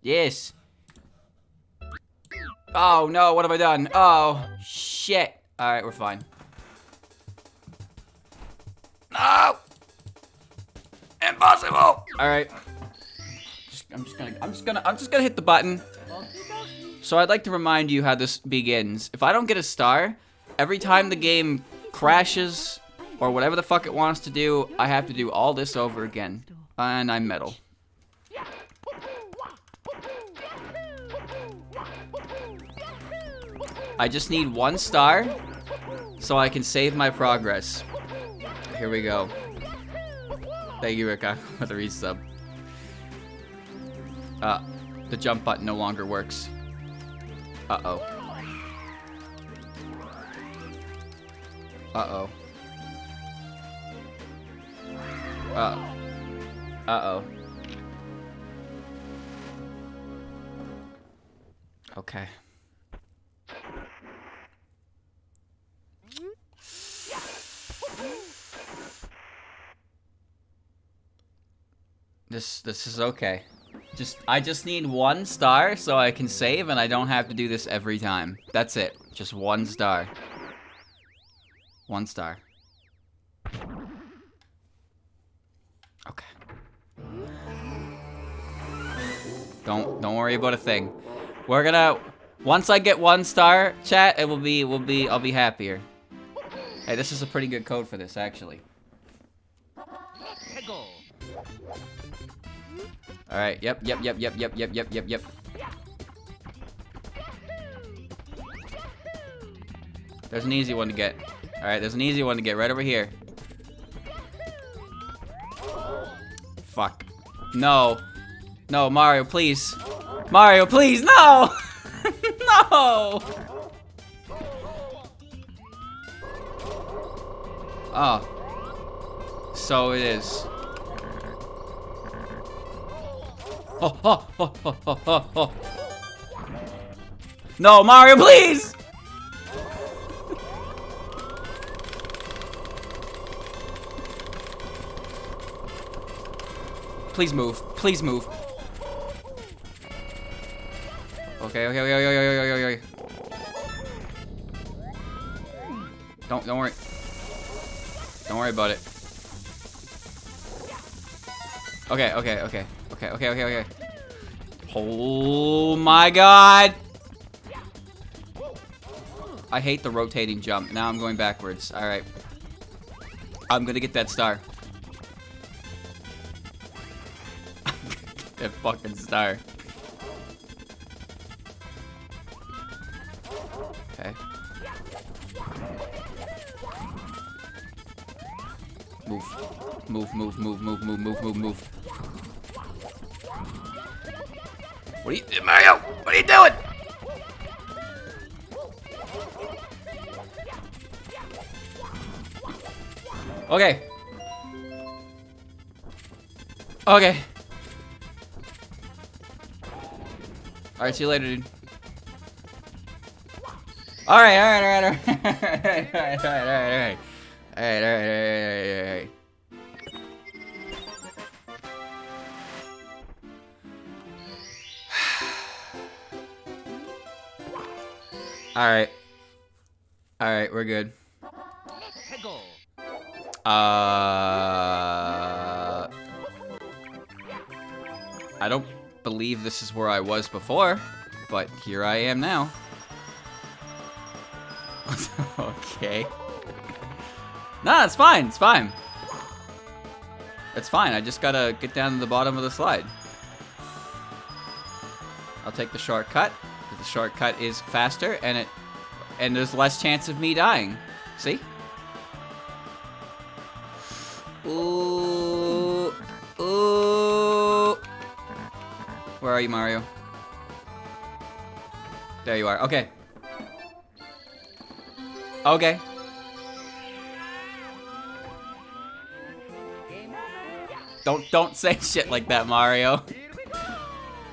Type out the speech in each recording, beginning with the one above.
Yes. Oh no, what have I done? Oh, shit. Alright, we're fine. No! Impossible! Alright. I'm just gonna hit the button. So I'd like to remind you how this begins. If I don't get a star, every time the game crashes or whatever the fuck it wants to do, I have to do all this over again. And I'm metal. I just need 1 star so I can save my progress. Here we go. Thank you, Rick, for the resub. The jump button no longer works. Uh-oh. Uh-oh. Uh-oh. Okay. This is okay. I just need 1 star so I can save and I don't have to do this every time. That's it. Just 1 star. 1 star. Okay. Don't worry about a thing. We're gonna once I get 1 star, chat, I'll be happier. Hey, this is a pretty good code for this actually. Alright, yep. There's an easy one to get. Alright, there's an easy one to get right over here. Fuck. No. No, Mario, please. Mario, please, no! No! Oh. So it is. Oh. No, Mario, please! Please move. Please move. Okay. Don't worry. Don't worry about it. Okay. Oh my god! I hate the rotating jump. Now I'm going backwards. Alright. I'm gonna get that star. That fucking star. Okay. Move. What are you, Mario? What are you doing? Okay. Alright, see you later, dude. Alright. Alright, we're good. I don't believe this is where I was before, but here I am now. Okay. No, it's fine. It's fine. I just gotta get down to the bottom of the slide. I'll take the shortcut. The shortcut is faster, and there's less chance of me dying. See? Ooh. Where are you, Mario? There you are. Okay. Don't say shit like that, Mario.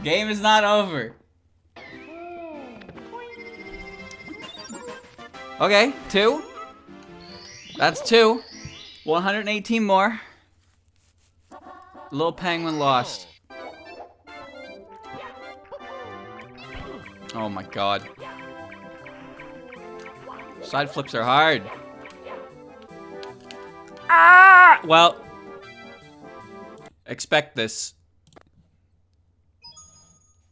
Game is not over. Okay, 2. That's 2. 118 more. Little penguin lost. Oh my god. Side flips are hard. Ah! Well, expect this.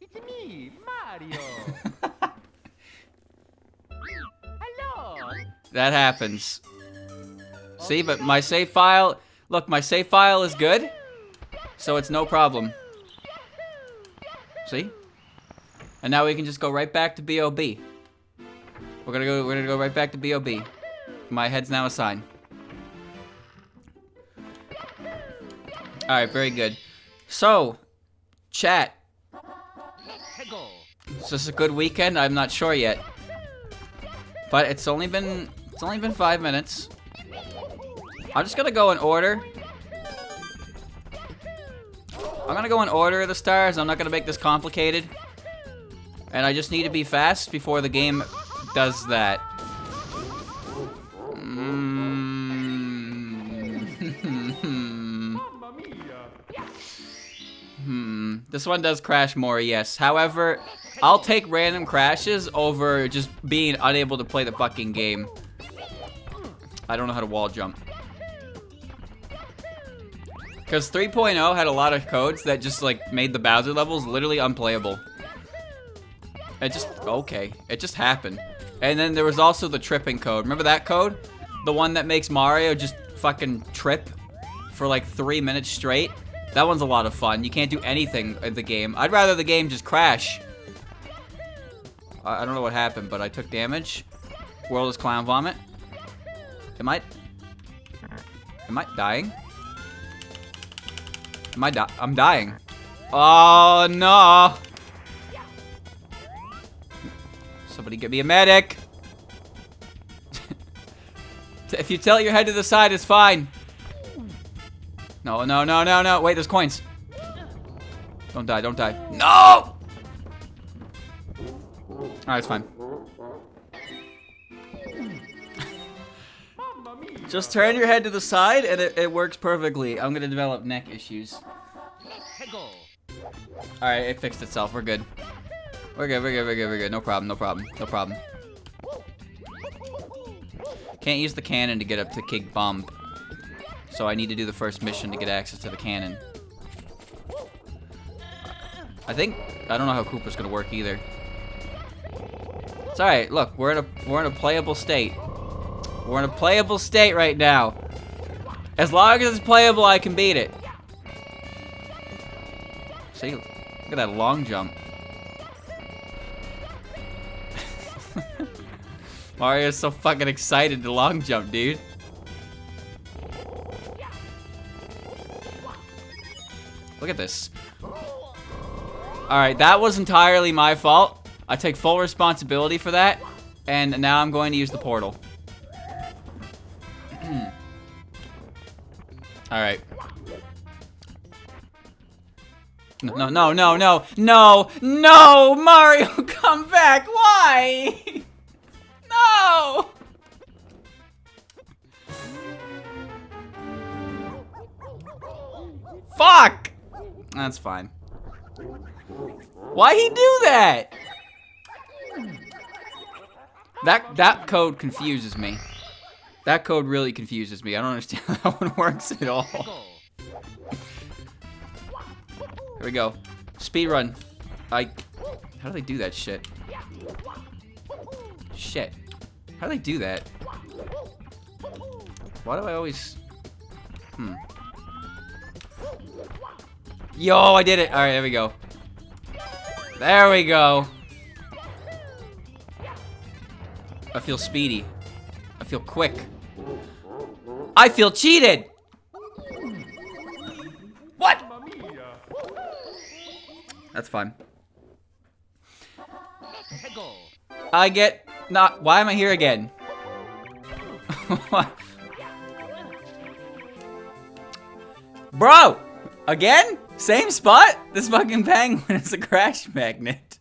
It's me, Mario. Hello. That happens. See, but my save file... Look, my save file is good. So it's no problem. See? And now we can just go right back to B.O.B. We're gonna go right back to B.O.B. My head's now a sign. Alright, very good. So, chat. Is this a good weekend? I'm not sure yet. But it's only been 5 minutes. I'm just gonna go in order. I'm gonna go in order of the stars. I'm not gonna make this complicated. And I just need to be fast before the game does that. This one does crash more, yes. However, I'll take random crashes over just being unable to play the fucking game. I don't know how to wall jump. Because 3.0 had a lot of codes that just like made the Bowser levels literally unplayable. It just, okay, it just happened. And then there was also the tripping code. Remember that code? The one that makes Mario just fucking trip for like 3 minutes straight? That one's a lot of fun. You can't do anything in the game. I'd rather the game just crash. I don't know what happened, but I took damage. World is clown vomit. Am I dying? I'm dying. Oh no! Somebody get me a medic. If you tilt your head to the side, it's fine. No, no, no, no, no. Wait, there's coins. Don't die, don't die. No! Alright, it's fine. Just turn your head to the side and it works perfectly. I'm gonna develop neck issues. Alright, it fixed itself. We're good. We're good, we're good, we're good, we're good. No problem, no problem, no problem. Can't use the cannon to get up to King Bob-omb. So I need to do the first mission to get access to the cannon. I don't know how Koopa's gonna work either. It's alright, look, we're in a playable state. We're in a playable state right now. As long as it's playable, I can beat it. See, look at that long jump. Mario's so fucking excited to long jump, dude. Look at this. Alright, that was entirely my fault. I take full responsibility for that. And now I'm going to use the portal. Alright. No, no, no, no, no, no! Mario, come back! Why? No! Fuck! That's fine. Why'd he do that? That code confuses me. That code really confuses me. I don't understand how one works at all. Here we go. Speed run. How do they do that shit? Shit. How do they do that? Why do I always... Yo, I did it. Alright, there we go. There we go. I feel speedy. I feel quick. I feel cheated! What? That's fine. I get not. Why am I here again? Bro! Again? Same spot? This fucking penguin is a crash magnet.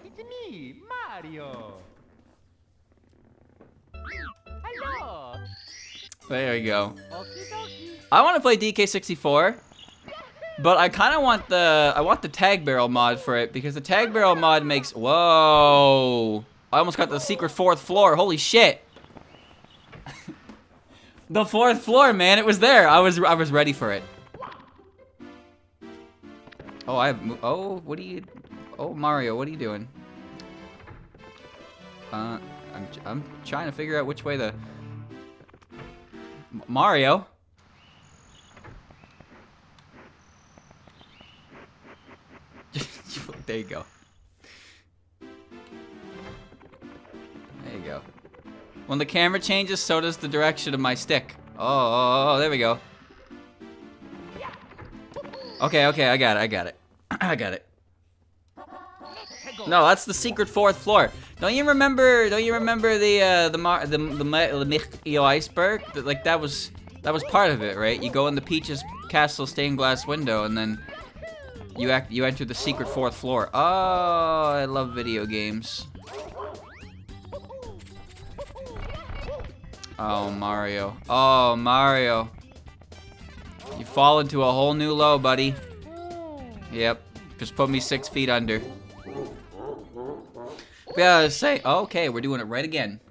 It's me, Mario. Hello. There we go. I want to play DK64. But I kind of want the tag barrel mod for it because the tag barrel mod makes. Whoa! I almost got the secret 4th floor. Holy shit! The 4th floor, man, it was there. I was ready for it. Oh, what are you? Oh, Mario, what are you doing? I'm trying to figure out which way the Mario. There you go. There you go. When the camera changes, so does the direction of my stick. Oh, there we go. Okay, I got it. I got it. No, that's the secret 4th floor. Don't you remember the iceberg? Like that was part of it, right? You go in the Peach's castle stained glass window and then you enter the secret 4th floor. Oh, I love video games. Oh, Mario. Oh, Mario. You fall into a whole new low, buddy. Yep. Just put me 6 feet under. Yeah, say, okay, we're doing it right again.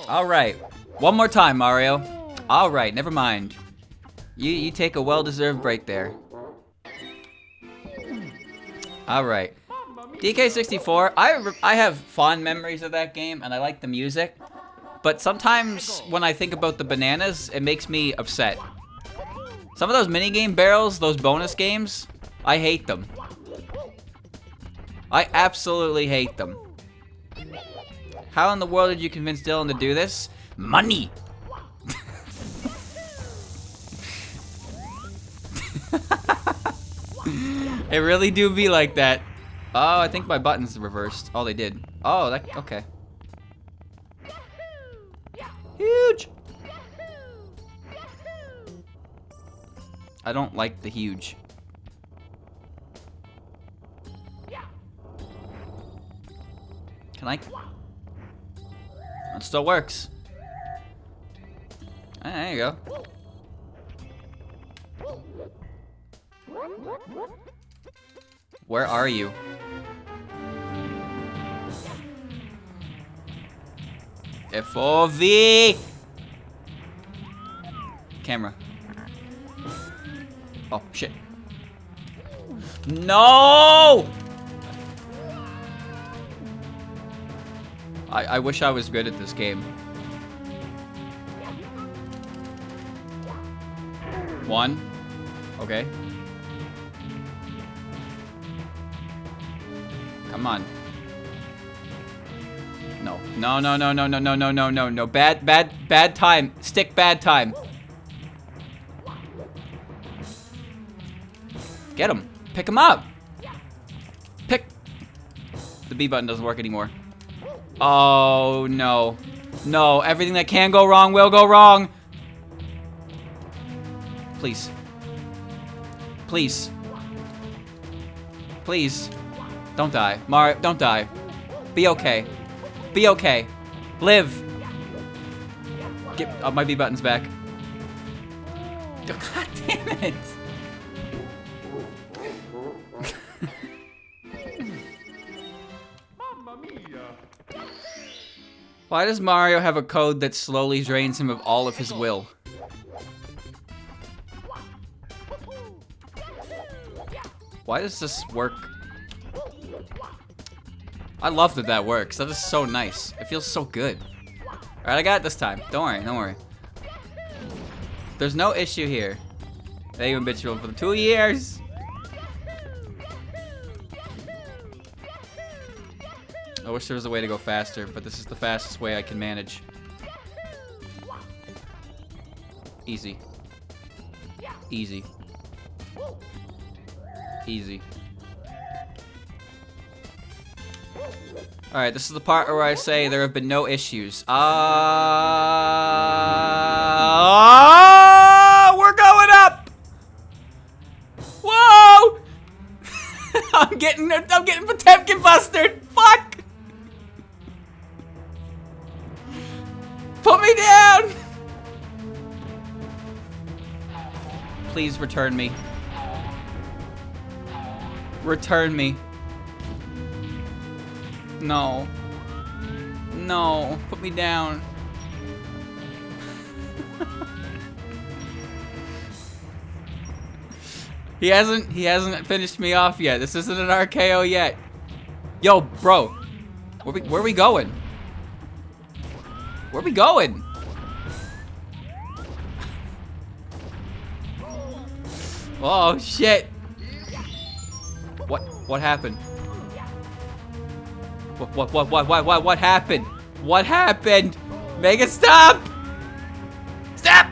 Alright. One more time, Mario. Alright, never mind. You take a well-deserved break there. Alright. DK64, I have fond memories of that game, and I like the music. But sometimes when I think about the bananas, it makes me upset. Some of those minigame barrels, those bonus games, I hate them. I absolutely hate them. How in the world did you convince Dylan to do this? Money! It really do be like that. Oh, I think my buttons reversed. Oh, they did. Oh, okay. Huge! I don't like the huge. Can I? It still works. Ah, there you go. Where are you? FOV! Camera. Oh, shit. No! I wish I was good at this game. 1. Okay. Come on. No. No. Bad time. Stick bad time. Get him. Pick him up. Pick. The B button doesn't work anymore. Oh, no. No, everything that can go wrong will go wrong. Please. Please. Please. Don't die. Mario, don't die. Be okay. Be okay. Live. Get my B button's back. God damn it. Why does Mario have a code that slowly drains him of all of his will? Why does this work? I love that that works. That is so nice. It feels so good. Alright, I got it this time. Don't worry, don't worry. There's no issue here. They even bitch for 2 years. I wish there was a way to go faster, but this is the fastest way I can manage. Easy. Easy. Easy. Alright, this is the part where I say there have been no issues. We're going up! Whoa! I'm getting Potemkin bustered! Fuck! Put me down! please return me. Return me. No. No, put me down. He hasn't finished me off yet. This isn't an RKO yet. Yo, bro. Where we going? Where we going? Oh shit. What happened? What happened? What happened? Make it stop! Stop!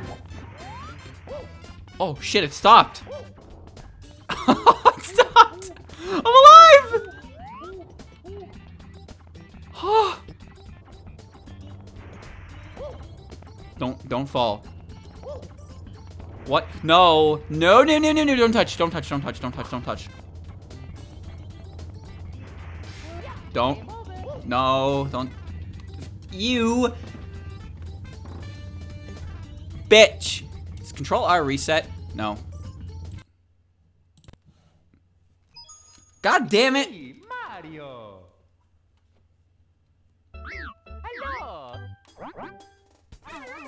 Oh shit, it stopped. It stopped! I'm alive! Don't fall. What? No. No, don't touch. Don't touch. Don't. No, don't. You. Bitch. Is Control R reset? No. God damn it. Mario. Hello.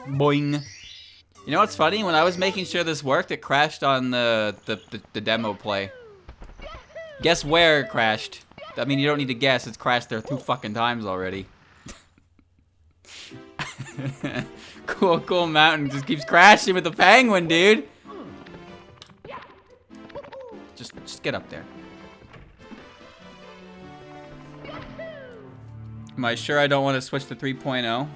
Boing. You know what's funny? When I was making sure this worked, it crashed on the demo play. Guess where it crashed? I mean, you don't need to guess. It's crashed there 2 fucking times already. Cool mountain just keeps crashing with the penguin, dude. Just get up there. Am I sure I don't want to switch to 3.0?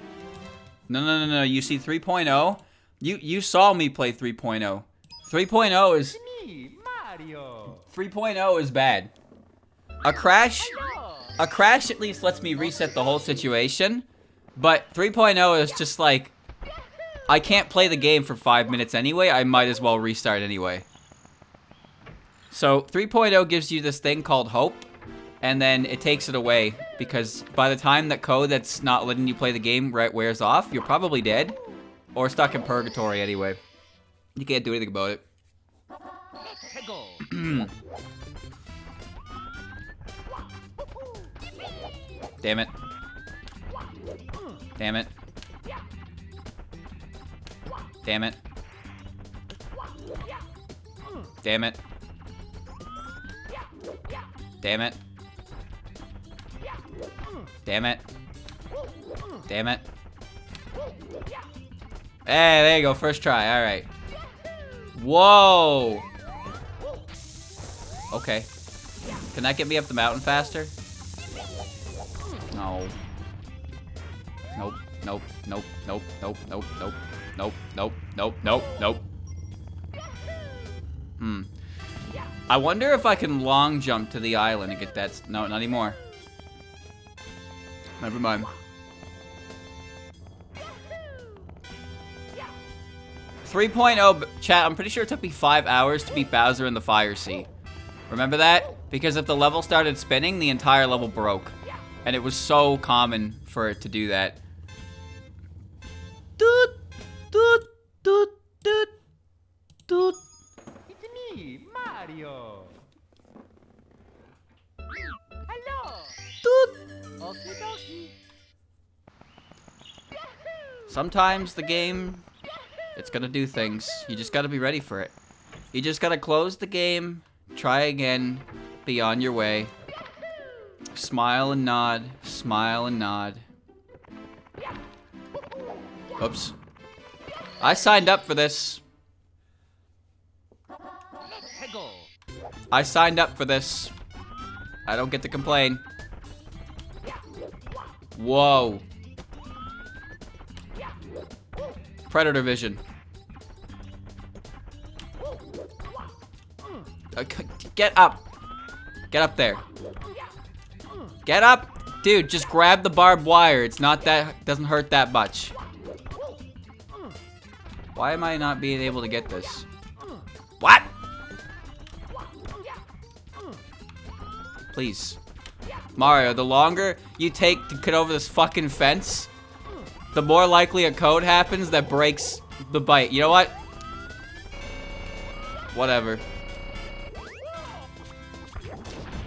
No. You see 3.0? You saw me play 3.0. 3.0 is... Me, Mario. 3.0 is bad. A crash at least lets me reset the whole situation. But 3.0 is just like... I can't play the game for 5 minutes anyway. I might as well restart anyway. So 3.0 gives you this thing called hope. And then it takes it away. Because by the time that code that's not letting you play the game wears off, you're probably dead. Or stuck in purgatory anyway. You can't do anything about it. Damn it. Damn it. Damn it. Damn it. Damn it. Damn it. Damn it. Hey, there you go. First try. Alright. Whoa. Okay. Can that get me up the mountain faster? No. Nope. Nope. Nope. Nope. Nope. Nope. Nope. Nope. Nope. Nope. Nope. Nope. I wonder if I can long jump to the island and get that. No, not anymore. Never mind. 3.0, chat, I'm pretty sure it took me 5 hours to beat Bowser in the Fire Sea. Remember that? Because if the level started spinning, the entire level broke. And it was so common for it to do that. Doot, doot, doot, doot, doot. It's me, Mario. Hello. Doot. Okie dokie. Sometimes the game, it's gonna do things. You just gotta be ready for it. You just gotta close the game, try again, be on your way. Smile and nod, smile and nod. Oops. I signed up for this. I signed up for this. I don't get to complain. Whoa. Predator vision. Get up. Get up there. Get up. Dude, just grab the barbed wire. It's not that, doesn't hurt that much. Why am I not being able to get this? What? Please. Mario, the longer you take to get over this fucking fence, the more likely a code happens that breaks the bite. You know what? Whatever.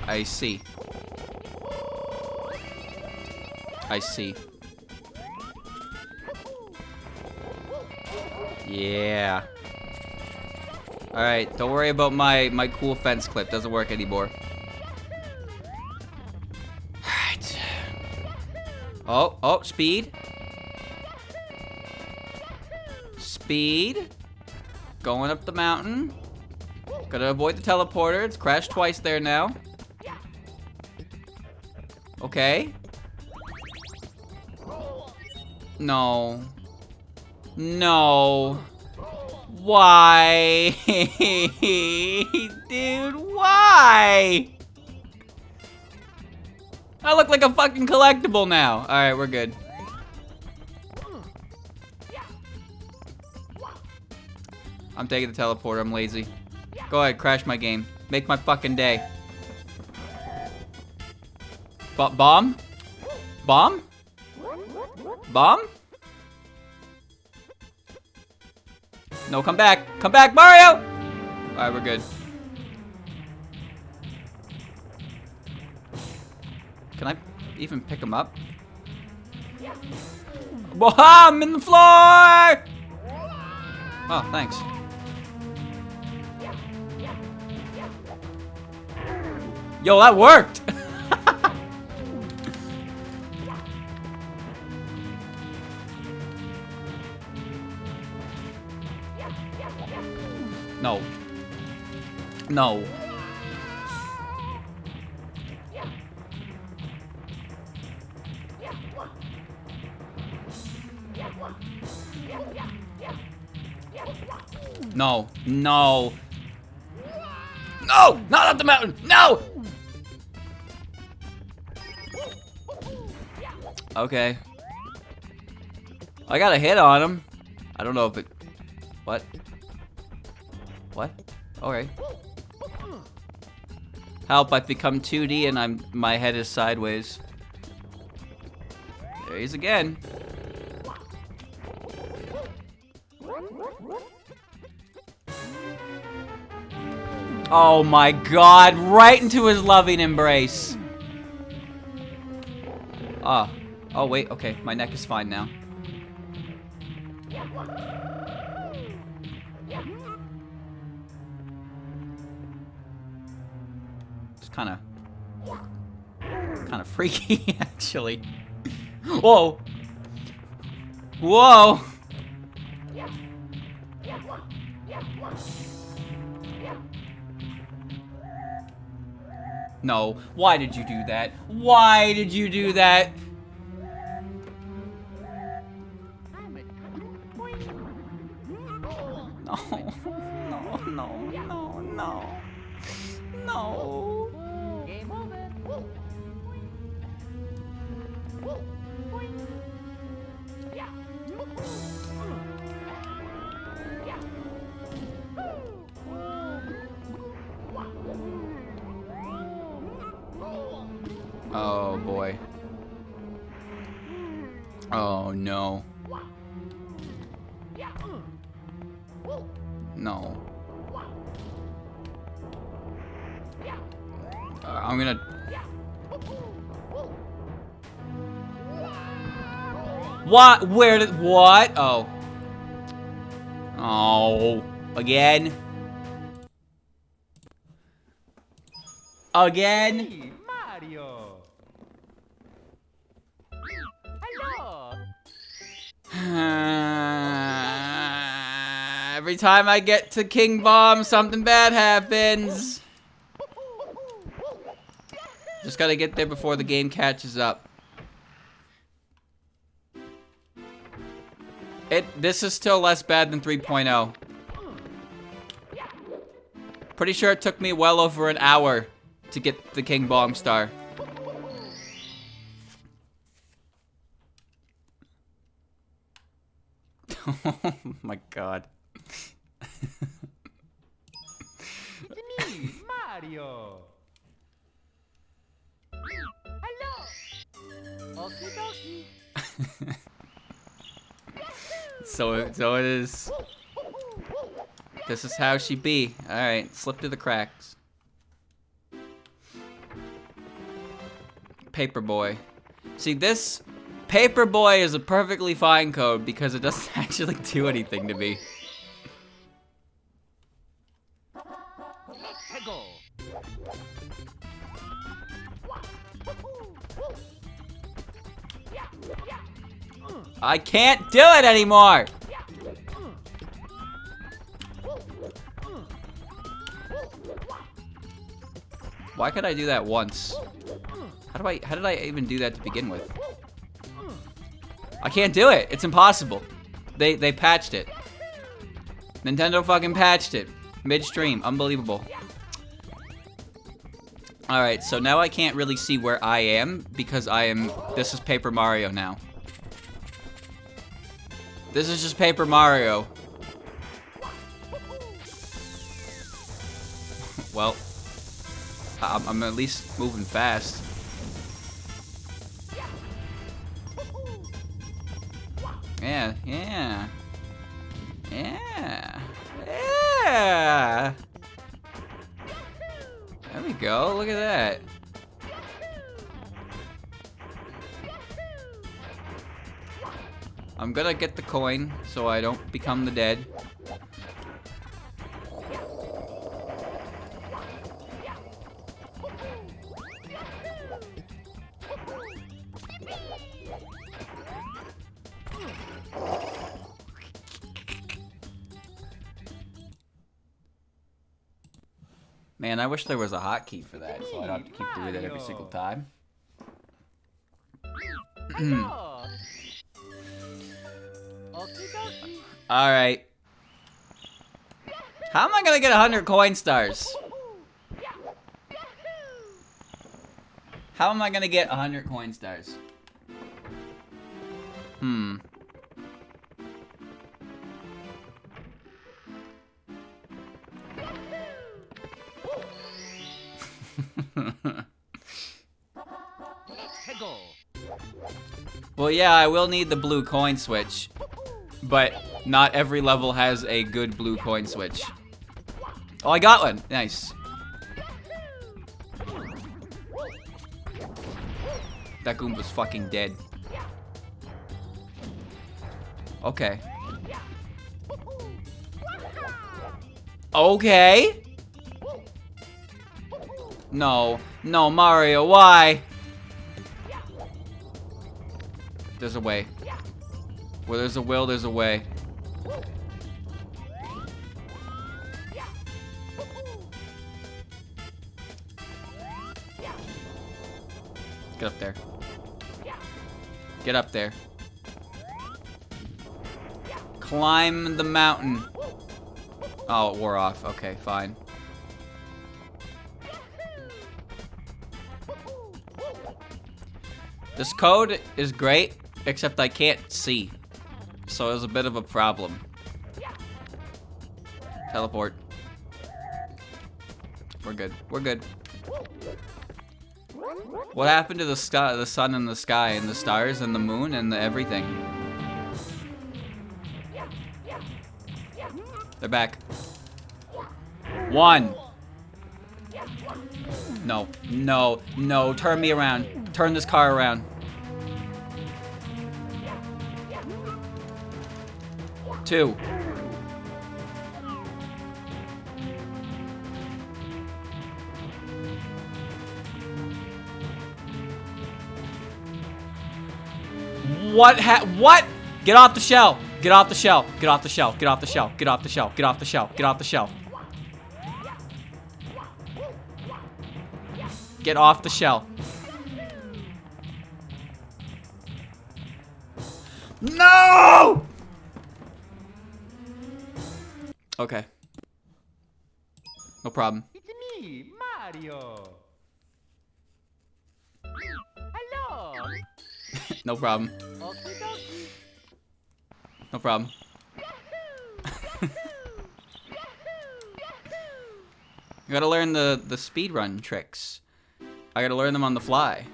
I see. I see. Yeah. Alright, don't worry about my cool fence clip. Doesn't work anymore. Alright. Oh, speed. Speed. Going up the mountain. Gotta avoid the teleporter. It's crashed twice there now. Okay. No. No. Why? Dude, why? I look like a fucking collectible now. Alright, we're good. I'm taking the teleporter. I'm lazy. Go ahead, crash my game. Make my fucking day. Bomb? Bomb? Bomb? No, come back. Come back, Mario! Alright, we're good. Can I even pick him up? I'm in the floor! Oh, thanks. Yo, that worked! No. No. No. No. No! Not up the mountain! No! Okay. I got a hit on him. I don't know if it... What? What? Alright. Help, I've become 2D and my head is sideways. There he is again. Oh my god, right into his loving embrace. Ah. Oh wait, okay, my neck is fine now. It's kind of freaky, actually. Whoa! Whoa! No. Why did you do that? Why did you do that? No. No, no, no, no. No. Game over. Oh boy. Oh no. No. I'm gonna... What? Where did... What? Oh. Oh. Again? Again? Hey, Mario. Hello. Every time I get to King Bob-omb, something bad happens. Just gotta get there before the game catches up. This is still less bad than 3.0. Pretty sure it took me well over an hour to get the King Bob-omb star. Oh my god. It's me, Mario. Hello. Okie dokie. So it is. This is how she be. Alright, slip through the cracks. Paperboy. See, this Paperboy is a perfectly fine code because it doesn't actually do anything to me. I can't do it anymore! Why could I do that once? How did I even do that to begin with? I can't do it. It's impossible. They patched it. Nintendo fucking patched it. Midstream. Unbelievable. Alright, so now I can't really see where I am because this is Paper Mario now. This is just Paper Mario. Well, I'm at least moving fast. Yeah, yeah. Yeah. Yeah. There we go, look at that. I'm gonna get the coin so I don't become the dead. Man, I wish there was a hotkey for that, so I don't have to keep doing that every single time. Alright. How am I gonna get 100 coin stars? How am I gonna get 100 coin stars? Well, yeah, I will need the blue coin switch, but not every level has a good blue coin switch. Oh, I got one. Nice. That Goomba's fucking dead. Okay. Okay. No. No, Mario, why? There's a way. Where there's a will, there's a way. Get up there. Get up there. Climb the mountain. Oh, it wore off. Okay, fine. This code is great, except I can't see. So it's a bit of a problem. Teleport. We're good. We're good. What happened to the sky, the sun and the sky and the stars and the moon and the everything? They're back. One. No, no, no. Turn me around. Turn this car around. Two. What? Get off the shell. Get off the shell. Get off the shell. Get off the shell. Get off the shell. Get off the shell. Get off the shell. Get off the shell. No! Okay. No problem. It's me, Mario. Hello. No problem. No problem. You gotta learn the speedrun tricks. I gotta learn them on the fly.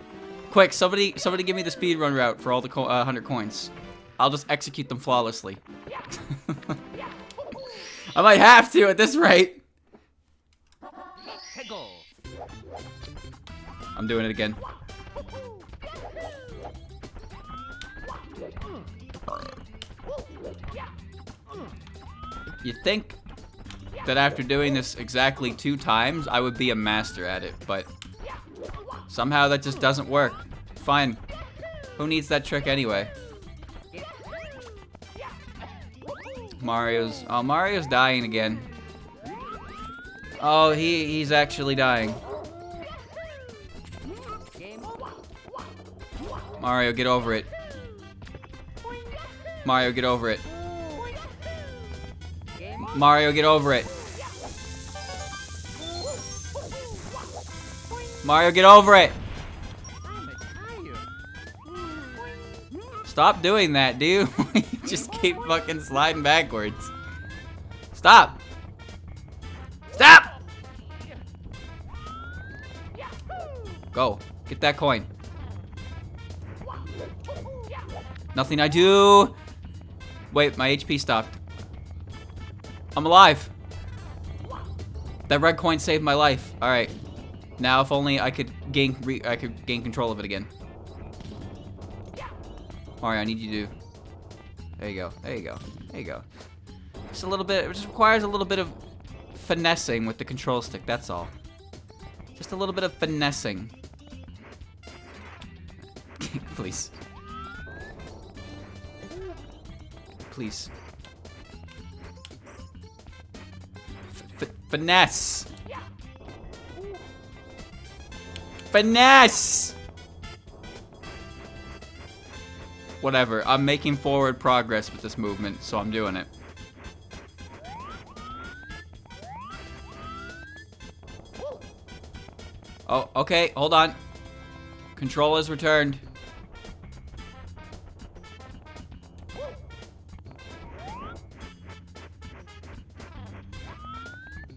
Quick, somebody give me the speedrun route for all the 100 coins. I'll just execute them flawlessly. I might have to at this rate. I'm doing it again. You'd think that after doing this exactly 2 times, I would be a master at it, but somehow that just doesn't work. Fine. Who needs that trick anyway? Mario's dying again. Oh, he's actually dying. Mario, get over it. Mario, get over it. Mario, get over it. Mario, get over it. Stop doing that, dude. You just keep fucking sliding backwards. Stop. Stop. Go. Get that coin. Nothing I do. Wait, my HP stopped. I'm alive. That red coin saved my life. All right. Now, if only I could gain control of it again. Mario, I need you to. There you go. There you go. There you go. Just a little bit. It just requires a little bit of finessing with the control stick. That's all. Just a little bit of finessing. Please. Please. Finesse. Finesse. Whatever. I'm making forward progress with this movement, so I'm doing it. Oh, okay. Hold on. Control is returned.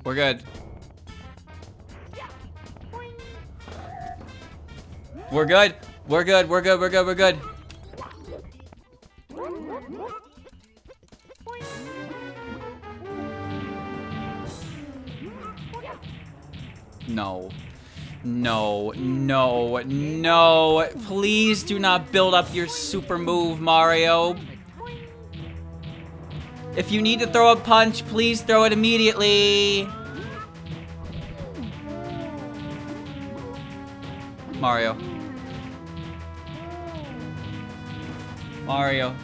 We're good. We're good. We're good. We're good. We're good. We're good. No. No. No. No. Please do not build up your super move, Mario. If you need to throw a punch, please throw it immediately. Mario. Mario.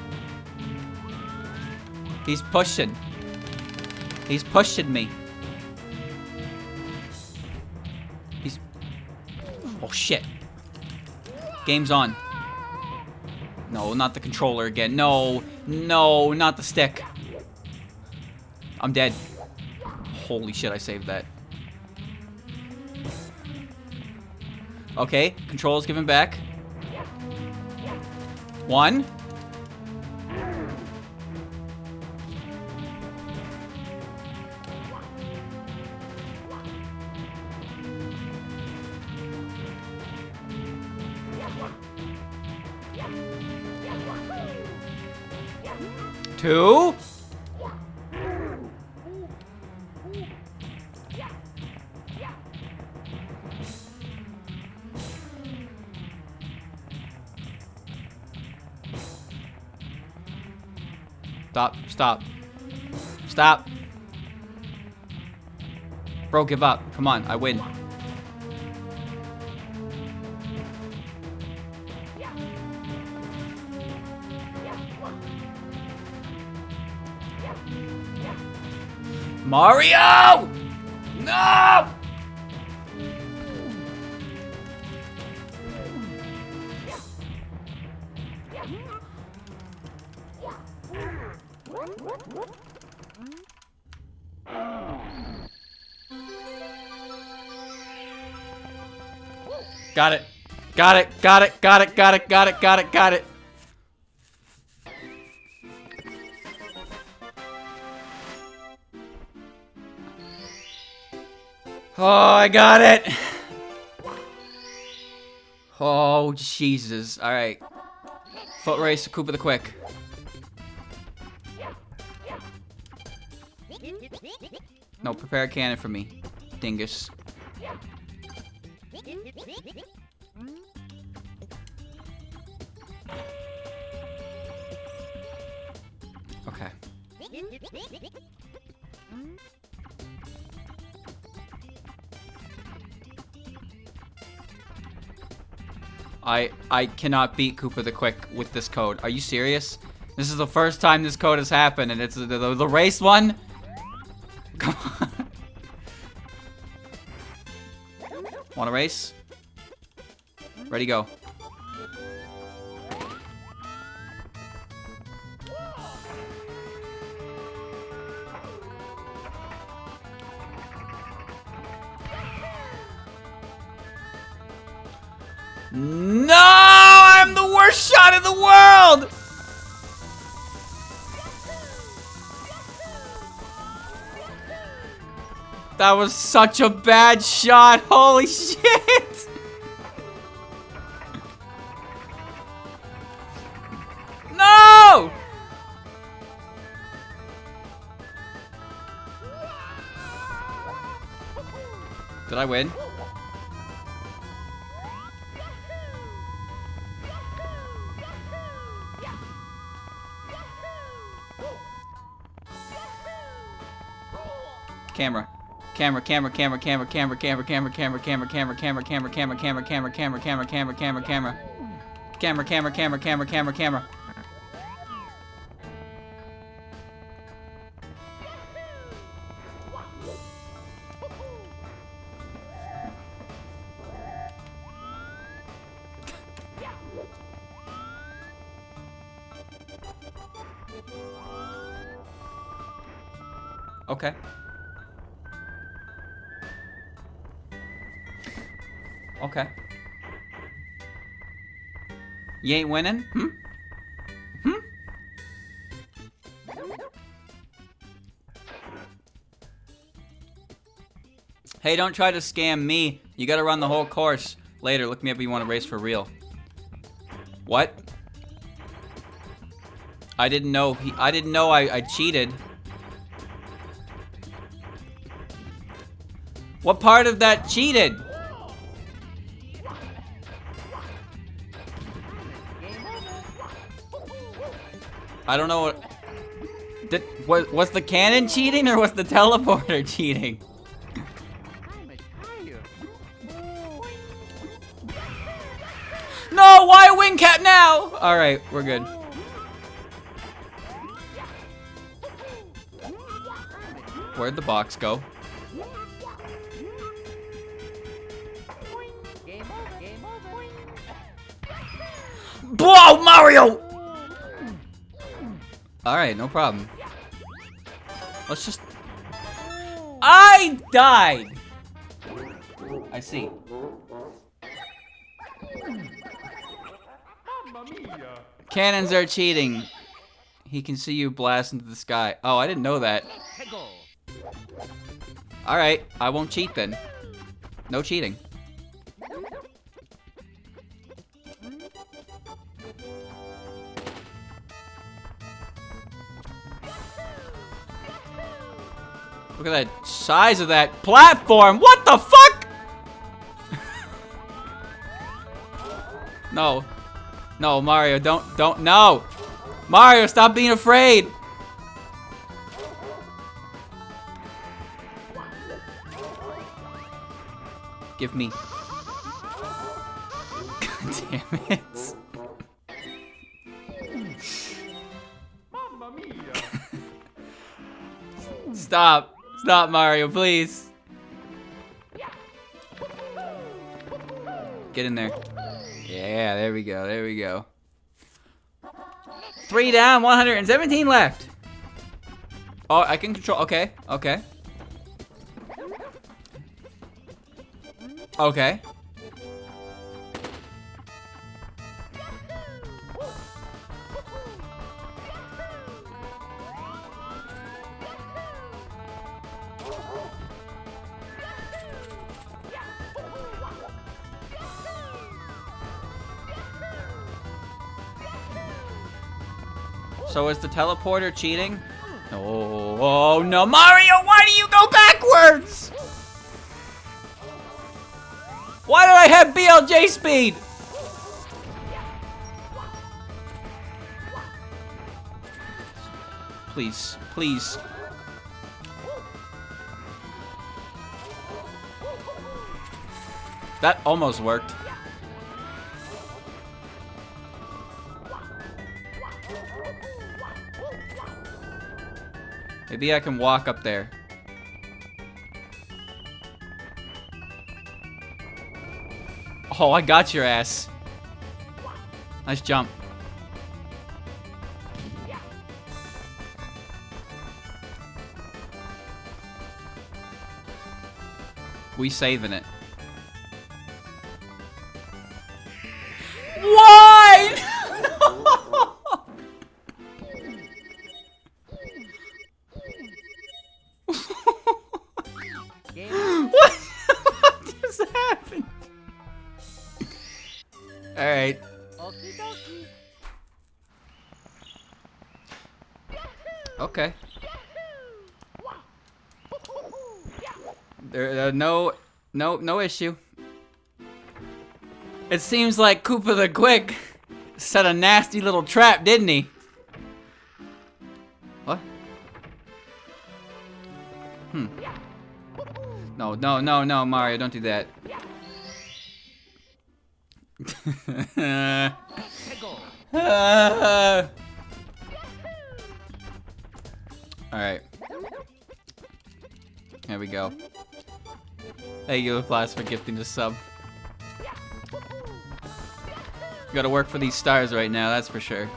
He's pushing. He's pushing me. He's... Oh, shit. Game's on. No, not the controller again. No. No, not the stick. I'm dead. Holy shit, I saved that. Okay, control's given back. 1. Two. Stop, stop. Stop. Bro, give up. Come on, I win. Mario! No! Got it. Got it. Got it. Got it. Got it. Got it. Got it. Got it. Oh, I got it. Oh, Jesus. All right. Foot race to Koopa the Quick. No, prepare a cannon for me, dingus. Okay. I cannot beat Koopa the Quick with this code. Are you serious? This is the first time this code has happened, and it's the race one? Come on. Want to race? Ready, go. No! I'm the worst shot in the world! That was such a bad shot. Holy shit! No! Did I win? Camera. Camera, camera, camera, camera, camera, camera, camera, camera, camera, camera, camera, camera, camera, camera, camera, camera, camera, camera, camera, camera. Camera, camera, camera, camera, camera, camera. Okay. Okay. You ain't winning? Hmm? Hmm? Hey, don't try to scam me. You gotta run the whole course. Later, look me up if you want to race for real. What? I didn't know I cheated. What part of that cheated? I don't know what... Was the cannon cheating or was the teleporter cheating? No, why a wing cap now? Alright, we're good. Where'd the box go? Whoa, Mario! Alright, no problem. Let's just... I died! I see. Cannons are cheating. He can see you blast into the sky. Oh, I didn't know that. Alright, I won't cheat then. No cheating. Look at that size of that platform. What the fuck? No. No, Mario, don't, no. Mario, stop being afraid. Give me. God damn it. Mamma mia. Stop. Stop, Mario, please. Get in there. Yeah, there we go. There we go. 3 down, 117 left. Oh, I can control. Okay, okay. Okay. So is the teleporter cheating? Oh no, Mario, why do you go backwards? Why did I have BLJ speed? Please, please. That almost worked. Maybe I can walk up there. Oh, I got your ass. Nice jump. We saving it. Why? What just happened? All right. Okay. No issue. It seems like Koopa the Quick set a nasty little trap, didn't he? What? No, Mario, don't do that. Alright. There we go. Thank you, Flash, for gifting the sub. Gotta work for these stars right now, that's for sure.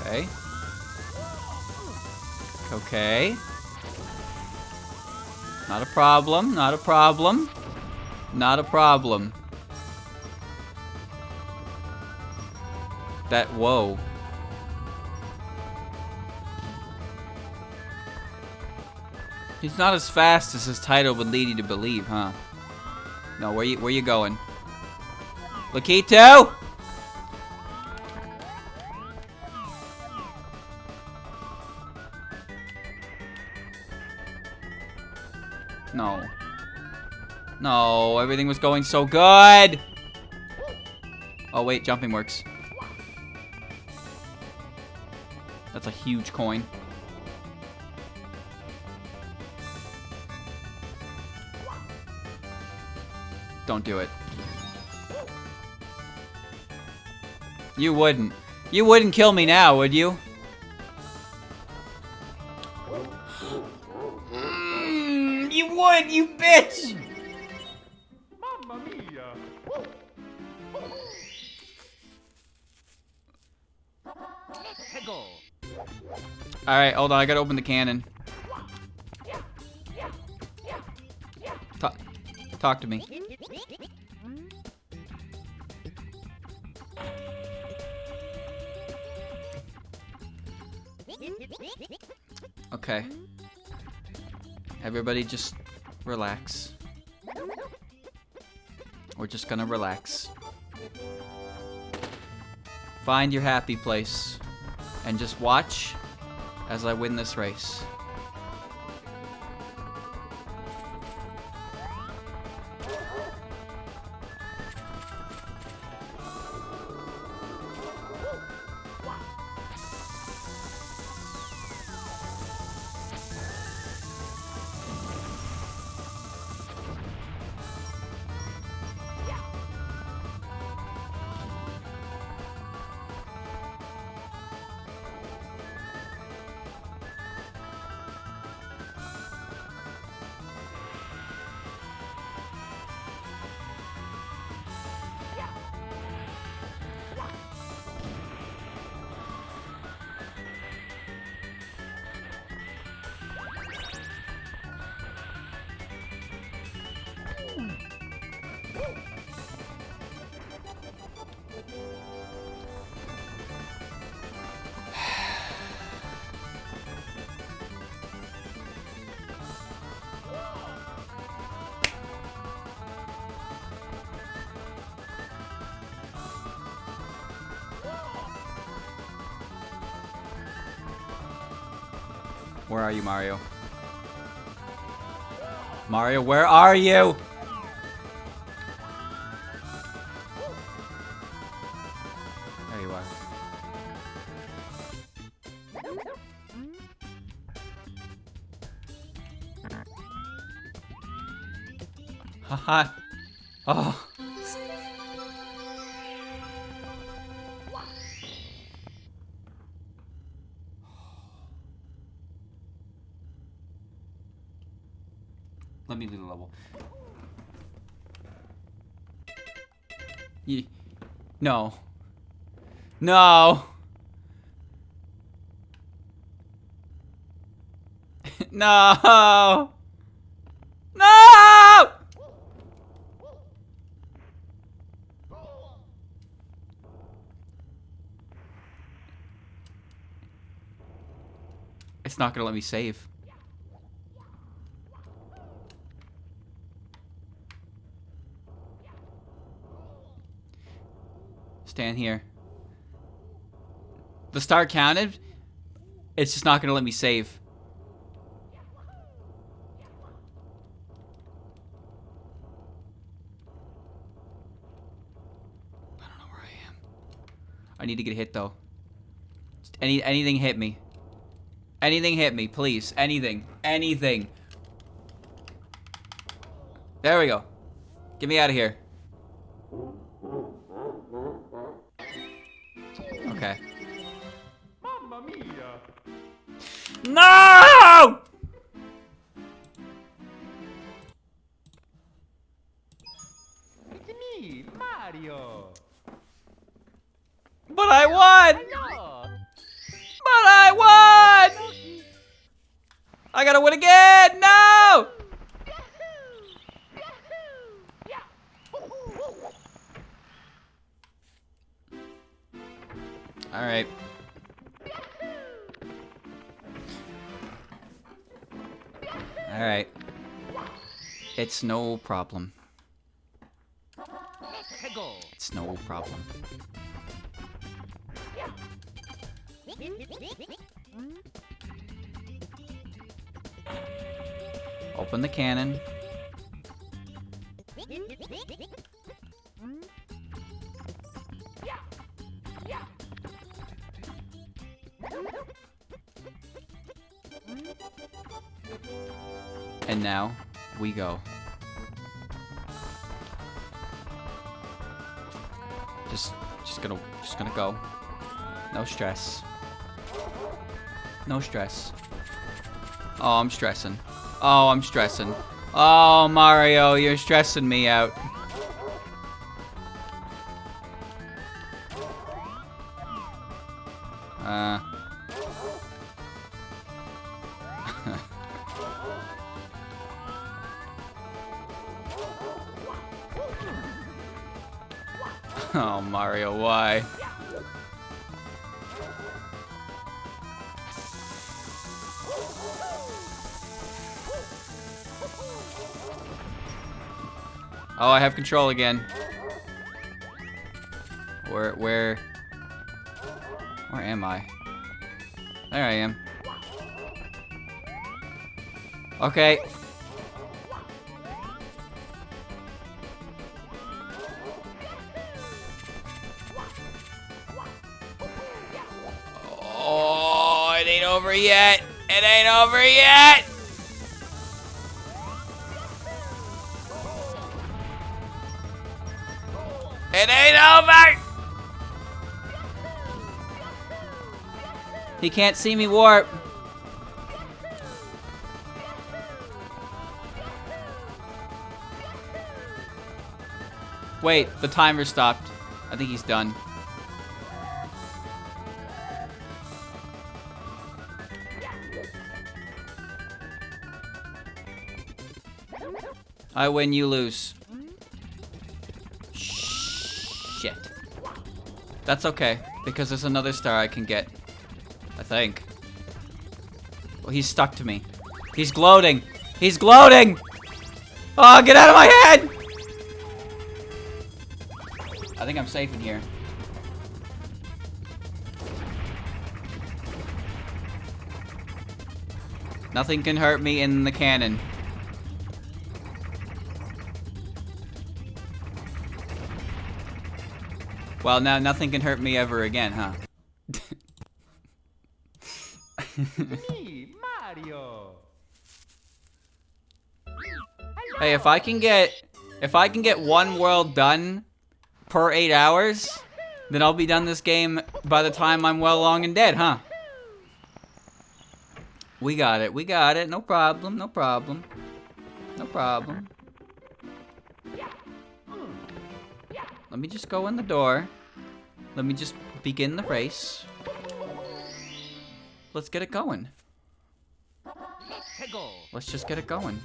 Okay. Okay. Not a problem, not a problem. Not a problem. That, whoa. He's not as fast as his title would lead you to believe, huh? No, where you going? Lakitu! No. No, everything was going so good! Oh wait, jumping works. That's a huge coin. Don't do it. You wouldn't. You wouldn't kill me now, would you? You would, you bitch! Mamma mia! Alright, hold on, I gotta open the cannon. Talk to me. Okay. Everybody just relax. We're just gonna relax. Find your happy place and just watch as I win this race. Where are you, Mario? Mario, where are you? There you are. Haha. Oh. Let me do the level. No. No. No. No. It's not gonna let me save. Stand here. The star counted. It's just not gonna let me save. I don't know where I am. I need to get hit though. Anything hit me. Anything hit me, please. Anything. Anything. There we go. Get me out of here. Okay. Mamma mia! No! It's me, Mario! But I won! Hello! But I won! I gotta win again! No! Alright. Alright. It's no problem. It's no problem. Open the cannon. And now we go. Just gonna go. No stress. No stress. Oh, I'm stressing. Oh, I'm stressing. Oh, Mario, you're stressing me out. Oh, Mario, why? Oh, I have control again. Where am I? There I am. Okay. Oh, it ain't over yet. It ain't over yet. It ain't over! He can't see me warp. Wait, the timer stopped. I think he's done. I win, you lose. Shit. That's okay, because there's another star I can get. I think. Well, he's stuck to me. He's gloating. He's gloating! Oh, get out of my head! I think I'm safe in here. Nothing can hurt me in the cannon. Well, now nothing can hurt me ever again, huh? Me, Mario. Hey, if I can get one world done per 8 hours, then I'll be done this game by the time I'm well along and dead, huh? We got it, no problem, no problem. No problem. Let me just go in the door. Let me just begin the race. Let's get it going. Let's just get it going.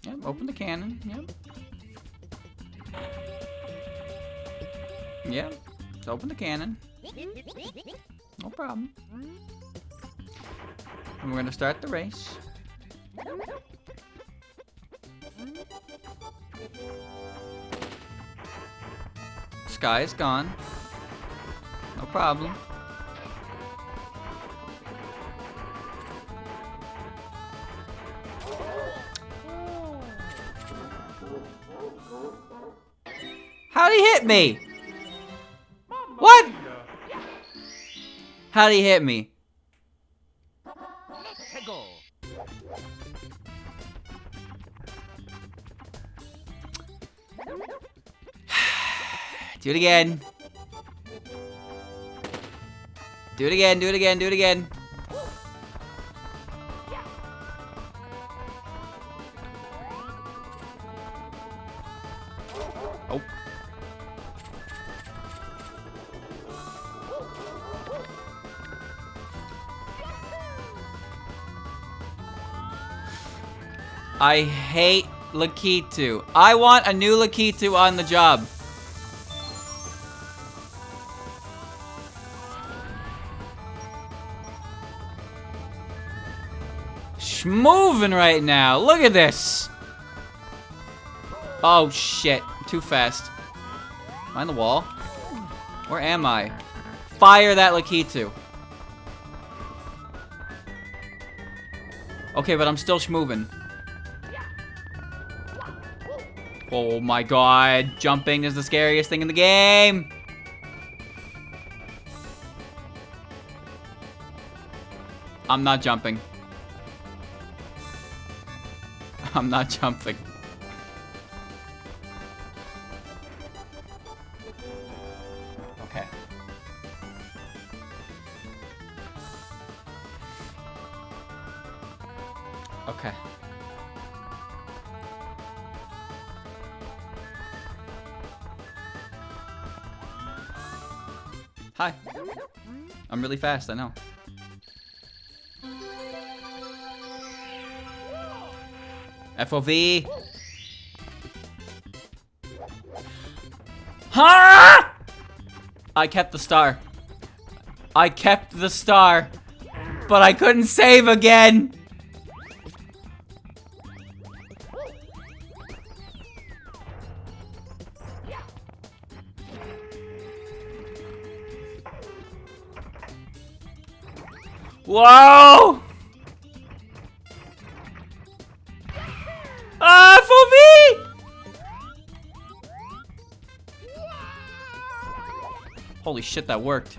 Yep, open the cannon. Yep. Yep. Let's open the cannon. No problem. And we're gonna start the race. Sky is gone. No problem. How'd he hit me? What? How'd he hit me? Do it again. Do it again, do it again, do it again. Oh. I hate Lakitu. I want a new Lakitu on the job. Moving right now. Look at this. Oh shit. Too fast. Am I on the wall? Where am I? Fire that Lakitu. Okay, but I'm still schmoving. Oh my god. Jumping is the scariest thing in the game. I'm not jumping. I'm not jumping. Okay. Okay. Hi. I'm really fast, I know. FOV. Ha! I kept the star. I kept the star. But I couldn't save again. Whoa! FOV! Holy shit, that worked.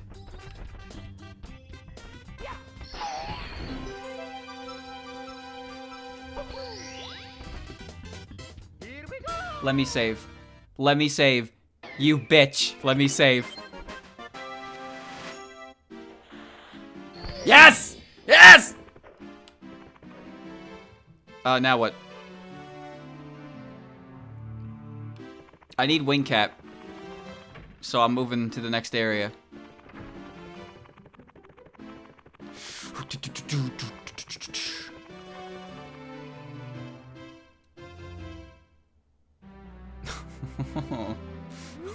Let me save. Let me save. You bitch. Let me save. Yes! Yes! Now what? I need wing cap. So I'm moving to the next area.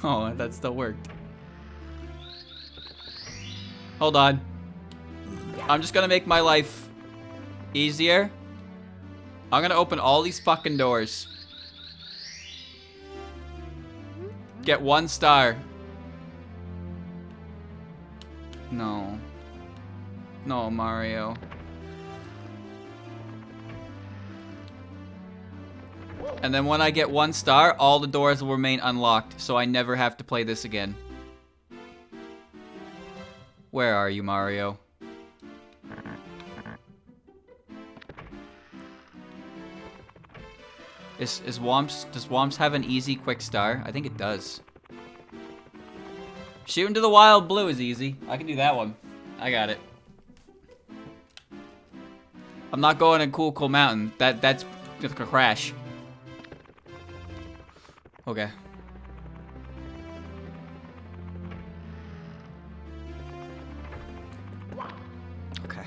Oh, that still worked. Hold on. I'm just gonna make my life easier. I'm gonna open all these fucking doors. Get 1 star. No. No, Mario. And then when I get 1 star, all the doors will remain unlocked, so I never have to play this again. Where are you, Mario? Does Womps have an easy quick star? I think it does. Shoot into the wild blue is easy. I can do that one. I got it. I'm not going in Cool Mountain. That's gonna crash. Okay. Okay.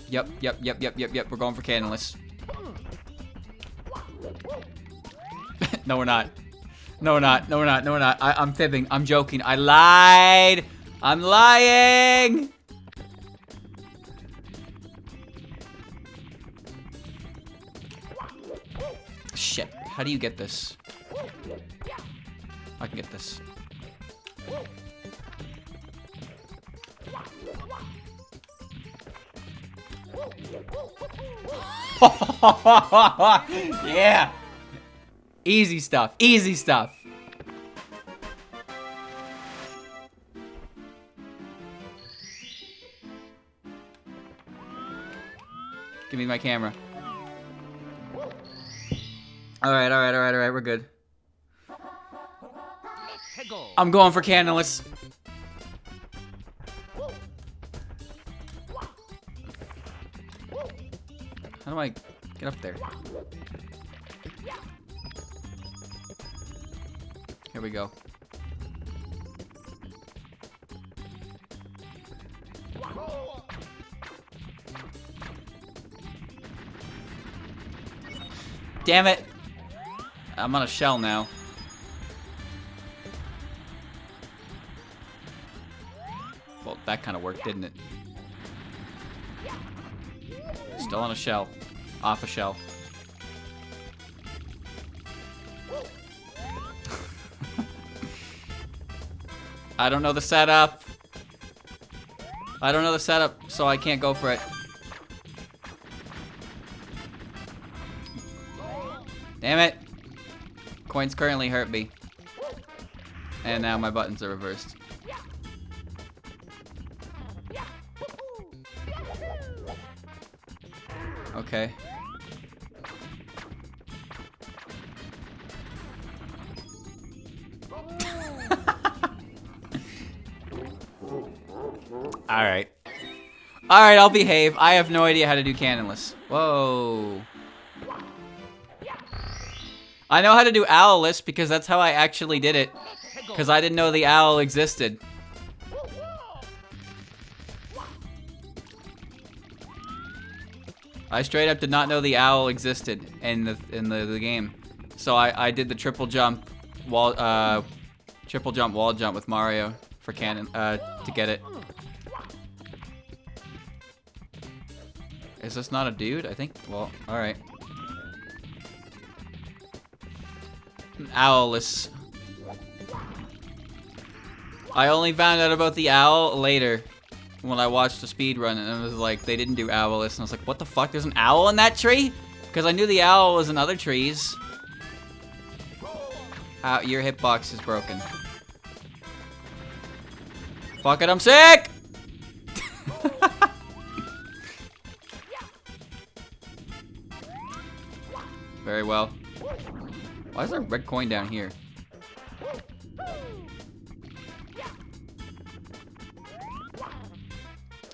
Yep. We're going for canonless. No, we're not. No, we're not. I'm fibbing. I'm joking. I lied. I'm lying. Shit. How do you get this? I can get this. Yeah. Easy stuff. Easy stuff. Give me my camera. All right. We're good. I'm going for canonless. How do I get up there? Here we go. Damn it! I'm on a shell now. Well, that kind of worked, didn't it? Still on a shell. Off a shell. I don't know the setup. I don't know the setup, so I can't go for it. Damn it. Coins currently hurt me. And now my buttons are reversed. Okay. Alright. Alright, I'll behave. I have no idea how to do canonless. Whoa. I know how to do owlless because that's how I actually did it. Because I didn't know the owl existed. I straight up did not know the owl existed in the game. So I did the triple jump wall jump with Mario for to get it. Is this not a dude? I think, well, alright. Owlless. I only found out about the owl later when I watched the speed run, and it was like, they didn't do owlless, and I was like, what the fuck, there's an owl in that tree? Because I knew the owl was in other trees. Your hitbox is broken. Fuck it, I'm sick! Very well. Why is there a red coin down here?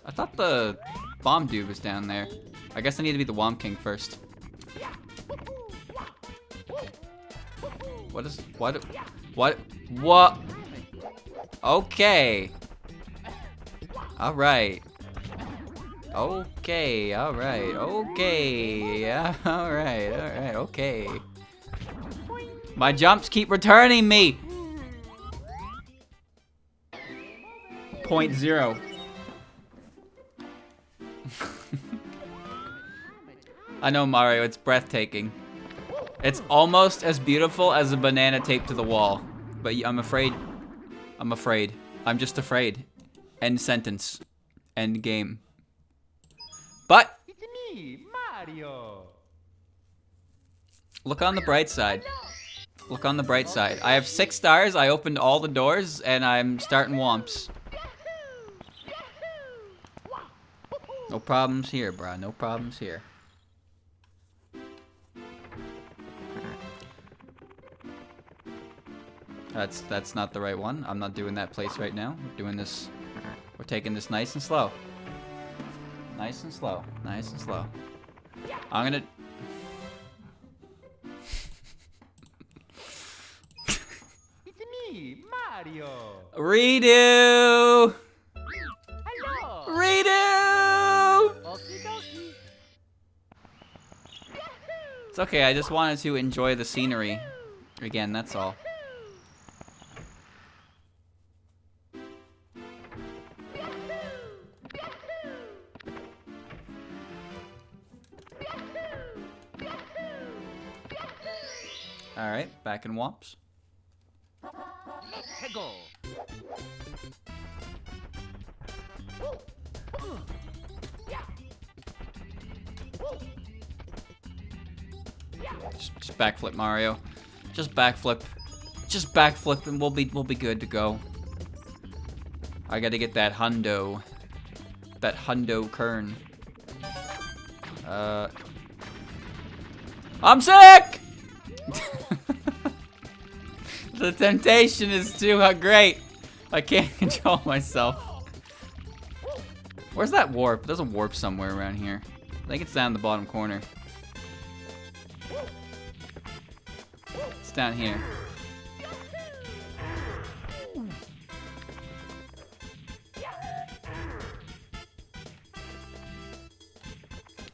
I thought the bomb dude was down there. I guess I need to be the Womp King first. What? Okay. Alright. Okay, alright, okay. Yeah, alright, okay. My jumps keep returning me! 0.0. I know, Mario, it's breathtaking. It's almost as beautiful as a banana taped to the wall. But I'm afraid. I'm afraid. I'm just afraid. End sentence. End game. But It's me, Mario. look on the bright side. Look on the bright side. I have 6 stars, I opened all the doors, and I'm starting Womps. No problems here, bruh. No problems here. That's not the right one. I'm not doing that place right now. We're doing this. We're taking this nice and slow. Nice and slow. Nice and slow. I'm gonna. It's me, Mario. Redo! Hello. Redo! Okie dokie. It's okay, I just wanted to enjoy the scenery. Again, that's all. Alright, back in Womps. Let's go. Just backflip, Mario. Just backflip. Just backflip and we'll be good to go. I gotta get that hundo. That hundo kern. I'm sick! The temptation is too great. I can't control myself. Where's that warp? There's a warp somewhere around here. I think it's down in the bottom corner. It's down here.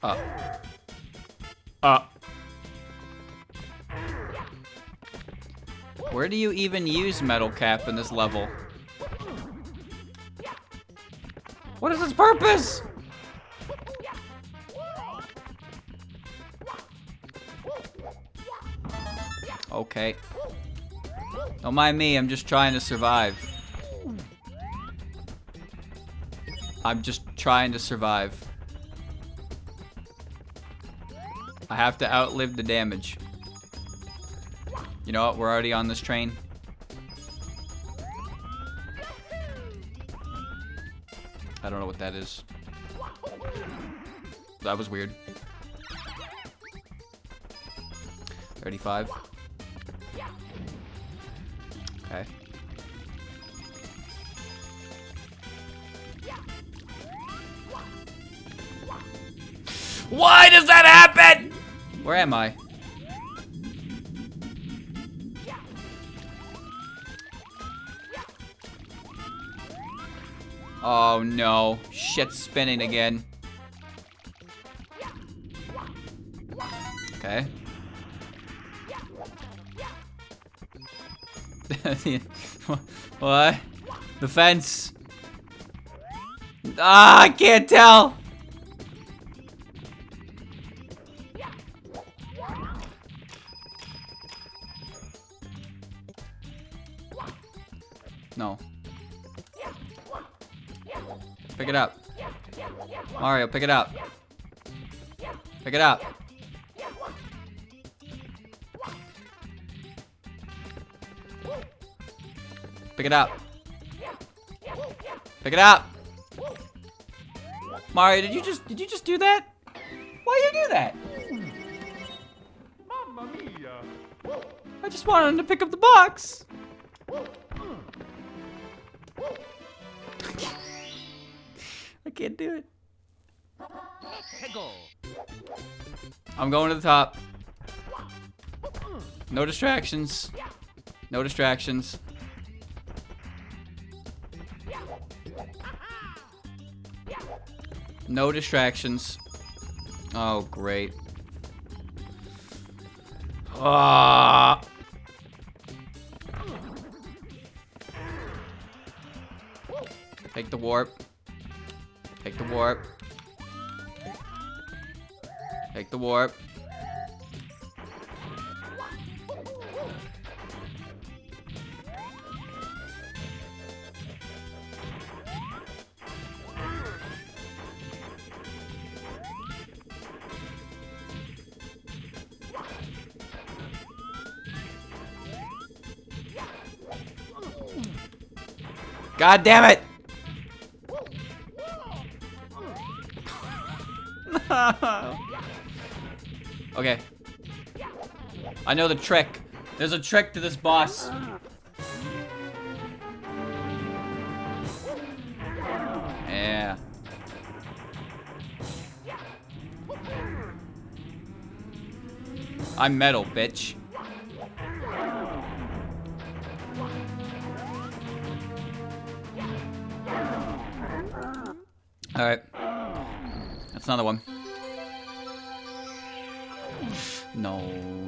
Up. Up. Where do you even use metal cap in this level? What is its purpose? Okay. Don't mind me, I'm just trying to survive. I'm just trying to survive. I have to outlive the damage. You know what? We're already on this train. I don't know what that is. That was weird. 35. Okay. Why does that happen? Where am I? Oh no, shit's spinning again. Okay. What? The fence. Ah, I can't tell. No. Pick it up. Mario, pick it up. Pick it up. Pick it up. Pick it up. Mario, did you just do that? Why you do that? Mamma mia. I just wanted him to pick up the box. I can't do it. Let's go. I'm going to the top. No distractions. No distractions. No distractions. Oh, great. Ah. Take the warp. Take the warp. Take the warp. God damn it! Okay. I know the trick. There's a trick to this boss. Yeah. I'm metal, bitch. Alright. That's another one. No,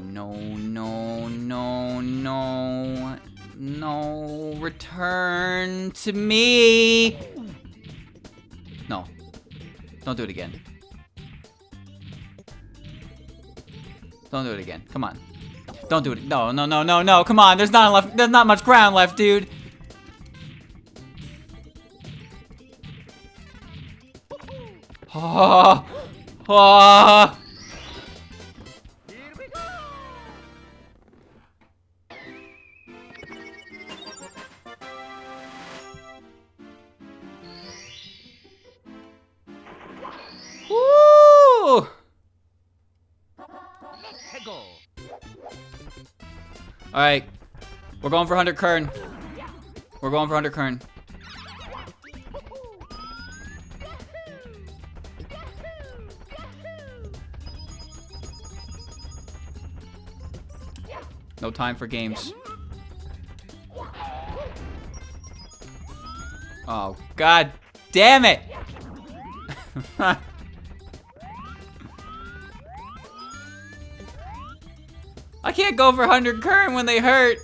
no, no, no, no. No. Return to me. No. Don't do it again. Don't do it again. Come on. Don't do it. No, no, no, no, no. Come on. There's not much ground left, dude. Oh, oh. Here we go. Woo! Let's go. All right, we're going for 100 Kern. We're going for 100 Kern. No time for games. Oh, God damn it! I can't go for 100 Kern when they hurt.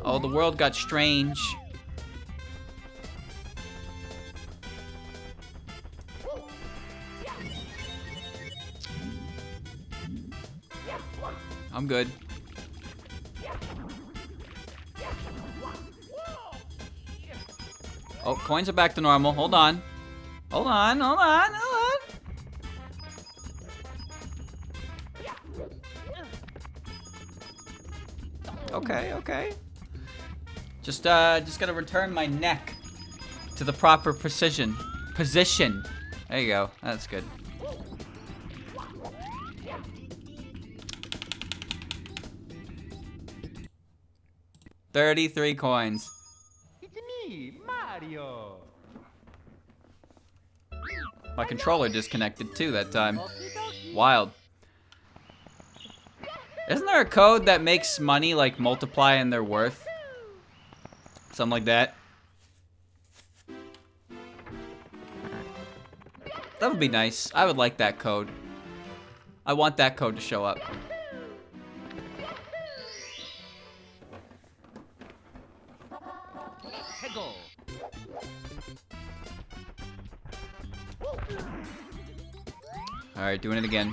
Oh, the world got strange. I'm good. Oh, coins are back to normal. Hold on. Hold on, hold on, hold on. Okay, okay. Just gotta return my neck to the proper position. There you go. That's good. $33 coins. It's me, Mario. My controller disconnected too that time. Wild. Isn't there a code that makes money like multiply in their worth? Something like that. That would be nice. I would like that code. I want that code to show up. Let's go. Alright, doing it again.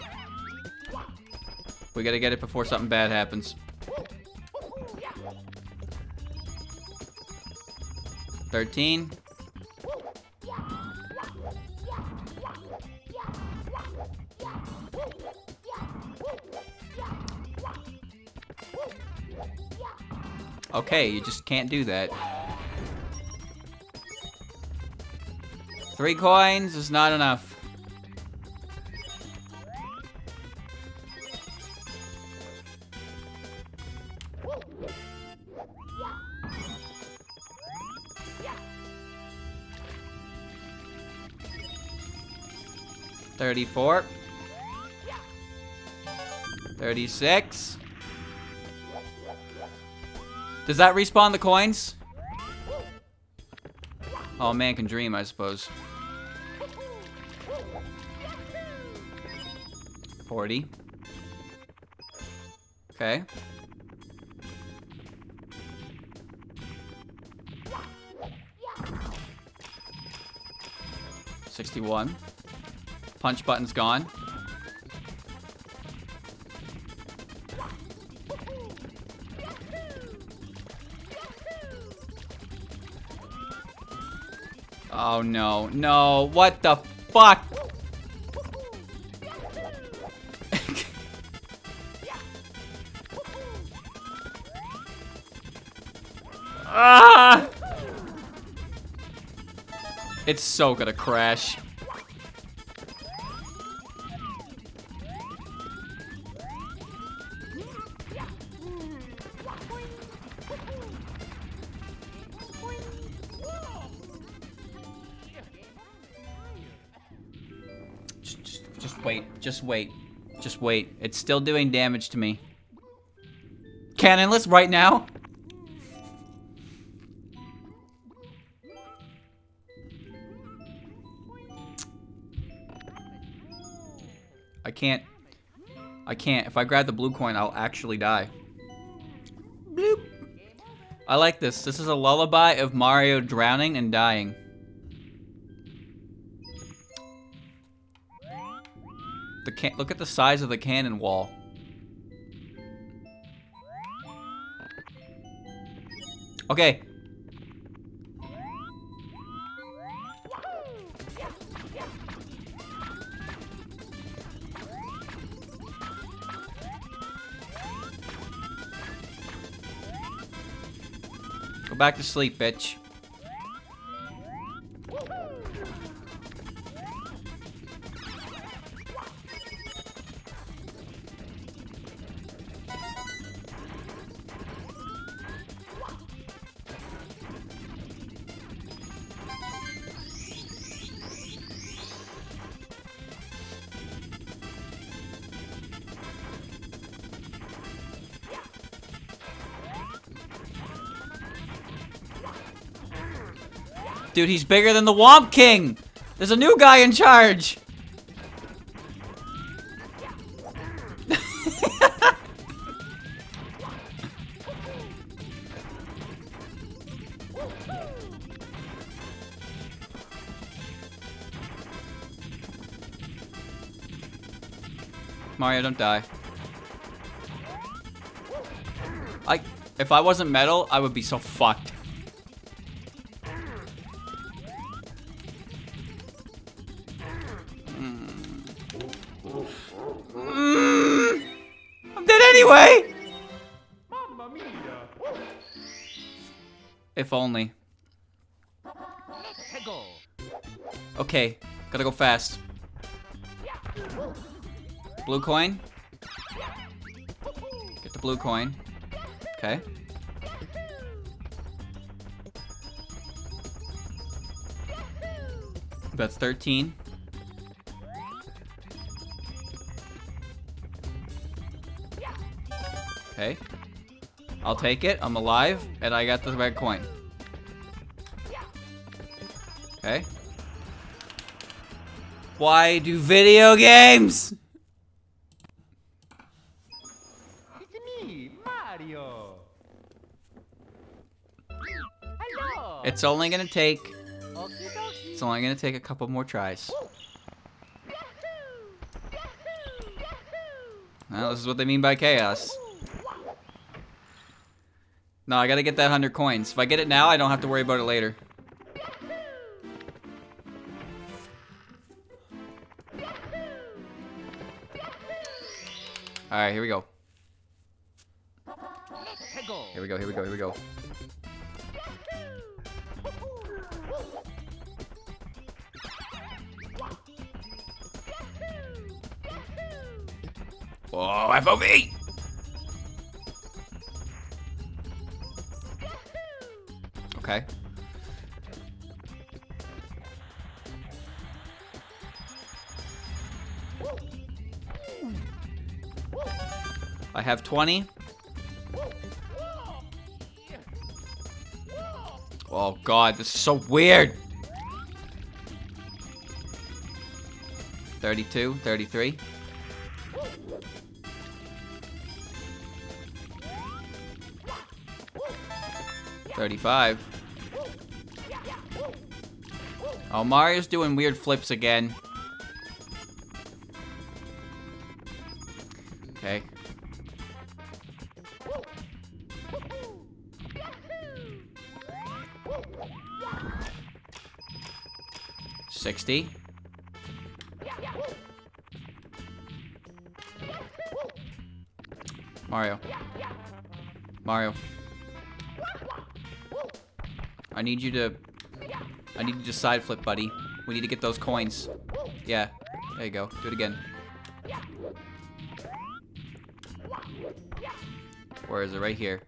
We gotta get it before something bad happens. 13. Okay, you just can't do that. 3 coins is not enough. $34. $36. Does that respawn the coins? Oh, man can dream, I suppose. 40. Okay. $61. Punch button's gone. Oh no, no, what the fuck? Ah! It's so gonna crash. Just wait. Just wait. Just wait. It's still doing damage to me. Canonless right now? I can't. I can't. If I grab the blue coin, I'll actually die. Bloop. I like this. This is a lullaby of Mario drowning and dying. Look at the size of the cannon wall. Okay. Go back to sleep, bitch. Dude, he's bigger than the Womp King! There's a new guy in charge! Mario, don't die. If I wasn't metal, I would be so fucked. I'm dead anyway! Mamma mia! If only. Go. Okay, gotta go fast. Blue coin. Get the blue coin. Okay. That's 13. Okay. I'll take it. I'm alive, and I got the red coin. Okay. Why do video games? It's me, Mario. Hello. It's only gonna take. Okie dokie. It's only gonna take a couple more tries. Well, this is what they mean by chaos. No, I gotta get that 100 coins. If I get it now, I don't have to worry about it later. Alright, here we go. Go. Here we go, here we go, here we go. Whoa, FOV! Okay. I have 20. Oh god, this is so weird. 32, 33. 35. Oh, Mario's doing weird flips again. Okay. 60. Mario. Mario. I need you to side flip, buddy. We need to get those coins. Yeah. There you go. Do it again. Where is it? Right here.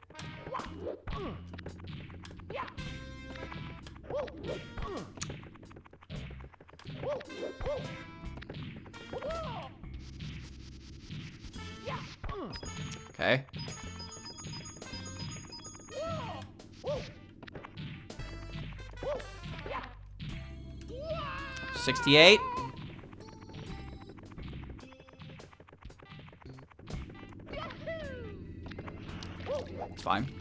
Okay. $68. It's fine.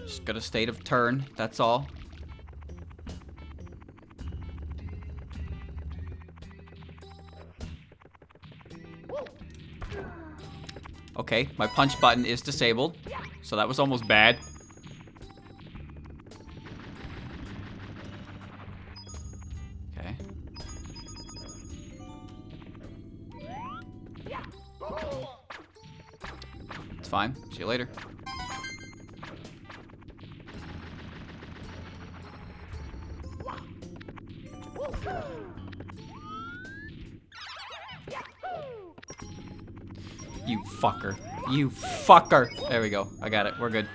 Just got a state of turn, that's all. Okay, my punch button is disabled, so that was almost bad. Okay. It's fine. See you later. You fucker. You fucker. There we go. I got it. We're good.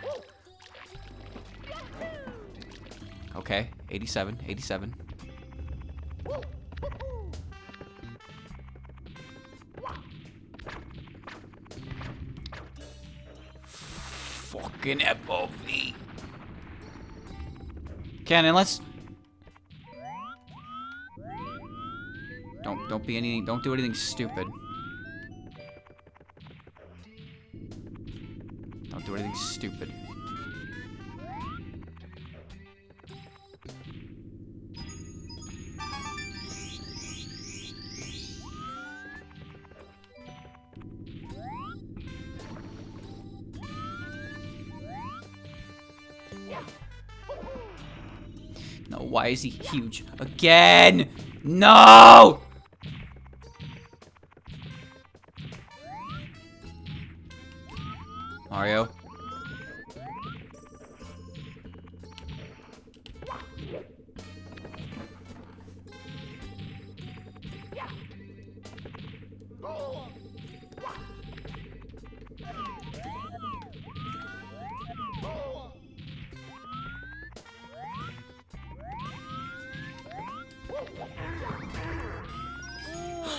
Okay. 87. 87. Fucking FOV. Canon, let's... Don't be anything... Don't do anything stupid. Don't do anything stupid. No, why is he huge again? No! Mario.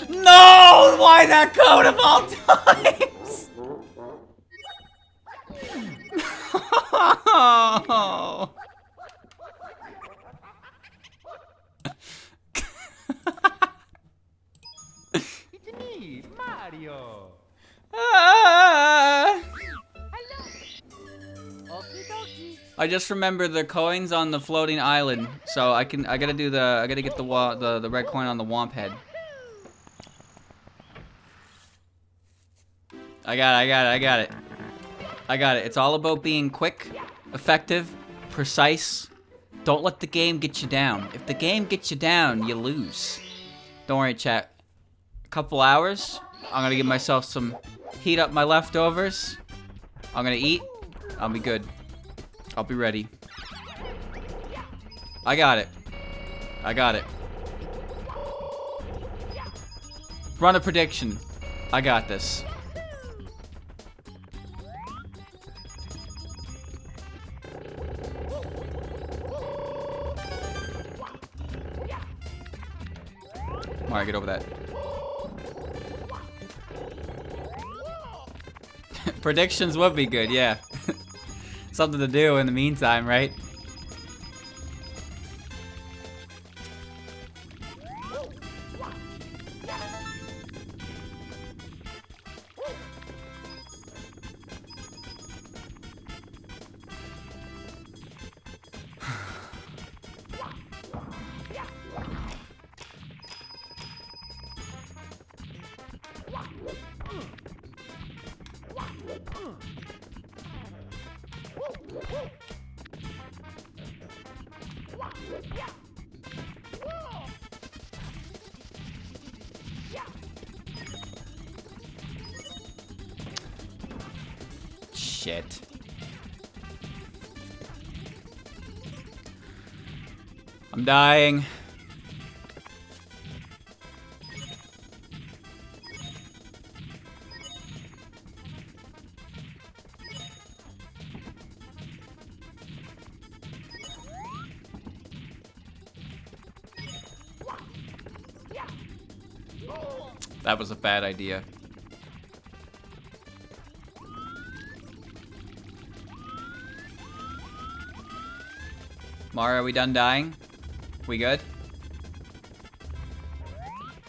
No! Why that code of all times? No! It's me, Mario. Ah. Okie dokie. I just remember the coins on the floating island, so I gotta get the red coin on the Womp head. I got it. It's all about being quick, effective, precise. Don't let the game get you down. If the game gets you down, you lose. Don't worry, chat. A couple hours, I'm gonna give myself some heat up my leftovers. I'm gonna eat. I'll be good. I'll be ready. I got it. Run a prediction. I got this. Alright, get over that. Predictions would be good, yeah. Something to do in the meantime, right? shit. I'm dying. That was a bad idea. Mario, are we done dying? We good?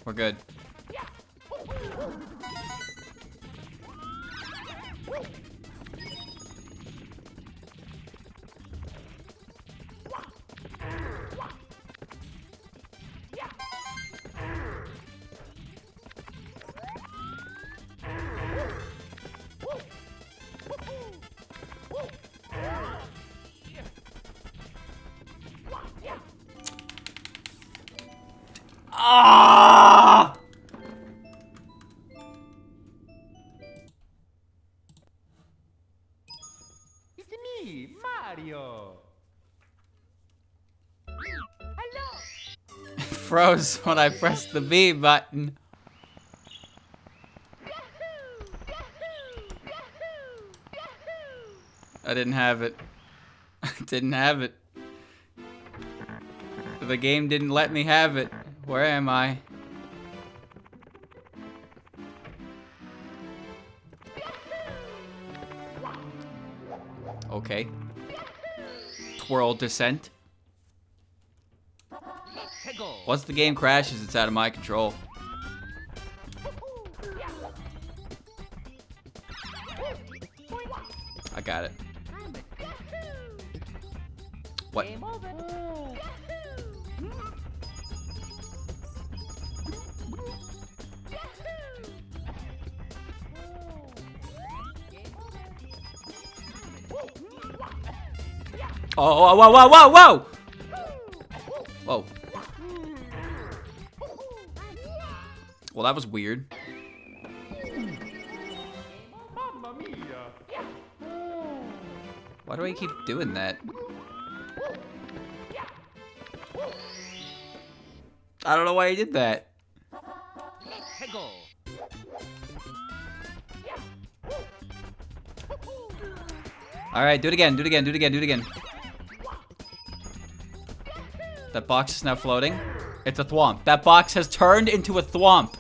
We're good. Ah! It's me, Mario. Hello. Froze when I pressed the B button. I didn't have it. I didn't have it. The game didn't let me have it. Where am I? Okay. Twirl descent. Once the game crashes, it's out of my control. I got it. What? Oh, whoa, whoa, whoa, whoa! Whoa. Well, that was weird. Mamma mia. Why do I keep doing that? I don't know why he did that. Alright, do it again, do it again, do it again, do it again. That box is now floating. It's a thwomp. That box has turned into a thwomp.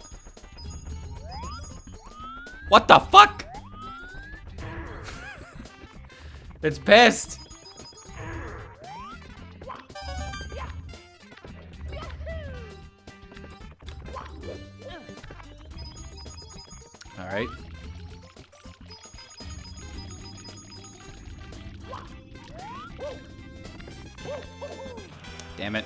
What the fuck? It's pissed. Alright. Damn it.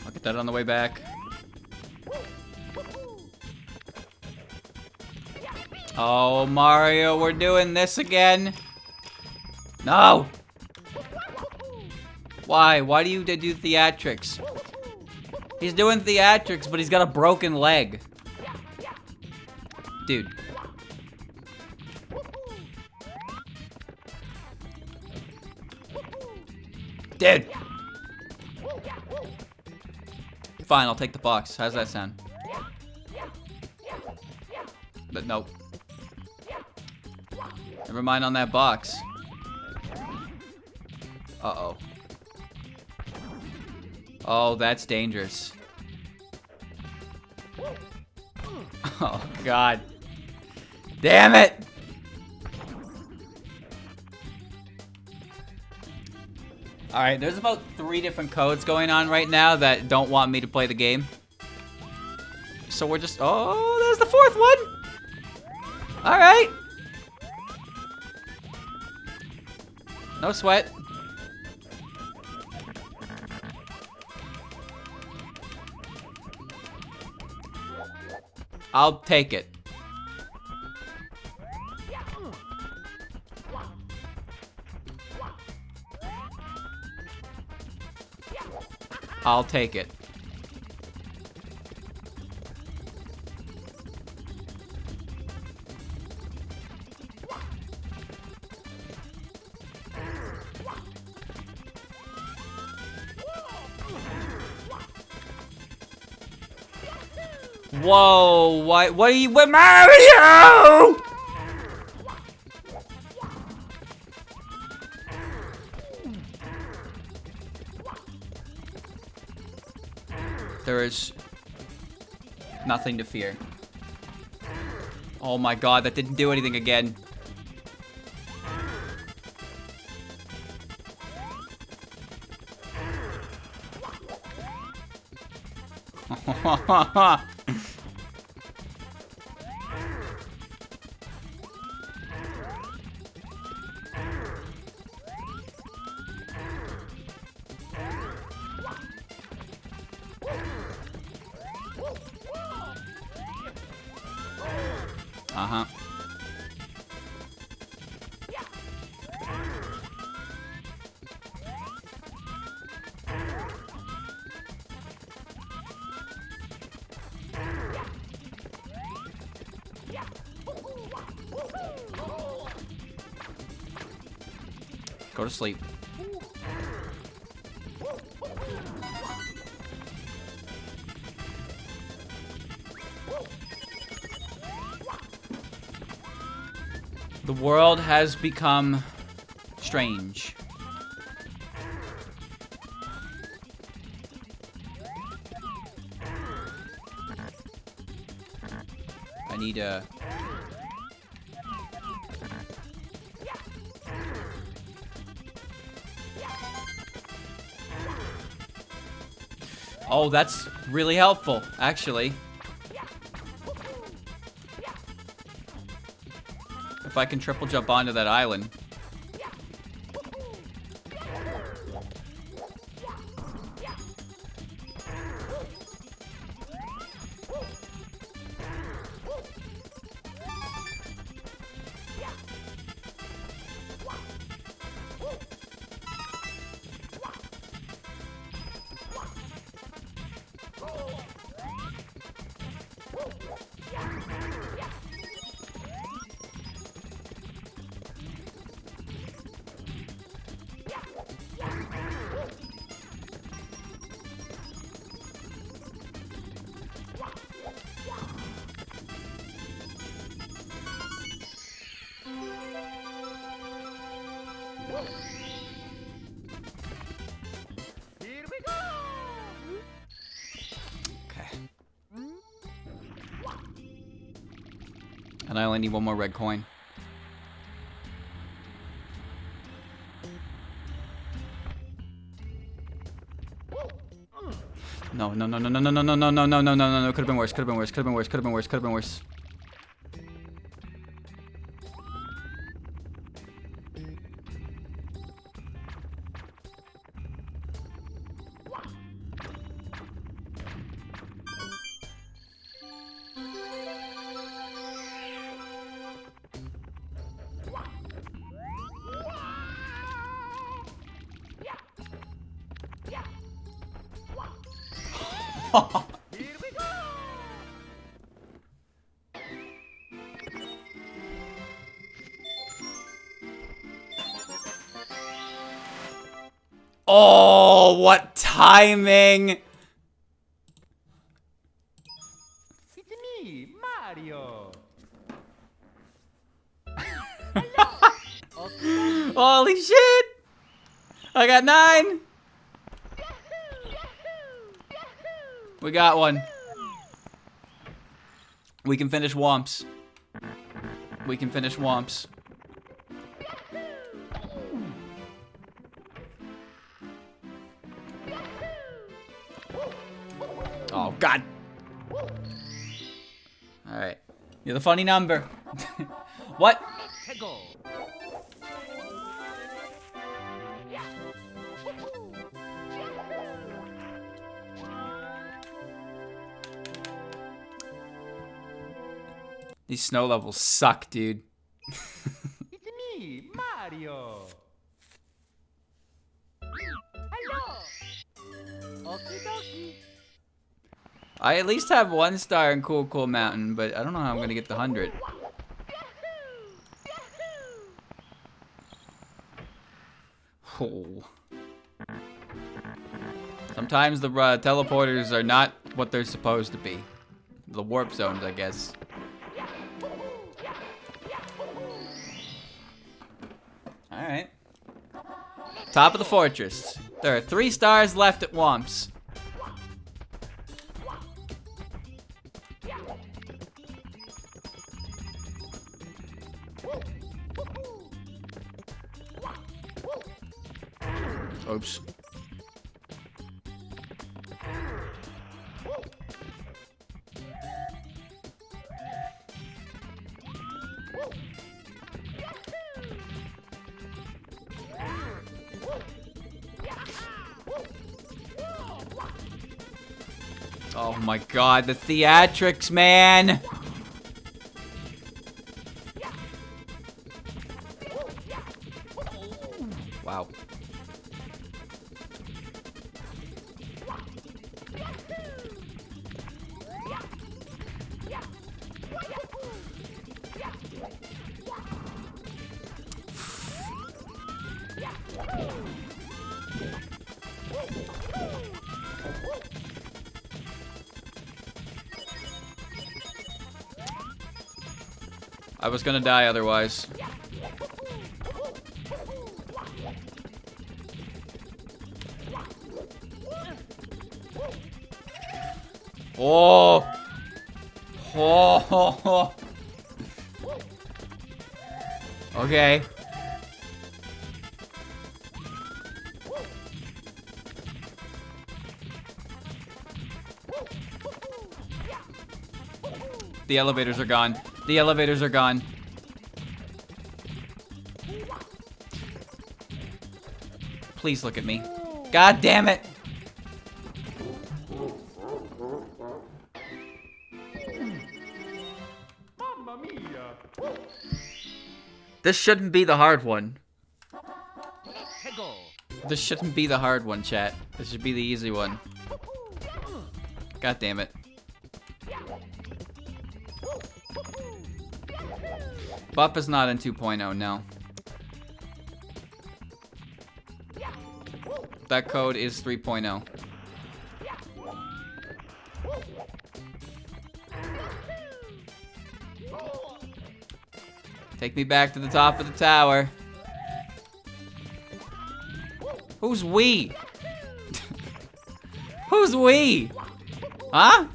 I'll get that on the way back. Oh, Mario, we're doing this again. No! Why? Why do you do theatrics? He's doing theatrics, but he's got a broken leg. Dude. Dude! Fine, I'll take the box. How's that sound? But nope. Never mind on that box. Uh-oh. Oh, that's dangerous. Oh, God. Damn it! Alright, there's about 3 different codes going on right now that don't want me to play the game. So we're just... Oh, there's the 4th one! Alright. No sweat. I'll take it. I'll take it. Whoa, what are you with Mario? There is nothing to fear. Oh my god, that didn't do anything again. Uh-huh. Go to sleep. The world has become strange. I need a... Oh, that's really helpful, actually. If I can triple jump onto that island. Here we go. Okay. And I only need one more red coin. No, no, no, no, no, no, no, no, no, no, no, no, no, no. Could have been worse. Could have been worse. Could have been worse. Could have been worse. Could have been worse. Here we go. Oh, what timing! It's me, Mario. Holy shit! I got 9! We got one. We can finish Womps. We can finish Womps. Oh, God. Alright. You're the funny number. What? Let's go. These snow levels suck, dude. It's me, Mario. Hello. Okie dokie. I at least have 1 star in Cool Cool Mountain, but I don't know how I'm gonna get the 100. Oh. Sometimes the teleporters are not what they're supposed to be. The warp zones, I guess. Alright. Top of the fortress. There are 3 stars left at Womp's. Oops. Oh my god, the theatrics, man! Wow. I was gonna die otherwise. Oh! Oh! Okay. The elevators are gone. The elevators are gone. Please look at me. God damn it! Mamma mia. This shouldn't be the hard one. Hego. This shouldn't be the hard one, chat. This should be the easy one. God damn it. Bup is not in 2.0, no. That code is 3.0. Take me back to the top of the tower. Who's we? Who's we? Huh?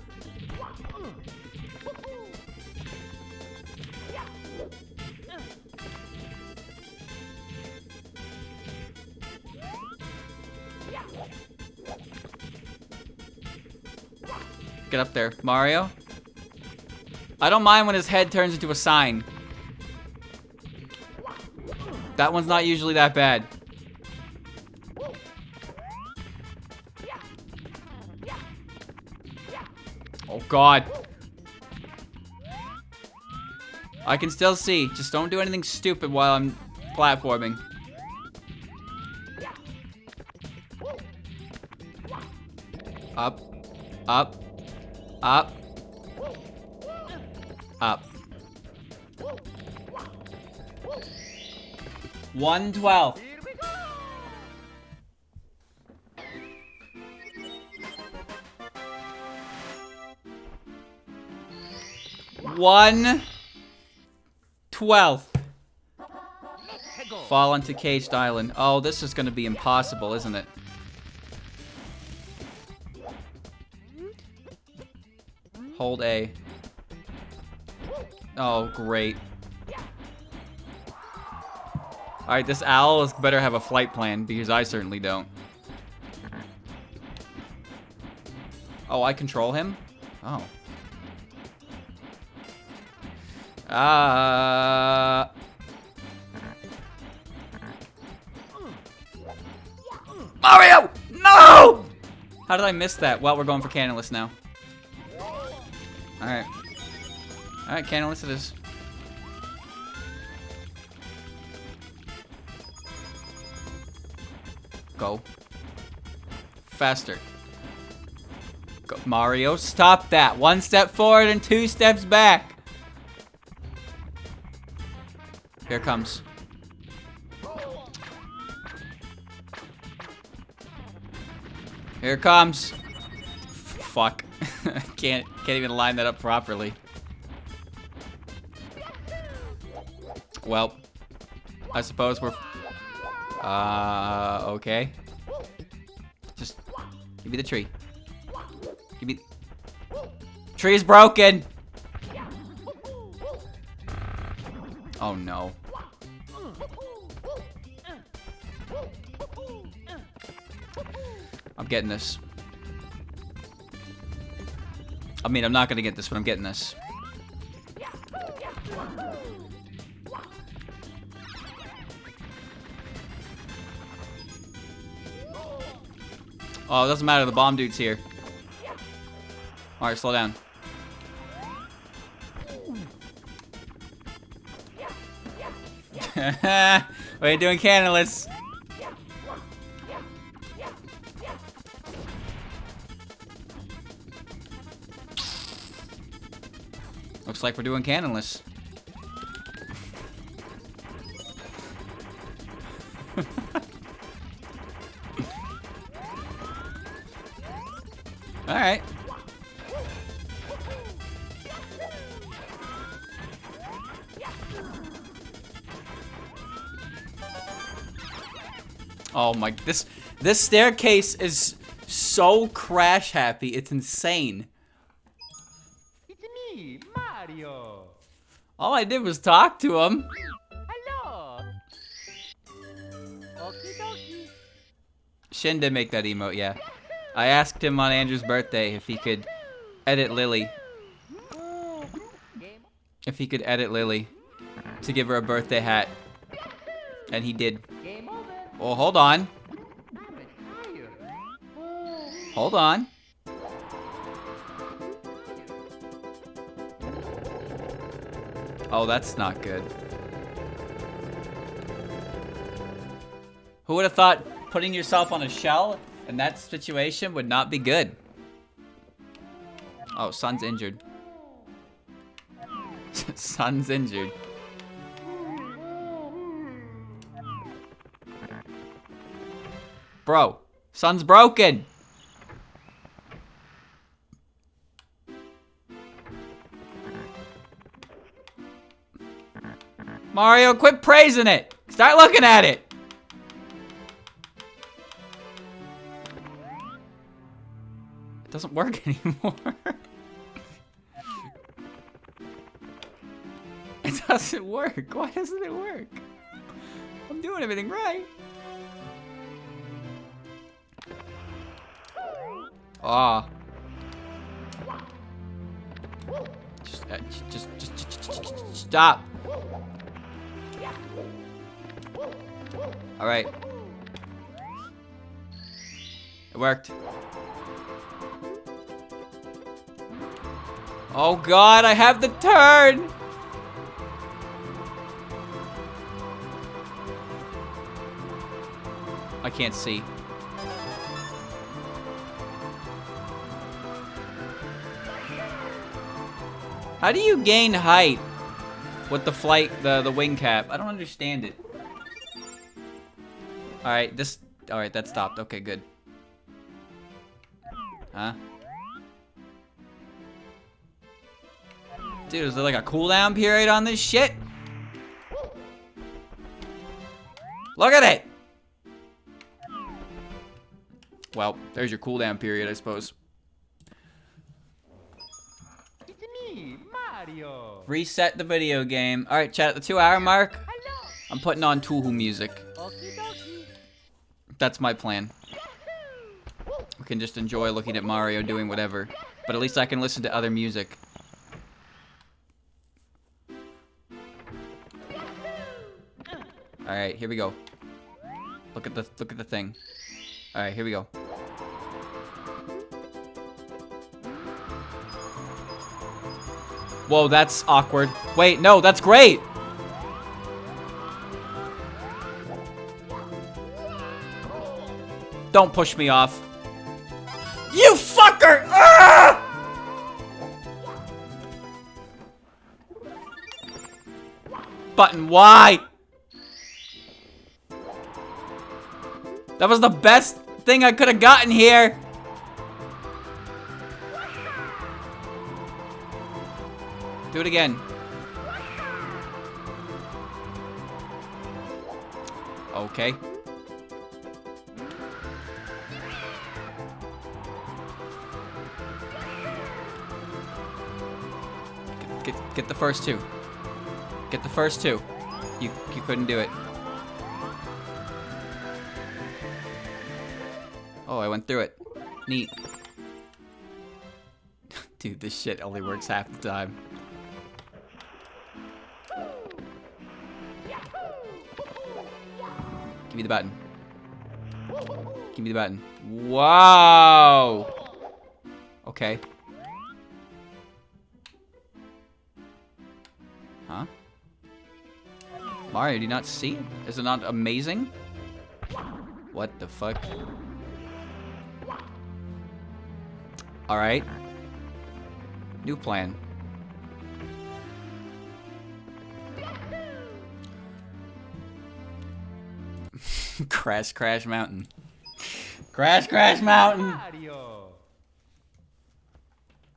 Get up there, Mario. I don't mind when his head turns into a sign. That one's not usually that bad. Oh god. I can still see. Just don't do anything stupid while I'm platforming. Up. Up. Up. Up. 112. Here we go. 1/12. Hego. Fall onto Caged Island. Oh, this is gonna be impossible, isn't it? Hold A. Oh, great. Alright, this owl better have a flight plan, because I certainly don't. Oh, I control him? Oh. Mario! No! How did I miss that? Well, we're going for canonless now. Alright. Alright, canonless it is. Go. Faster. Go. Mario, stop that. 1 step forward and 2 steps back. Here it comes. Here it comes. Fuck. Can't even line that up properly. Well, I suppose we're... okay. Just give me the tree. Give me... Tree is broken! Oh no. I'm getting this. I mean, I'm not gonna get this, but I'm getting this. Oh, it doesn't matter. The bomb dude's here. Alright, slow down. What are you doing, canonless? Looks like we're doing canonless. Alright. Oh my, this staircase is so crash happy, it's insane. It's me, Mario. All I did was talk to him. Hello. Okie dokie. Shin did make that emote, yeah. I asked him on Andrew's birthday if he could edit Lily. If he could edit Lily to give her a birthday hat. And he did. Game over. Well, hold on. I'm tired. Hold on. Oh, that's not good. Who would have thought putting yourself on a shell in that situation would not be good? Oh, Sun's injured. Sun's injured. Bro, Sun's broken. Mario, quit praising it. Start looking at it. It doesn't work anymore. It doesn't work. Why doesn't it work? I'm doing everything right. Ah. Just stop. All right. It worked. Oh God, I have the turn. I can't see. How do you gain height with the flight, the wing cap? I don't understand it. All right, all right, that stopped. Okay, good. Huh? Dude, is there like a cooldown period on this shit? Look at it! Well, there's your cooldown period, I suppose. It's me, Mario. Reset the video game. All right, chat, at the 2-hour mark, Hello. I'm putting on Tuhu music. Okie dokie. That's my plan. We can just enjoy looking at Mario doing whatever, but at least I can listen to other music. All right, here we go. Look at the thing. All right, here we go. Whoa, that's awkward. Wait, no, that's great. Don't push me off. You fucker! Ah! Button, why? That was the best thing I could have gotten here. Do it again. Okay. Get the first two. Get the first two. You couldn't do it. Oh, I went through it. Neat. Dude, this shit only works half the time. Give me the button. Give me the button. Wow! Okay. Huh? Mario, do you not see it? Is it not amazing? What the fuck? Alright. New plan. Crash Mountain. Crash Mountain! Mario.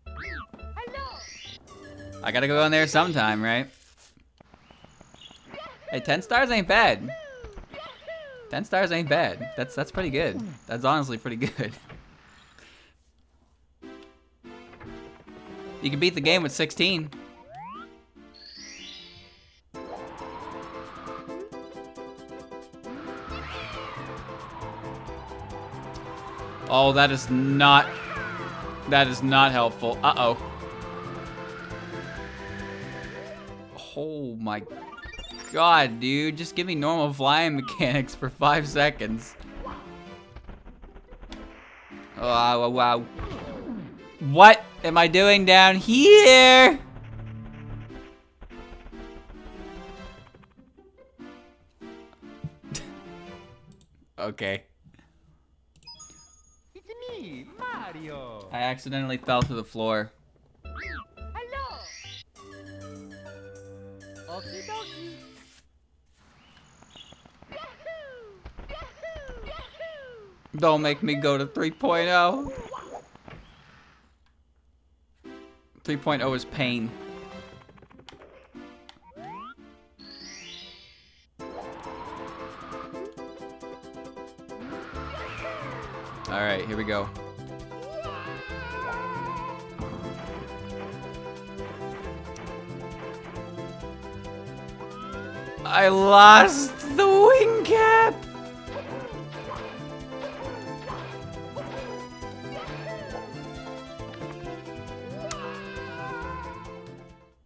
Hello. I gotta go on there sometime, right? Hey, 10 stars ain't bad. 10 stars ain't bad. That's pretty good. That's honestly pretty good. You can beat the game with 16. Oh, that is not helpful. Uh-oh. Oh my god, dude. Just give me normal flying mechanics for 5 seconds. Oh, wow. What am I doing down here? Okay. It's me, Mario. I accidentally fell to the floor. Hello. Okie dokie. Don't make me go to 3.0. 3.0 is pain. Alright, here we go. I lost the wing cap!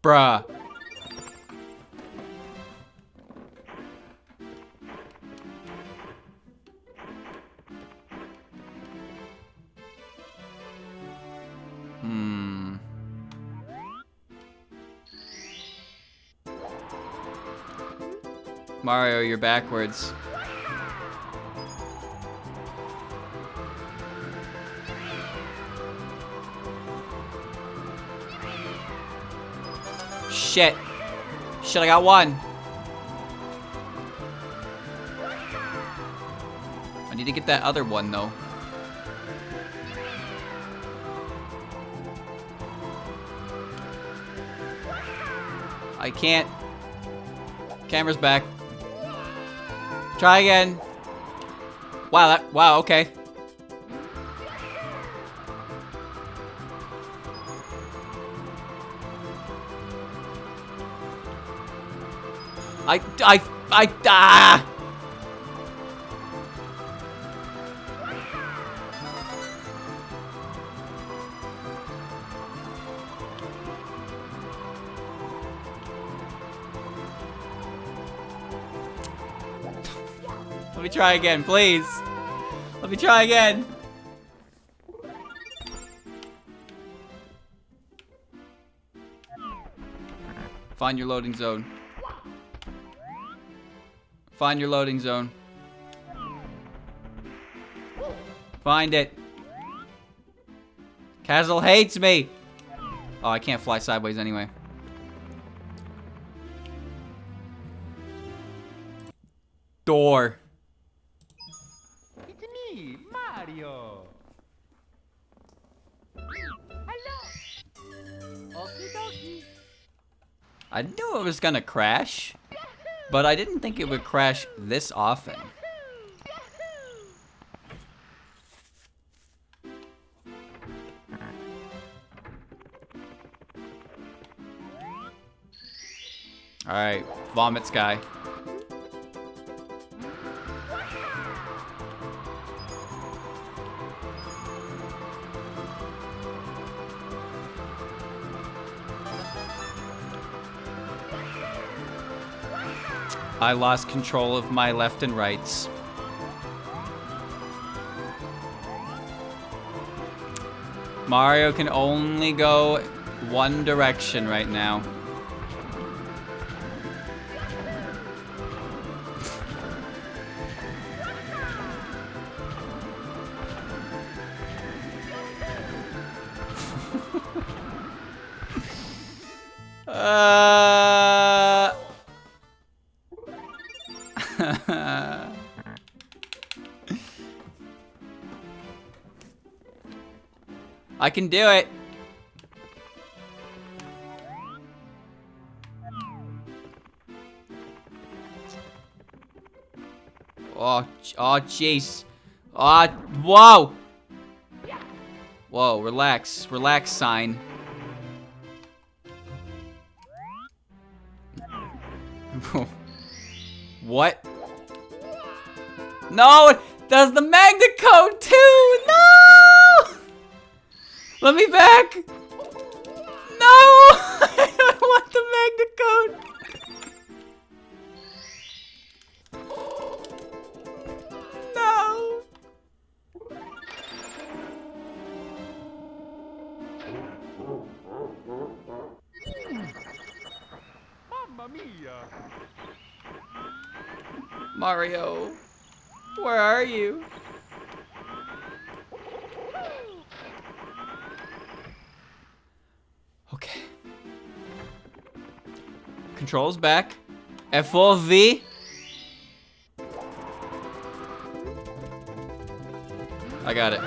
Bruh. Mario, you're backwards. Shit. Shit, I got one. I need to get that other one, though. I can't. Camera's back. Try again. Wow, wow, okay. Ah! Let me try again, please. Let me try again. Find your loading zone. Find your loading zone. Find it. Castle hates me. Oh, I can't fly sideways anyway. Door. It's me, Mario. Hello. Okie dokie. I knew it was gonna crash, but I didn't think it would crash this often. Alright, vomit sky. I lost control of my left and rights. Mario can only go one direction right now. I can do it. Oh, jeez. Whoa. Whoa, relax. Relax, sign. What? No, that's the magnet code too. No! Let me back. No! I don't want the magnet code. No. Mamma mia! Mario, where are you? Okay. Controls back. F4V. I got it.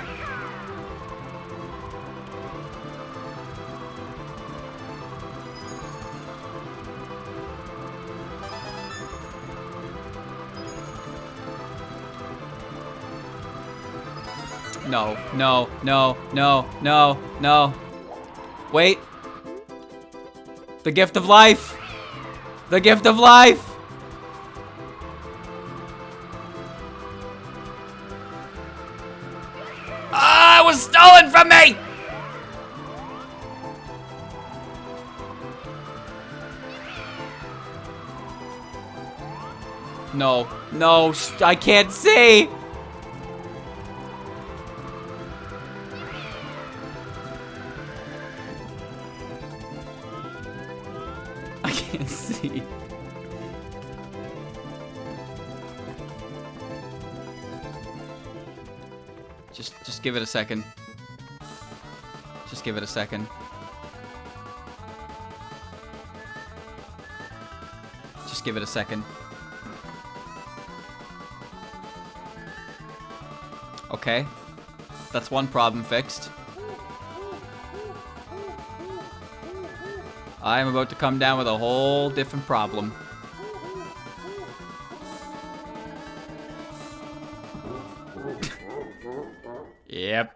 No, no, no, no, no, no. Wait. The gift of life. The gift of life. Ah, it was stolen from me. No, no, I can't see. I can't see. Just give it a second. Just give it a second. Just give it a second. Okay. That's one problem fixed. I am about to come down with a whole different problem. Yep.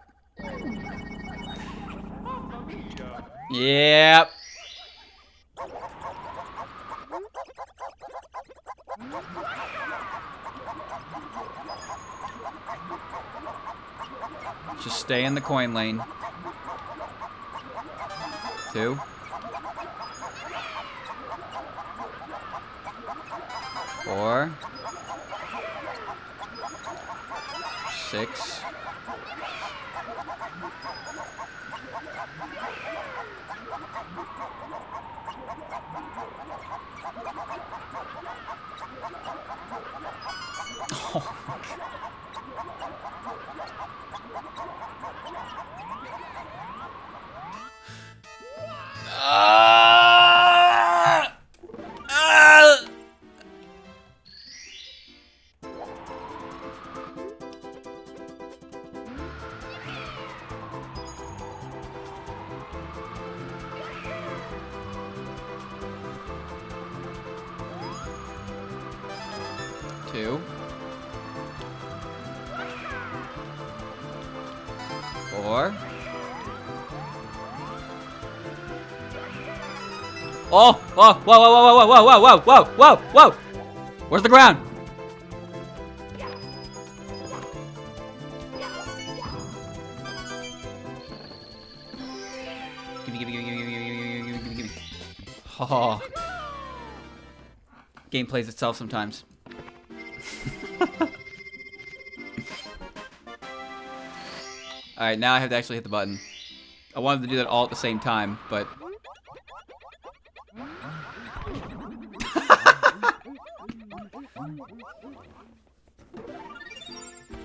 Yep. Just stay in the coin lane. 2. 4. 6. 2, 4. Oh! Whoa! Whoa! Whoa! Whoa! Whoa! Whoa! Whoa! Whoa! Whoa! Whoa! Where's the ground? Gimme. Oh. Game plays itself sometimes. Alright, now I have to actually hit the button. I wanted to do that all at the same time, but...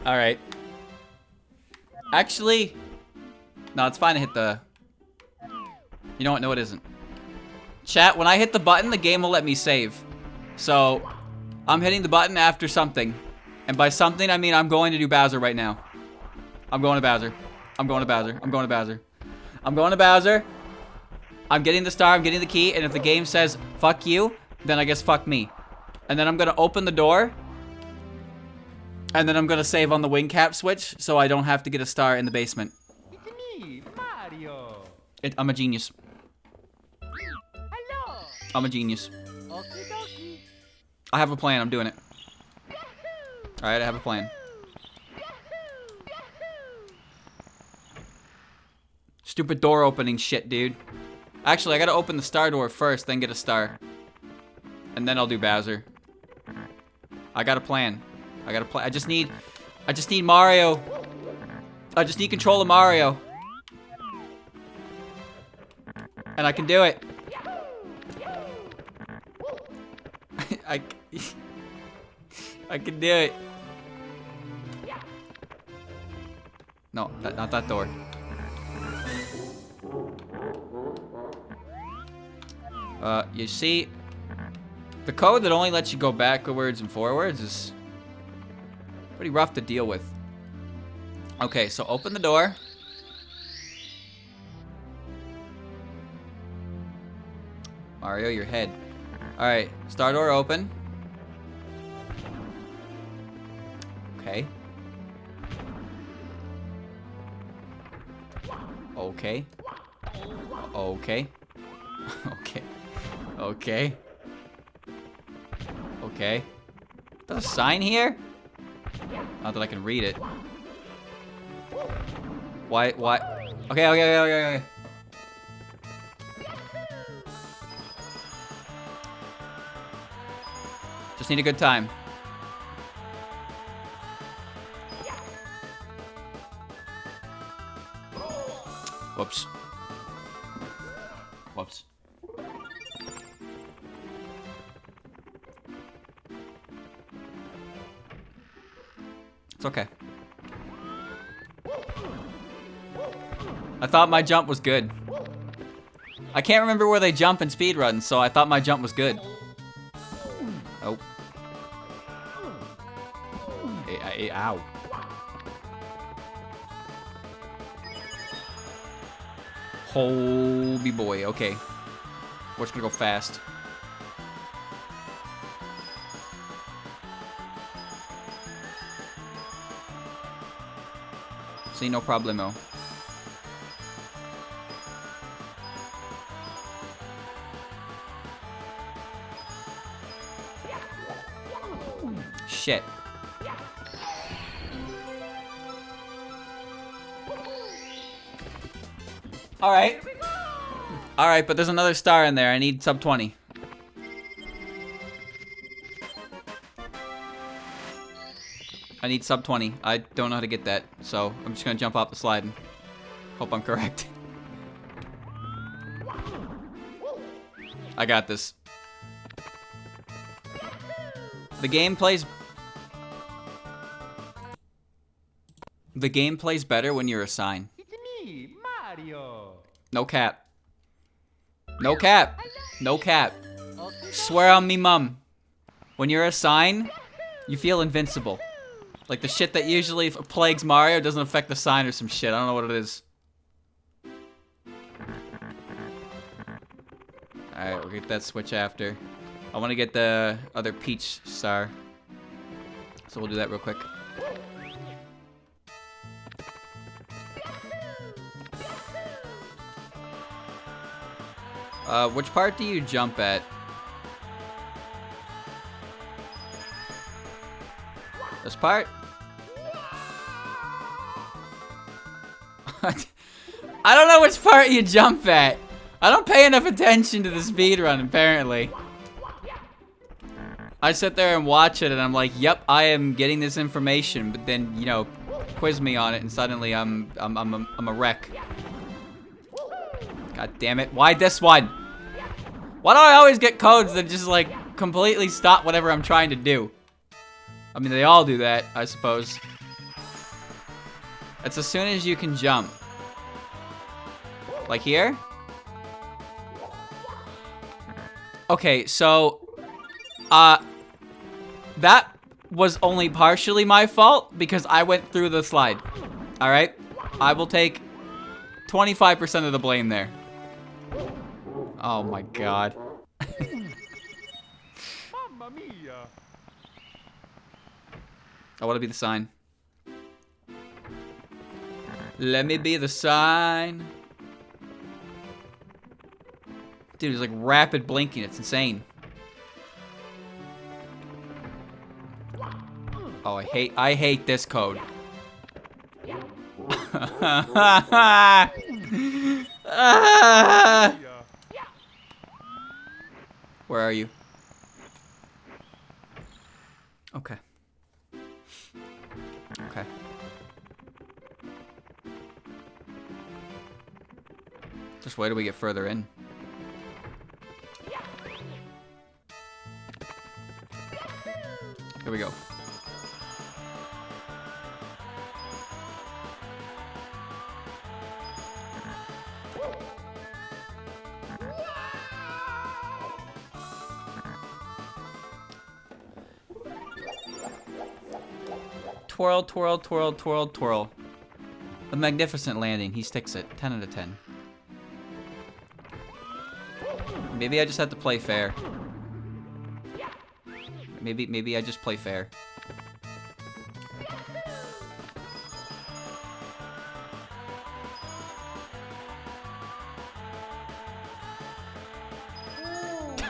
Alright. Actually... No, it's fine to hit the... You know what? No, it isn't. Chat, when I hit the button, the game will let me save. So, I'm hitting the button after something. And by something, I mean I'm going to do Bowser right now. I'm going to Bowser. I'm going to Bowser. I'm going to Bowser. I'm going to Bowser. I'm getting the star. I'm getting the key. And if the game says, fuck you, then I guess fuck me. And then I'm going to open the door. And then I'm going to save on the wing cap switch so I don't have to get a star in the basement. It's me, Mario. I'm a genius. Hello. I'm a genius. Okie dokie. I have a plan. I'm doing it. Alright, I have a plan. Stupid door opening shit, dude. Actually, I gotta open the star door first, then get a star. And then I'll do Bowser. I got a plan. I got a plan. I just need Mario. I just need control of Mario. And I can do it. I can do it. No, not that door. You see, the code that only lets you go backwards and forwards is pretty rough to deal with. Okay, so open the door. Mario, your head. Alright, star door open. Okay. Okay. Okay. Okay. Okay. Okay. There's a sign here? Not that I can read it. Why? Okay. Just need a good time. Whoops. Whoops. It's okay. I thought my jump was good. I can't remember where they jump in speedruns, so I thought my jump was good. Oh. Ow. Holy boy, okay. We're just gonna go fast. See, no problemo. Shit. Alright. Alright, but there's another star in there. I need sub 20. I need sub 20. I don't know how to get that, so I'm just gonna jump off the slide and hope I'm correct. I got this. The game plays better when you're a sign. It's me, Mario. No cap. No cap. No cap. Swear on me, mum. When you're a sign, you feel invincible. Like the shit that usually plagues Mario doesn't affect the sign or some shit. I don't know what it is. Alright, we'll get that switch after. I want to get the other Peach star. So we'll do that real quick. Which part do you jump at? This part? I don't know which part you jump at. I don't pay enough attention to the speedrun, apparently. I sit there and watch it, and I'm like, yep, I am getting this information, but then, you know, quiz me on it, and suddenly I'm a wreck. God damn it. Why this one? Why do I always get codes that just, like, completely stop whatever I'm trying to do? I mean, they all do that, I suppose. It's as soon as you can jump. Like here? Okay, so, that was only partially my fault because I went through the slide. Alright? I will take 25% of the blame there. Oh my god. Mamma mia. I want to be the sign. Let me be the sign. Dude, it's like rapid blinking. It's insane. Oh, I hate this code. Where are you? Okay. Okay. Just wait till we get further in. Here we go. Twirl, twirl, twirl, twirl, twirl. A magnificent landing. He sticks it. 10 out of 10. Maybe I just have to play fair. Maybe I just play fair.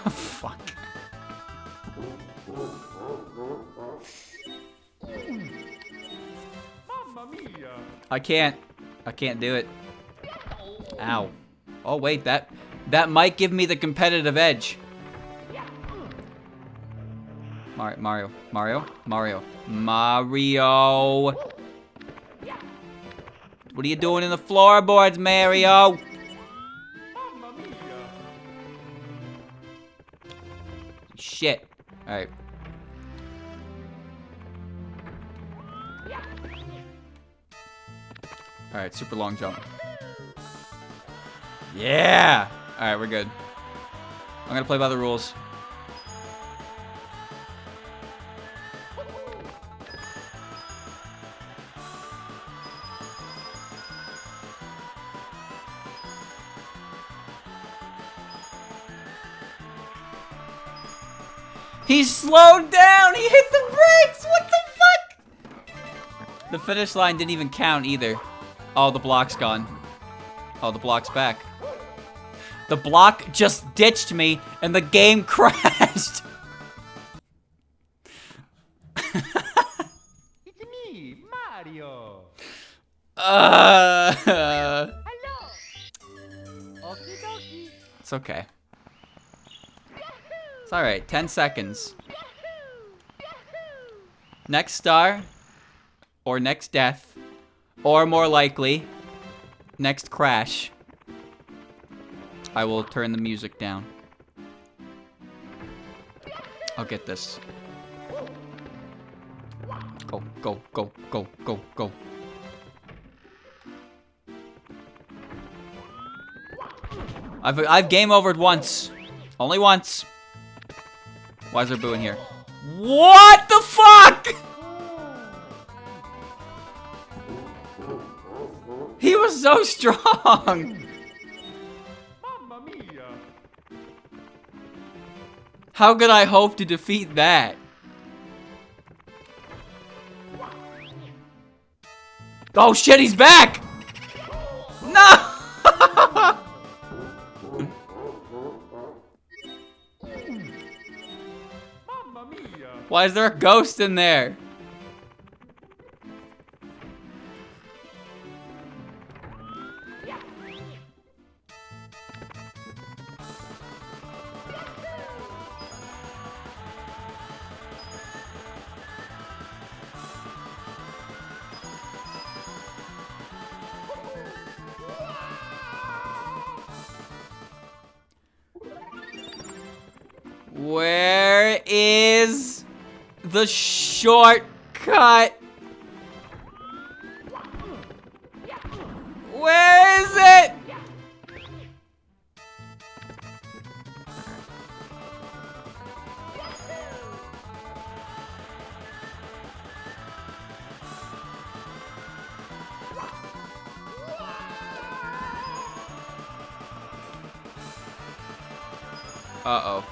Fuck. I can't do it. Ow. Oh wait, that might give me the competitive edge. Mario. What are you doing in the floorboards, Mario? Shit. Alright. Alright, super long jump. Yeah! Alright, we're good. I'm gonna play by the rules. He slowed down! He hit the brakes! What the fuck? The finish line didn't even count either. Oh, the block's gone. Oh, the block's back. The block just ditched me and the game crashed. It's me, Mario. Hello. Okie dokie. It's okay. It's alright, 10 seconds. Next star, or next death, or more likely, next crash, I will turn the music down. I'll get this. Go, go, go, go, go, go. I've game overed once. Only once. Why is there boo in here? What the fuck? He was so strong. Mamma mia. How could I hope to defeat that? Oh shit, he's back! No! Mamma mia! Why is there a ghost in there? Where is the shortcut? Where is it? Uh-oh.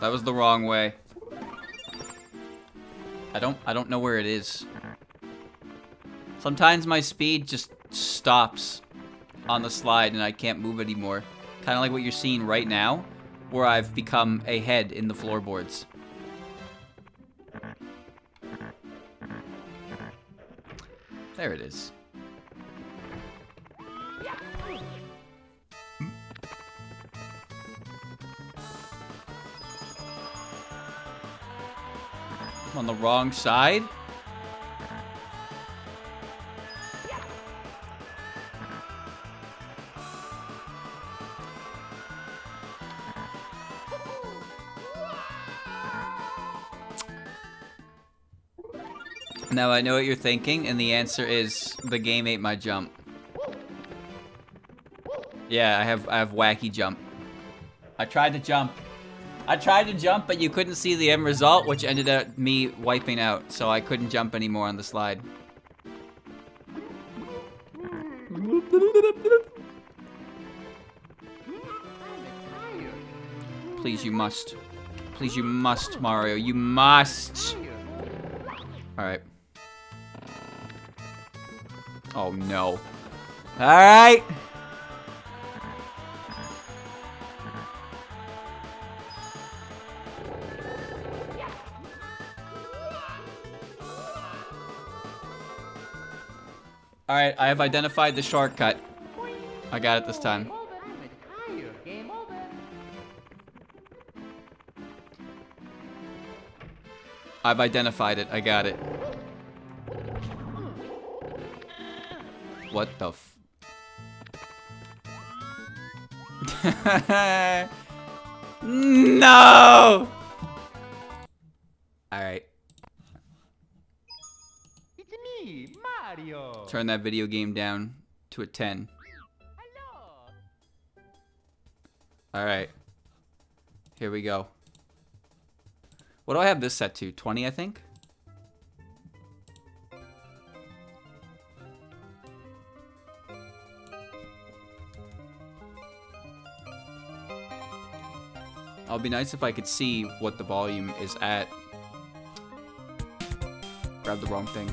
That was the wrong way. I don't know where it is. Sometimes my speed just stops on the slide and I can't move anymore. Kind of like what you're seeing right now, where I've become a head in the floorboards. There it is. I'm on the wrong side. Now I know what you're thinking, and the answer is the game ate my jump. Yeah, I have wacky jump. I tried to jump. But you couldn't see the end result, which ended up me wiping out, so I couldn't jump anymore on the slide. Please, you must. Please, you must, Mario. You must. Alright. Oh, no. Alright. Alright, I have identified the shortcut. I got it this time. I've identified it. I got it. What the f... No! Alright. It's me, Mario! Turn that video game down to a 10. Hello! Alright. Here we go. What do I have this set to? 20, I think? It'll be nice if I could see what the volume is at. Grab the wrong thing.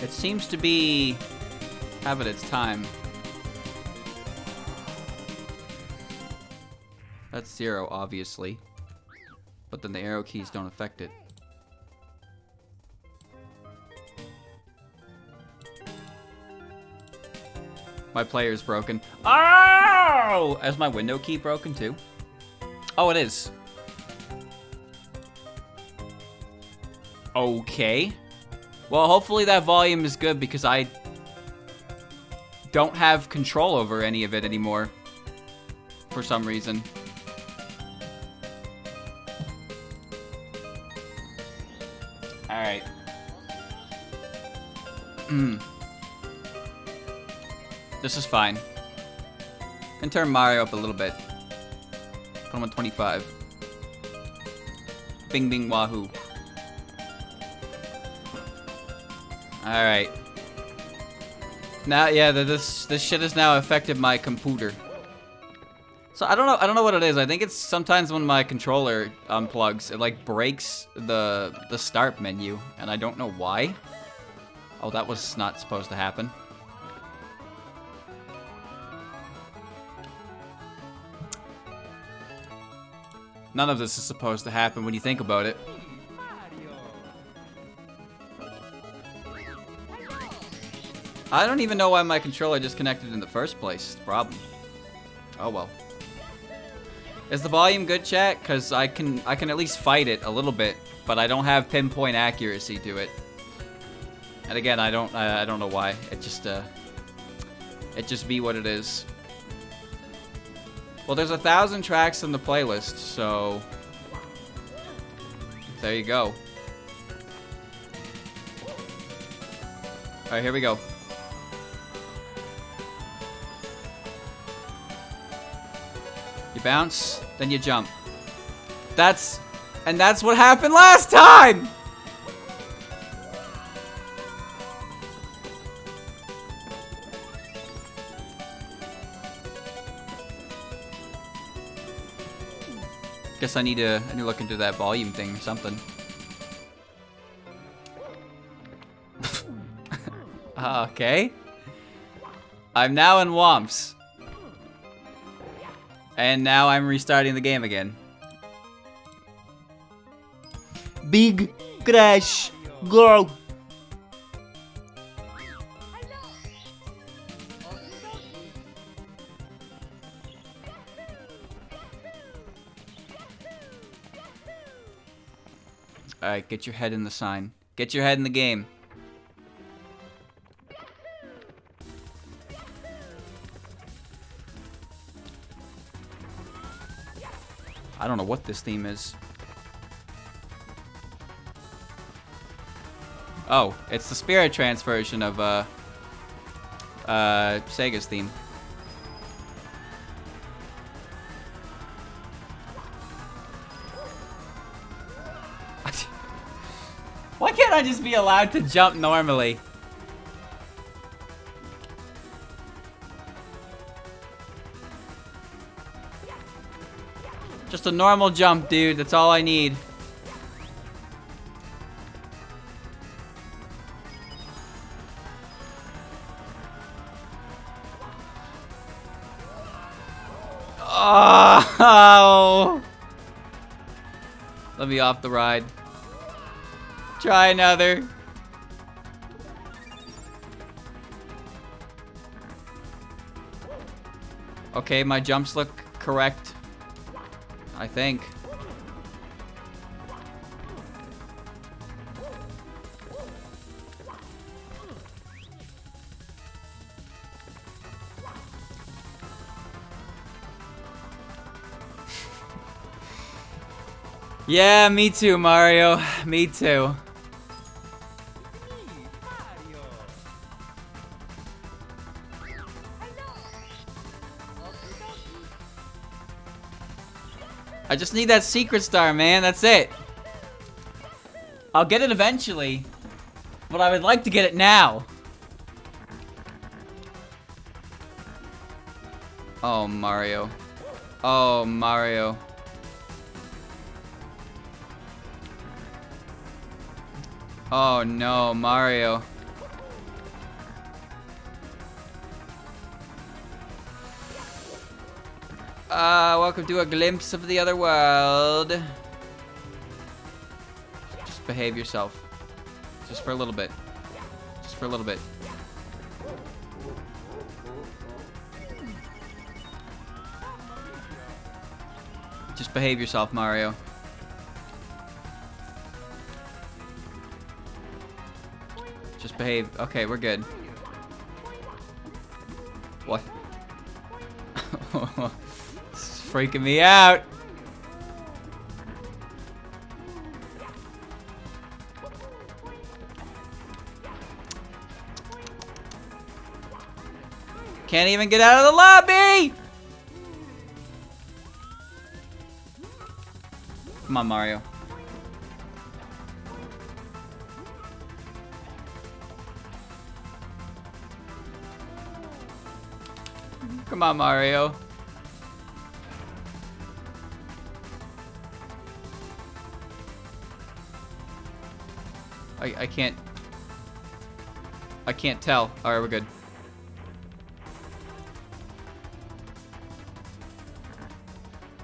It seems to be having its time. That's 0, obviously. But then the arrow keys don't affect it. My player's broken. Oh! Is my window key broken too? Oh, it is. Okay. Well, hopefully that volume is good because I don't have control over any of it anymore. For some reason. Alright. This is fine. Can turn Mario up a little bit. Put him on 25. Bing bing wahoo. Alright. Now, yeah, this shit has now affected my computer. So I don't know what it is. I think it's sometimes when my controller unplugs, it like breaks the start menu, and I don't know why. Oh, that was not supposed to happen. None of this is supposed to happen when you think about it. I don't even know why my controller disconnected in the first place. It's the problem. Oh well. Is the volume good, chat? Because I can at least fight it a little bit, but I don't have pinpoint accuracy to it. And again, I don't know why. It just be what it is. Well, there's 1,000 tracks in the playlist, so there you go. All right, here we go. You bounce, then you jump. That's what happened last time! Guess I need to look into that volume thing or something. Okay. I'm now in Womps. And now I'm restarting the game again. Big crash. Go. Alright, get your head in the sign. Get your head in the game. I don't know what this theme is. Oh, it's the Spirit Trance version of Sega's theme. Why can't I just be allowed to jump normally? Just a normal jump, dude. That's all I need. Oh! Let me off the ride. Try another. Okay, my jumps look correct. I think. Yeah, me too, Mario. Me too. I just need that secret star, man. That's it. I'll get it eventually, but I would like to get it now. Oh, Mario. Oh, Mario. Oh, no, Mario. Welcome to a glimpse of the other world. Just behave yourself. Just for a little bit. Just for a little bit. Just behave yourself, Mario. Just behave. Okay, we're good. What? This is freaking me out. Can't even get out of the lobby! Come on, Mario. Come on, Mario. I can't tell. Alright, we're good.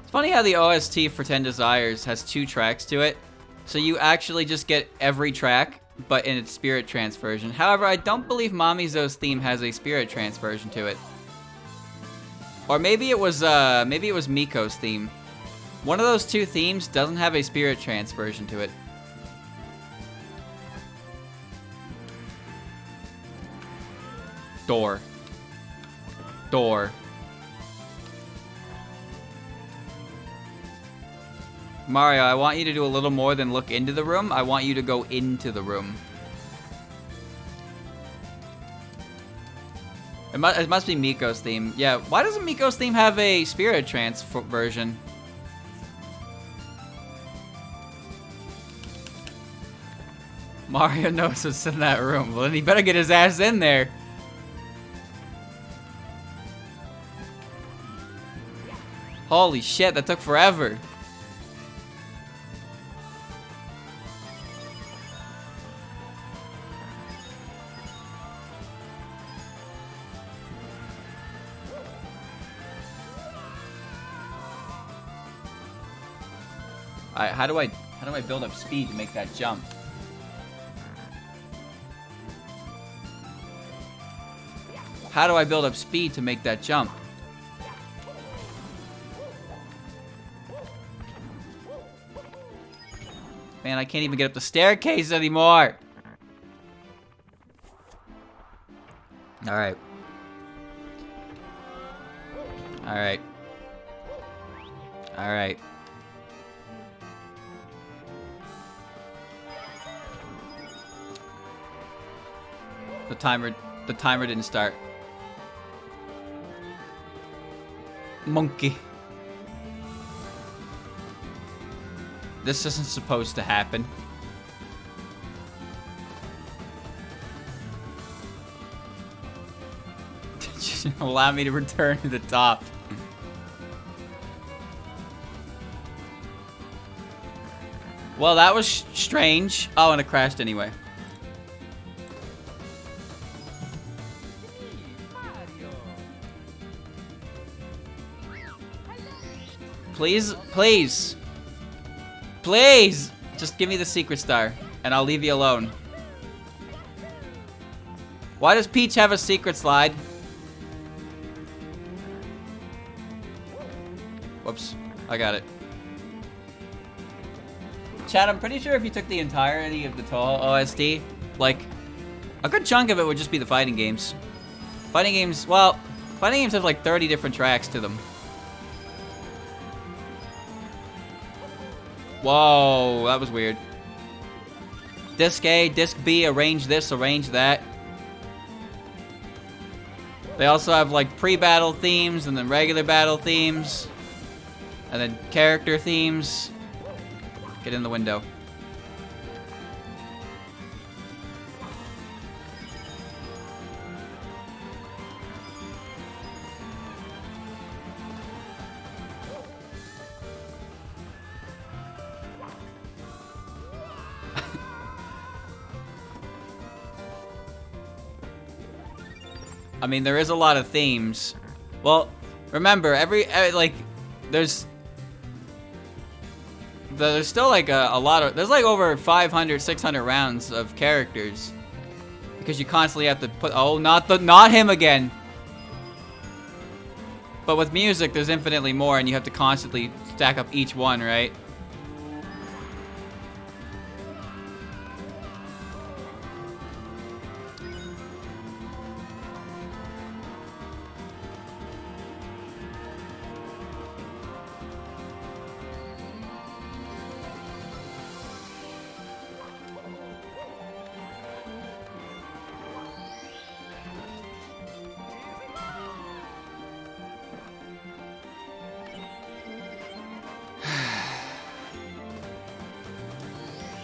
It's funny how the OST for 10 Desires has 2 tracks to it. So you actually just get every track, but in its spirit trance version. However, I don't believe Mamizo's theme has a spirit trance version to it. Or maybe it was Miko's theme. One of those 2 themes doesn't have a spirit trance version to it. Door. Door. Mario, I want you to do a little more than look into the room. I want you to go into the room. It must be Miko's theme. Yeah, why doesn't Miko's theme have a spirit trance version? Mario knows what's in that room. Well, then he better get his ass in there. Holy shit, that took forever. How do I build up speed to make that jump? How do I build up speed to make that jump? Man, I can't even get up the staircase anymore. Alright. Alright. Alright. The timer didn't start. Monkey. This isn't supposed to happen. Just allow me to return to the top. Well, that was strange. Oh, and it crashed anyway. Please, please. Please! Just give me the secret star, and I'll leave you alone. Why does Peach have a secret slide? Whoops. I got it. Chad, I'm pretty sure if you took the entirety of the Toho OST, like, a good chunk of it would just be the fighting games. Fighting games have like 30 different tracks to them. Whoa, that was weird. Disc A, Disc B, arrange this, arrange that. They also have like pre-battle themes and then regular battle themes. And then character themes. Get in the window. I mean, there is a lot of themes. Well, remember, there's still like a lot of, there's like over 500, 600 rounds of characters. Because you constantly have to put, oh, not him again. But with music, there's infinitely more and you have to constantly stack up each one, right?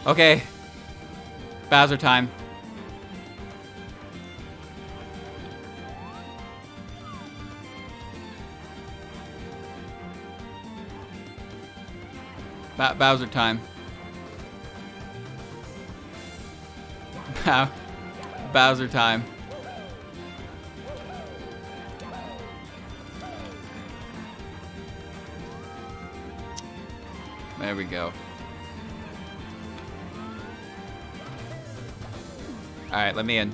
Okay. Bowser time. Bowser time. Bowser time. There we go. Alright, let me in.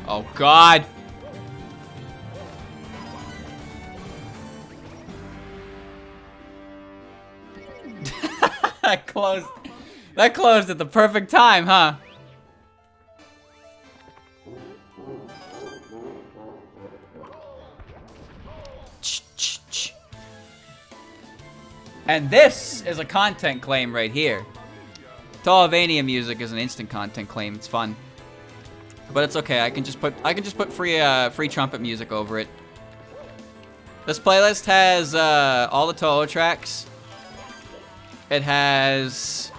Oh, God! That closed at the perfect time, huh? And this is a content claim right here. Tolavania music is an instant content claim. It's fun, but it's okay. I can just put free trumpet music over it. This playlist has all the Toho tracks. It has.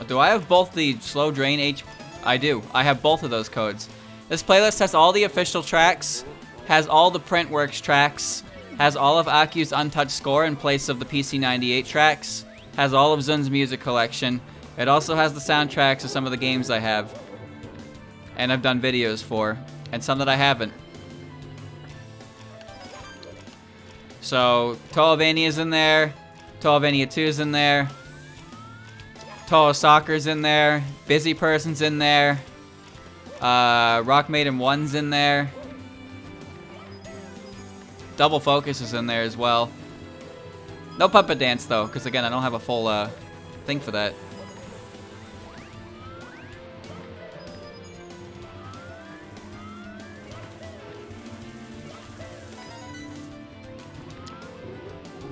Do I have both the slow drain H? I do. I have both of those codes. This playlist has all the official tracks, has all the Printworks tracks, has all of Aku's untouched score in place of the PC98 tracks, has all of Zun's music collection. It also has the soundtracks of some of the games I have, and I've done videos for, and some that I haven't. So, Tolavania's in there, Tolavania 2's in there, Toho Soccer's in there, Busy Person's in there, Rock Maiden 1's in there, Double Focus is in there as well. No Puppet Dance though, because again, I don't have a full thing for that.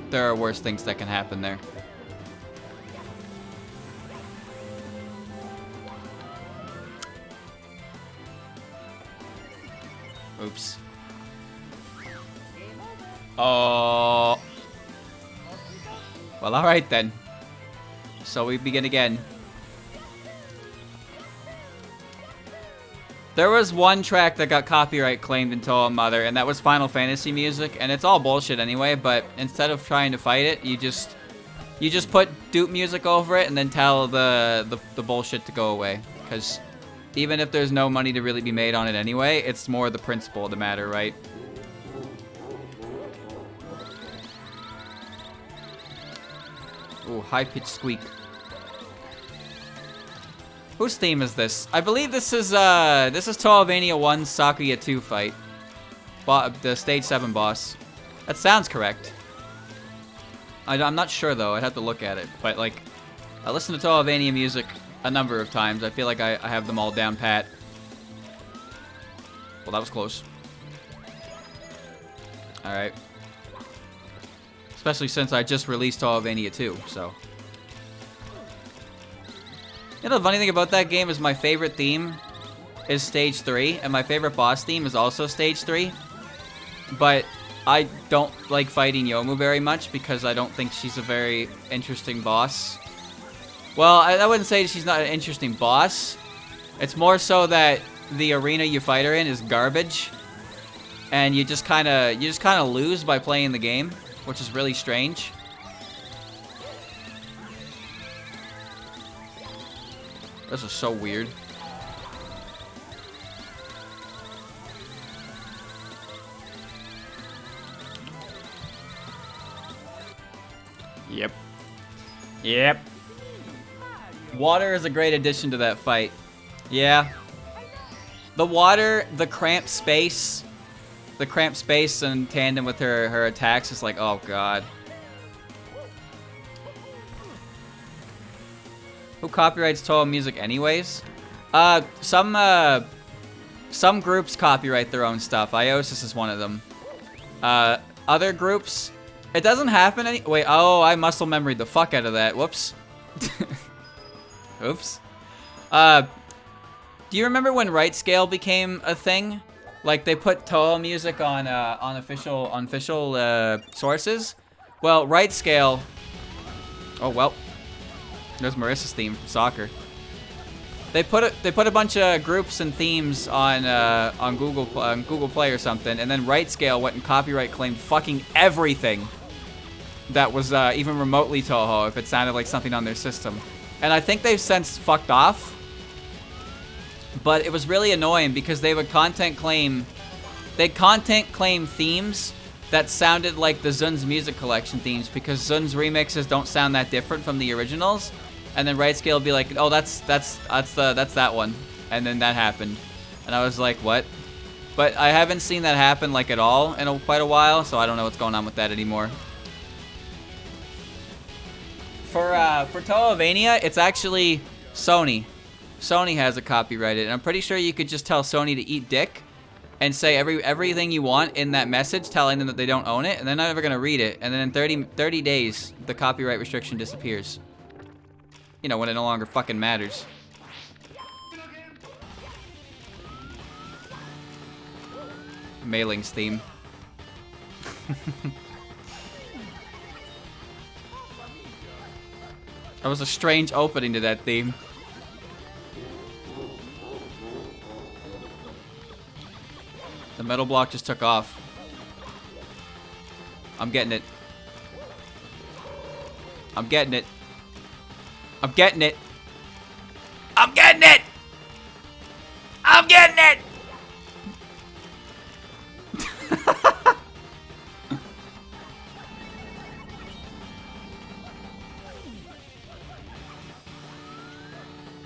There are worse things that can happen there. Oops. Oh. Well, alright then. So we begin again. There was one track that got copyright claimed in Toho Mother, and that was Final Fantasy music, and it's all bullshit anyway, but instead of trying to fight it, you just put dupe music over it and then tell the bullshit to go away. Because even if there's no money to really be made on it anyway, it's more the principle of the matter, right? Ooh, high-pitched squeak. Whose theme is this? I believe this is Tolavania 1's Sakuya 2 fight. The stage 7 boss. That sounds correct. I'm not sure though, I'd have to look at it. But like, I listened to Tolavania music a number of times. I feel like I have them all down pat. Well, that was close. Alright. Especially since I just released Tolavania 2, so. You know, the funny thing about that game is my favorite theme is Stage 3, and my favorite boss theme is also Stage 3. But I don't like fighting Yomu very much because I don't think she's a very interesting boss. Well, I wouldn't say she's not an interesting boss. It's more so that the arena you fight her in is garbage, and you just kind of lose by playing the game, which is really strange. This is so weird. Yep. Yep. Water is a great addition to that fight. Yeah. The water, the cramped space in tandem with her attacks is like, oh god. Who copyrights Toho music anyways? Some groups copyright their own stuff. Iosis is one of them. Other groups, it doesn't happen any- wait, oh, I muscle memoried the fuck out of that. Whoops. Oops. Do you remember when right scale became a thing? Like they put Toho music on official sources. Well, right scale. Oh well. There's Marissa's theme from soccer. They put a bunch of groups and themes on Google Play or something, and then Right Scale went and copyright claimed fucking everything that was even remotely Toho if it sounded like something on their system. And I think they've since fucked off. But it was really annoying because they would content claim themes that sounded like the Zun's music collection themes because Zun's remixes don't sound that different from the originals. And then Right Scale would be like, oh, that's that one. And then that happened. And I was like, what? But I haven't seen that happen like at all in quite a while, so I don't know what's going on with that anymore. For Tohovania, it's actually Sony. Sony has it copyrighted, and I'm pretty sure you could just tell Sony to eat dick and say everything you want in that message, telling them that they don't own it, and they're not ever gonna read it. And then in 30 days, the copyright restriction disappears. You know, when it no longer fucking matters. Mailing's theme. That was a strange opening to that theme. The metal block just took off. I'm getting it. I'm getting it. I'm getting it. I'm getting it! I'm getting it!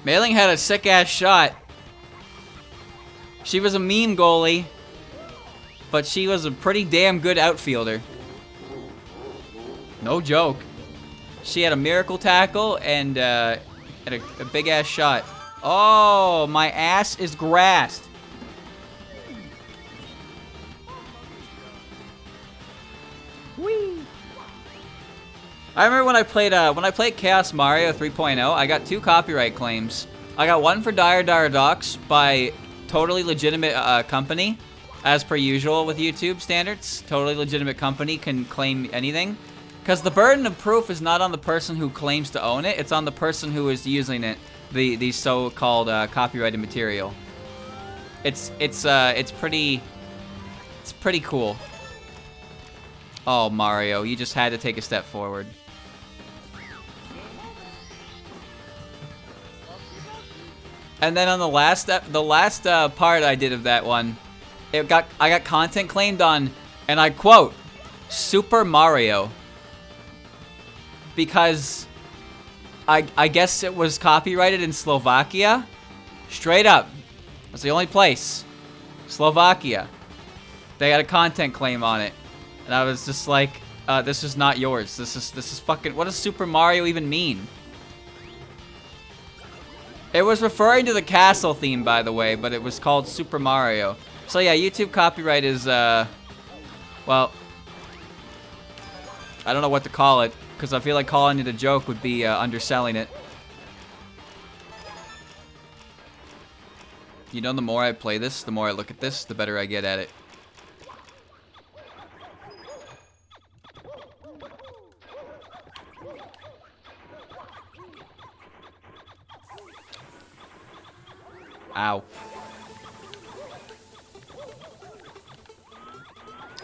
Mailing had a sick-ass shot. She was a meme goalie, but she was a pretty damn good outfielder. No joke. She had a miracle tackle and had a big-ass shot. Oh, my ass is grassed. Whee! I remember when I played Chaos Mario 3.0, I got 2 copyright claims. I got one for Dire Docs by totally legitimate company, as per usual with YouTube standards. Totally legitimate company can claim anything. Because the burden of proof is not on the person who claims to own it, it's on the person who is using it, the so-called copyrighted material. It's pretty cool. Oh, Mario, you just had to take a step forward. And then on the last part I did of that one, I got content claimed on, and I quote, Super Mario. Because I guess it was copyrighted in Slovakia. Straight up. That's the only place. Slovakia. They had a content claim on it. And I was just like, this is not yours. This is fucking, what does Super Mario even mean? It was referring to the castle theme, by the way, but it was called Super Mario. So yeah, YouTube copyright is, well, I don't know what to call it, because I feel like calling it a joke would be underselling it. You know, the more I play this, the more I look at this, the better I get at it. Ow.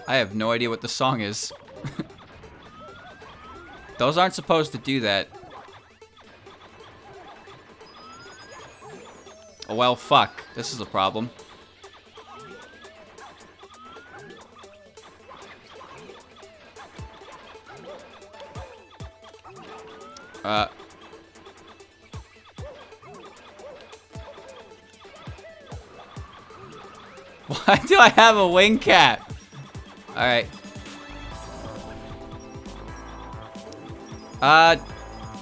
I have no idea what the song is. Those aren't supposed to do that. Oh, well, fuck. This is a problem. Why do I have a wing cap? Alright.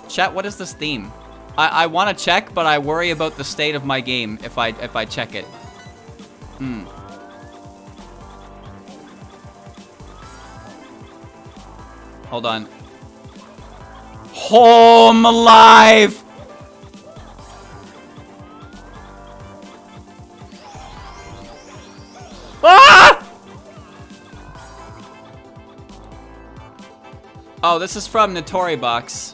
Chat, what is this theme? I want to check, but I worry about the state of my game if I check it. Hold on. Home alive! Ah! Oh, this is from Notori Box.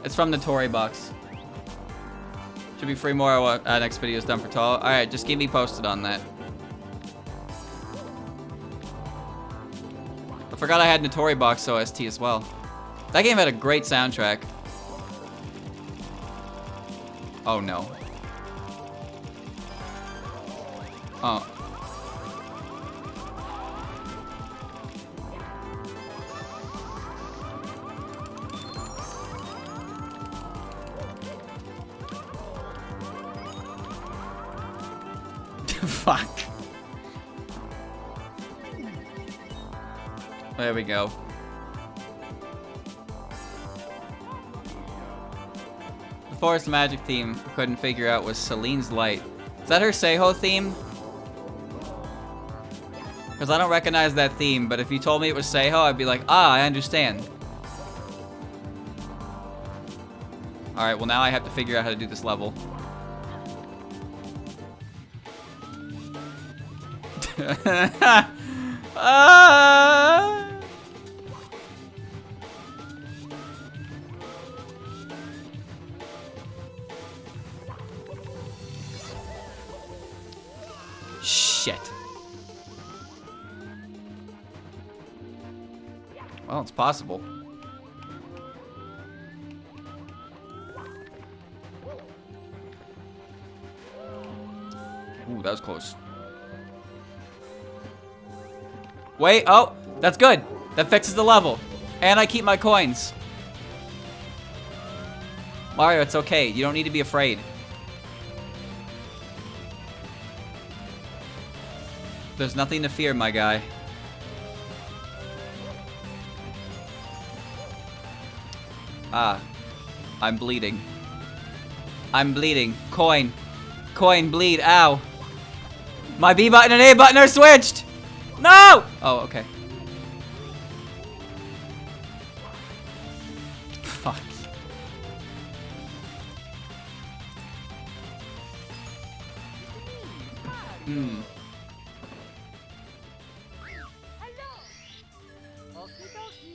It's from Notori Box. Should be free more when next video is done for Tall. Alright, just keep me posted on that. I forgot I had Notori Box OST as well. That game had a great soundtrack. Oh no. Oh. Fuck. There we go. The Forest Magic theme I couldn't figure out was Celine's Light. Is that her Seiho theme? Because I don't recognize that theme, but if you told me it was Seiho, I'd be like, ah, I understand. Alright, well now I have to figure out how to do this level. Shit. Well, it's possible. Ooh, that was close. Wait, oh, that's good. That fixes the level. And I keep my coins. Mario, it's okay. You don't need to be afraid. There's nothing to fear, my guy. Ah, I'm bleeding. I'm bleeding. Coin. Coin, bleed, ow. My B button and A button are switched! No! Oh, okay. Fuck. Hmm.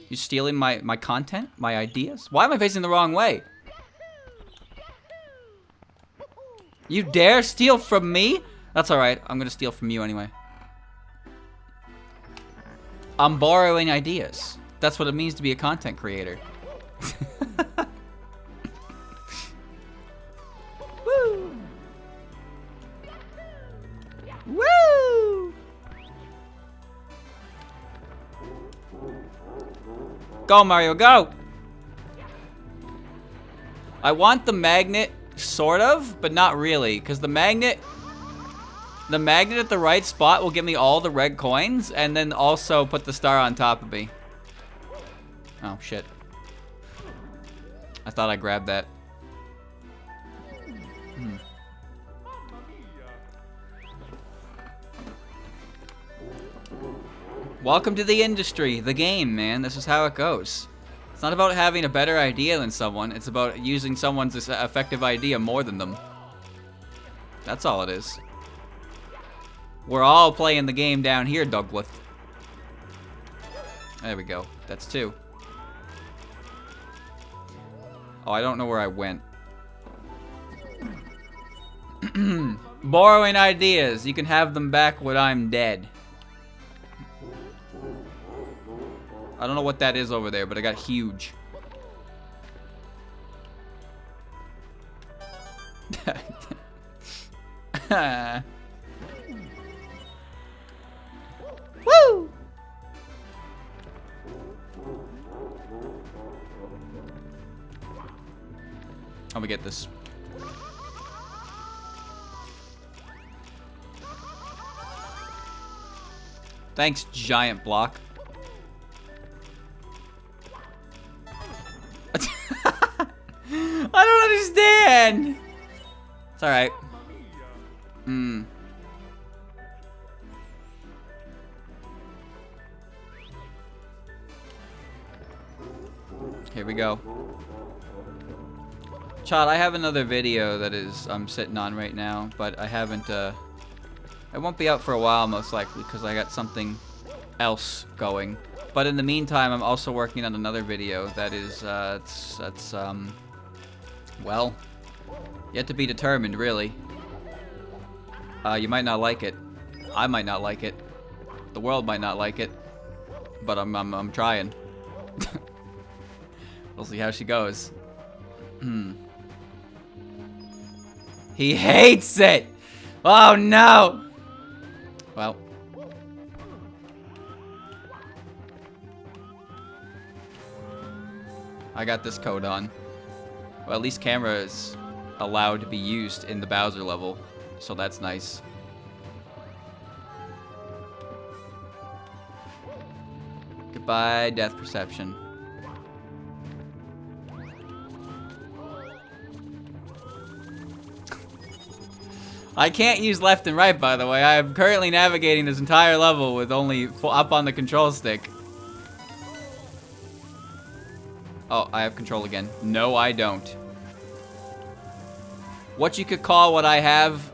You stealing my content? My ideas? Why am I facing the wrong way? You dare steal from me? That's alright. I'm gonna steal from you anyway. I'm borrowing ideas. That's what it means to be a content creator. Woo! Woo! Go, Mario, go! I want the magnet, sort of, but not really, because the magnet at the right spot will give me all the red coins, and then also put the star on top of me. Oh, shit. I thought I grabbed that. Welcome to the industry, the game, man. This is how it goes. It's not about having a better idea than someone. It's about using someone's effective idea more than them. That's all it is. We're all playing the game down here, Douglas. There we go. That's 2. Oh, I don't know where I went. Borrowing ideas. You can have them back when I'm dead. I don't know what that is over there, but it got huge. Woo! I'm gonna get this. Thanks, giant block. I don't understand. It's alright. Here we go. Chad, I have another video that I'm sitting on right now, but I haven't, it won't be out for a while most likely because I got something else going. But in the meantime, I'm also working on another video that is, well, yet to be determined, really. You might not like it. I might not like it. The world might not like it. But I'm trying. We'll see how she goes. He hates it! Oh no! Well. I got this code on. Well, at least camera is allowed to be used in the Bowser level, so that's nice. Goodbye, death perception. I can't use left and right, by the way. I am currently navigating this entire level with only up on the control stick. Oh, I have control again. No, I don't. What you could call what I have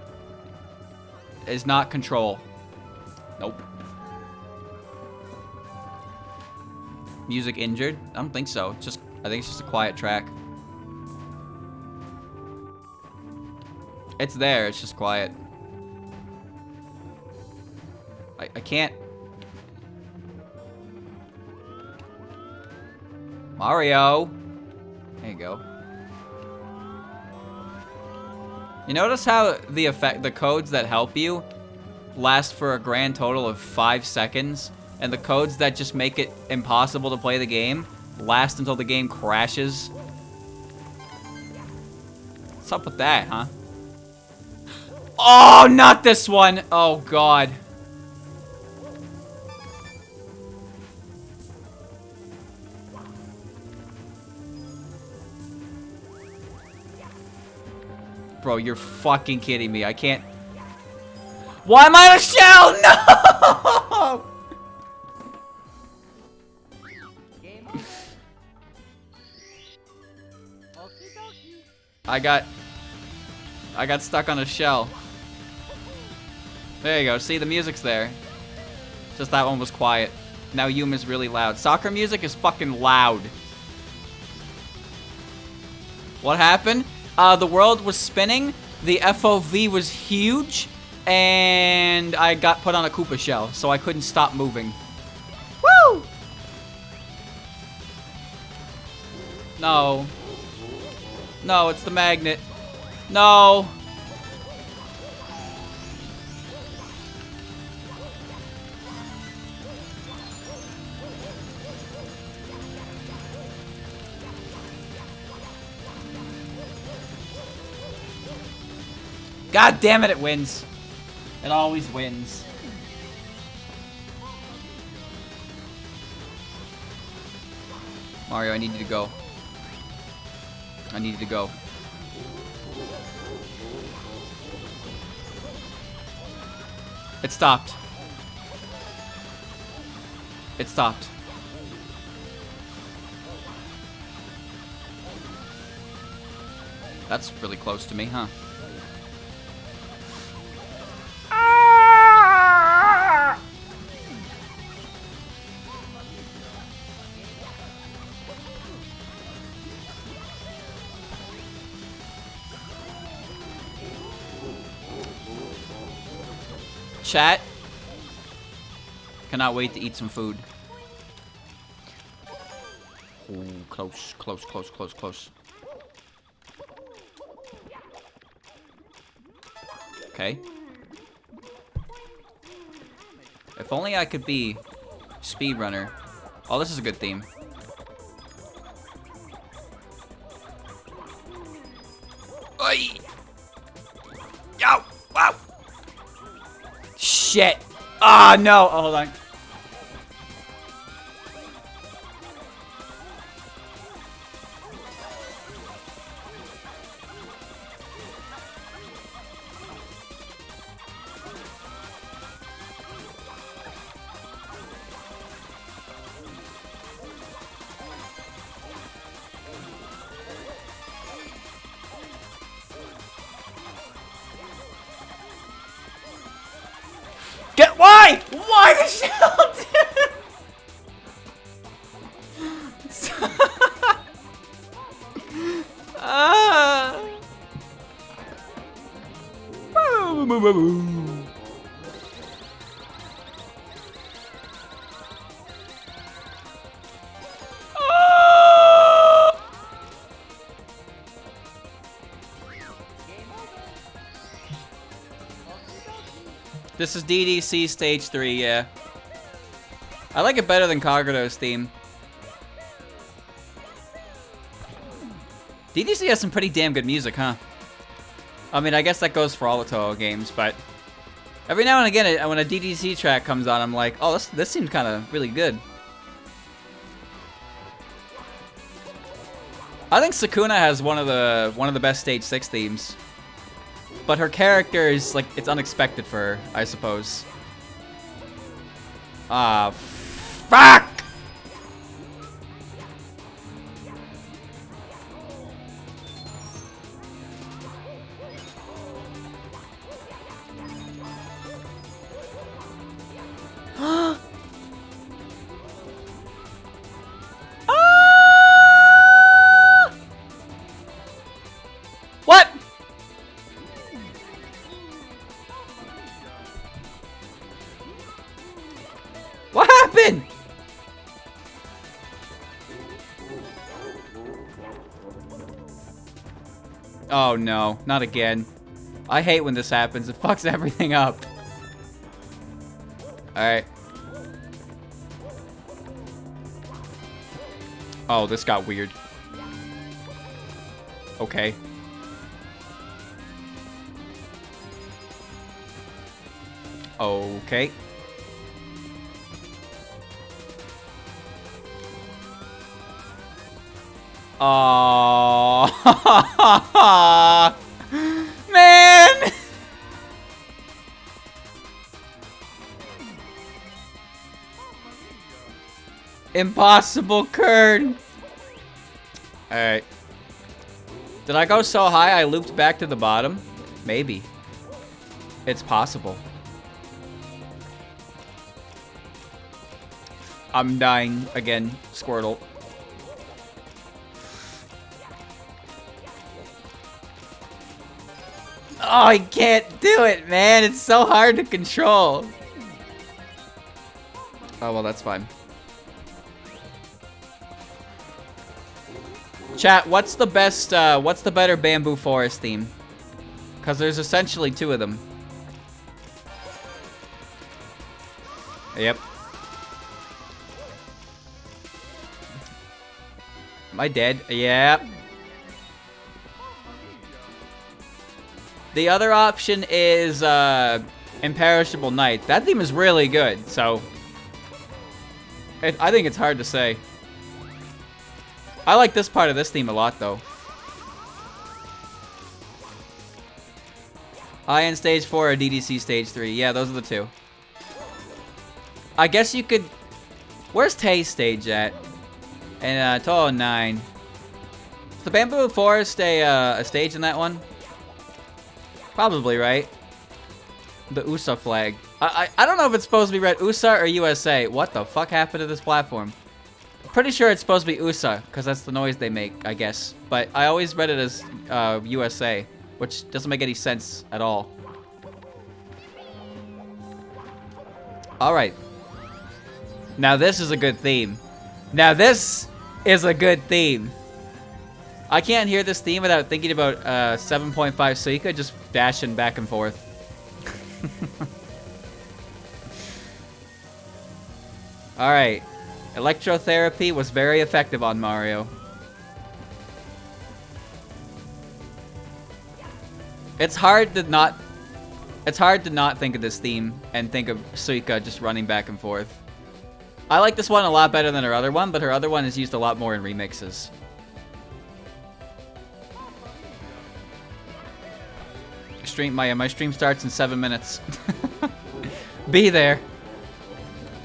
is not control. Nope. Music injured? I don't think so. It's just, I think it's just a quiet track. It's there, it's just quiet. I can't. Mario! There you go. You notice how the codes that help you last for a grand total of 5 seconds, and the codes that just make it impossible to play the game last until the game crashes? What's up with that, huh? Oh, not this one! Oh, God. Bro, you're fucking kidding me. I can't... Why am I on a shell? No! I got stuck on a shell. There you go. See, the music's there. Just that one was quiet. Now Yuma's really loud. Soccer music is fucking loud. What happened? The world was spinning, the FOV was huge, and I got put on a Koopa shell, so I couldn't stop moving. Woo! No. No, it's the magnet. No. God damn it, it wins. It always wins. Mario, I need you to go. I need you to go. It stopped. It stopped. That's really close to me, huh? Chat. Cannot wait to eat some food. Ooh, close, close, close, close, close. Okay. If only I could be speedrunner. Oh, this is a good theme. Oi! Yo! Wow! Shit! Ah, no! Oh, hold on. Why? Why the shell? This is DDC Stage 3, yeah. I like it better than Kagura's theme. DDC has some pretty damn good music, huh? I mean, I guess that goes for all the Toho games, but every now and again, when a DDC track comes on, I'm like, oh, this seems kind of really good. I think Sukuna has one of the best Stage 6 themes. But her character is, like, it's unexpected for her, I suppose. Ah, fuck! What? What happened? Oh no, not again. I hate when this happens. It fucks everything up. Alright. Oh, this got weird. Okay. Okay. Oh, man! Impossible Kern. Alright. Did I go so high I looped back to the bottom? Maybe. It's possible. I'm dying again, Squirtle. Oh, I can't do it, man. It's so hard to control. Oh, well, that's fine. Chat, what's the better Bamboo Forest theme? Because there's essentially two of them. Yep. Am I dead? Yeah. The other option is Imperishable Night. That theme is really good, so I think it's hard to say. I like this part of this theme a lot, though. IN Stage 4 or DDC Stage 3. Yeah, those are the two. I guess you could... Where's Tay's stage at? And Toho 9. Is the Bamboo Forest a stage in that one? Probably, right? The USA flag. I don't know if it's supposed to be read USA or USA. What the fuck happened to this platform? Pretty sure it's supposed to be USA, because that's the noise they make, I guess. But I always read it as USA, which doesn't make any sense at all. Alright. Now this is a good theme. Now this is a good theme. I can't hear this theme without thinking about 7.5 Suika just dashing back and forth. Alright. Electrotherapy was very effective on Mario. It's hard to not think of this theme and think of Suika just running back and forth. I like this one a lot better than her other one, but her other one is used a lot more in remixes. My stream starts in 7 minutes. Be there.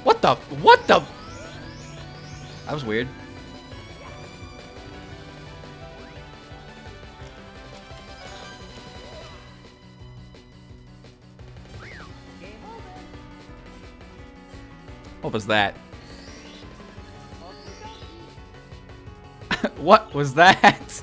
What the? That was weird. What was that? What was that?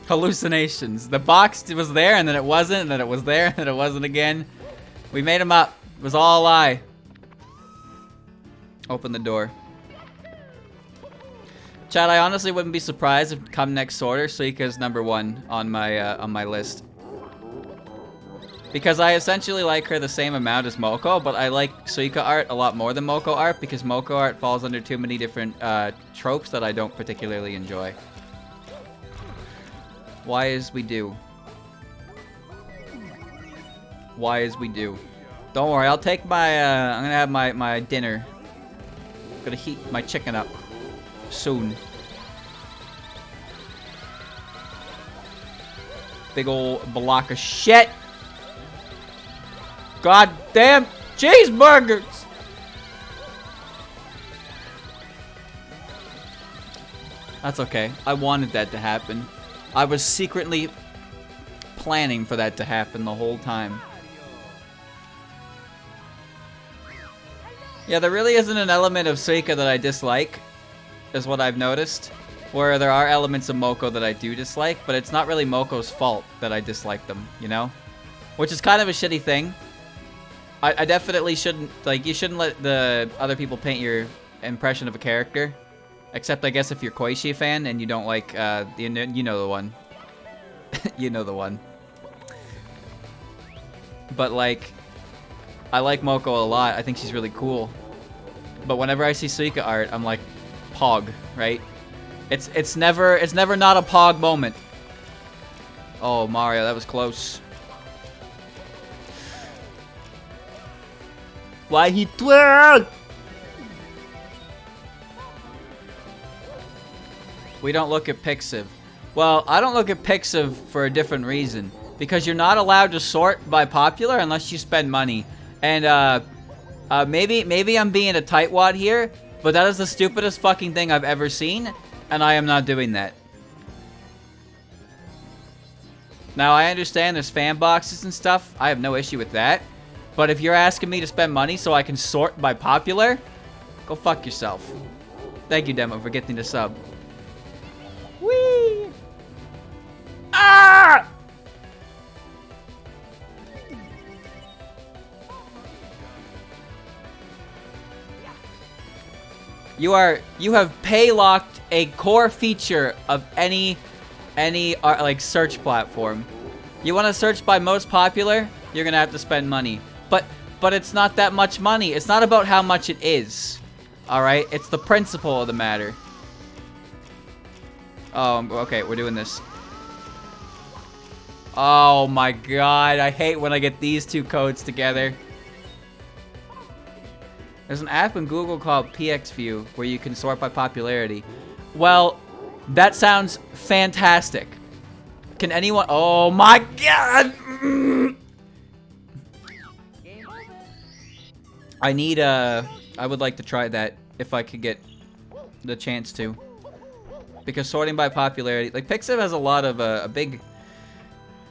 Hallucinations. The box was there, and then it wasn't, and then it was there, and then it wasn't again. We made them up. It was all a lie. Open the door. Chad, I honestly wouldn't be surprised if come next order, Suika's #1 on my list. Because I essentially like her the same amount as Moko, but I like Suika art a lot more than Moko art because Moko art falls under too many different tropes that I don't particularly enjoy. Why as we do? Why as we do? Don't worry, I'll take my, I'm gonna have my dinner. I'm gonna heat my chicken up soon. Big ol' block of shit. Goddamn cheeseburgers! That's okay. I wanted that to happen. I was secretly planning for that to happen the whole time. Yeah, there really isn't an element of Suika that I dislike, is what I've noticed. Where there are elements of Moko that I do dislike, but it's not really Moko's fault that I dislike them, you know? Which is kind of a shitty thing. I definitely shouldn't, like, you shouldn't let the other people paint your impression of a character. Except, I guess, if you're Koichi fan and you don't like, you know the one. You know the one. But, like, I like Moko a lot. I think she's really cool. But whenever I see Suika art, I'm like, Pog, right? It's never not a Pog moment. Oh, Mario, that was close. Why he twirled? We don't look at Pixiv. Well, I don't look at Pixiv for a different reason. Because you're not allowed to sort by popular unless you spend money. And, maybe I'm being a tightwad here, but that is the stupidest fucking thing I've ever seen, and I am not doing that. Now, I understand there's fan boxes and stuff. I have no issue with that. But if you're asking me to spend money so I can sort by popular, go fuck yourself. Thank you, Demo, for getting the sub. Whee! Ah! You have pay-locked a core feature of any like search platform. You want to search by most popular? You're gonna have to spend money. But it's not that much money. It's not about how much it is. All right, it's the principle of the matter. Oh, okay, we're doing this. Oh my god, I hate when I get these two codes together. There's an app in Google called PXView where you can sort by popularity. Well, that sounds fantastic. Can anyone... Oh my god! I need, I would like to try that if I could get the chance to. Because sorting by popularity... Like, Pixiv has a lot of,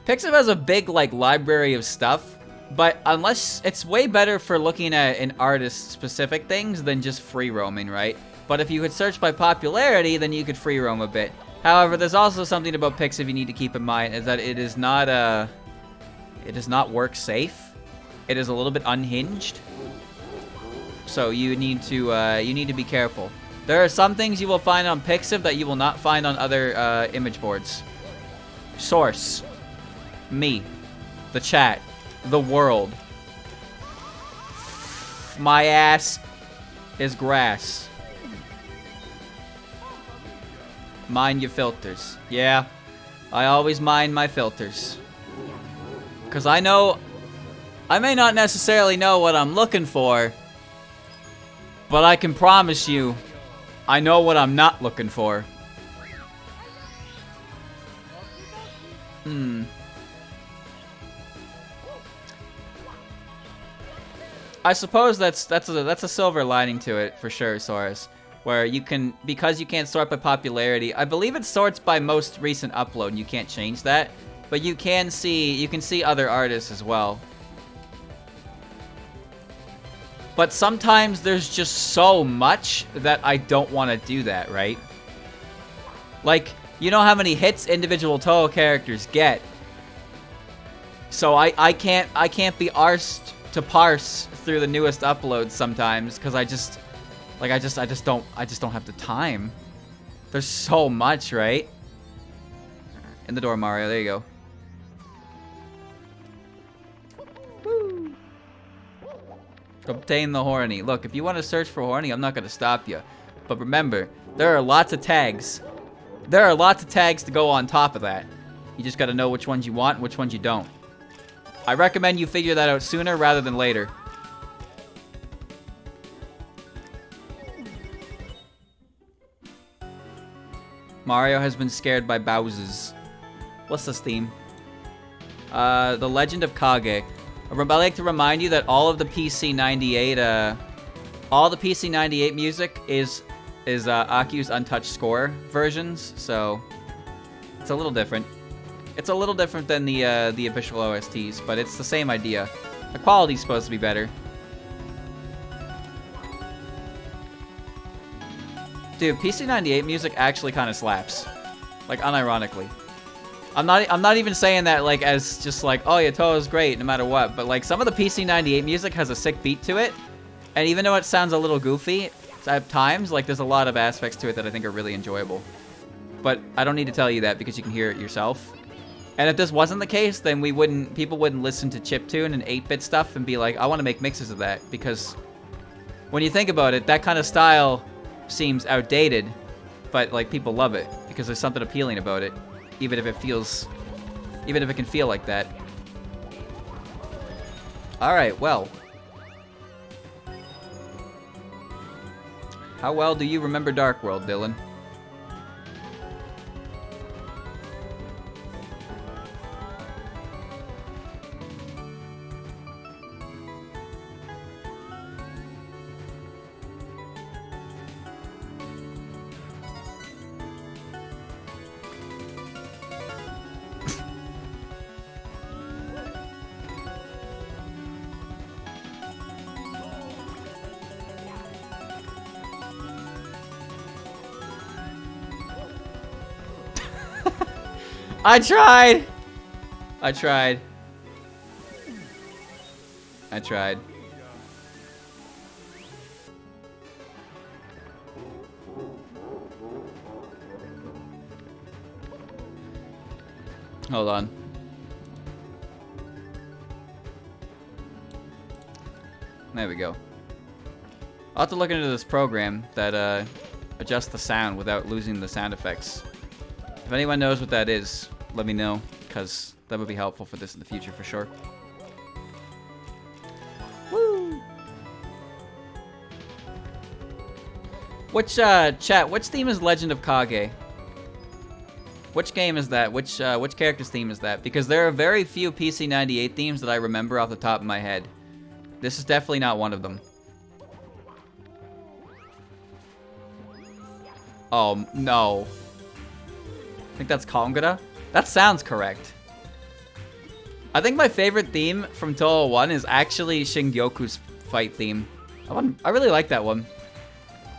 Pixiv has a big, like, library of stuff. But unless... It's way better for looking at an artist-specific things than just free roaming, right? But if you could search by popularity, then you could free roam a bit. However, there's also something about Pixiv you need to keep in mind, is that it is not, it does not work safe. It is a little bit unhinged. So you need to be careful. There are some things you will find on Pixiv that you will not find on other, image boards. Source. Me. The chat. The world. My ass is grass. Mind your filters. Yeah, I always mind my filters. Because I know, I may not necessarily know what I'm looking for, but I can promise you, I know what I'm not looking for. I suppose that's a silver lining to it for sure, Saurus. Where you can, because you can't sort by popularity, I believe it sorts by most recent upload, and you can't change that. But you can see other artists as well. But sometimes there's just so much that I don't want to do that, right? Like, You know how many hits individual Toho characters get. So I can't be arsed to parse through the newest uploads sometimes because I just don't have the time. There's so much, right? In the door, Mario. There you go. Woo. Obtain the horny. Look, if you want to search for horny, I'm not going to stop you. But remember, there are lots of tags. There are lots of tags to go on top of that. You just got to know which ones you want and which ones you don't. I recommend you figure that out sooner rather than later. Mario has been scared by Bowsers. What's this theme? The Legend of Kage. I'd like to remind you that all of the PC98, all the PC98 music is Akiu's untouched score versions, so it's a little different. It's a little different than the official OSTs, but it's the same idea. The quality's supposed to be better. Dude, PC98 music actually kind of slaps. Like, unironically. I'm not even saying that, like, as just like, oh yeah, Toho's great no matter what, but like, some of the PC98 music has a sick beat to it, and even though it sounds a little goofy at times, like, there's a lot of aspects to it that I think are really enjoyable. But I don't need to tell you that because you can hear it yourself. And if this wasn't the case, then people wouldn't listen to chiptune and 8-bit stuff and be like, I want to make mixes of that, because when you think about it, that kind of style seems outdated, but like, people love it because there's something appealing about it, even if it can feel like that. Alright, well. How well do you remember Dark World, Dylan? I tried. Hold on. There we go. I'll have to look into this program that adjusts the sound without losing the sound effects. If anyone knows what that is, let me know, because that would be helpful for this in the future for sure. Woo! Which chat? Which theme is Legend of Kage? Which game is that? Which character's theme is that? Because there are very few PC98 themes that I remember off the top of my head. This is definitely not one of them. Oh no. I think that's Kongara. That sounds correct. I think my favorite theme from Toho 1 is actually Shingyoku's fight theme. I really like that one.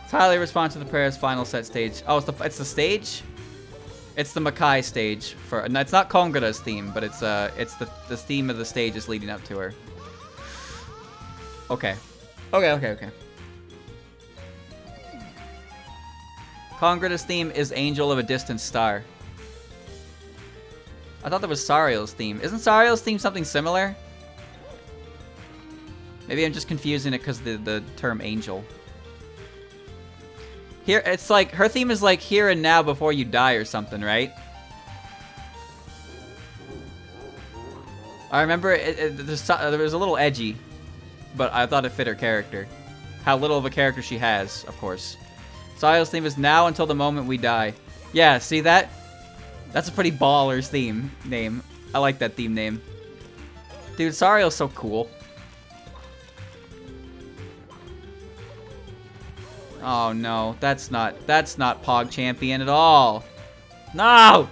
It's highly responsive to Prayer's final set stage. Oh, it's the stage? It's the Makai stage. It's not Kongara's theme, but it's the theme of the stages leading up to her. Okay. Okay. Kongara's theme is Angel of a Distant Star. I thought that was Sario's theme. Isn't Sario's theme something similar? Maybe I'm just confusing it because the term angel. Here, it's like, her theme is like here and now before you die or something, right? I remember it was a little edgy, but I thought it fit her character. How little of a character she has, of course. Sario's theme is now until the moment we die. Yeah, see that? That's a pretty baller's theme name. I like that theme name. Dude, Sario's so cool. Oh no, that's not Pog Champion at all. No!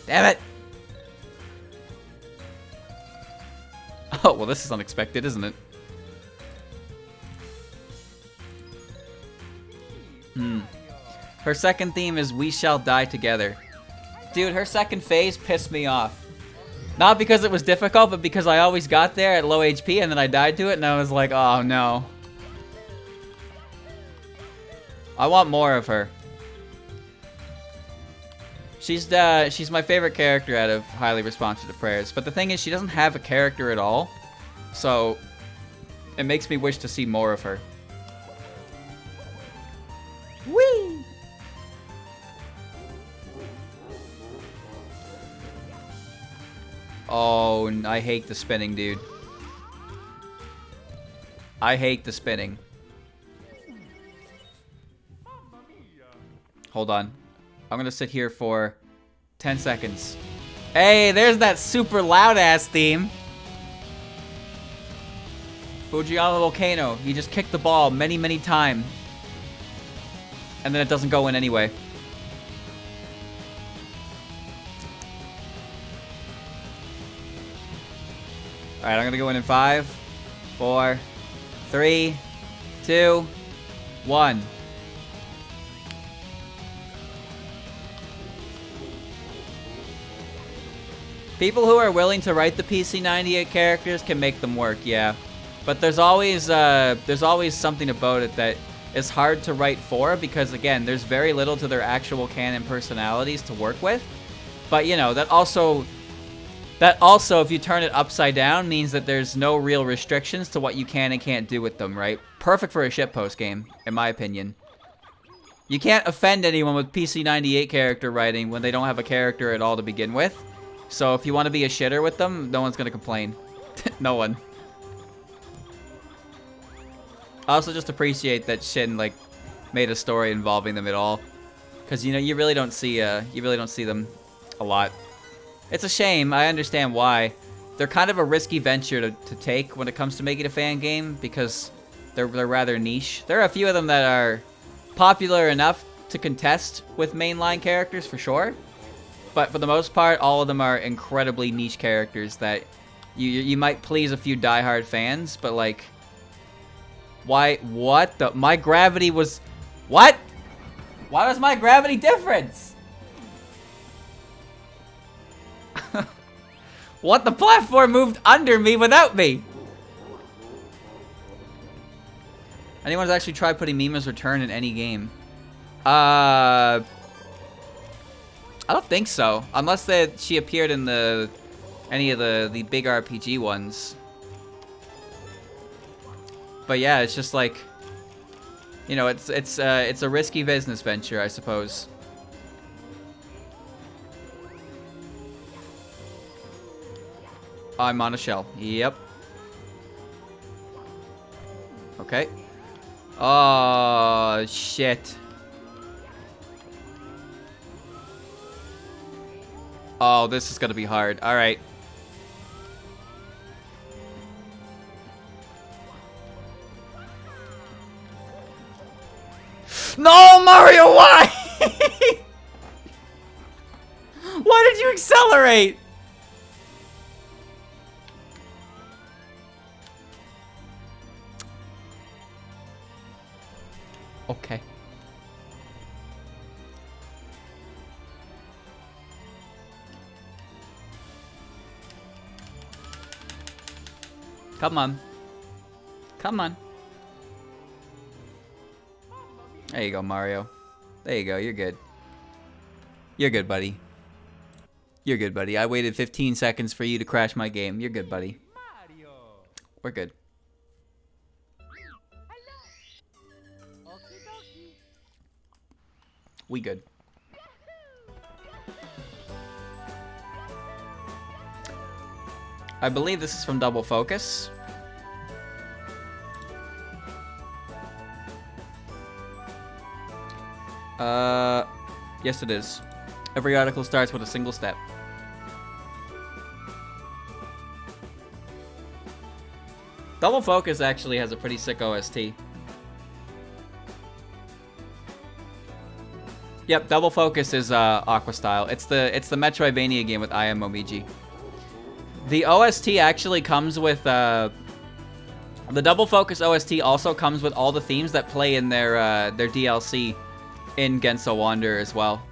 Damn it! Oh, well, this is unexpected, isn't it? Her second theme is We Shall Die Together. Dude, her second phase pissed me off. Not because it was difficult, but because I always got there at low HP and then I died to it and I was like, oh no. I want more of her. She's my favorite character out of Highly Responsive to Prayers. But the thing is, she doesn't have a character at all. So, it makes me wish to see more of her. Whee! Oh, I hate the spinning, dude. I hate the spinning. Hold on. I'm gonna sit here for 10 seconds. Hey, there's that super loud-ass theme. Fujiyama Volcano. You just kick the ball many, many times. And then it doesn't go in anyway. Alright, I'm gonna go in 5, 4, 3, 2, 1. People who are willing to write the PC98 characters can make them work, yeah. But there's always something about it that is hard to write for because, again, there's very little to their actual canon personalities to work with. But, you know, that also, if you turn it upside down, means that there's no real restrictions to what you can and can't do with them, right? Perfect for a shitpost game, in my opinion. You can't offend anyone with PC98 character writing when they don't have a character at all to begin with. So if you want to be a shitter with them, no one's going to complain. No one. I also just appreciate that Shin, like, made a story involving them at all. Because, you know, you really don't see them a lot. It's a shame. I understand why. They're kind of a risky venture to take when it comes to making a fan game because they're rather niche. There are a few of them that are popular enough to contest with mainline characters for sure. But for the most part, all of them are incredibly niche characters that you might please a few diehard fans, but like, why? What the? My gravity was, what? Why was my gravity different? What? The platform moved under me without me. Anyone's actually tried putting Mima's Return in any game? I don't think so, unless she appeared in any of the big RPG ones. But yeah, it's just like, you know, it's a risky business venture, I suppose. I'm on a shell. Yep. Okay. Oh shit. Oh, this is gonna be hard. All right. No, Mario, why? Why did you accelerate? Okay. Come on. Come on. There you go, Mario. There you go. You're good. You're good, buddy. You're good, buddy. I waited 15 seconds for you to crash my game. You're good, buddy. We're good. We good. I believe this is from Double Focus. Yes it is. Every article starts with a single step. Double Focus actually has a pretty sick OST. Yep, Double Focus is Aqua style. It's the Metroidvania game with I Am Momiji. The OST actually comes with the Double Focus OST also comes with all the themes that play in their DLC in Genso Wanderer as well.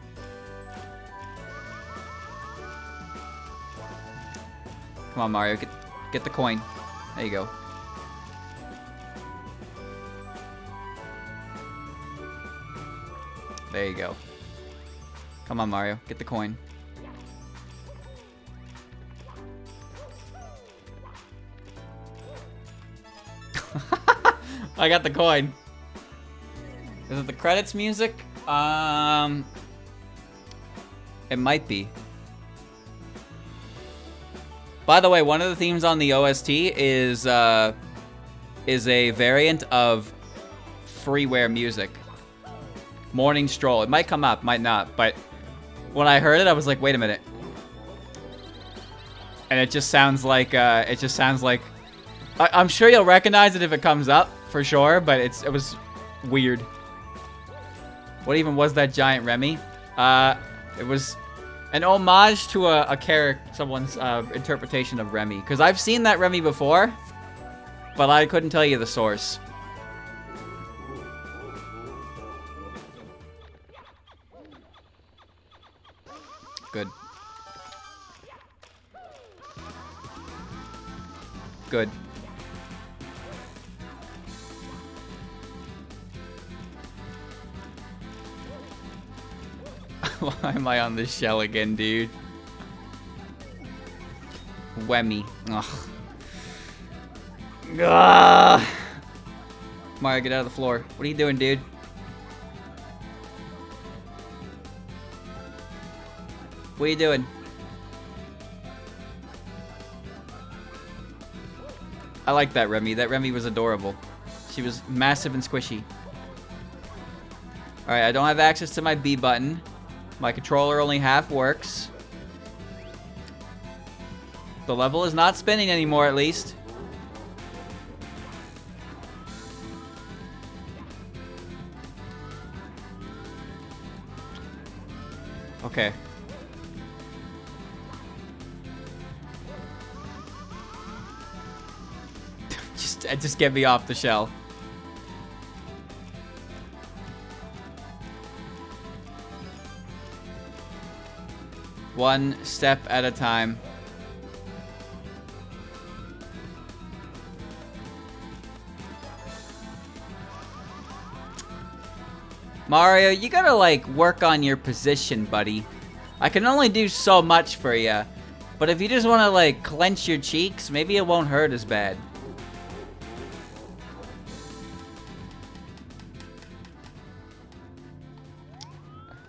Come on, Mario, get the coin. There you go. There you go. Come on, Mario, get the coin. I got the coin. Is it the credits music? It might be. By the way, one of the themes on the OST is a variant of freeware music. Morning Stroll. It might come up, might not, but when I heard it, I was like, wait a minute. And it just sounds like, I'm sure you'll recognize it if it comes up, for sure, but it was weird. What even was that giant Remy? It was an homage to a character, someone's interpretation of Remy. Because I've seen that Remy before, but I couldn't tell you the source. Good. Good. Why am I on this shell again, dude? Wemmy. Ugh. Ugh. Mario, get out of the floor. What are you doing, dude? What are you doing? I like that Remy. That Remy was adorable. She was massive and squishy. Alright, I don't have access to my B button. My controller only half works. The level is not spinning anymore, at least. Okay. Just get me off the shell. One step at a time. Mario, you gotta, like, work on your position, buddy. I can only do so much for you. But if you just wanna, like, clench your cheeks, maybe it won't hurt as bad.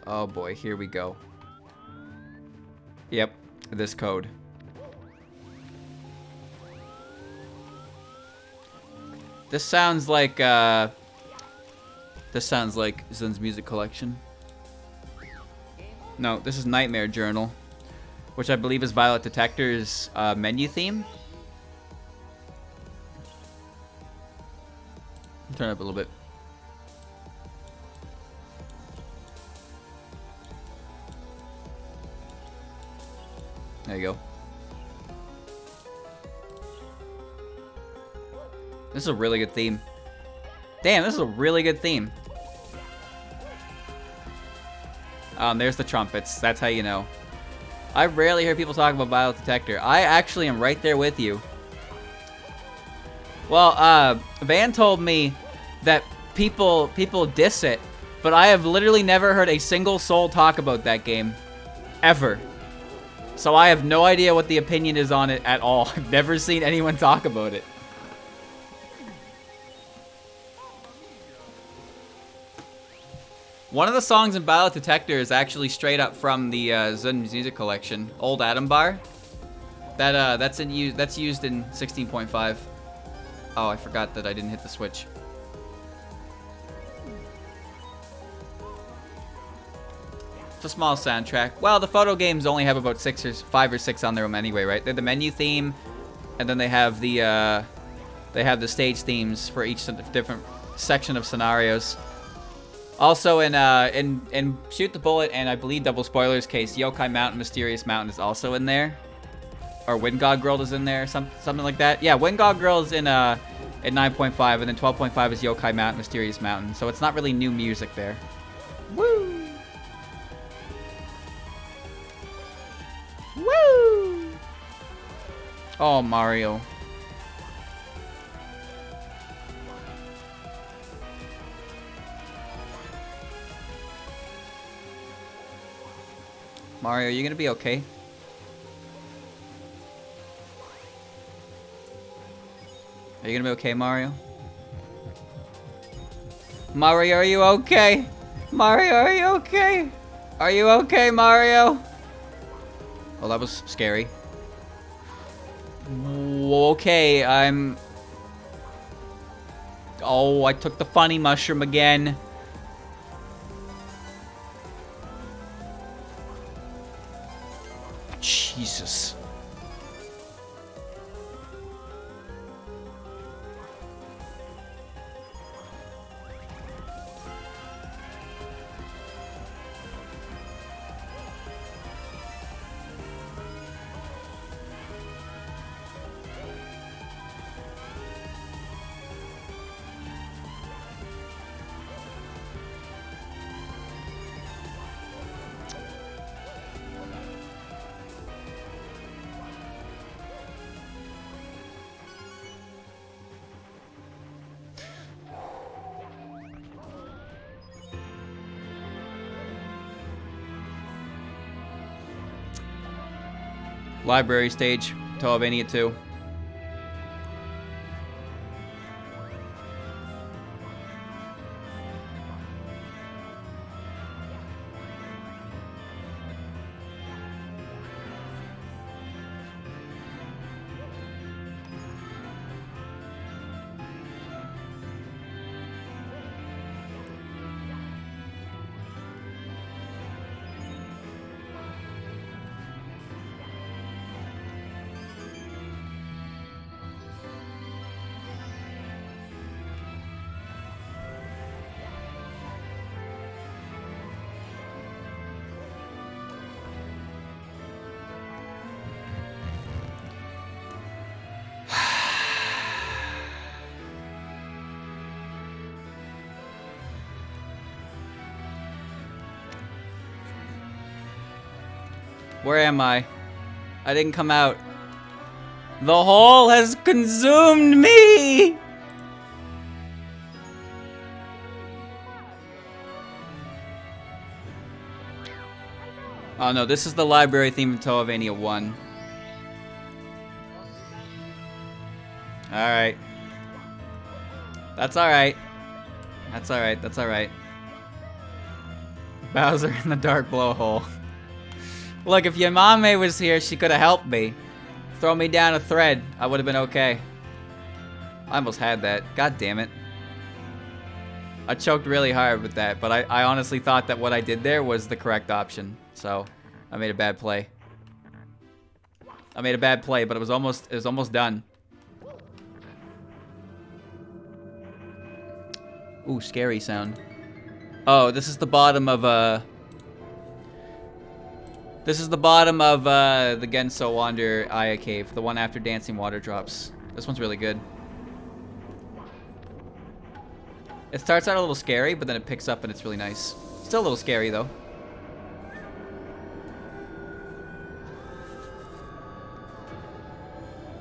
Oh boy, here we go. Yep, this code. This sounds like Zun's music collection. No, this is Nightmare Journal, which I believe is Violet Detector's menu theme. Turn it up a little bit. There you go. This is a really good theme. Damn, this is a really good theme. There's the trumpets. That's how you know. I rarely hear people talk about Violet Detector. I actually am right there with you. Well, Van told me that people diss it, but I have literally never heard a single soul talk about that game. Ever. So I have no idea what the opinion is on it at all. I've never seen anyone talk about it. One of the songs in Violet Detector is actually straight up from the Zun music collection, Old Atom Bar. That's used in 16.5. Oh, I forgot that I didn't hit the switch. It's a small soundtrack. Well, the photo games only have about 5 or 6 on their own anyway, right? They're the menu theme, and then they have the stage themes for each different section of scenarios. Also, in Shoot the Bullet and I believe Double Spoilers case, Yokai Mountain, Mysterious Mountain is also in there, or Wingod Girl is in there, something like that. Yeah, Wingod Girl is in 9.5, and then 12.5 is Yokai Mountain, Mysterious Mountain. So it's not really new music there. Woo! Woo! Oh, Mario. Mario, are you gonna be okay? Are you gonna be okay, Mario? Mario, are you okay? Mario, are you okay? Are you okay, Mario? Oh, that was scary. Okay, I'm... Oh, I took the funny mushroom again. Jesus. Library stage, Televania 2. Where am I? I didn't come out. The hole has consumed me! Oh no, this is the library theme of Televania 1. Alright. That's alright. That's alright, that's alright. Bowser in the dark blowhole. Look, if Yamame was here, she could have helped me. Throw me down a thread. I would have been okay. I almost had that. God damn it. I choked really hard with that, but I honestly thought that what I did there was the correct option. So, I made a bad play. I made a bad play, but it was almost done. Ooh, scary sound. Oh, this is the bottom of This is the bottom of the Genso Wander Aya Cave, the one after Dancing Water Drops. This one's really good. It starts out a little scary, but then it picks up and it's really nice. Still a little scary though.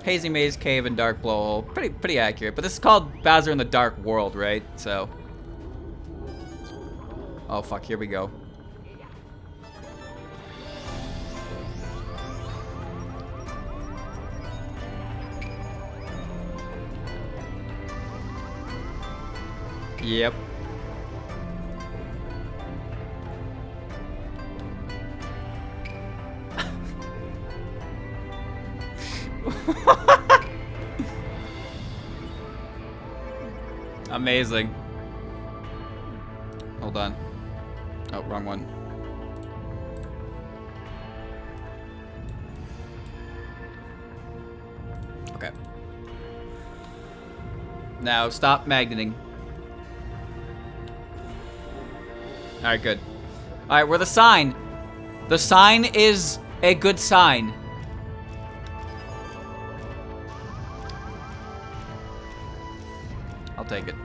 Hazy Maze Cave and Dark Blowhole. Pretty accurate. But this is called Bowser in the Dark World, right? So. Oh fuck, here we go. Yep. Amazing. Hold on. Oh, wrong one. Okay. Now stop magneting. Alright, good. Alright, we're the sign. The sign is a good sign. I'll take it.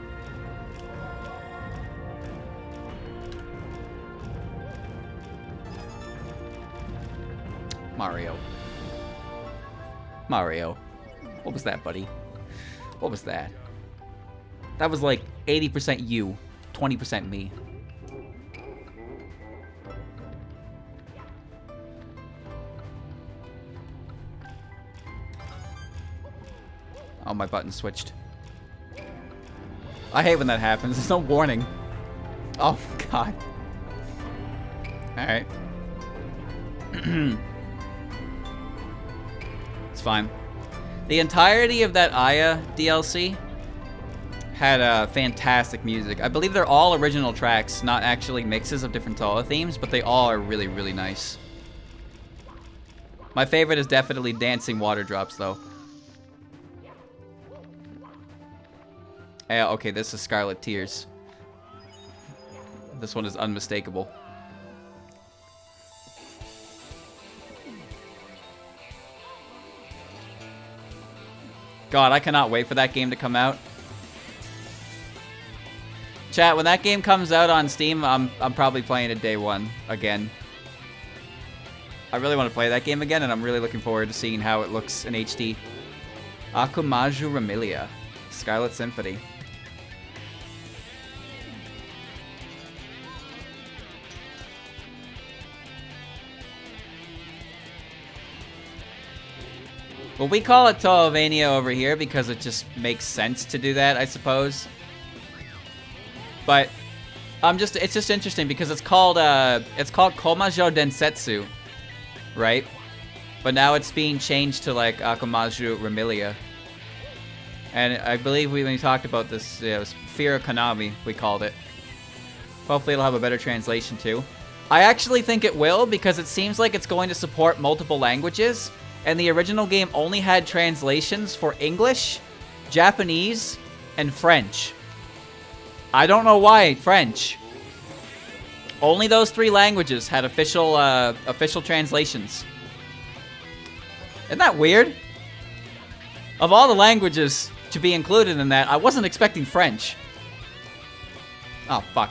Mario. Mario. What was that, buddy? What was that? That was like 80% you, 20% me. Oh, my button switched. I hate when that happens. There's no warning. Oh, God. Alright. It's fine. The entirety of that Aya DLC had fantastic music. I believe they're all original tracks, not actually mixes of different Toa themes, but they all are really, really nice. My favorite is definitely Dancing Water Drops, though. Okay, this is Scarlet Tears. This one is unmistakable. God, I cannot wait for that game to come out. Chat, when that game comes out on Steam, I'm probably playing it day one again. I really want to play that game again, and I'm really looking forward to seeing how it looks in HD. Akumaju Remilia, Scarlet Symphony. Well, we call it Toavania over here because it just makes sense to do that, I suppose. But it's just interesting because it's called Komajo Densetsu, right? But now it's being changed to like Akumaju Remilia. And I believe when we talked about this, it was Fear of Konami, we called it. Hopefully it'll have a better translation too. I actually think it will because it seems like it's going to support multiple languages. And the original game only had translations for English, Japanese, and French. I don't know why French. Only those 3 languages had official translations. Isn't that weird? Of all the languages to be included in that, I wasn't expecting French. Oh, fuck.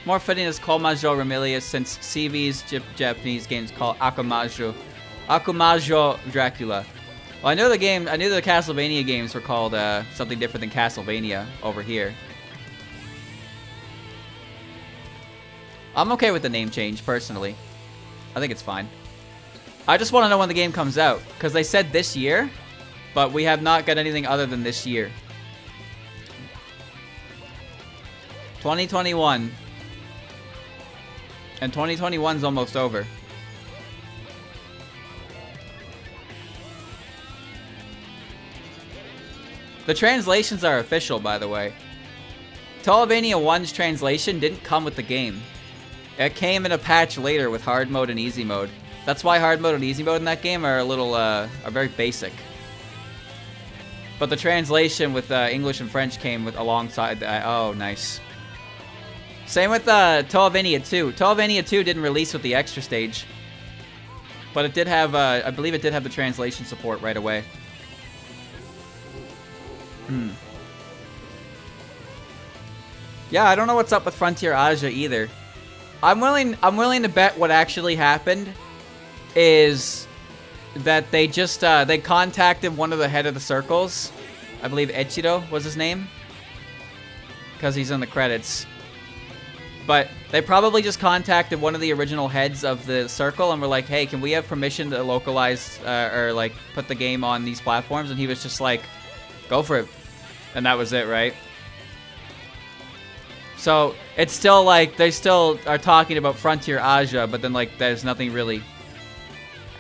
More fitting is Komajo Remilia since CV's Japanese games call Akumajo Dracula. Well, I knew the Castlevania games were called something different than Castlevania over here. I'm okay with the name change, personally. I think it's fine. I just want to know when the game comes out, because they said this year, but we have not got anything other than this year. 2021. And 2021's almost over. The translations are official, by the way. Toavania 1's translation didn't come with the game. It came in a patch later with hard mode and easy mode. That's why hard mode and easy mode in that game are a little, are very basic. But the translation with English and French came with alongside that. Oh, nice. Same with Toavania 2. Toavania 2 didn't release with the extra stage. But it did have, I believe it did have the translation support right away. Yeah, I don't know what's up with Frontier Asia either. I'm willing to bet what actually happened is that they just, they contacted one of the head of the circles. I believe Echiro was his name. Because he's in the credits. But they probably just contacted one of the original heads of the circle and were like, hey, can we have permission to localize or like put the game on these platforms? And he was just like, go for it. And that was it, right? So it's still like they still are talking about Frontier Asia, but then like there's nothing really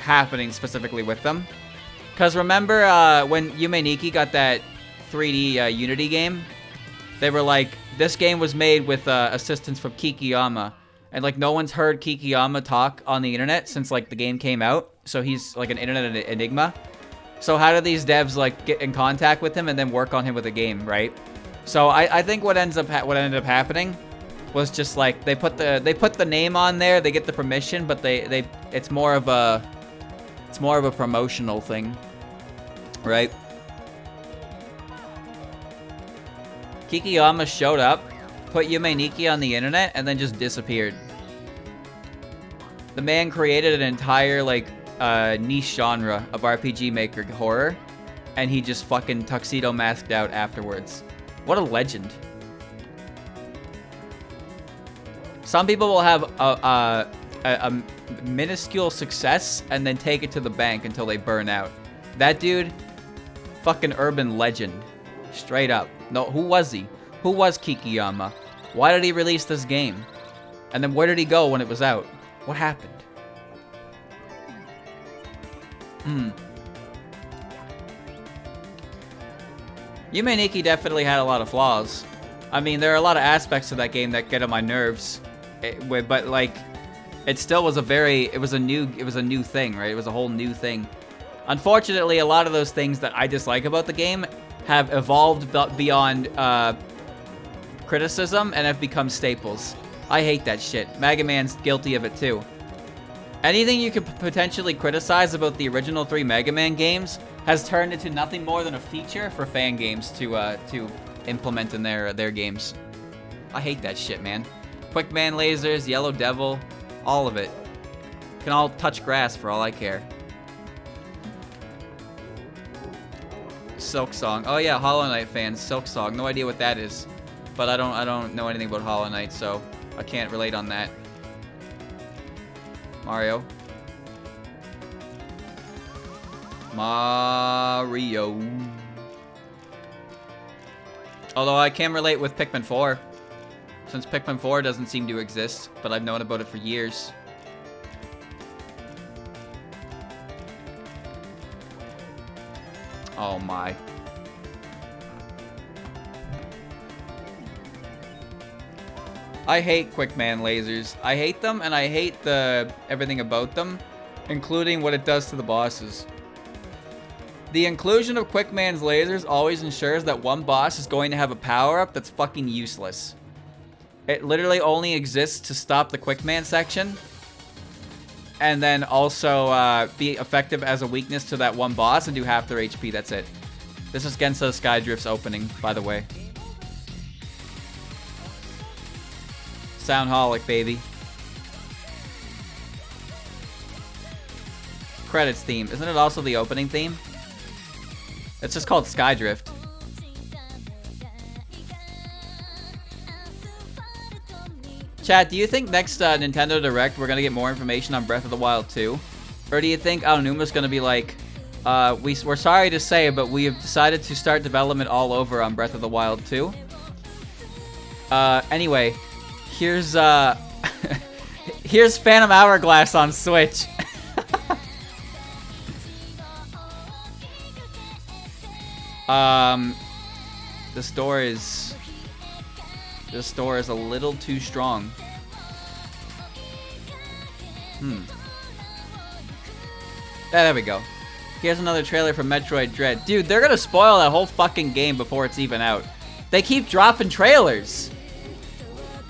happening specifically with them. Because remember when Yume Nikki got that 3D Unity game? They were like, this game was made with assistance from Kikiyama. And like no one's heard Kikiyama talk on the internet since like the game came out. So he's like an internet enigma. So how do these devs like get in contact with him and then work on him with a game, right? So I think what ended up happening was just like they put the name on there, they get the permission, but it's more of a promotional thing, right? Kikiyama showed up put Yume Nikki on the internet and then just disappeared. The man created an entire, like, niche genre of RPG Maker horror, and he just fucking tuxedo masked out afterwards. What a legend. Some people will have a minuscule success and then take it to the bank until they burn out. That dude, fucking urban legend. Straight up. No, who was he? Who was Kikiyama? Why did he release this game? And then where did he go when it was out? What happened? Yume Nikki definitely had a lot of flaws. I mean, there are a lot of aspects of that game that get on my nerves. But like, it still was it was a new thing, right? It was a whole new thing. Unfortunately, a lot of those things that I dislike about the game have evolved beyond criticism and have become staples. I hate that shit. Mega Man's guilty of it too. Anything you could potentially criticize about the original 3 Mega Man games has turned into nothing more than a feature for fan games to implement in their games. I hate that shit, man. Quick Man lasers, Yellow Devil, all of it. Can all touch grass for all I care. Silk Song. Oh yeah, Hollow Knight fans. Silk Song. No idea what that is. But I don't know anything about Hollow Knight, so I can't relate on that. Mario. Although I can relate with Pikmin 4. Since Pikmin 4 doesn't seem to exist, but I've known about it for years. Oh my. I hate Quick Man lasers. I hate them, and I hate everything about them, including what it does to the bosses. The inclusion of Quick Man's lasers always ensures that one boss is going to have a power-up that's fucking useless. It literally only exists to stop the Quick Man section, and then also be effective as a weakness to that one boss and do half their HP. That's it. This is Genso Skydrift's opening, by the way. Soundholic, baby. Credits theme. Isn't it also the opening theme? It's just called Skydrift. Chat, do you think next Nintendo Direct we're gonna get more information on Breath of the Wild 2? Or do you think Aonuma's gonna be like, we're sorry to say, but we have decided to start development all over on Breath of the Wild 2? Anyway, here's here's Phantom Hourglass on Switch. This door is a little too strong. Yeah, there we go. Here's another trailer for Metroid Dread. Dude, they're gonna spoil that whole fucking game before it's even out. They keep dropping trailers.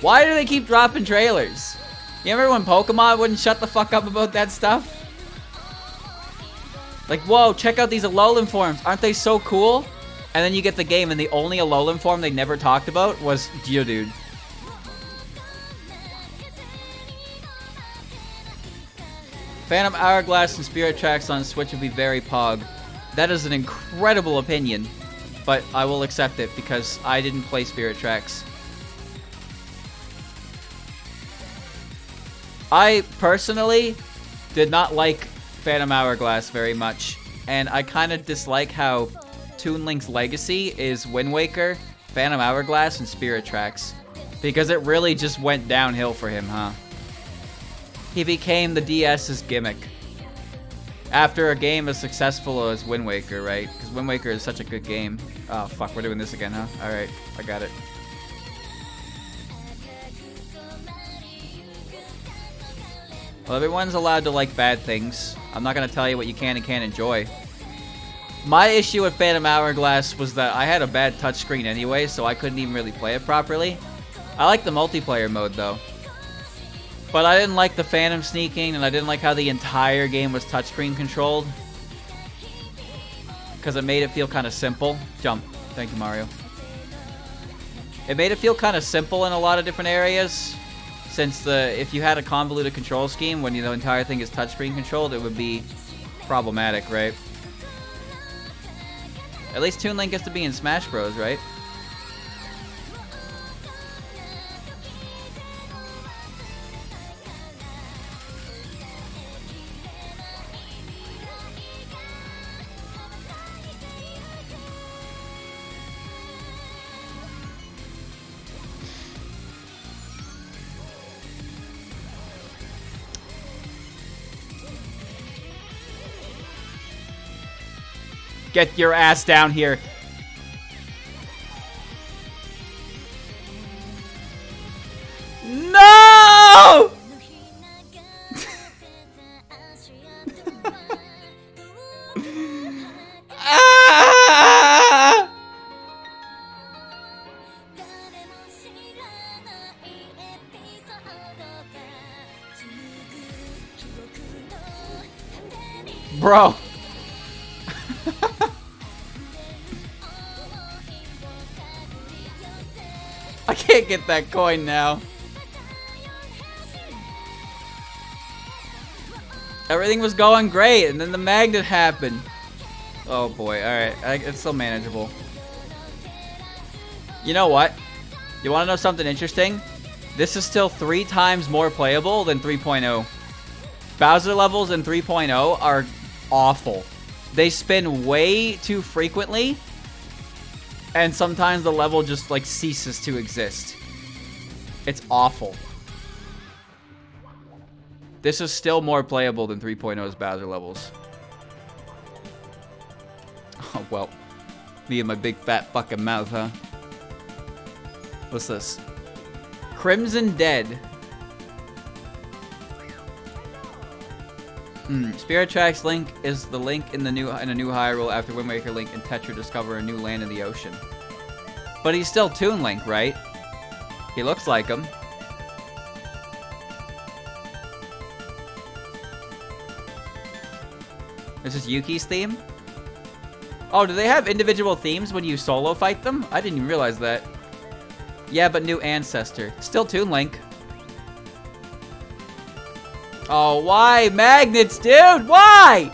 Why do they keep dropping trailers? You remember when Pokemon wouldn't shut the fuck up about that stuff? Like, whoa, check out these Alolan forms. Aren't they so cool? And then you get the game, and the only Alolan form they never talked about was Geodude. Phantom Hourglass and Spirit Tracks on Switch would be very pog. That is an incredible opinion, but I will accept it because I didn't play Spirit Tracks. I personally did not like Phantom Hourglass very much, and I kind of dislike how Toon Link's legacy is Wind Waker, Phantom Hourglass, and Spirit Tracks, because it really just went downhill for him, huh? He became the DS's gimmick after a game as successful as Wind Waker, right? Because Wind Waker is such a good game. Oh fuck, we're doing this again, huh? Alright, I got it. Well, everyone's allowed to like bad things. I'm not gonna tell you what you can and can't enjoy. My issue with Phantom Hourglass was that I had a bad touchscreen anyway, so I couldn't even really play it properly. I like the multiplayer mode, though. But I didn't like the Phantom sneaking, and I didn't like how the entire game was touchscreen controlled. Because it made it feel kind of simple. Jump. Thank you, Mario. It made it feel kind of simple in a lot of different areas. Since if you had a convoluted control scheme when the entire thing is touchscreen controlled, it would be problematic, right? At least Toon Link gets to be in Smash Bros, right? Get your ass down here. No! Ah! Bro. I can't get that coin now. Everything was going great, and then the magnet happened. Oh boy, alright. It's still manageable. You know what? You want to know something interesting? This is still 3 times more playable than 3.0. Bowser levels in 3.0 are awful. They spin way too frequently. And sometimes the level just, like, ceases to exist. It's awful. This is still more playable than 3.0's Bowser levels. Oh, well. Me and my big fat fucking mouth, huh? What's this? Crimson Dead. Spirit Tracks Link is the Link in a new Hyrule after Wind Waker Link and Tetra discover a new land in the ocean. But he's still Toon Link, right? He looks like him. This is Yuki's theme? Oh, do they have individual themes when you solo fight them? I didn't even realize that. Yeah, but new ancestor. Still Toon Link. Oh, why? Magnets, dude! Why?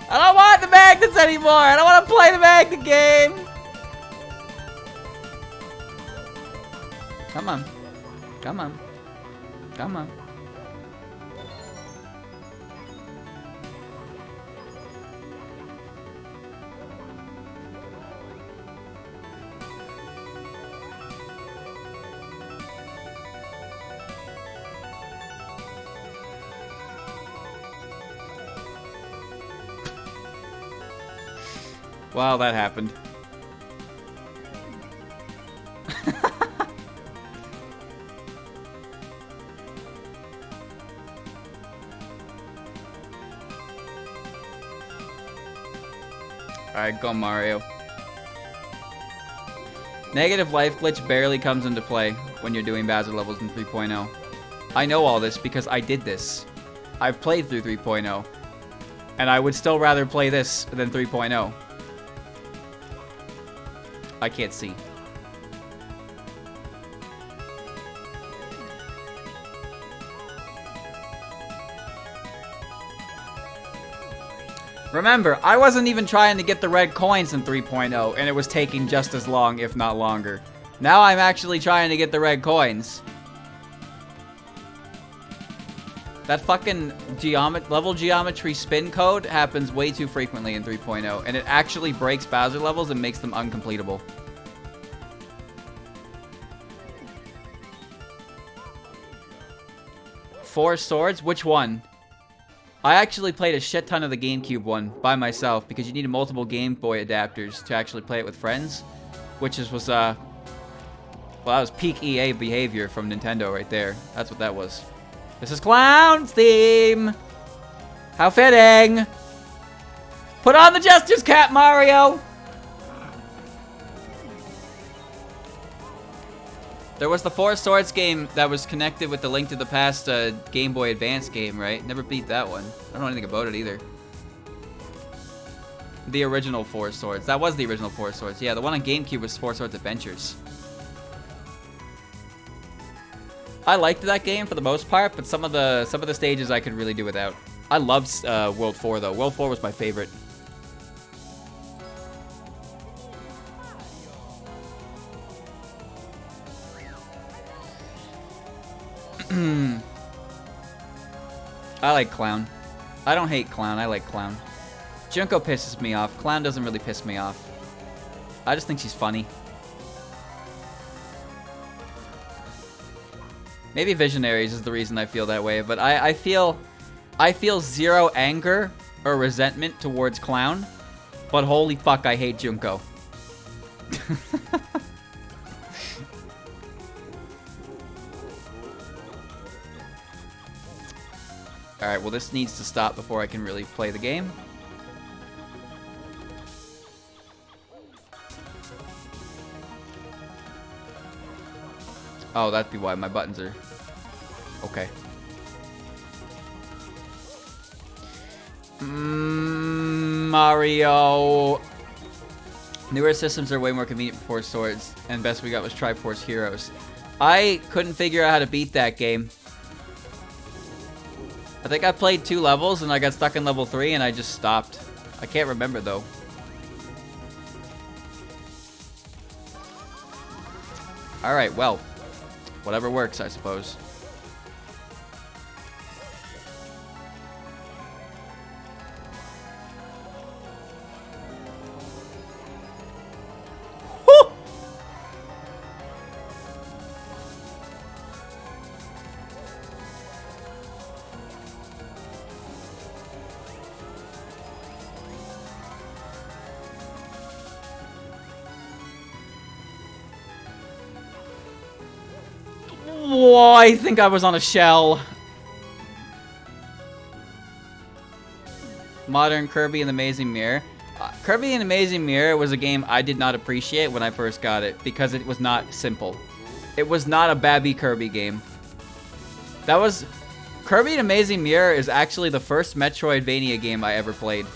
I don't want the magnets anymore! I don't want to play the magnet game! Come on. Come on. Come on. Wow, that happened. Alright, go Mario. Negative life glitch barely comes into play when you're doing Bowser levels in 3.0. I know all this because I did this. I've played through 3.0. And I would still rather play this than 3.0. I can't see. Remember, I wasn't even trying to get the red coins in 3.0, and it was taking just as long, if not longer. Now I'm actually trying to get the red coins. That fucking level geometry spin code happens way too frequently in 3.0, and it actually breaks Bowser levels and makes them uncompletable. Four Swords? Which one? I actually played a shit ton of the GameCube one by myself because you needed multiple Game Boy adapters to actually play it with friends, which was well, that was peak EA behavior from Nintendo right there. That's what that was. This is Clown's theme! How fitting! Put on the Jester's cap, Mario! There was the Four Swords game that was connected with the Link to the Past Game Boy Advance game, right? Never beat that one. I don't know anything about it either. The original Four Swords. That was the original Four Swords. Yeah, the one on GameCube was Four Swords Adventures. I liked that game for the most part, but some of the stages I could really do without. I loved World 4 though. World 4 was my favorite. I like Clown. I don't hate Clown, I like Clown. Junko pisses me off. Clown doesn't really piss me off. I just think she's funny. Maybe Visionaries is the reason I feel that way, but I feel zero anger or resentment towards Clown, but holy fuck, I hate Junko. Alright, well this needs to stop before I can really play the game. Oh, that'd be why my buttons are... Okay. Mario... Newer systems are way more convenient for Force Swords, and best we got was Triforce Heroes. I couldn't figure out how to beat that game. I think I played 2 levels, and I got stuck in level 3, and I just stopped. I can't remember, though. Alright, well... Whatever works, I suppose. Woo! Whoa, I think I was on a shell. Modern Kirby and the Amazing Mirror. Kirby and Amazing Mirror was a game I did not appreciate when I first got it because it was not simple. It was not a Babby Kirby game. That was... Kirby and Amazing Mirror is actually the first Metroidvania game I ever played.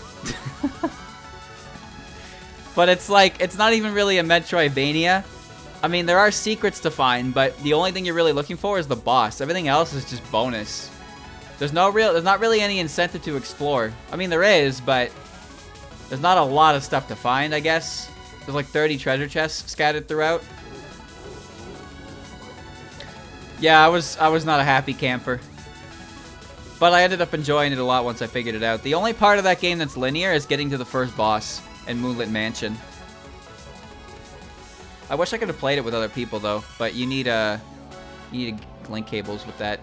But it's like, it's not even really a Metroidvania. I mean, there are secrets to find, but the only thing you're really looking for is the boss. Everything else is just bonus. There's not really any incentive to explore. I mean, there is, but there's not a lot of stuff to find, I guess. There's like 30 treasure chests scattered throughout. Yeah, I was not a happy camper. But I ended up enjoying it a lot once I figured it out. The only part of that game that's linear is getting to the first boss in Moonlit Mansion. I wish I could have played it with other people though, but you need link cables with that.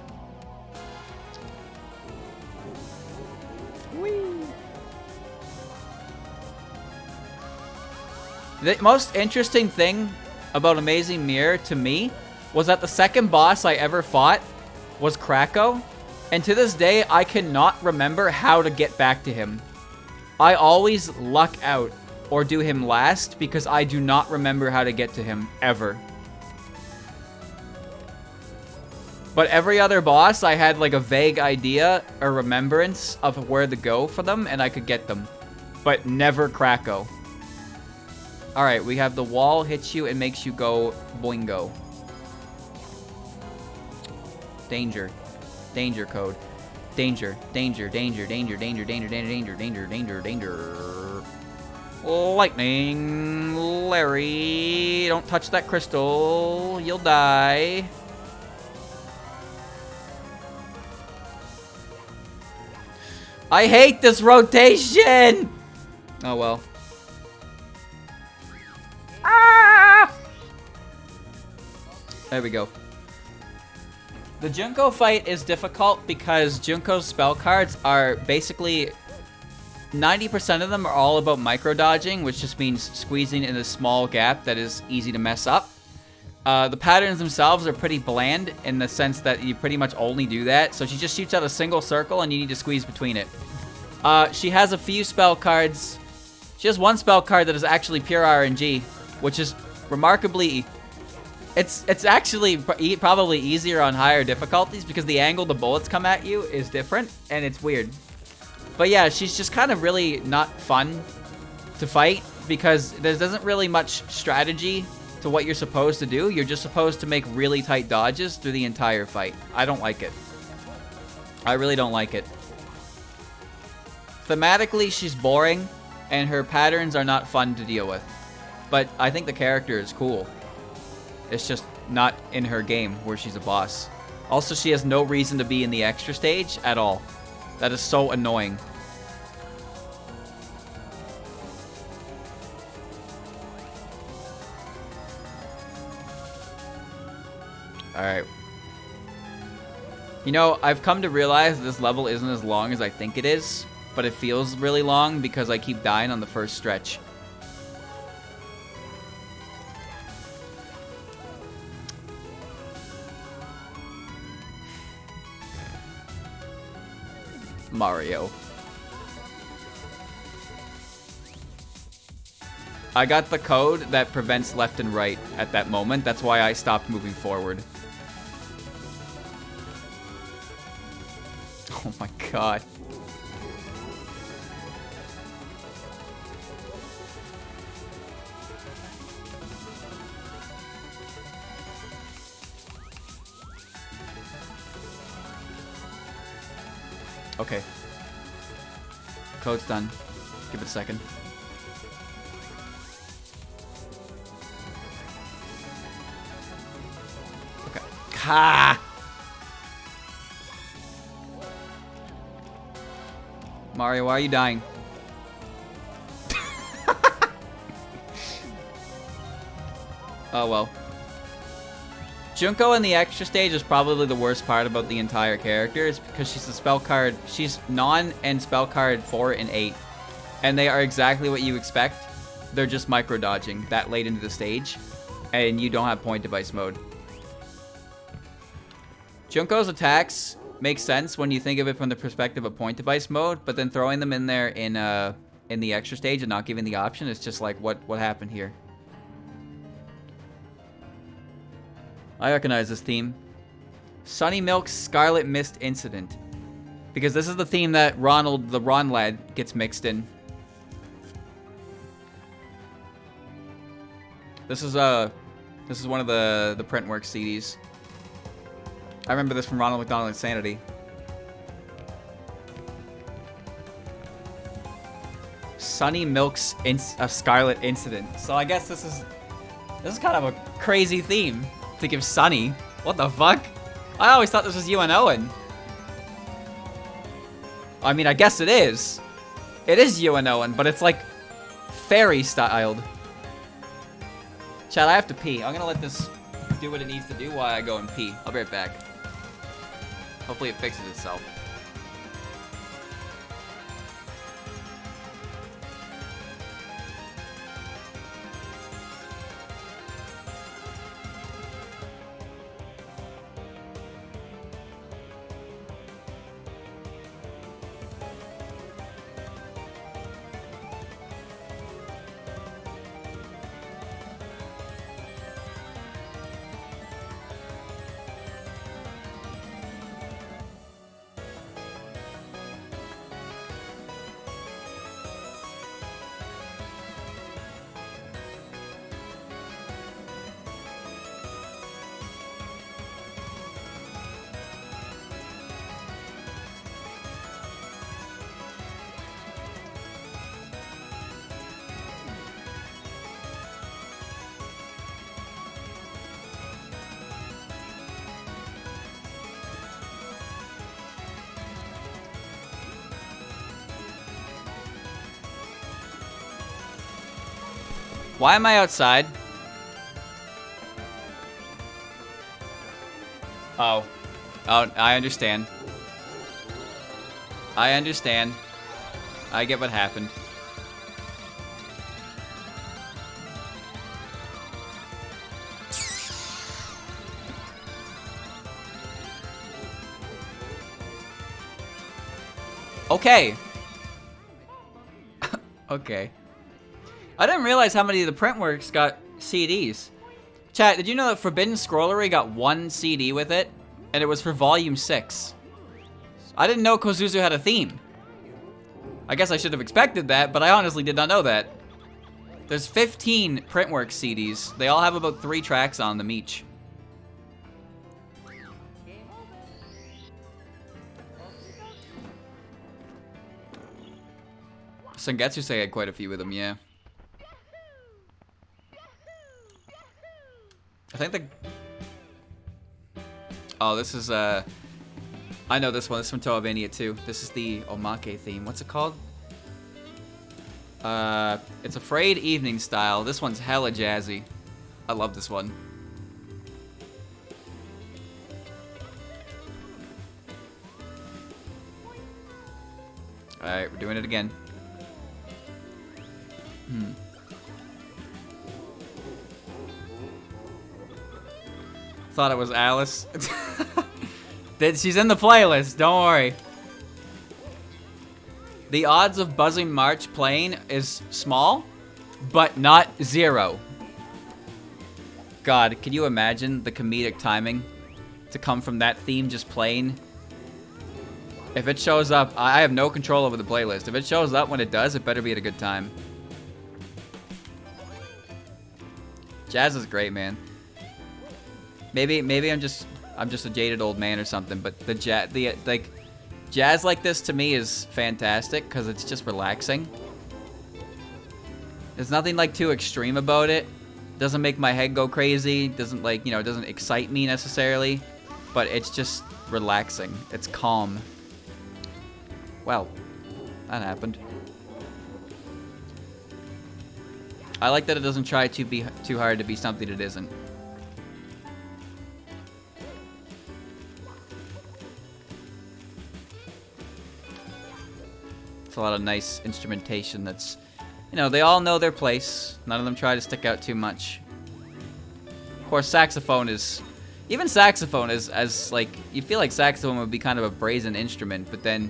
Whee! The most interesting thing about Amazing Mirror to me was that the second boss I ever fought was Kracko, and to this day I cannot remember how to get back to him. I always luck out or do him last because I do not remember how to get to him, ever. But every other boss, I had like a vague idea or remembrance of where to go for them, and I could get them. But never Kracko. Alright, we have the wall hits you and makes you go boingo. Danger. Danger code. Danger. Danger. Danger. Danger. Danger. Danger. Danger. Danger. Danger. Danger. Danger. Lightning. Larry. Don't touch that crystal. You'll die. I hate this rotation! Oh well. Ah! There we go. The Junko fight is difficult because Junko's spell cards are basically 90% of them are all about micro dodging, which just means squeezing in a small gap that is easy to mess up. The patterns themselves are pretty bland in the sense that you pretty much only do that. So she just shoots out a single circle and you need to squeeze between it. She has a few spell cards. She has one spell card that is actually pure RNG, which is remarkably... It's actually probably easier on higher difficulties because the angle the bullets come at you is different, and it's weird. But yeah, she's just kind of really not fun to fight because there isn't really much strategy to what you're supposed to do. You're just supposed to make really tight dodges through the entire fight. I don't like it. I really don't like it. Thematically, she's boring, and her patterns are not fun to deal with. But I think the character is cool. It's just not in her game where she's a boss. Also, she has no reason to be in the extra stage at all. That is so annoying. Alright. You know, I've come to realize this level isn't as long as I think it is, but it feels really long because I keep dying on the first stretch. Mario. I got the code that prevents left and right at that moment. That's why I stopped moving forward. Oh my god. Okay. Code's done. Give it a second. Okay. Ha! Mario, why are you dying? Oh well. Junko in the extra stage is probably the worst part about the entire character, is because she's a spell card. She's non and spell card 4 and 8, and they are exactly what you expect. They're just micro dodging that late into the stage, and you don't have point device mode. Junko's attacks make sense when you think of it from the perspective of point device mode, but then throwing them in there in the extra stage and not giving the option is just like, what happened here? I recognize this theme. Sunny Milk's Scarlet Mist Incident. Because this is the theme that Ronald, the Ron lad, gets mixed in. This is one of the Printworks CDs. I remember this from Ronald McDonald Insanity. Sunny Milk's Scarlet Incident. So I guess this is kind of a crazy theme to give Sunny. What the fuck? I always thought this was UNOing. I mean, I guess it is. It is UNOing, but it's like fairy styled. Chad, I have to pee. I'm gonna let this do what it needs to do while I go and pee. I'll be right back. Hopefully it fixes itself. Why am I outside? Oh. Oh, I understand. I understand. I get what happened. Okay. Okay. I didn't realize how many of the Printworks got CDs. Chat, did you know that Forbidden Scrollery got one CD with it? And it was for Volume 6. I didn't know Kozuzu had a theme. I guess I should have expected that, but I honestly did not know that. There's 15 Printworks CDs. They all have about 3 tracks on them each. Sangetsu had quite a few of them, yeah. I think the... Oh, this is, I know this one. This is from Toavania too. This is the Omake theme. What's it called? It's a frayed evening style. This one's hella jazzy. I love this one. Alright, we're doing it again. Thought it was Alice. She's in the playlist, don't worry. The odds of Buzzing March playing is small, but not 0. God, can you imagine the comedic timing to come from that theme just playing? If it shows up, I have no control over the playlist. If it shows up when it does, it better be at a good time. Jazz is great, man. Maybe I'm just a jaded old man or something, but jazz like this to me is fantastic because it's just relaxing. There's nothing like too extreme about it. Doesn't make my head go crazy. Doesn't like, you know, it doesn't excite me necessarily, but it's just relaxing. It's calm. Well, that happened. I like that it doesn't try to be too hard to be something it isn't. It's a lot of nice instrumentation that's, you know, they all know their place. None of them try to stick out too much. Of course, saxophone is... Even saxophone is as, like... You feel like saxophone would be kind of a brazen instrument, but then...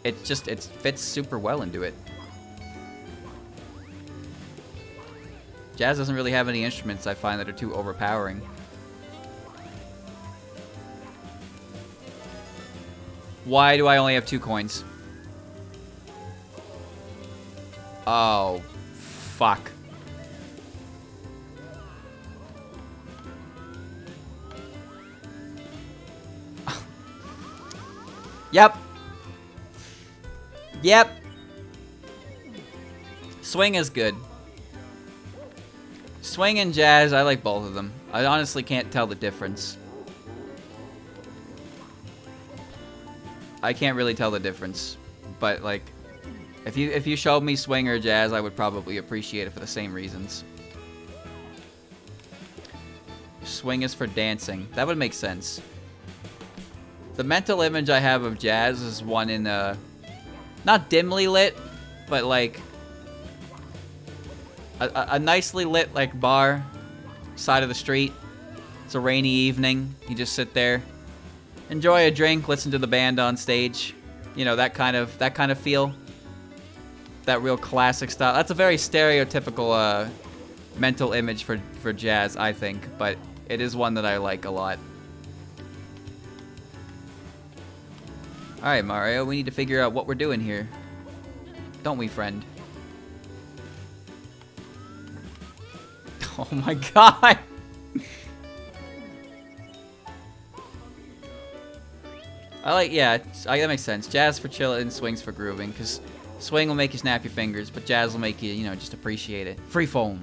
It fits super well into it. Jazz doesn't really have any instruments I find that are too overpowering. Why do I only have 2 coins? Oh, fuck. Yep. Yep. Swing is good. Swing and jazz, I like both of them. I honestly can't tell the difference. I can't really tell the difference. But, like... If you showed me swing or jazz, I would probably appreciate it for the same reasons. Swing is for dancing. That would make sense. The mental image I have of jazz is one in a... Not dimly lit, but like... A nicely lit, like, bar. Side of the street. It's a rainy evening. You just sit there. Enjoy a drink, listen to the band on stage. You know, that kind of feel. That real classic style. That's a very stereotypical mental image for jazz, I think, but it is one that I like a lot. Alright, Mario, we need to figure out what we're doing here. Don't we, friend? Oh my god! That makes sense. Jazz for chilling, swings for grooving, because swing will make you snap your fingers, but jazz will make you, you know, just appreciate it. Free foam.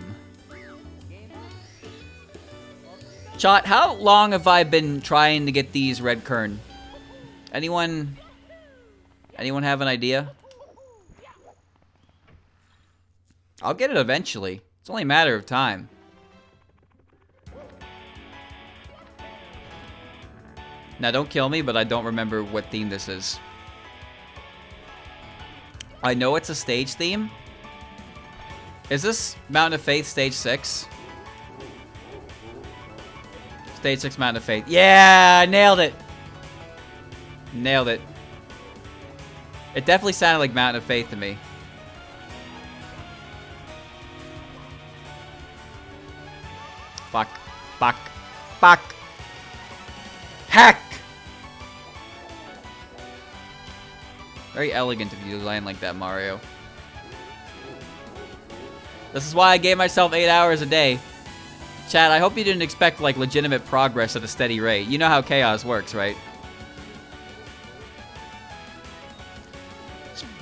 Chat, how long have I been trying to get these red kern? Anyone have an idea? I'll get it eventually. It's only a matter of time. Now, don't kill me, but I don't remember what theme this is. I know it's a stage theme. Is this Mountain of Faith Stage 6? Stage 6 Mountain of Faith. Yeah, I nailed it. Nailed it. It definitely sounded like Mountain of Faith to me. Fuck. Fuck. Fuck. Heck! Very elegant of you to land like that, Mario. This is why I gave myself 8 hours a day. Chad, I hope you didn't expect, like, legitimate progress at a steady rate. You know how chaos works, right?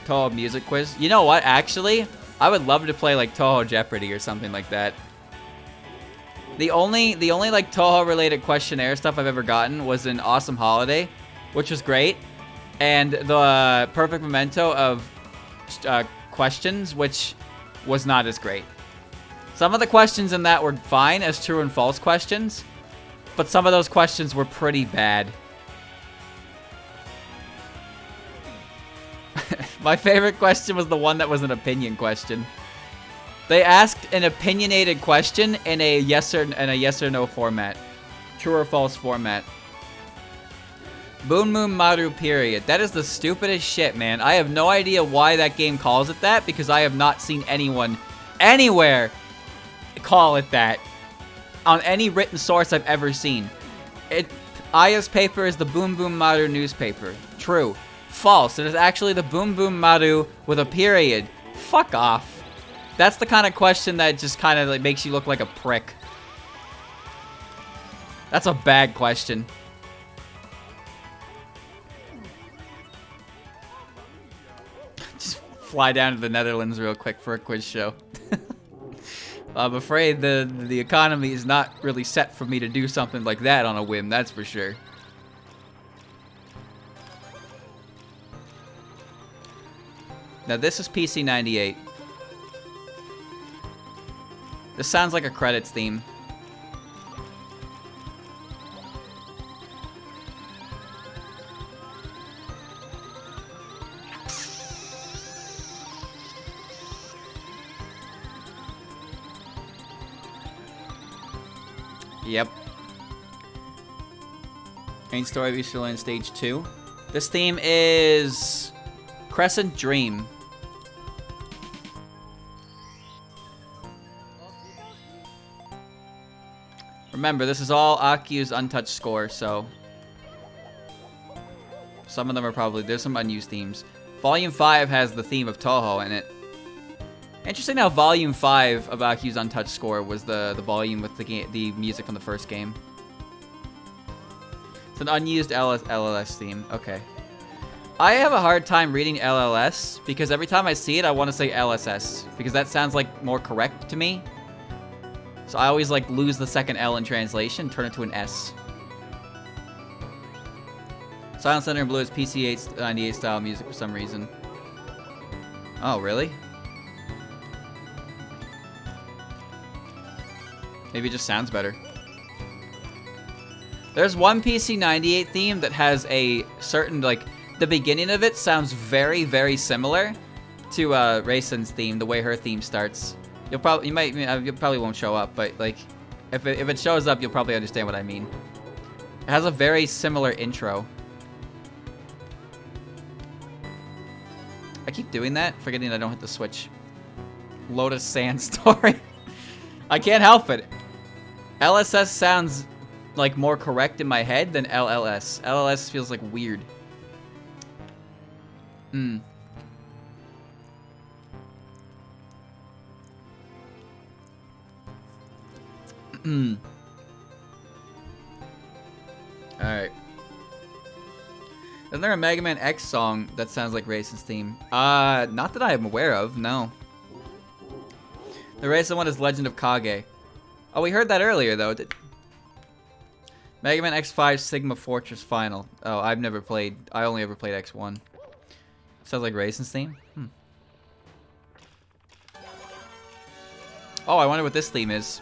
Toho music quiz. You know what, actually? I would love to play, like, Toho Jeopardy or something like that. The only like, Toho-related questionnaire stuff I've ever gotten was an Awesome Holiday, which was great. And the Perfect Memento of questions, which was not as great. Some of the questions in that were fine as true and false questions, but some of those questions were pretty bad. My favorite question was the one that was an opinion question. They asked an opinionated question in a yes or no format. True or false format. Boon Moon Maru period. That is the stupidest shit, man. I have no idea why that game calls it that, because I have not seen anyone anywhere call it that on any written source I've ever seen. Aya's paper is the Boom Boom Maru newspaper. True. False. It is actually the Boom Boom Maru with a period. Fuck off. That's the kind of question that just kind of like makes you look like a prick. That's a bad question. Just fly down to the Netherlands real quick for a quiz show. I'm afraid the economy is not really set for me to do something like that on a whim, that's for sure. Now this is PC 98. This sounds like a credits theme. Yep. Main story of Easterland Stage 2. This theme is Crescent Dream. Remember, this is all Akiu's untouched score, so some of them are probably, there's some unused themes. Volume 5 has the theme of Toho in it. Interesting how Volume 5 of Akiu's untouched score was the volume with the music from the first game. It's an unused LLS theme. Okay. I have a hard time reading LLS because every time I see it, I want to say LSS because that sounds like more correct to me. So I always like lose the second L in translation, turn it to an S. Silent Thunder in Blue is PC 98 style music for some reason. Oh, really? Maybe it just sounds better. There's one PC 98 theme that has a certain, like, the beginning of it sounds very, very similar to Raisin's theme, the way her theme starts. You probably won't show up, but like, if it shows up, you'll probably understand what I mean. It has a very similar intro. I keep doing that, forgetting I don't hit the switch. Lotus Sand Story. I can't help it. LSS sounds like more correct in my head than LLS. LLS feels like weird. Alright. Isn't there a Mega Man X song that sounds like Raisin's theme? Not that I am aware of, no. The Raisin one is Legend of Kage. Oh, we heard that earlier, though. Mega Man X5 Sigma Fortress Final. Oh, I've never played. I only ever played X1. Sounds like Raisin's theme? Oh, I wonder what this theme is.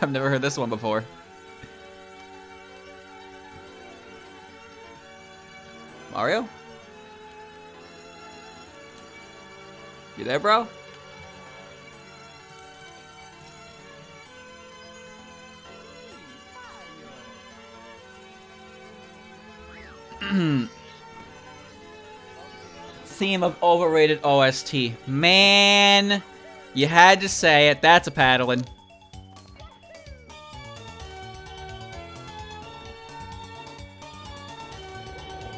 I've never heard this one before. Mario? You there, bro? Theme of overrated OST. Man, you had to say it. That's a paddling.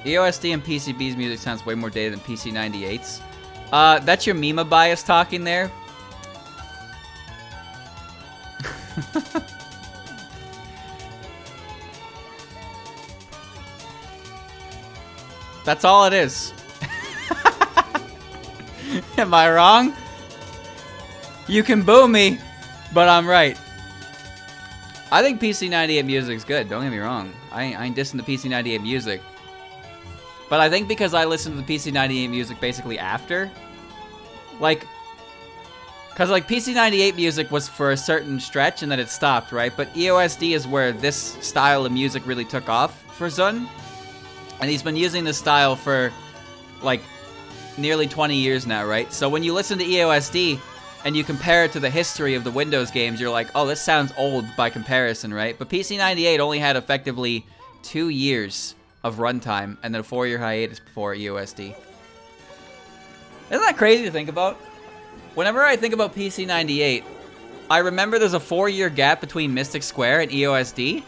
The OST and PCB's music sounds way more dated than PC 98's. That's your Mima bias talking there. That's all it is. Am I wrong? You can boo me, but I'm right. I think PC98 music's good, don't get me wrong. I ain't dissing the PC98 music. But I think because I listened to the PC98 music basically after, like, because like PC98 music was for a certain stretch and then it stopped, right? But EOSD is where this style of music really took off for Zun. And he's been using this style for like nearly 20 years now, right? So when you listen to EOSD and you compare it to the history of the Windows games, you're like, oh, this sounds old by comparison, right? But PC98 only had effectively 2 years of runtime and then a 4-year hiatus before EOSD. Isn't that crazy to think about? Whenever I think about PC98, I remember there's a 4-year gap between Mystic Square and EOSD.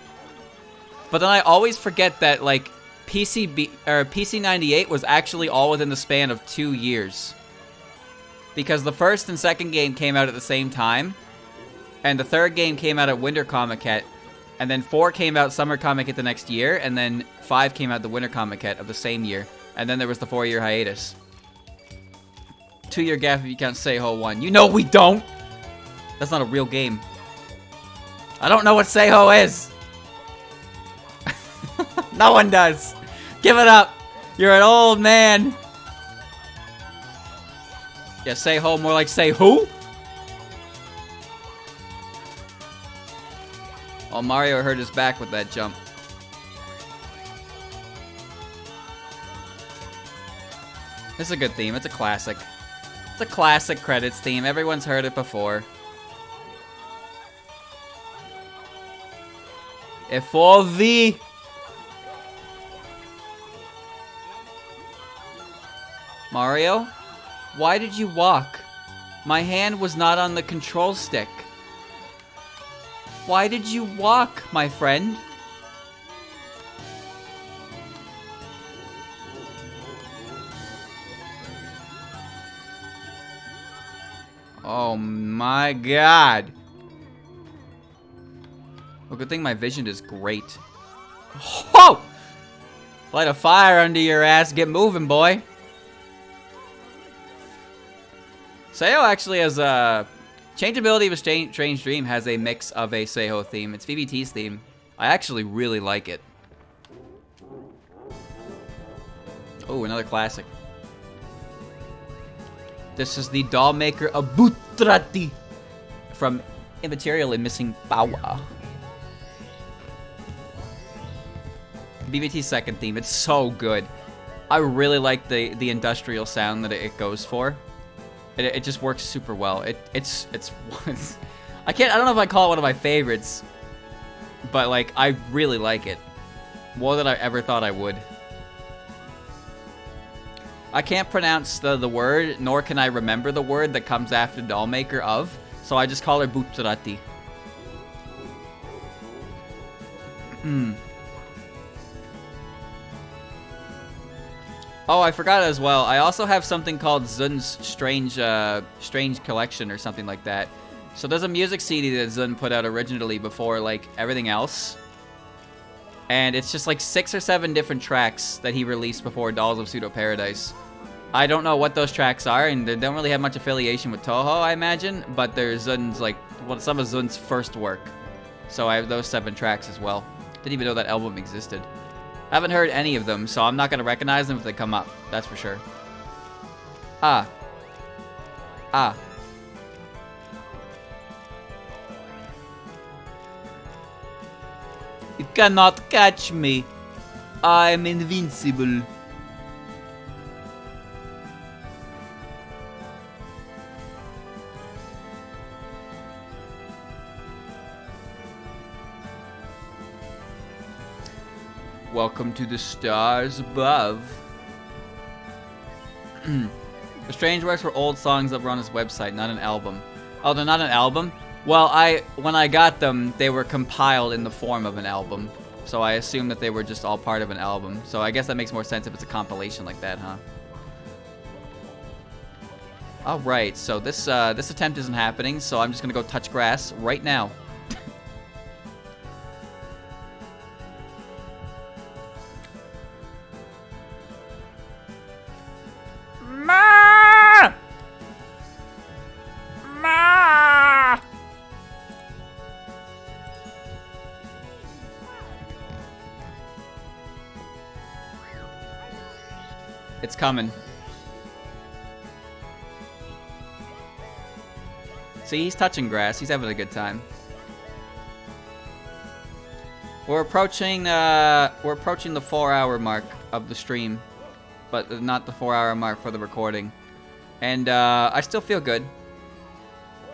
But then I always forget that, like, PC98 was actually all within the span of 2 years. Because the first and second game came out at the same time. And the third game came out at Winter Comiket. And then 4 came out Summer Comiket the next year. And then 5 came out the Winter Comiket of the same year. And then there was the 4-year hiatus. 2-year gap if you count Seiho 1. You know we don't! That's not a real game. I don't know what Seiho is! No one does! Give it up! You're an old man! Yeah, Seiho, more like say who? Oh, Mario hurt his back with that jump. It's a good theme, it's a classic. It's a classic credits theme. Everyone's heard it before. FOV. Mario, why did you walk? My hand was not on the control stick. Why did you walk, my friend? Oh my god. Well, good thing my vision is great. Whoa! Light a fire under your ass. Get moving, boy. Seiho actually has a... Changeability of a Strange Dream has a mix of a Seiho theme. It's VBT's theme. I actually really like it. Oh, another classic. This is the doll maker Abutrati from Immaterial and Missing Power. BBT's second theme, it's so good. I really like the industrial sound that it goes for. It just works super well. It's I don't know if I call it one of my favorites, but like I really like it more than I ever thought I would. I can't pronounce the word, nor can I remember the word that comes after Dollmaker of, so I just call her Butrati. Oh, I forgot as well. I also have something called Zun's Strange Collection or something like that. So there's a music CD that Zun put out originally before like everything else. And it's just like 6 or 7 different tracks that he released before Dolls of Pseudo Paradise. I don't know what those tracks are, and they don't really have much affiliation with Toho, I imagine. But they're Zun's, like, some of Zun's first work. So I have those 7 tracks as well. Didn't even know that album existed. I haven't heard any of them, so I'm not going to recognize them if they come up. That's for sure. Ah. Ah. You cannot catch me. I'm invincible. Welcome to the stars above. The Strange Works were old songs that were on his website, not an album. Oh, they're not an album? Well, when I got them, they were compiled in the form of an album. So I assume that they were just all part of an album. So I guess that makes more sense if it's a compilation like that, huh? All right, so this attempt isn't happening, so I'm just gonna go touch grass right now. Ma! Ma! It's coming. See, he's touching grass. He's having a good time. We're approaching the 4-hour mark of the stream, but not the 4-hour mark for the recording. And I still feel good.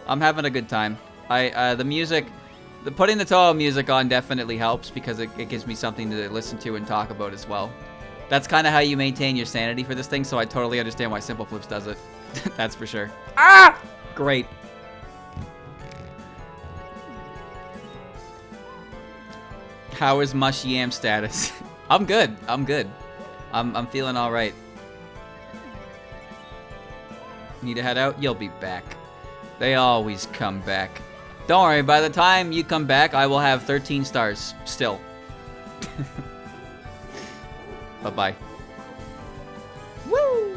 I'm having a good time. The music, putting the Toho music on definitely helps because it gives me something to listen to and talk about as well. That's kind of how you maintain your sanity for this thing, so I totally understand why Simple Flips does it. That's for sure. Ah! Great. How is Mush Yam status? I'm good. I'm good. I'm feeling all right. Need to head out? You'll be back. They always come back. Don't worry, by the time you come back, I will have 13 stars still. Bye-bye. Woo!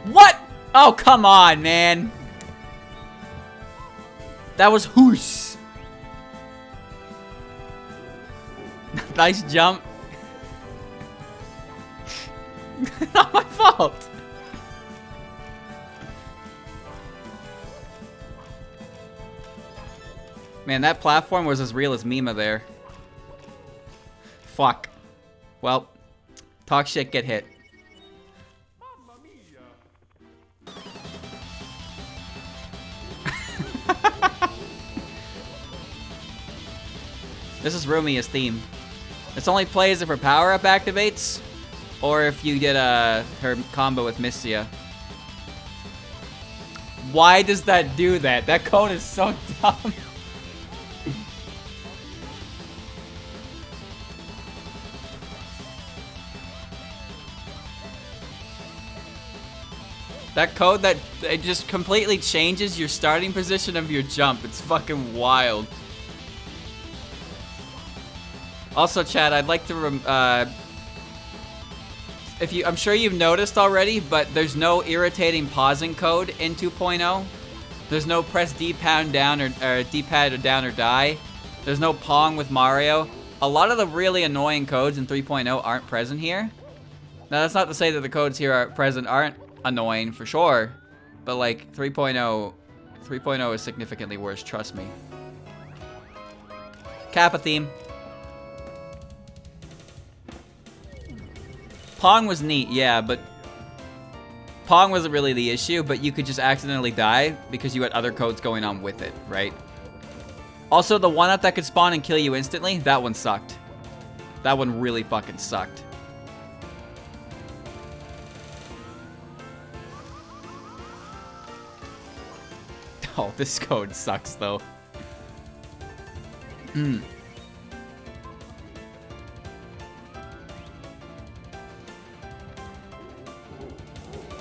What? Oh, come on, man. That was whoosh. Nice jump. Not my fault. Man, that platform was as real as Mima there. Fuck. Well, talk shit, get hit. Mamma mia. This is Rumia's theme. This only plays if her power-up activates, or if you get her combo with Mistia. Why does that do that? That code is so dumb. That code that it just completely changes your starting position of your jump. It's fucking wild. Also, Chad, I'd like to I'm sure you've noticed already, but there's no irritating pausing code in 2.0. There's no press D-pad down or D-pad down or die. There's no Pong with Mario. A lot of the really annoying codes in 3.0 aren't present here. Now, that's not to say that the codes here aren't annoying for sure, but like 3.0 is significantly worse, trust me. Kappa theme. Pong was neat, yeah, but Pong wasn't really the issue, but you could just accidentally die because you had other codes going on with it, right? Also, the one-up that could spawn and kill you instantly, that one sucked. That one really fucking sucked. Oh, this code sucks, though.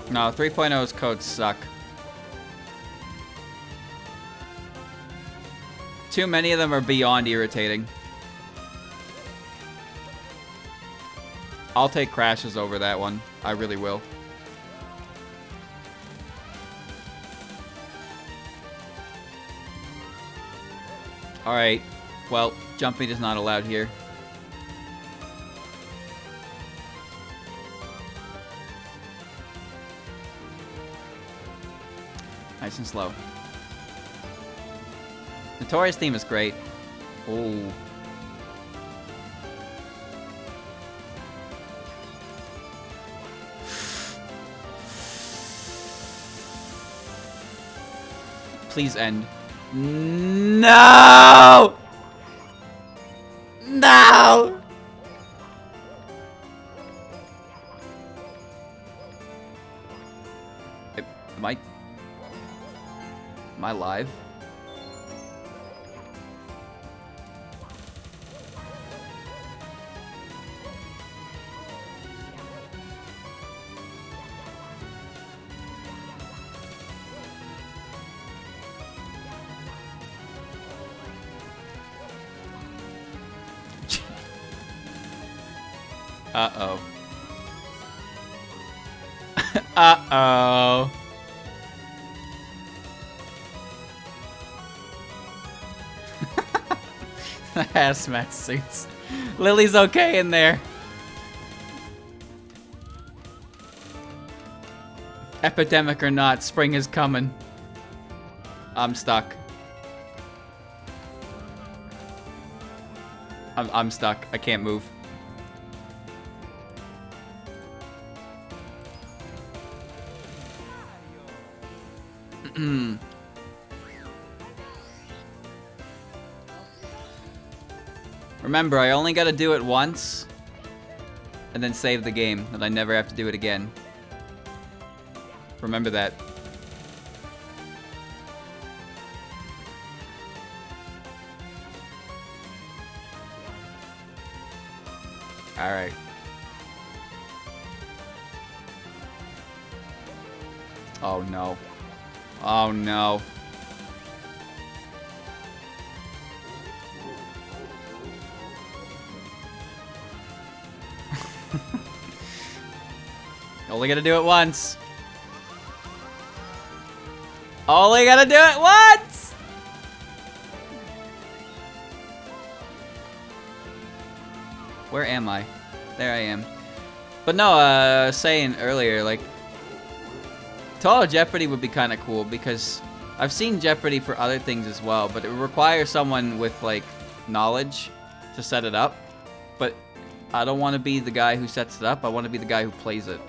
No, 3.0's codes suck. Too many of them are beyond irritating. I'll take crashes over that one. I really will. Alright. Well, jumping is not allowed here. Nice and slow. Notorious theme is great. Oh. Please end. No! No! Am I live? Uh-oh. Uh-oh. Hazmat suits. Lily's okay in there. Epidemic or not, spring is coming. I'm stuck. I'm stuck. I can't move. Remember, I only gotta do it once, and then save the game, and I never have to do it again. Remember that. Alright. Oh no. Oh no. Only gotta do it once. Only gotta do it once! Where am I? There I am. But no, saying earlier, like, Total Jeopardy would be kind of cool because I've seen Jeopardy for other things as well, but it would require someone with, like, knowledge to set it up. But I don't want to be the guy who sets it up, I want to be the guy who plays it.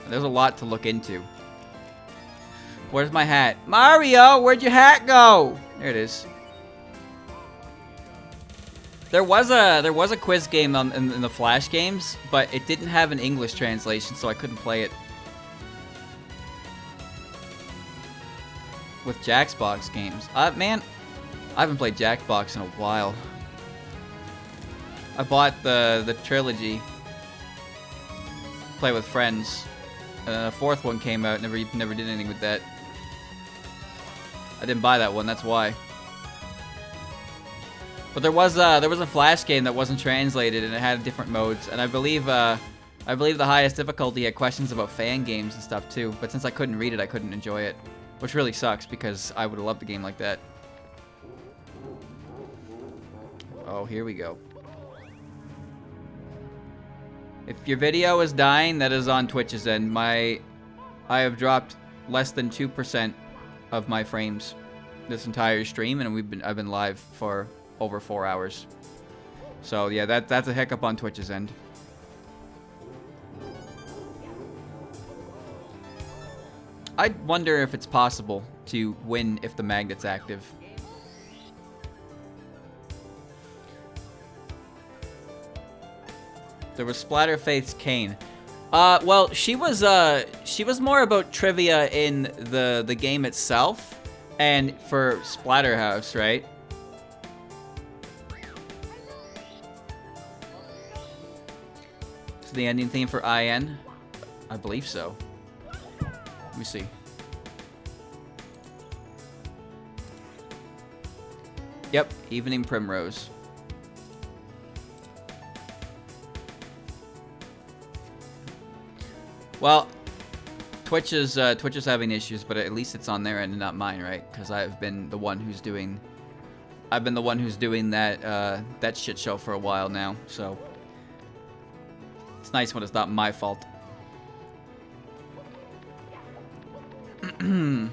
And there's a lot to look into. Where's my hat? Mario, where'd your hat go? There it is. There was a quiz game in the Flash games, but it didn't have an English translation, so I couldn't play it. With Jackbox games. Man, I haven't played Jackbox in a while. I bought the trilogy. Play with friends. A fourth one came out, never did anything with that. I didn't buy that one, that's why. But there was a Flash game that wasn't translated and it had different modes, and I believe the highest difficulty had questions about fan games and stuff too. But since I couldn't read it, I couldn't enjoy it, which really sucks because I would have loved a game like that. Oh, here we go. If your video is dying, that is on Twitch's end. I have dropped less than 2% of my frames this entire stream, and I've been live for over 4 hours. So yeah, that's a hiccup on Twitch's end. I wonder if it's possible to win if the magnet's active. There was Splatterface's Kane. Well, she was more about trivia in the game itself, and for Splatterhouse, right? Is the ending theme for IN? I believe so. Let me see. Yep, Evening Primrose. Well, Twitch is having issues, but at least it's on their end and not mine, right? Because I've been the one who's doing that that shit show for a while now. So it's nice when it's not my fault. Woo!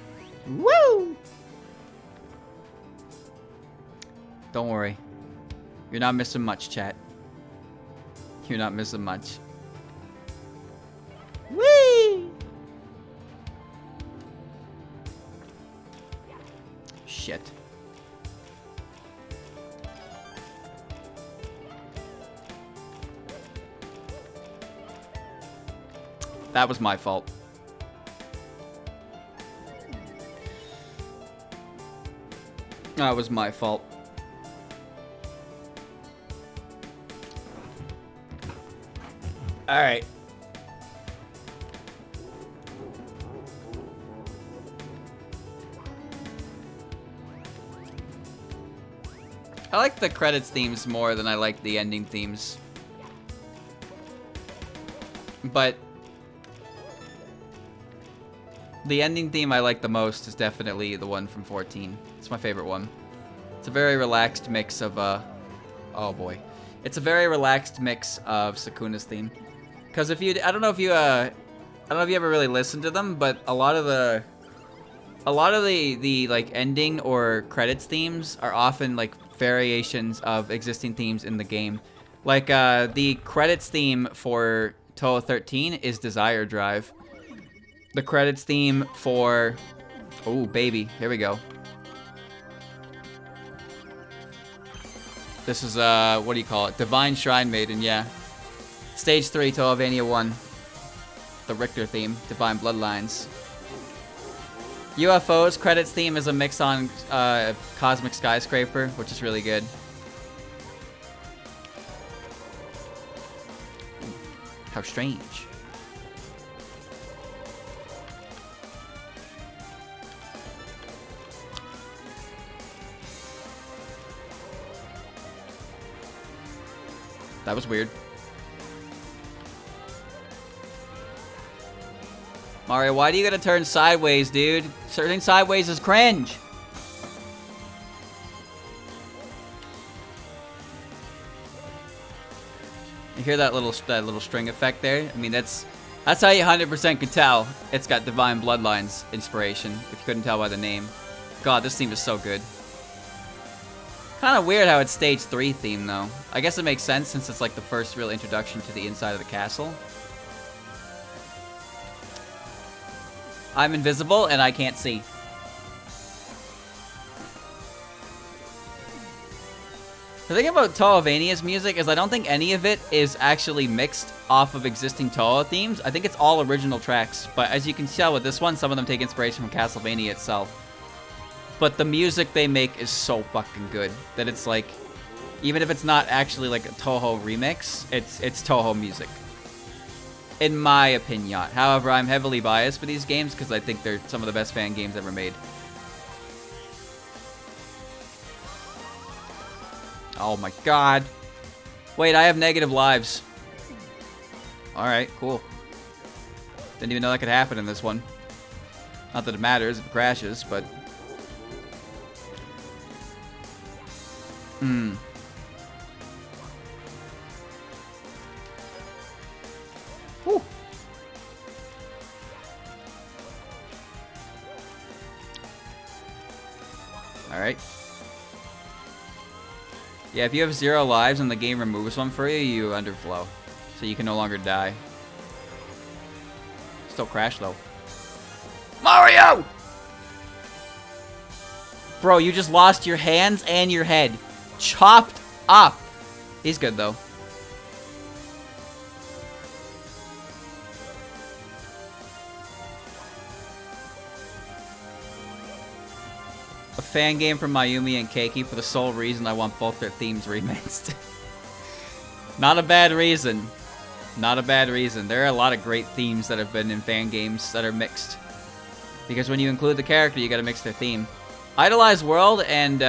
Don't worry, you're not missing much, chat. You're not missing much. Whee! Shit. That was my fault. That was my fault. All right. I like the credits themes more than I like the ending themes. but the ending theme I like the most is definitely the one from 14. It's my favorite one. It's a very relaxed mix of, oh boy. It's a very relaxed mix of Sukuna's theme. Because if you, I don't know if you ever really listened to them, but a lot of the like ending or credits themes are often like variations of existing themes in the game. Like, the credits theme for Touhou 13 is Desire Drive. The credits theme for... Oh, baby. Here we go. This is, what do you call it? Divine Shrine Maiden, yeah. Stage 3, Touhouvania 1. The Richter theme, Divine Bloodlines. UFO's credits theme is a mix on Cosmic Skyscraper, which is really good. How strange. That was weird. Mario, why do you gotta turn sideways, dude? Turning sideways is cringe. You hear that little string effect there? I mean, that's how you 100% could tell it's got Divine Bloodlines inspiration, if you couldn't tell by the name. God, this theme is so good. Kind of weird how it's stage 3 theme, though. I guess it makes sense since it's like the first real introduction to the inside of the castle. I'm invisible and I can't see. The thing about Touhouvania's music is I don't think any of it is actually mixed off of existing Touhou themes. I think it's all original tracks, but as you can tell with this one, some of them take inspiration from Castlevania itself. But the music they make is so fucking good that it's like, even if it's not actually like a Touhou remix, it's Touhou music. In my opinion. However, I'm heavily biased for these games because I think they're some of the best fan games ever made. Oh my god. Wait, I have negative lives. Alright, cool. Didn't even know that could happen in this one. Not that it matters if it crashes, but... Whew. Alright. Yeah, if you have 0 lives and the game removes one for you, you underflow. So you can no longer die. Still crash though. Mario! Bro, you just lost your hands and your head. Chopped up. He's good though. A fan game from Mayumi and Keiki for the sole reason I want both their themes remixed. Not a bad reason. Not a bad reason. There are a lot of great themes that have been in fan games that are mixed. Because when you include the character, you gotta mix their theme. Idolize World and,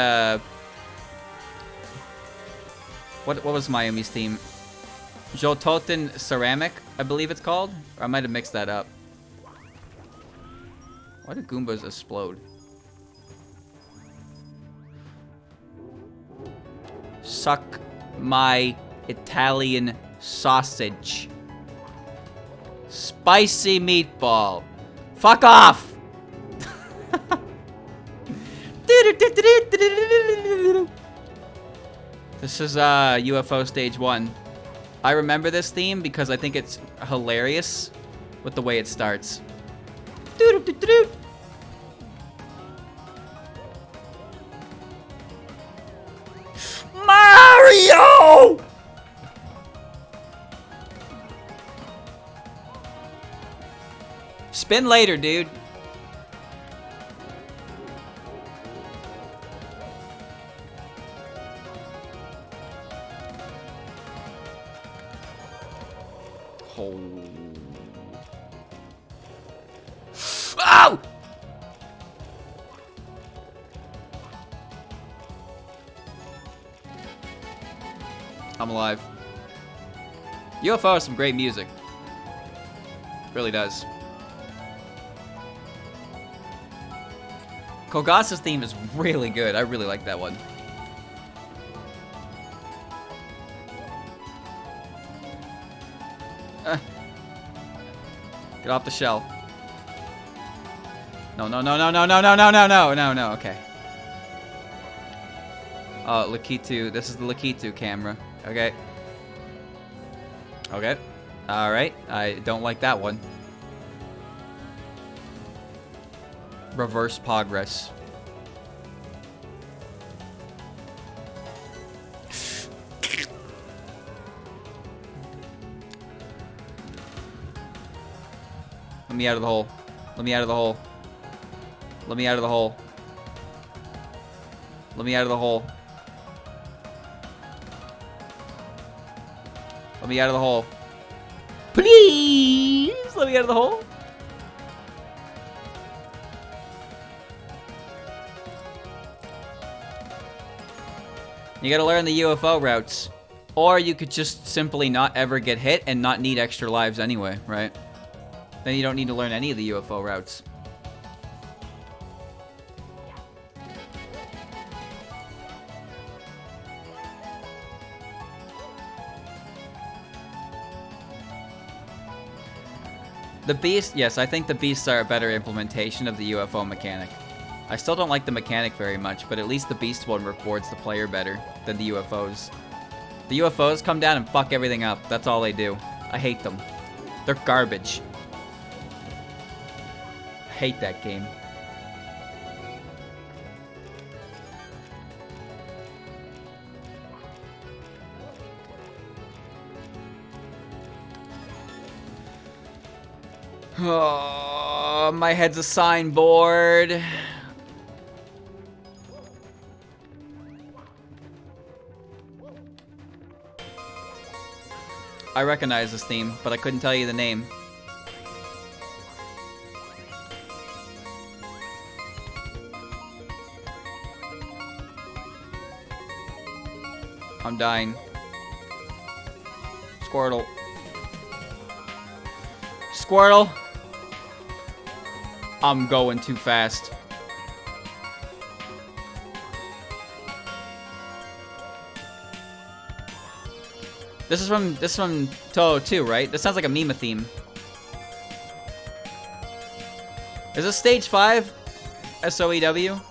What was Mayumi's theme? Jototen Ceramic, I believe it's called? Or I might have mixed that up. Why do Goombas explode? Suck my Italian sausage. Spicy meatball. Fuck off! This is UFO Stage 1. I remember this theme because I think it's hilarious with the way it starts. Mario! Spin later, dude. Oh. Ow! I'm alive. UFO has some great music. Really does. Kogasa's theme is really good. I really like that one. Get off the shell. No, no, no, no, no, no, no, no, no, no, no, no, okay. Oh, Lakitu. This is the Lakitu camera. Okay. Okay. Alright. I don't like that one. Reverse progress. Let me out of the hole. Let me out of the hole. Let me out of the hole. Let me out of the hole. Let me out of the hole. Please! Let me out of the hole. You gotta learn the UFO routes. Or you could just simply not ever get hit and not need extra lives anyway, right? Then you don't need to learn any of the UFO routes. The beast, yes, I think the beasts are a better implementation of the UFO mechanic. I still don't like the mechanic very much, but at least the beast one rewards the player better than the UFOs. The UFOs come down and fuck everything up. That's all they do. I hate them. They're garbage. I hate that game. Oh, my head's a signboard. I recognize this theme, but I couldn't tell you the name. I'm dying. Squirtle. Squirtle. I'm going too fast. This is from Toho 2, right? This sounds like a Mima theme. Is this stage 5? SOEW?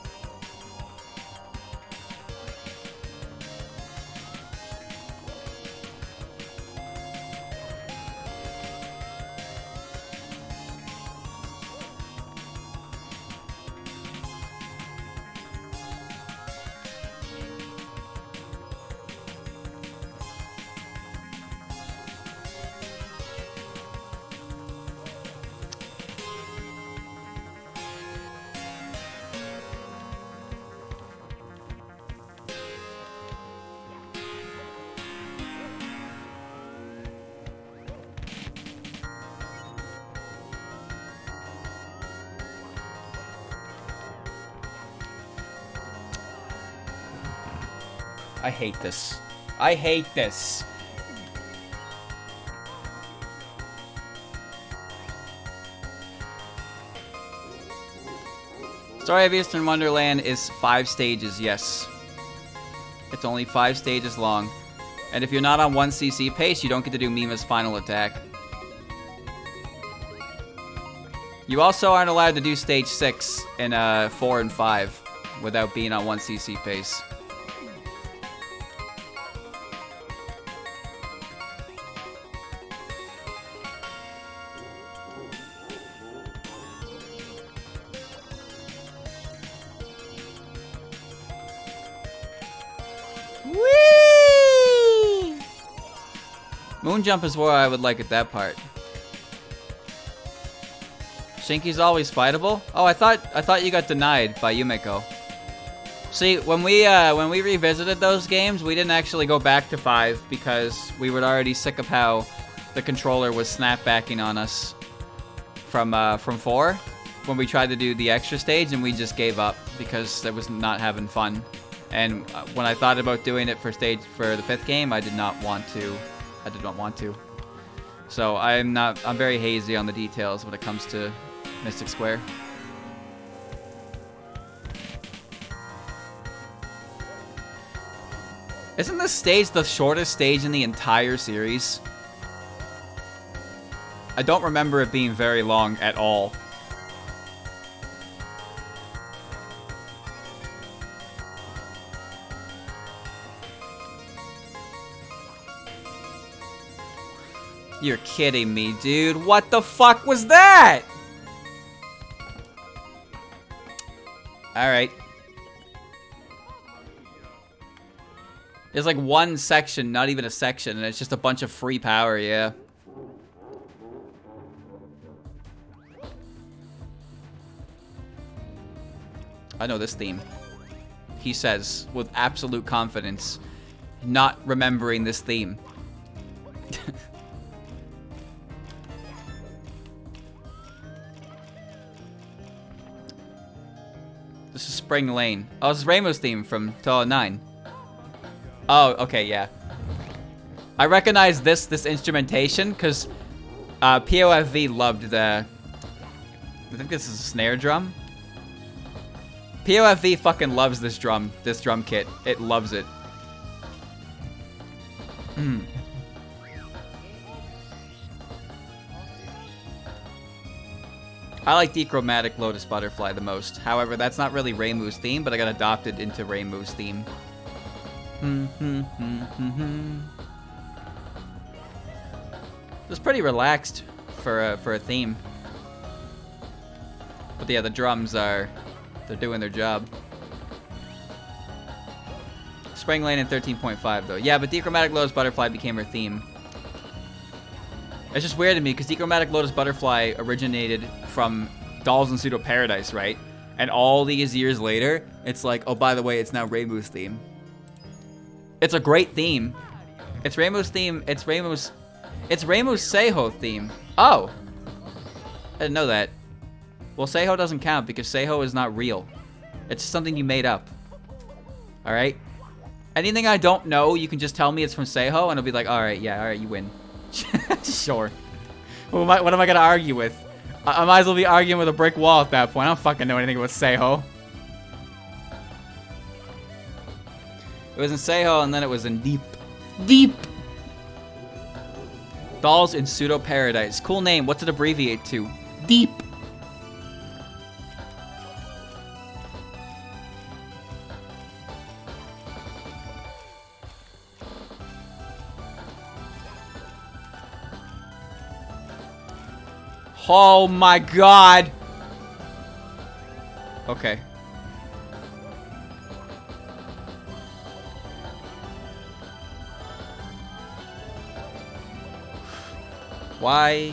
I hate this. I hate this. Story of Eastern Wonderland is 5 stages, yes. It's only 5 stages long. And if you're not on 1cc pace, you don't get to do Mima's final attack. You also aren't allowed to do stage 6 in 4 and 5 without being on 1cc pace. Whee! Moon jump is where I would like at that part. Shinky's always fightable? Oh, I thought you got denied by Yumeko. See, when we revisited those games, we didn't actually go back to 5 because we were already sick of how the controller was snapbacking on us from 4 when we tried to do the extra stage, and we just gave up because it was not having fun. And when I thought about doing it for the 5th game, I did not want to. So I'm very hazy on the details when it comes to Mystic Square. Isn't this stage the shortest stage in the entire series? I don't remember it being very long at all. You're kidding me, dude. What the fuck was that? Alright. There's like one section, not even a section, and it's just a bunch of free power, yeah. I know this theme. He says, with absolute confidence, not remembering this theme. This is Spring Lane. Oh, this is Rainbow's theme from 2009. Oh, okay, yeah. I recognize this instrumentation because POFV loved the... I think this is a snare drum. POFV fucking loves this drum kit. It loves it. I like Dechromatic Lotus Butterfly the most. However, that's not really Reimu's theme, but I got adopted into Reimu's theme. It's pretty relaxed for a theme. But yeah, the drums they're doing their job. Spring Lane in 13.5 though. Yeah, but Dechromatic Lotus Butterfly became her theme. It's just weird to me because Dechromatic Lotus Butterfly originated from Dolls in Pseudo Paradise, right? And all these years later, it's like, oh, by the way, it's now Reimu's theme. It's a great theme. It's Reimu's theme. It's Reimu's Seiho theme. Oh, I didn't know that. Well, Seiho doesn't count because Seiho is not real. It's just something you made up. All right. Anything I don't know, you can just tell me it's from Seiho, and I'll be like, all right, yeah, all right, you win. Sure. What am I gonna argue with? I might as well be arguing with a brick wall at that point. I don't fucking know anything about Seiho. It was in Seiho, and then it was in Deep. Deep! Dolls in Pseudo Paradise. Cool name. What's it abbreviate to? Deep. Oh my god. Okay. Why?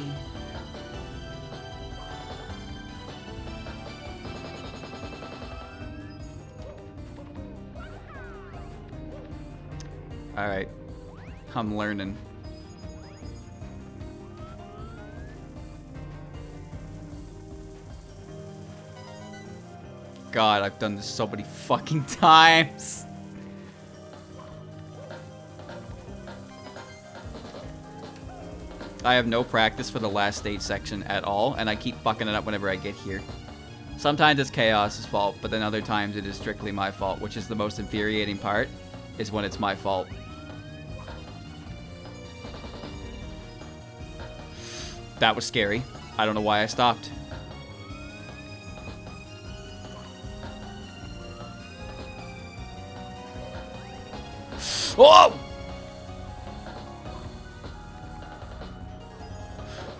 All right. I'm learning. God, I've done this so many fucking times. I have no practice for the last stage section at all, and I keep fucking it up whenever I get here. Sometimes it's Chaos's fault, but then other times it is strictly my fault, which is the most infuriating part, is when it's my fault. That was scary. I don't know why I stopped. Whoa!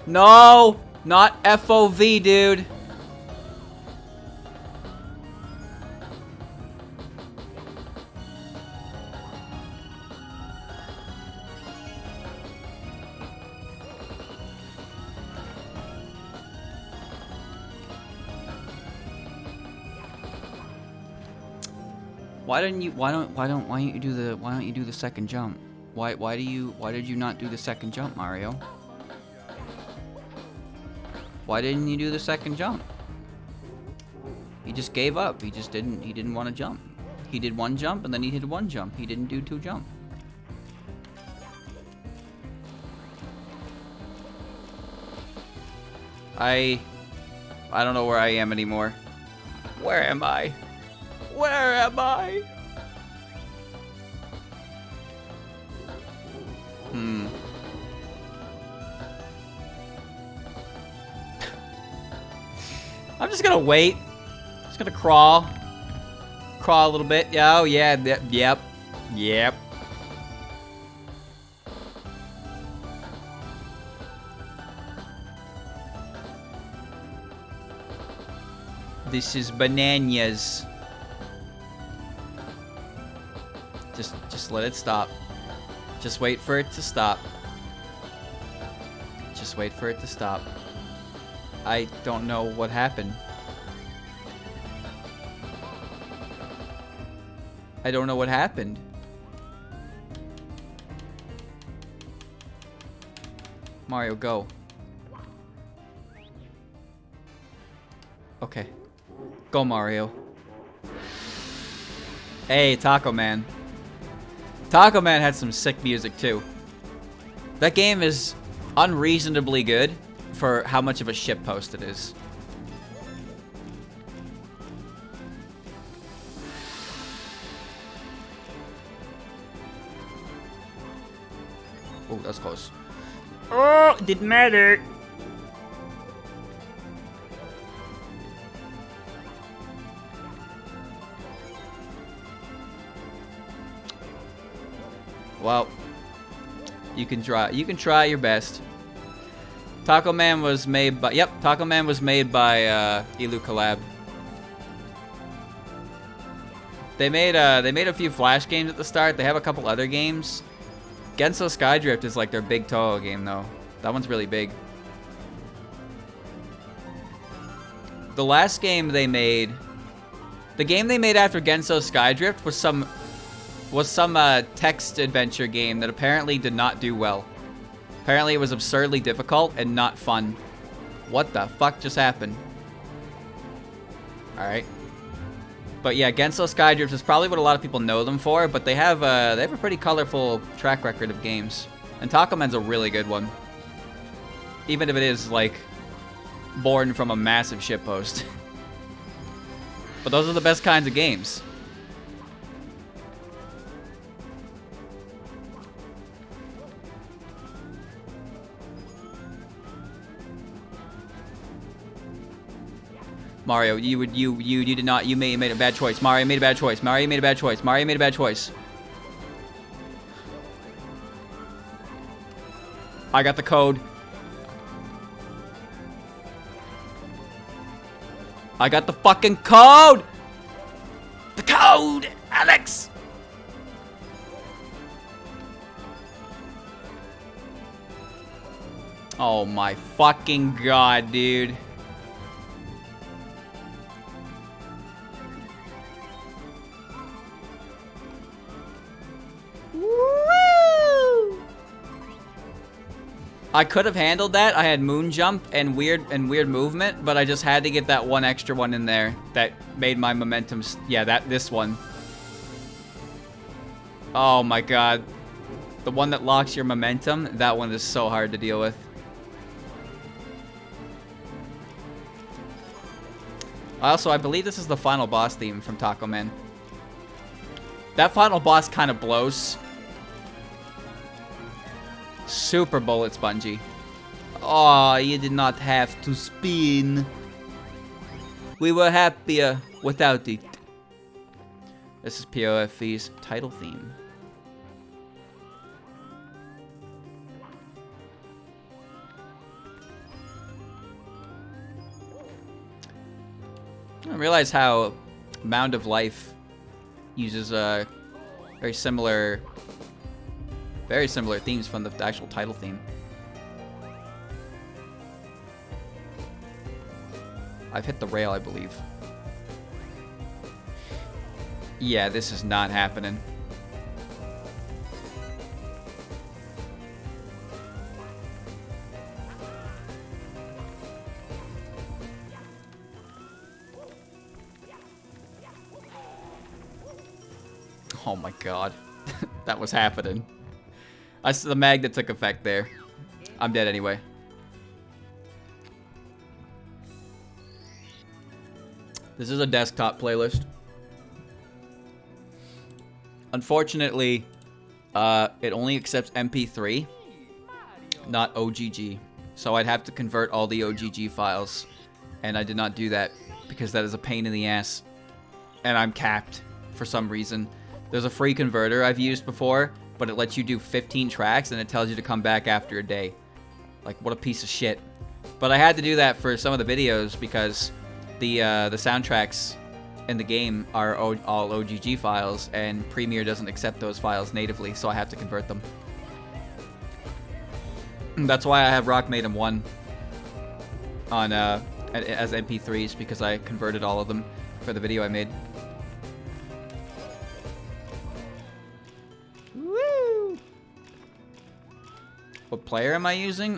No! Not FOV, dude. Why don't you do the second jump? Why did you not do the second jump, Mario? Why didn't you do the second jump? He just gave up. He didn't want to jump. He did one jump and then he did one jump. He didn't do two jumps. I don't know where I am anymore. Where am I? Where am I? I'm just gonna wait. Just gonna crawl. Crawl a little bit. Oh, yeah. Yep. Yep. This is bananas. Just let it stop. Just wait for it to stop. Just wait for it to stop. I don't know what happened. I don't know what happened. Mario, go. Okay. Go, Mario. Hey, Taco Man. Taco Man had some sick music, too. That game is unreasonably good for how much of a shitpost it is. Oh, that's close. Oh, it didn't matter. Well, you can try your best. Taco Man was made by Taco Man was made by Elu Collab. They made a few Flash games at the start. They have a couple other games. Genso Skydrift is like their big Toho game though. That one's really big. The last game they made, the game they made after Genso Skydrift was some text adventure game that apparently did not do well. Apparently it was absurdly difficult and not fun. What the fuck just happened? Alright. But yeah, Genso Skydrift is probably what a lot of people know them for, but they have a pretty colorful track record of games. And Taco Man's a really good one. Even if it is, like, born from a massive shitpost. But those are the best kinds of games. Mario, you did not, you made a bad choice. Mario made a bad choice. Mario made a bad choice. Mario made a bad choice. I got the code. I got the fucking code! The code! Alex! Oh my fucking god, dude. I could have handled that. I had moon jump and weird movement, but I just had to get that one extra one in there that made my momentum. Yeah, this one. Oh my god, the one that locks your momentum. That one is so hard to deal with. Also, I believe this is the final boss theme from Taco Man. That final boss kind of blows. Super bullet spongy. Oh, you did not have to spin. We were happier without it. This is POFV's title theme. I realize how Mound of Life uses very similar themes from the actual title theme. I've hit the rail, I believe. Yeah, this is not happening. Oh my god. That was happening. The magnet took effect there. I'm dead anyway. This is a desktop playlist. Unfortunately, it only accepts MP3, not OGG. So I'd have to convert all the OGG files, and I did not do that because that is a pain in the ass, and I'm capped for some reason. There's a free converter I've used before, but it lets you do 15 tracks, and it tells you to come back after a day. Like, what a piece of shit. But I had to do that for some of the videos because the soundtracks in the game are all OGG files, and Premiere doesn't accept those files natively, so I have to convert them. That's why I have Rock Maiden 1 on as MP3s, because I converted all of them for the video I made. Woo! What player am I using?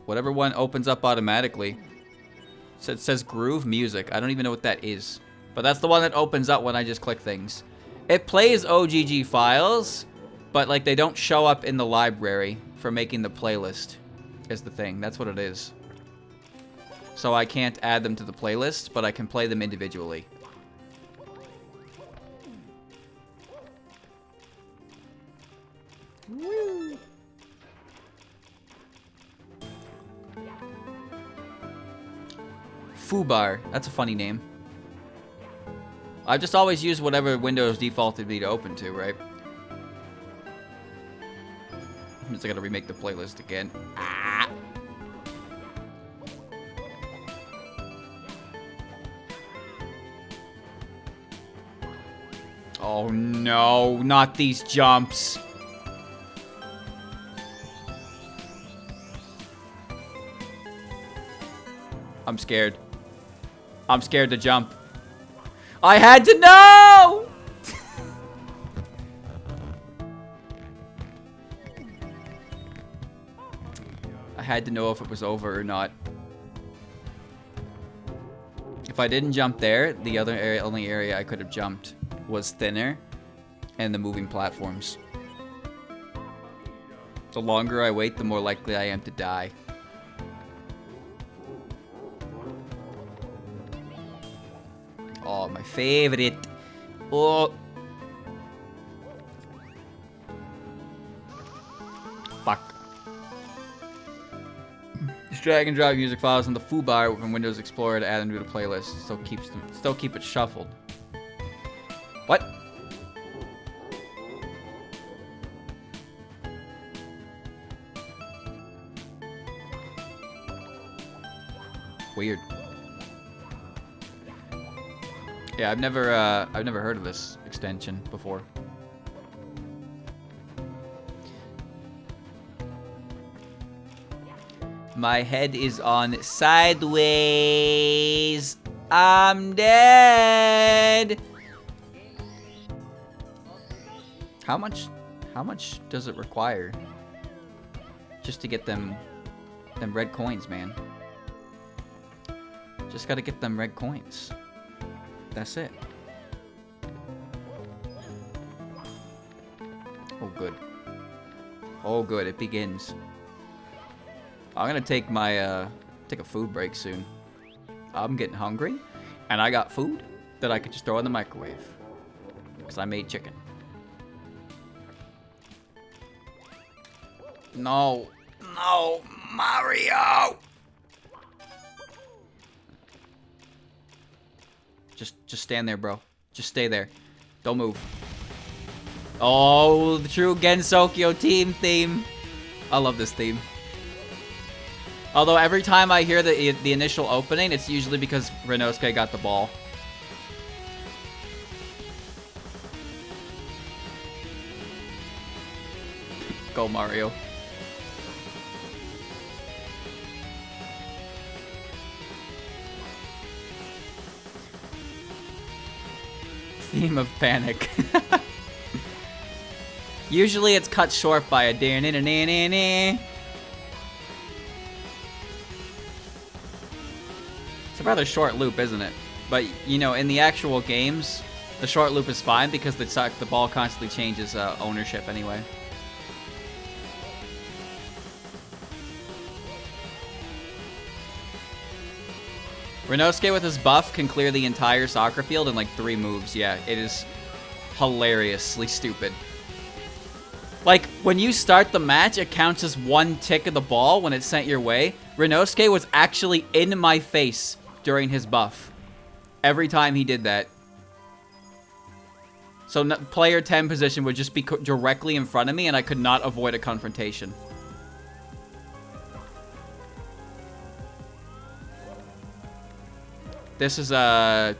Whatever one opens up automatically. So it says Groove Music. I don't even know what that is. But that's the one that opens up when I just click things. It plays OGG files, but like they don't show up in the library for making the playlist, is the thing. That's what it is. So I can't add them to the playlist, but I can play them individually. Woo. Foobar. That's a funny name. I just always use whatever Windows defaulted me to open to, right? Means I gotta remake the playlist again. Ah! Oh no, not these jumps. I'm scared. I'm scared to jump. I had to know! I had to know if it was over or not. If I didn't jump there, the other area, only area I could have jumped was thinner and the moving platforms. The longer I wait, the more likely I am to die. Oh, my favorite. Oh. Fuck. Just drag and drop music files on the foobar from Windows Explorer to add them to the playlist. Still keep it shuffled. What? Weird. Yeah, I've never heard of this extension before. My head is on sideways. I'm dead. How much does it require just to get them red coins, man? Just gotta get them red coins. That's it. Oh, good. Oh, good. It begins. I'm gonna take my take a food break soon. I'm getting hungry, and I got food that I could just throw in the microwave because I made chicken. No, no, Mario! Just stand there, bro. Just stay there. Don't move. Oh, the true Gensokyo team theme. I love this theme. Although every time I hear the initial opening, it's usually because Renosuke got the ball. Go, Mario. Theme of panic. Usually it's cut short by a da-na-na-na-na-na. It's a rather short loop, isn't it? But, you know, in the actual games, the short loop is fine because the ball constantly changes ownership anyway. Renosuke with his buff can clear the entire soccer field in like 3 moves. Yeah, it is hilariously stupid. Like, when you start the match, it counts as 1 tick of the ball when it's sent your way. Renosuke was actually in my face during his buff. Every time he did that. So player 10 position would just be directly in front of me, and I could not avoid a confrontation. This is the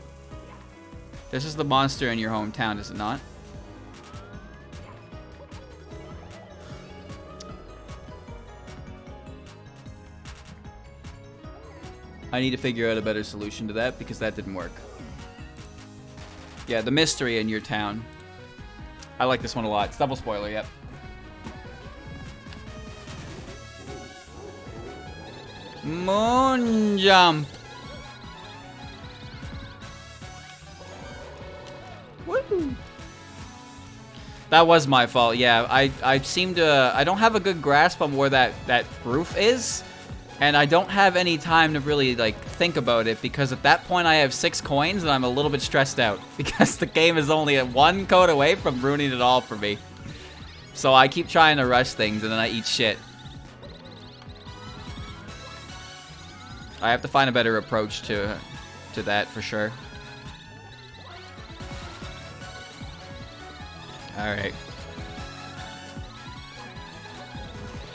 monster in your hometown, is it not? I need to figure out a better solution to that because that didn't work. Yeah, the mystery in your town. I like this one a lot. It's double spoiler, yep. Moon jump. Woo! That was my fault. Yeah, I seem to I don't have a good grasp on where that roof is, and I don't have any time to really like think about it because at that point I have 6 coins and I'm a little bit stressed out because the game is only at 1 code away from ruining it all for me. So I keep trying to rush things and then I eat shit. I have to find a better approach to that for sure. Alright.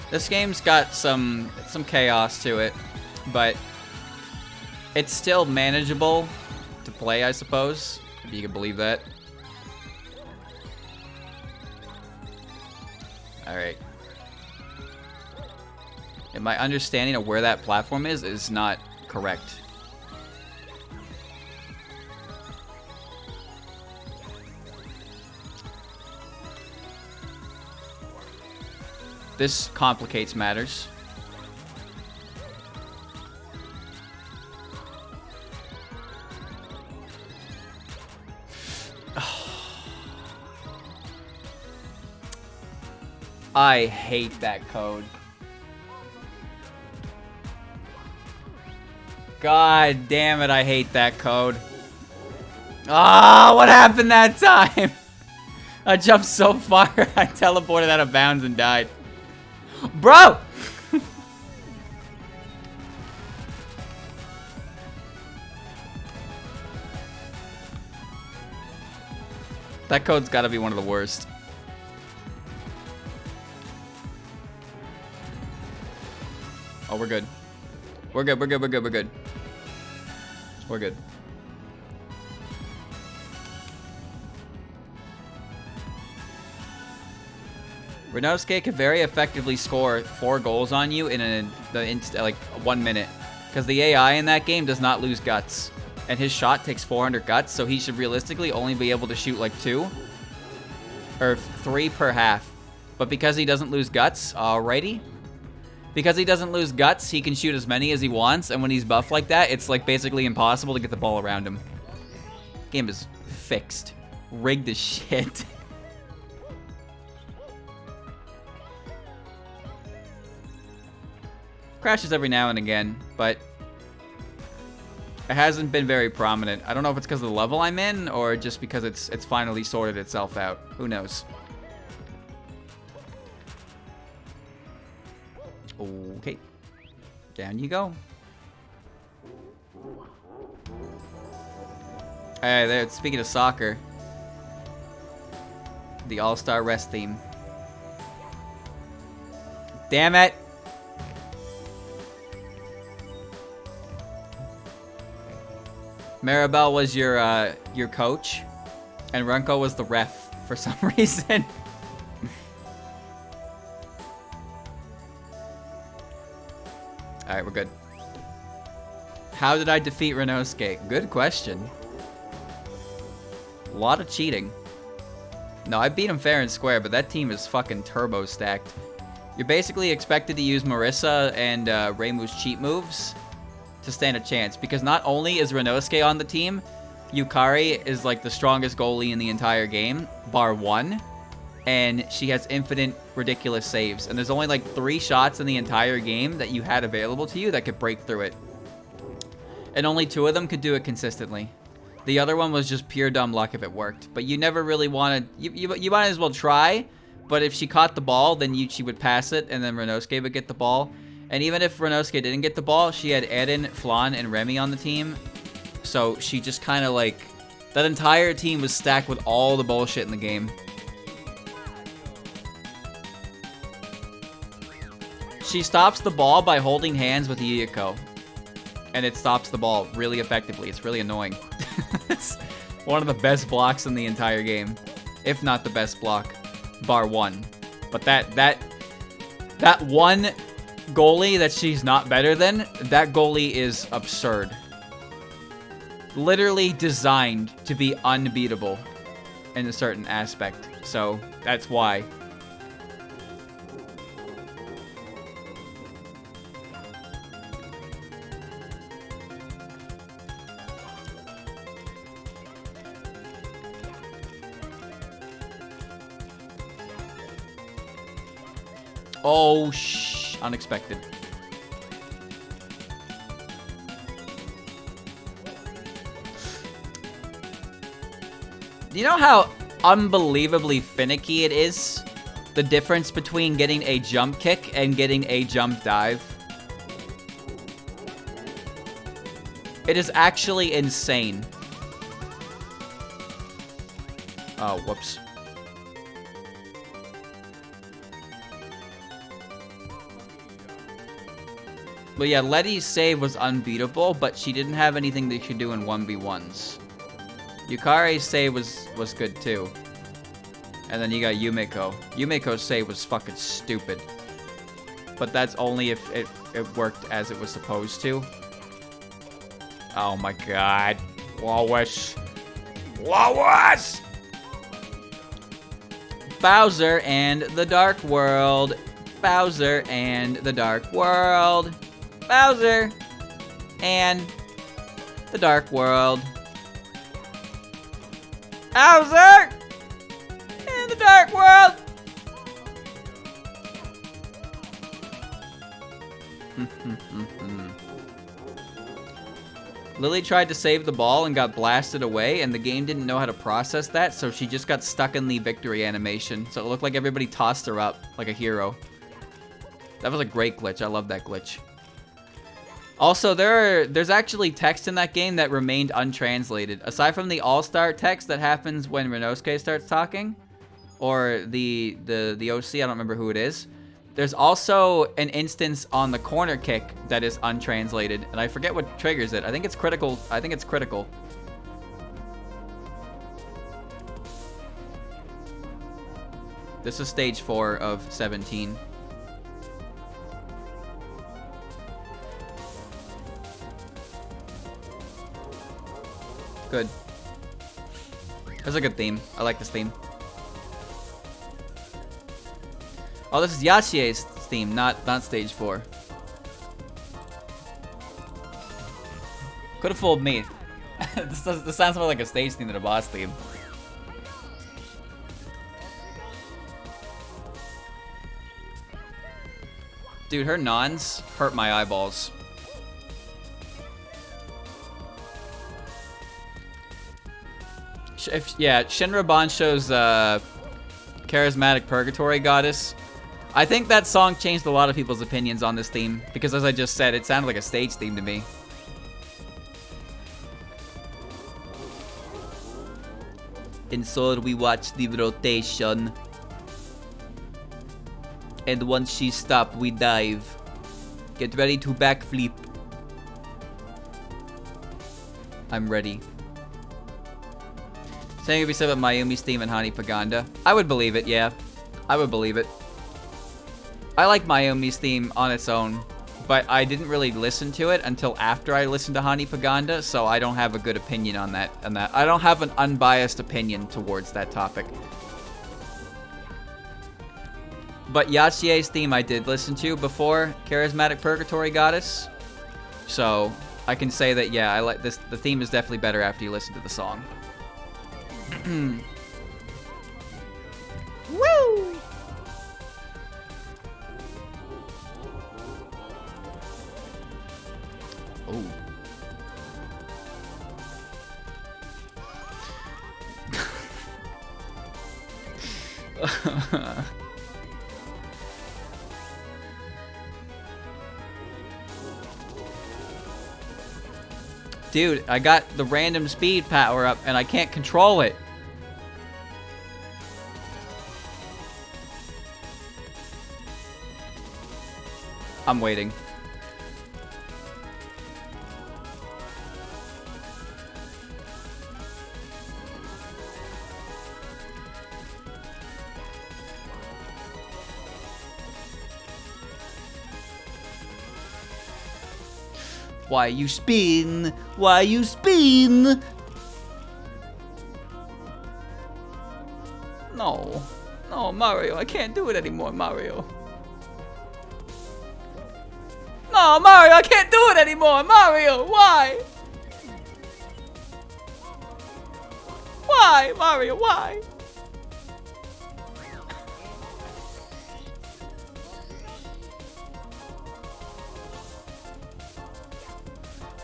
This game's got some chaos to it, but it's still manageable to play, I suppose, if you can believe that. Alright. And my understanding of where that platform is not correct. This complicates matters. I hate that code. God damn it, I hate that code. Ah, what happened that time? I jumped so far, I teleported out of bounds and died. Bro! That code's gotta be one of the worst. Oh, we're good. We're good, we're good, we're good, we're good. We're good. Renosuke can very effectively score 4 goals on you in like 1 minute. Because the AI in that game does not lose guts. And his shot takes 400 guts, so he should realistically only be able to shoot like 2. Or 3 per half. But because he doesn't lose guts, alrighty. Because he doesn't lose guts, he can shoot as many as he wants, and when he's buffed like that, it's like basically impossible to get the ball around him. Game is fixed. Rigged as shit. Crashes every now and again, but it hasn't been very prominent. I don't know if it's because of the level I'm in, or just because it's finally sorted itself out. Who knows? Okay. Down you go. Hey, there. Speaking of soccer, the All-Star Rest theme. Damn it! Maribel was your coach, and Runko was the ref for some reason. Alright, we're good. How did I defeat Renosuke? Good question. A lot of cheating. No, I beat him fair and square, but that team is fucking turbo stacked. You're basically expected to use Marissa and Reimu's cheat moves to stand a chance, because not only is Renosuke on the team, Yukari is like the strongest goalie in the entire game, bar 1. And she has infinite ridiculous saves. And there's only like 3 shots in the entire game that you had available to you that could break through it. And only 2 of them could do it consistently. The other one was just pure dumb luck if it worked. But you never really wanted... You might as well try. But if she caught the ball, then she would pass it. And then Renosuke would get the ball. And even if Renosuke didn't get the ball, she had Eren, Flan, and Remy on the team. So she just kind of like... That entire team was stacked with all the bullshit in the game. She stops the ball by holding hands with Yuyuko. And it stops the ball really effectively. It's really annoying. It's one of the best blocks in the entire game. If not the best block. Bar one. But that one goalie that she's not better than, that goalie is absurd. Literally designed to be unbeatable in a certain aspect. So, that's why. Oh, unexpected. You know how unbelievably finicky it is? The difference between getting a jump kick and getting a jump dive? It is actually insane. Oh, whoops. But yeah, Letty's save was unbeatable, but she didn't have anything that she could do in 1v1s. Yukare's save was good too. And then you got Yumiko. Yumiko's save was fucking stupid. But that's only if it worked as it was supposed to. Oh my god. Lois. Lois! Bowser and the Dark World. Bowser and the Dark World. Bowser and the Dark World. Bowser and the Dark World. Lily tried to save the ball and got blasted away, and the game didn't know how to process that, so she just got stuck in the victory animation. So it looked like everybody tossed her up like a hero. That was a great glitch. I love that glitch. Also, there's actually text in that game that remained untranslated. Aside from the all-star text that happens when Renosuke starts talking, or the OC, I don't remember who it is. There's also an instance on the corner kick that is untranslated, and I forget what triggers it. I think it's critical. I think it's critical. This is stage 4 of 17. Good. That's a good theme. I like this theme. Oh, this is Yashie's theme, not stage 4. Could have fooled me. This sounds more like a stage theme than a boss theme. Dude, her nons hurt my eyeballs. Yeah, Shinra Bansho's Charismatic Purgatory Goddess. I think that song changed a lot of people's opinions on this theme, because as I just said, it sounded like a stage theme to me. In Sword, we watch the rotation. And once she stops, we dive. Get ready to backflip. I'm ready. Saying it'd be said about Mayumi's theme and Hani Paganda. I would believe it, yeah. I would believe it. I like Mayumi's theme on its own, but I didn't really listen to it until after I listened to Hani Paganda, so I don't have a good opinion on that. I don't have an unbiased opinion towards that topic. But Yashie's theme I did listen to before Charismatic Purgatory Goddess, so I can say that, yeah, I like this. The theme is definitely better after you listen to the song. Woo! Oh. Dude, I got the random speed power up and I can't control it. I'm waiting. Why you spin? Why you spin? No. No, Mario, I can't do it anymore, Mario. No, Mario, I can't do it anymore, Mario, why? Why, Mario, why?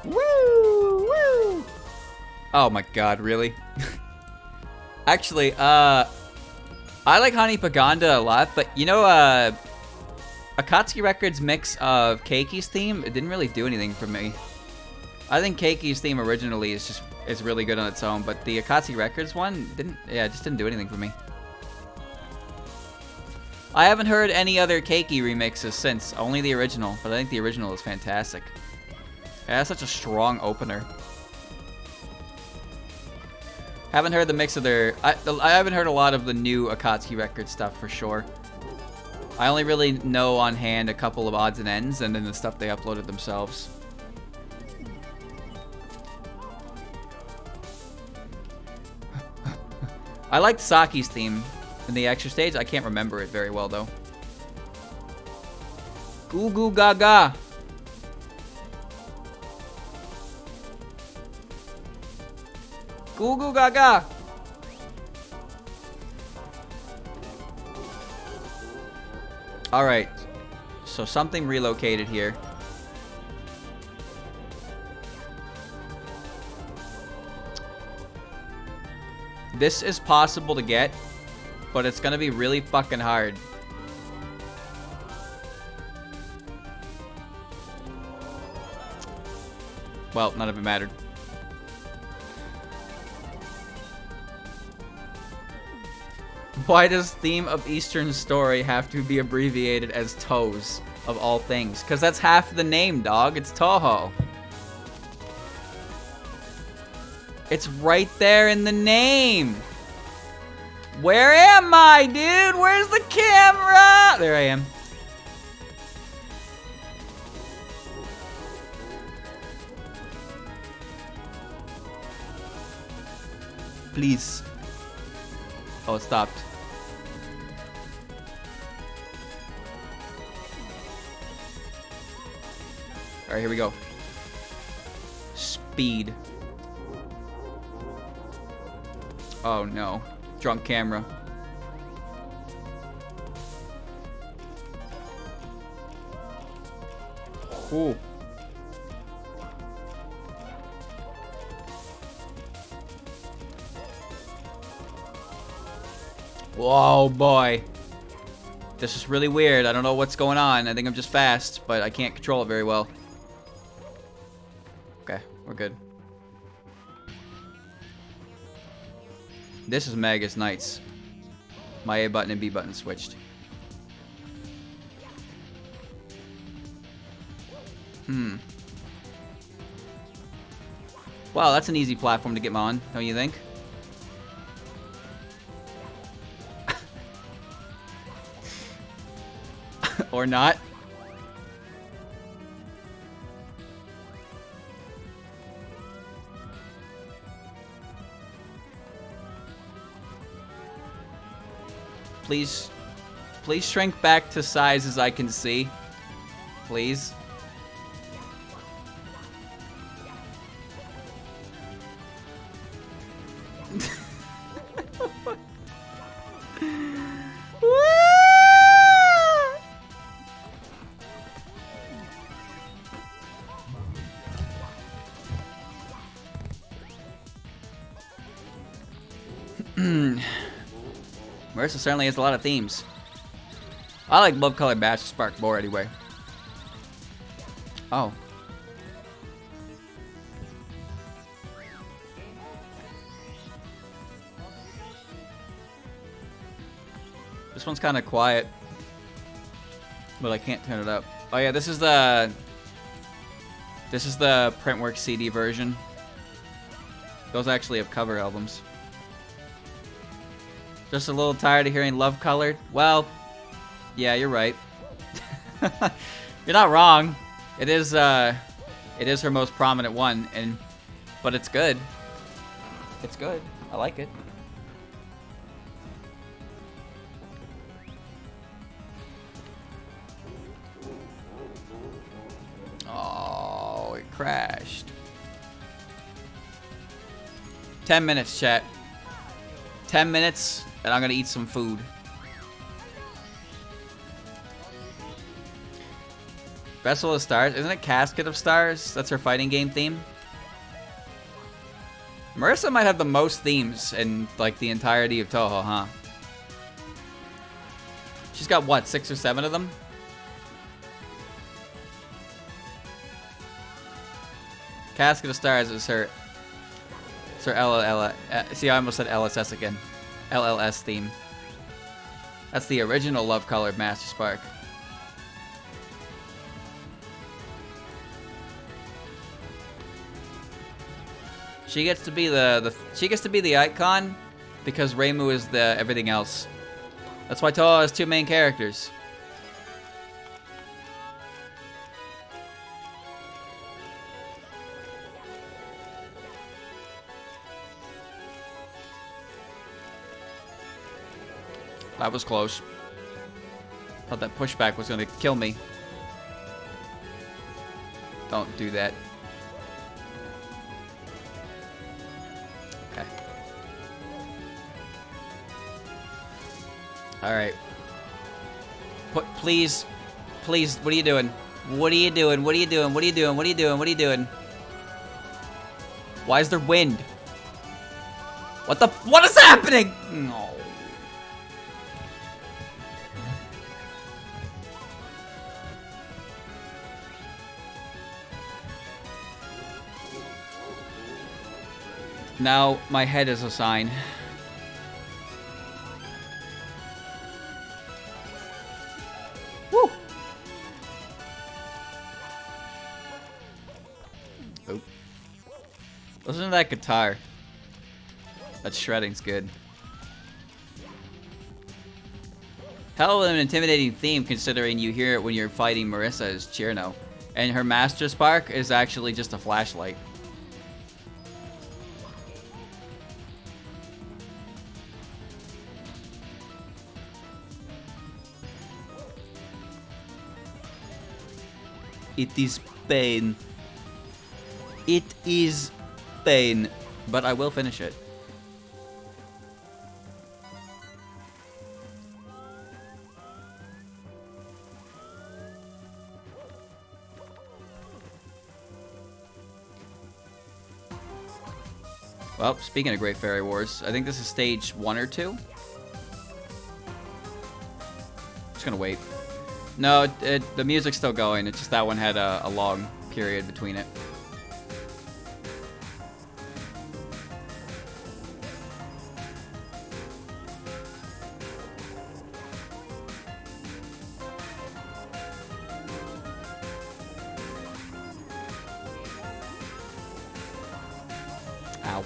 Woo! Woo! Oh my god, really? Actually, I like Honey Paganda a lot, but you know, Akatsuki Records' mix of Keiki's theme, it didn't really do anything for me. I think Keiki's theme originally is really good on its own, but the Akatsuki Records one just didn't do anything for me. I haven't heard any other Keiki remixes since, only the original, but I think the original is fantastic. It has such a strong opener. Haven't heard the mix of their... I haven't heard a lot of the new Akatsuki Records stuff for sure. I only really know on hand a couple of odds and ends, and then the stuff they uploaded themselves. I liked Saki's theme in the extra stage. I can't remember it very well though. Goo goo gaga. Goo goo gaga. Alright. So something relocated here. This is possible to get, but it's gonna be really fucking hard. Well, none of it mattered. Why does theme of Eastern Story have to be abbreviated as TOES, of all things? Because that's half the name, dog. It's Toho. It's right there in the name. Where am I, dude? Where's the camera? There I am. Please. Oh, it stopped. Alright, here we go. Speed. Oh no. Drunk camera. Ooh. Whoa, boy. This is really weird. I don't know what's going on. I think I'm just fast, but I can't control it very well. Okay, we're good. This is Magus Knights. My A button and B button switched. Wow, that's an easy platform to get on, don't you think? Or not. Please shrink back to sizes I can see. Please. Marissa certainly has a lot of themes. I like Love Color Master Spark more anyway. Oh. This one's kind of quiet. But I can't turn it up. Oh yeah, this is the Printworks CD version. Those actually have cover albums. Just a little tired of hearing Love Colored? Well, yeah, you're right. You're not wrong. It is her most prominent one, but it's good. It's good. I like it. Oh, it crashed. 10 minutes, chat. 10 minutes, and I'm gonna eat some food. Vessel of Stars? Isn't it Casket of Stars? That's her fighting game theme. Marissa might have the most themes in, like, the entirety of Toho, huh? She's got, what, 6 or 7 of them? Casket of Stars is her... It's her LLS. See, I almost said LSS again. LLS theme. That's the original Love Colored Master Spark. She gets to be the icon because Reimu is the everything else. That's why Toho has 2 main characters. That was close. Thought that pushback was gonna kill me. Don't do that. Okay. Alright. Please. Please, what are you doing? What are you doing? What are you doing? What are you doing? What are you doing? What are you doing? Why is there wind? What is happening? No. Now, my head is a sign. Woo! Oh. Listen to that guitar. That shredding's good. Hell of an intimidating theme considering you hear it when you're fighting Marissa as Chirno. And her Master Spark is actually just a flashlight. It is pain. It is pain. But I will finish it. Well, speaking of Great Fairy Wars, I think this is stage 1 or 2. Just gonna wait. No, the music's still going. It's just that one had a long period between it. Ow.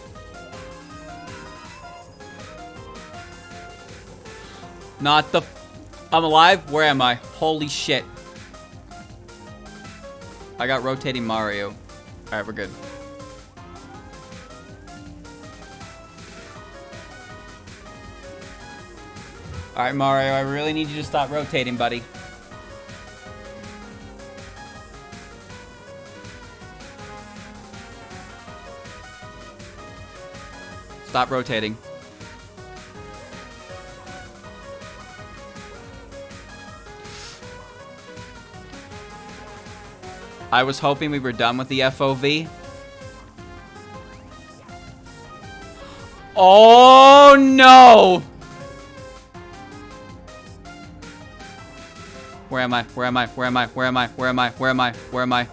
Not the... I'm alive? Where am I? Holy shit. I got rotating Mario. Alright, we're good. Alright, Mario, I really need you to stop rotating, buddy. Stop rotating. I was hoping we were done with the FOV. Oh no! Where am I? Where am I? Where am I? Where am I? Where am I? Where am I? Where am I?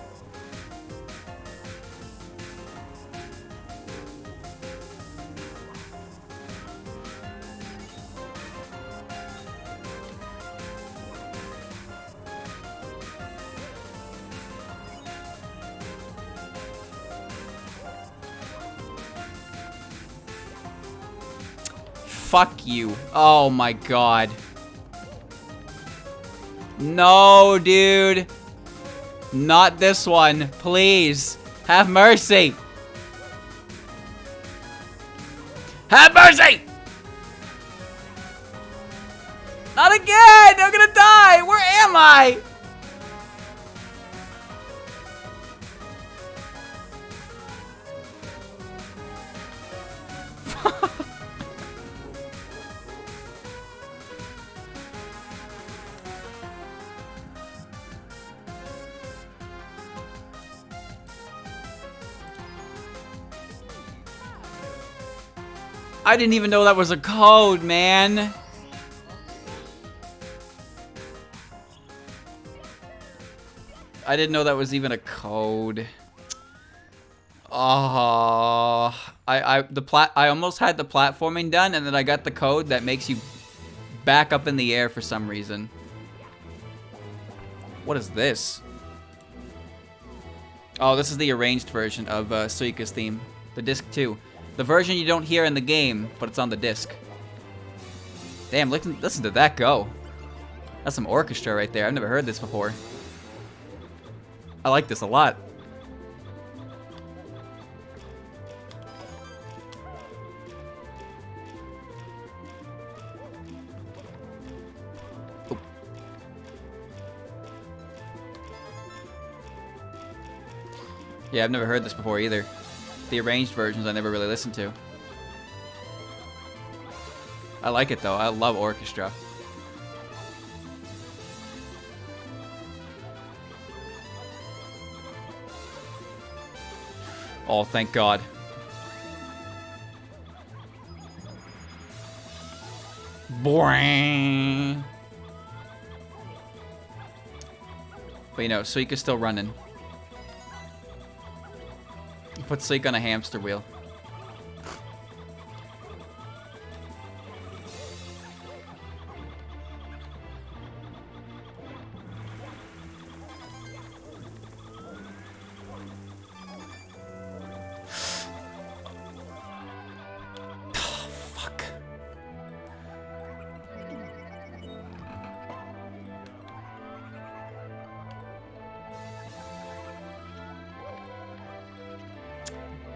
Fuck you. Oh my god. No, dude. Not this one. Please. Have mercy. Have mercy! Not again! I'm gonna die! Where am I? I didn't even know that was a code, man. I didn't know that was even a code. Oh, I almost had the platforming done, and then I got the code that makes you back up in the air for some reason. What is this? Oh, this is the arranged version of Suika's theme. The disc 2. The version you don't hear in the game, but it's on the disc. Damn, listen to that go. That's some orchestra right there. I've never heard this before. I like this a lot. Oh. Yeah, I've never heard this before either. The arranged versions I never really listened to. I like it though. I love orchestra. Oh, thank God. Boing. But you know, Suika's still running. Put Sleek on a hamster wheel. Fuck.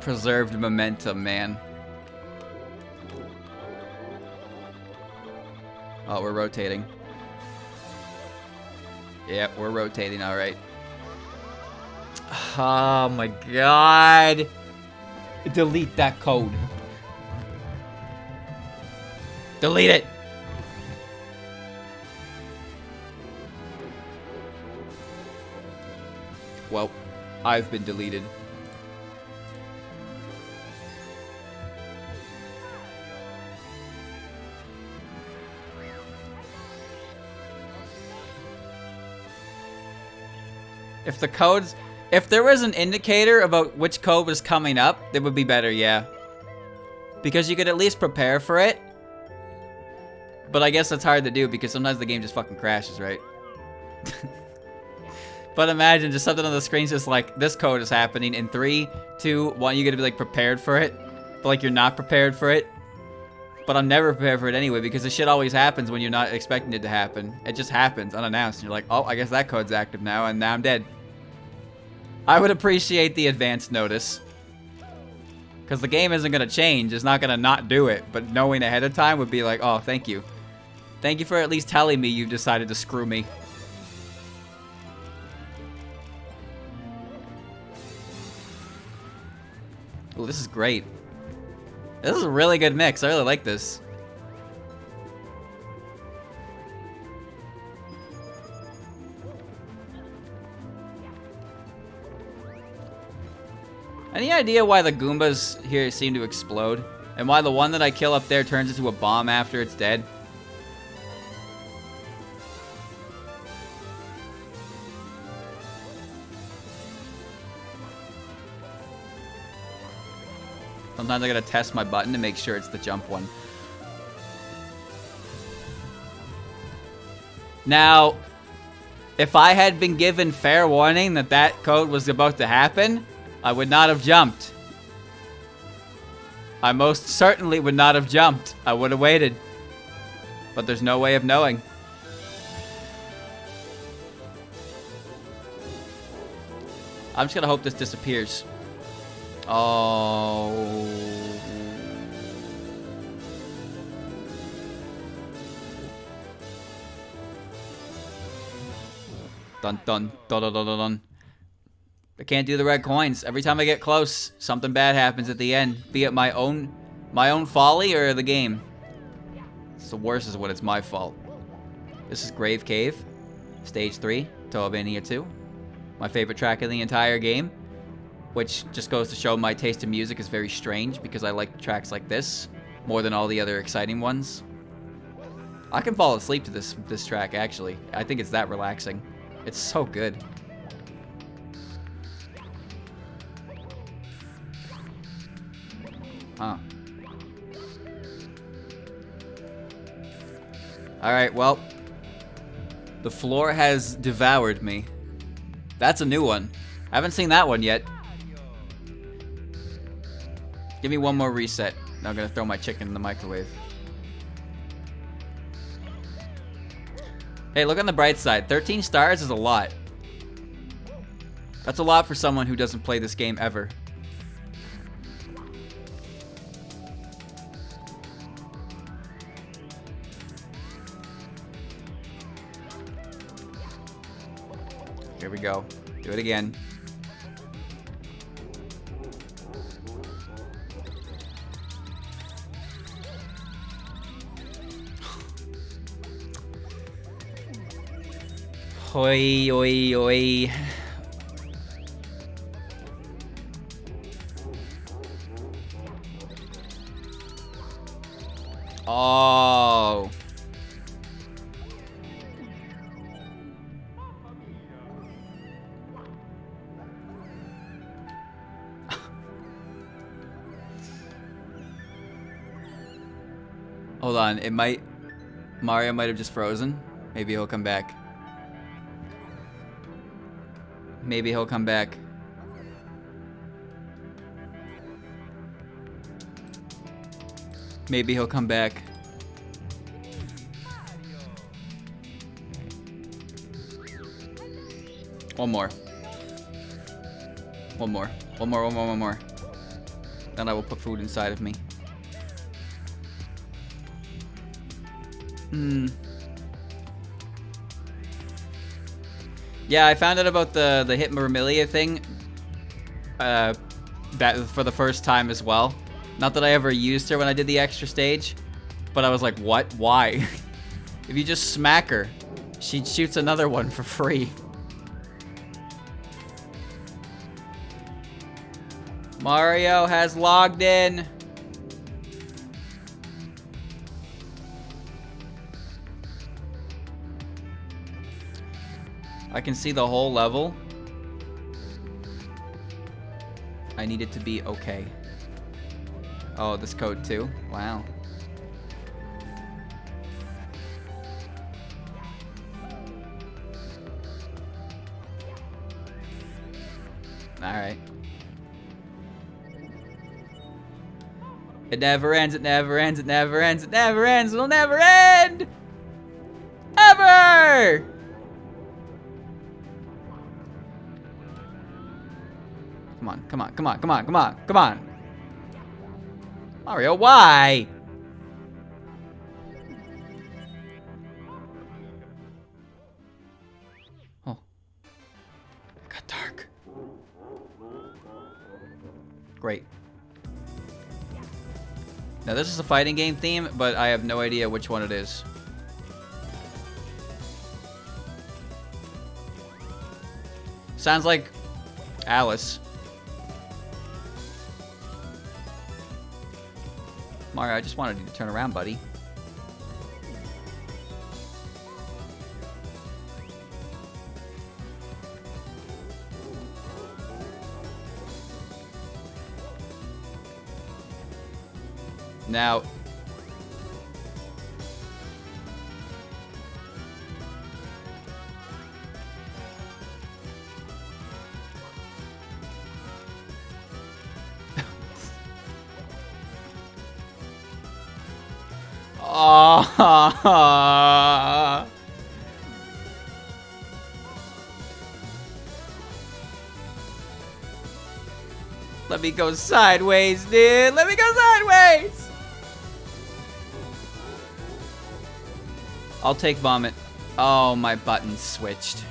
Preserved momentum, man. Oh, we're rotating. Yep, we're rotating, alright. Oh my God. Delete that code. Delete it. Well, I've been deleted. If there was an indicator about which code was coming up, it would be better, yeah. Because you could at least prepare for it. But I guess that's hard to do because sometimes the game just fucking crashes, right? But imagine just something on the screen just like, this code is happening in 3, 2, 1, you gotta be like prepared for it. But like you're not prepared for it. But I'm never prepared for it anyway because the shit always happens when you're not expecting it to happen. It just happens unannounced. And you're like, oh, I guess that code's active now, and now I'm dead. I would appreciate the advance notice. Because the game isn't going to change. It's not going to not do it. But knowing ahead of time would be like, oh, thank you. Thank you for at least telling me you've decided to screw me. Oh, this is great. This is a really good mix. I really like this. Any idea why the Goombas here seem to explode? And why the one that I kill up there turns into a bomb after it's dead? Sometimes I gotta test my button to make sure it's the jump one. Now, if I had been given fair warning that that code was about to happen, I would not have jumped. I most certainly would not have jumped. I would have waited. But there's no way of knowing. I'm just gonna hope this disappears. Oh. Dun dun dun dun dun dun. I can't do the red coins. Every time I get close, something bad happens at the end. Be it my own folly or the game. It's the worst is when it's my fault. This is Grave Cave, Stage 3, Toavania 2. My favorite track in the entire game, which just goes to show my taste in music is very strange because I like tracks like this more than all the other exciting ones. I can fall asleep to this track, actually. I think it's that relaxing. It's so good. Huh. Alright, well. The floor has devoured me. That's a new one. I haven't seen that one yet. Give me one more reset. Now I'm gonna throw my chicken in the microwave. Hey, look on the bright side. 13 stars is a lot. That's a lot for someone who doesn't play this game ever. Here we go. Do it again. Oi, oi, oi. Oh. Hold on, Mario might have just frozen. Maybe he'll come back. Maybe he'll come back. Maybe he'll come back. One more. One more. One more, one more, one more. Then I will put food inside of me. Yeah, I found out about the Hitmormilia thing that for the first time as well. Not that I ever used her when I did the extra stage, but I was like, what? Why? If you just smack her, she shoots another one for free. Mario has logged in. I can see the whole level. I need it to be okay. Oh, this code too? Wow. Alright. It never ends, it never ends, it never ends, it never ends, it'll never end! Ever! Come on, come on, come on, come on, come on, come on. Mario, why? Oh. It got dark. Great. Now this is a fighting game theme, but I have no idea which one it is. Sounds like Alice. Mario, I just wanted you to turn around, buddy. Now... Oh, let me go sideways, dude. Let me go sideways. I'll take vomit. Oh, my button switched.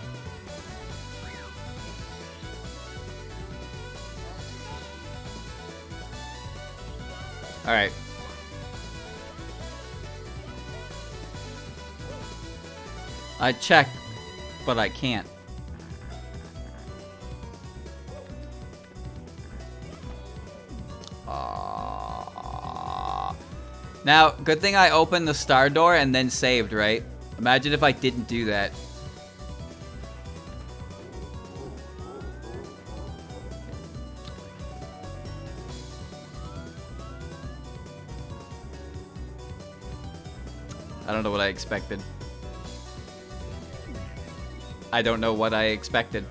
All right. I check, but I can't. Now, good thing I opened the star door and then saved, right? Imagine if I didn't do that. I don't know what I expected. I don't know what I expected.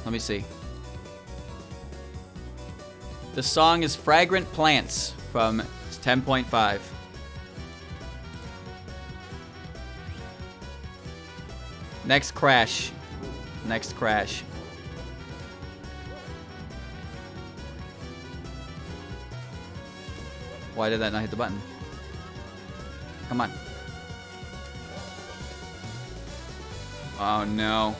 Let me see. The song is Fragrant Plants from 10.5. Next crash. Next crash. Why did that not hit the button? Come on. Oh no.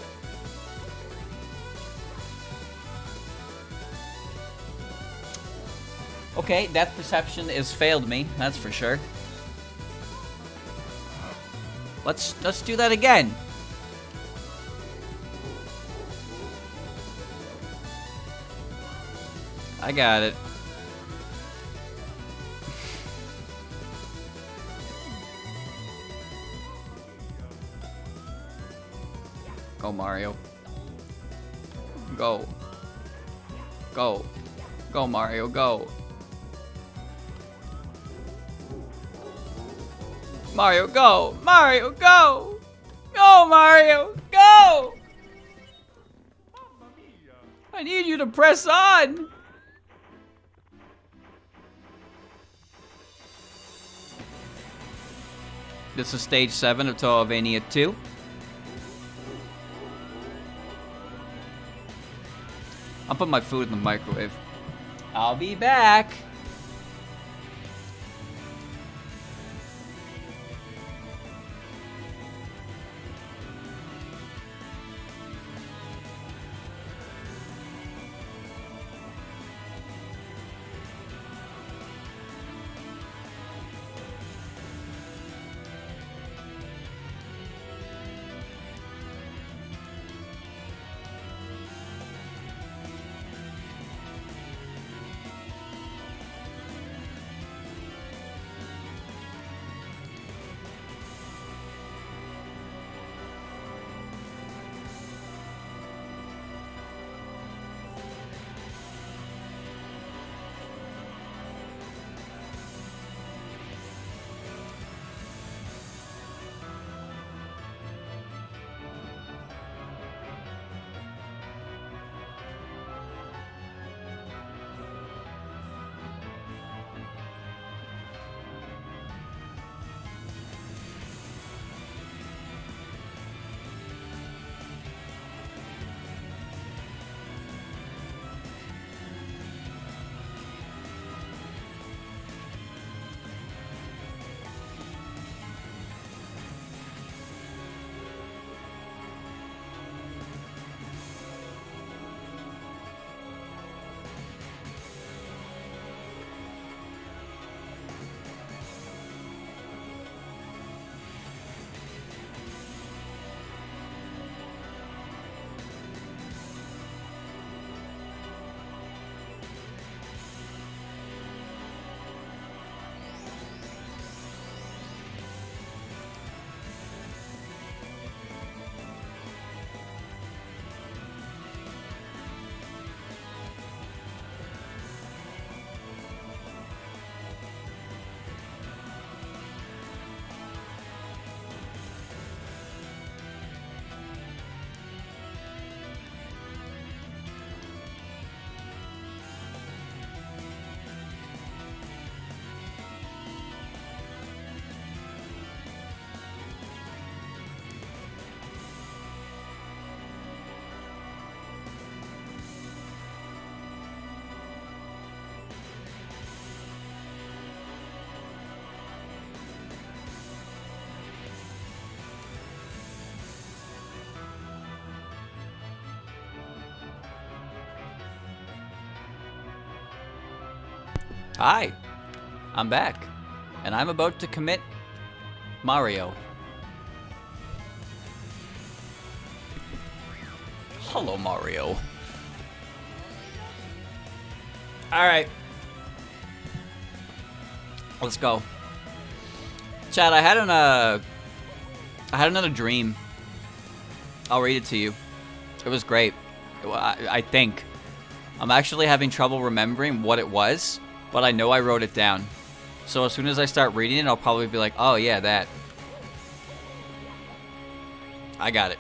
Okay, depth perception has failed me, that's for sure. Let's do that again. I got it. Go, Mario. Go. Go. Go, Mario, go. Mario, go! Mario, go! Go, Mario, go! Mamma mia! I need you to press on! This is stage 7 of Toavania 2. I'll put my food in the microwave. I'll be back! Hi, I'm back, and I'm about to commit Mario. Hello, Mario. Alright. Let's go. Chad, I had another dream. I'll read it to you. It was great. I think. I'm actually having trouble remembering what it was, but I know I wrote it down. So as soon as I start reading it, I'll probably be like, oh yeah, that. I got it.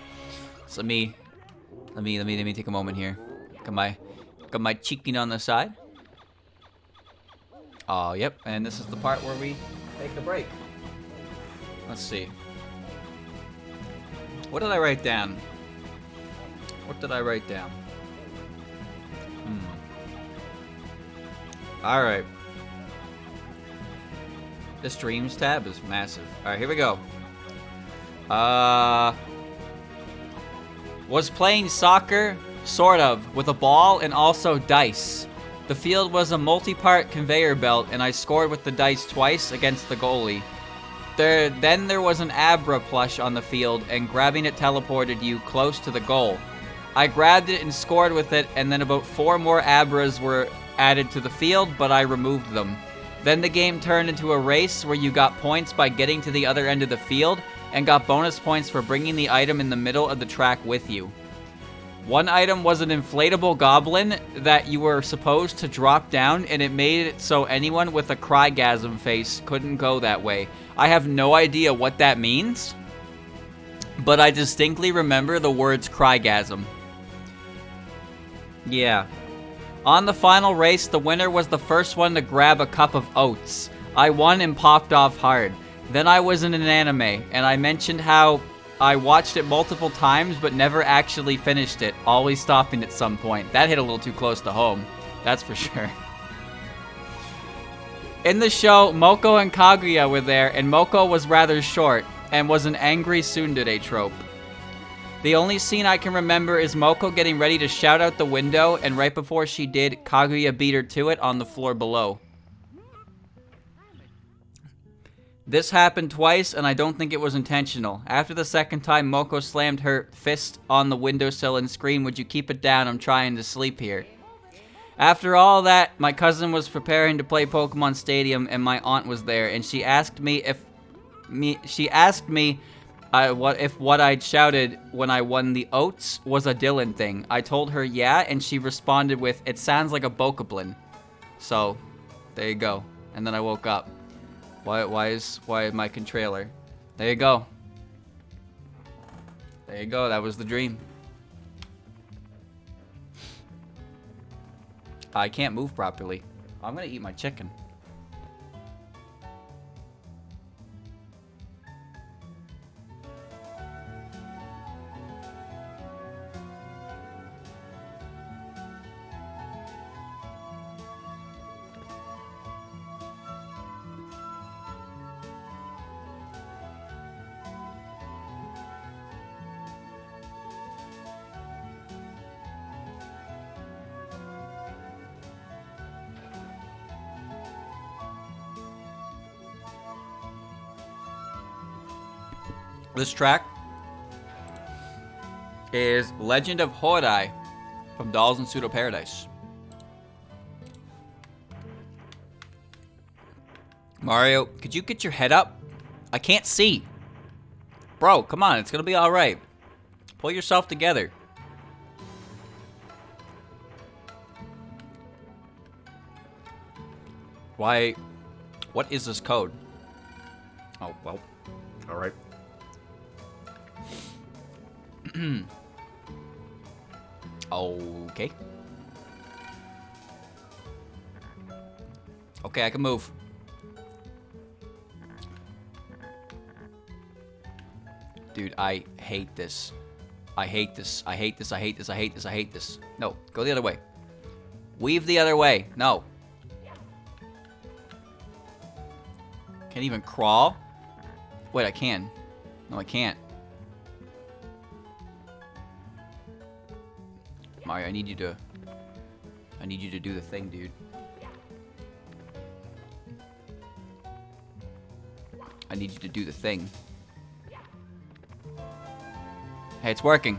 So let me take a moment here. Got my chicken on the side. Oh, yep. And this is the part where we take a break. Let's see. What did I write down? Alright. This Dreams tab is massive. Alright, here we go. Was playing soccer, sort of, with a ball and also dice. The field was a multi-part conveyor belt, and I scored with the dice twice against the goalie. Then there was an Abra plush on the field, and grabbing it teleported you close to the goal. I grabbed it and scored with it, and then about 4 more Abras were added to the field, but I removed them. Then the game turned into a race where you got points by getting to the other end of the field, and got bonus points for bringing the item in the middle of the track with you. One item was an inflatable goblin that you were supposed to drop down, and it made it so anyone with a crygasm face couldn't go that way. I have no idea what that means, but I distinctly remember the words crygasm. Yeah. On the final race, the winner was the first one to grab a cup of oats. I won and popped off hard. Then I was in an anime, and I mentioned how I watched it multiple times but never actually finished it, always stopping at some point. That hit a little too close to home, that's for sure. In the show, Moko and Kaguya were there, and Moko was rather short, and was an angry tsundere trope. The only scene I can remember is Moko getting ready to shout out the window, and right before she did, Kaguya beat her to it on the floor below. This happened twice, and I don't think it was intentional. After the second time, Moko slammed her fist on the windowsill and screamed, "Would you keep it down? I'm trying to sleep here." After all that, my cousin was preparing to play Pokemon Stadium, and my aunt was there, and she asked me if what I'd shouted when I won the oats was a Dylan thing. I told her yeah, and she responded with, "It sounds like a Bokoblin." So, there you go. And then I woke up. Why my controller? There you go. There you go, that was the dream. I can't move properly. I'm gonna eat my chicken. This track is Legend of Hodai from Dolls in Pseudo Paradise. Mario, could you get your head up? I can't see. Bro, come on, it's gonna be alright. Pull yourself together. Why? What is this code? Oh, well, alright. Okay. Okay, I can move. Dude, I hate this. I hate this. I hate this. I hate this. I hate this. I hate this. No, go the other way. Weave the other way. No. Can't even crawl? Wait, I can. No, I can't. Mario, I need you to do the thing, dude. I need you to do the thing. Hey, it's working.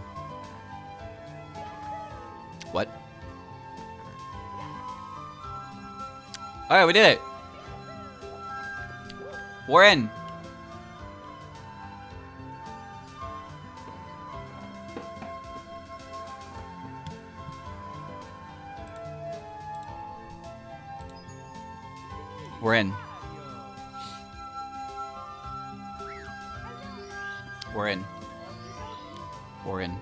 What? Alright, we did it. We're in. We're in. We're in. We're in.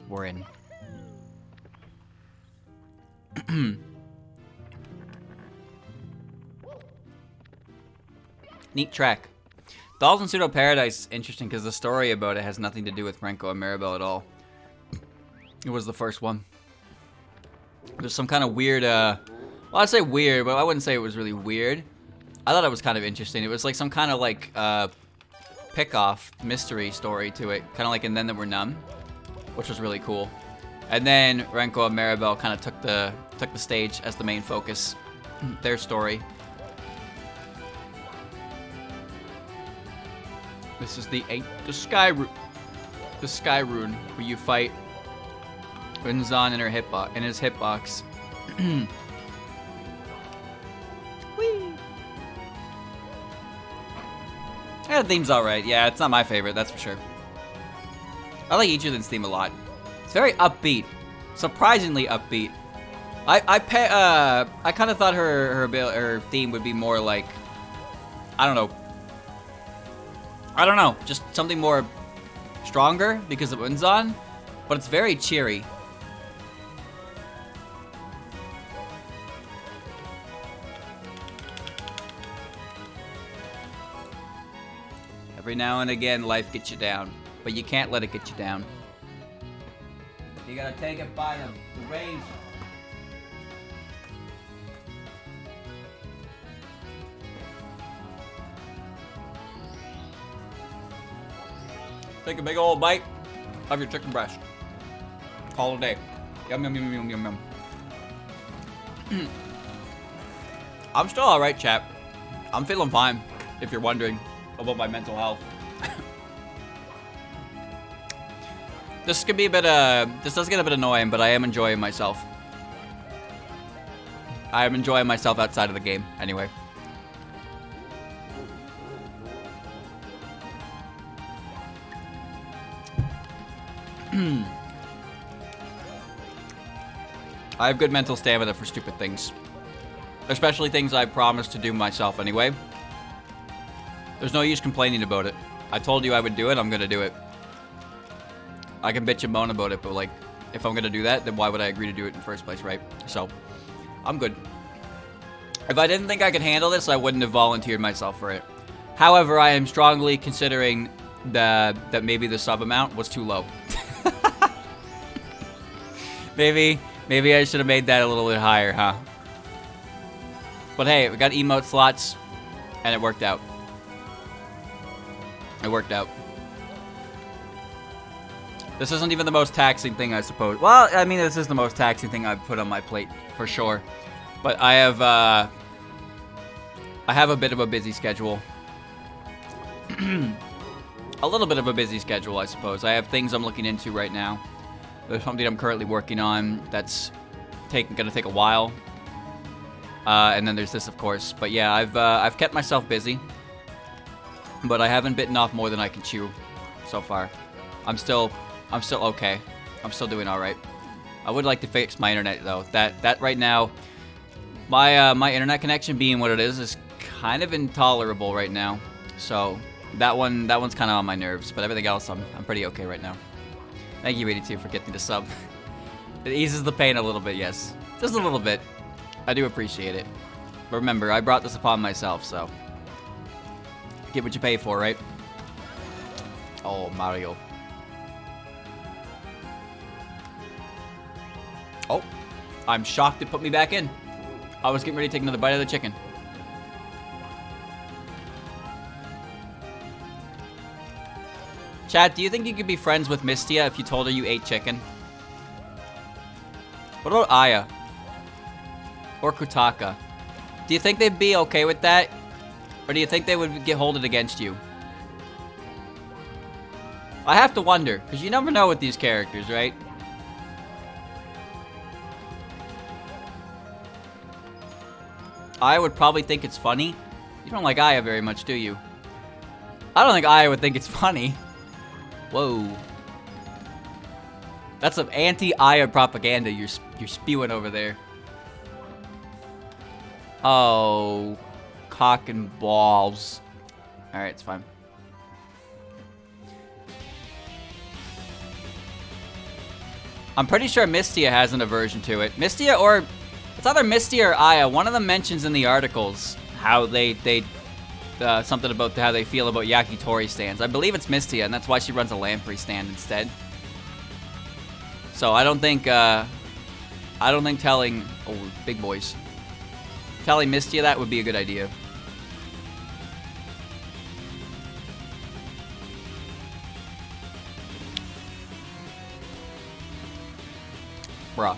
We're in. Neat track. Dolls in Pseudo Paradise is interesting because the story about it has nothing to do with Renko and Maribel at all. It was the first one. There's some kind of weird, well, I'd say weird, but I wouldn't say it was really weird. I thought it was kind of interesting. It was like some kind of like, pick-off mystery story to it. Kind of like in Then That We're Numb, which was really cool. And then Renko and Maribel kind of took the stage as the main focus. Their story. This is the sky rune where you fight Rinzan in her in his hitbox. Whee! Yeah, the theme's alright. Yeah, it's not my favorite, that's for sure. I like Ichilin's theme a lot. It's very upbeat, surprisingly upbeat. I kind of thought her theme would be more like, I don't know, just something more stronger because of Unzan, but it's very cheery. Every now and again, life gets you down, but you can't let it get you down. You gotta take it by the reins. Take a big old bite of your chicken breast. Call it a day. Yum, yum, yum, yum, yum, yum. I'm still alright, chat. I'm feeling fine, if you're wondering about my mental health. This could be a bit, this does get a bit annoying, but I am enjoying myself. I am enjoying myself outside of the game, anyway. I have good mental stamina for stupid things. Especially things I promised to do myself anyway. There's no use complaining about it. I told you I would do it, I'm gonna do it. I can bitch and moan about it, but like, if I'm gonna do that, then why would I agree to do it in the first place, right? So, I'm good. If I didn't think I could handle this, I wouldn't have volunteered myself for it. However, I am strongly considering that maybe the sub amount was too low. Maybe I should have made that a little bit higher, huh? But hey, we got emote slots, and it worked out. It worked out. This isn't even the most taxing thing, I suppose. Well, I mean, this is the most taxing thing I've put on my plate, for sure. But I have a bit of a busy schedule. A little bit of a busy schedule, I suppose. I have things I'm looking into right now. There's something I'm currently working on that's gonna take a while. And then there's this, of course. But yeah, I've kept myself busy. But I haven't bitten off more than I can chew so far. I'm still okay. I'm still doing all right. I would like to fix my internet though. That right now, my internet connection being what it is kind of intolerable right now. So one's kind of on my nerves. But everything else, I'm pretty okay right now. Thank you, 82, for getting the sub. It eases the pain a little bit, yes, just a little bit. I do appreciate it. But remember, I brought this upon myself, so get what you pay for, right? Oh, Mario. Oh, I'm shocked it put me back in. I was getting ready to take another bite of the chicken. Chat, do you think you could be friends with Mistia if you told her you ate chicken? What about Aya? or Kutaka. Do you think they'd be okay with that? Or do you think they would hold it against you? I have to wonder, because you never know with these characters, right? I would probably think it's funny. You don't like Aya very much, do you? I don't think Aya would think it's funny. Whoa. That's some anti-Aya propaganda you're spewing over there. Oh, cock and balls. Alright, it's fine. I'm pretty sure Mystia has an aversion to it. Mystia or... It's either Mystia or Aya. One of them mentions in the articles how they something about how they feel about Yakitori stands. I believe it's Mystia, and that's why she runs a Lamprey stand instead. So I don't think telling... Oh, big boys. Telling Mystia that would be a good idea. Bruh.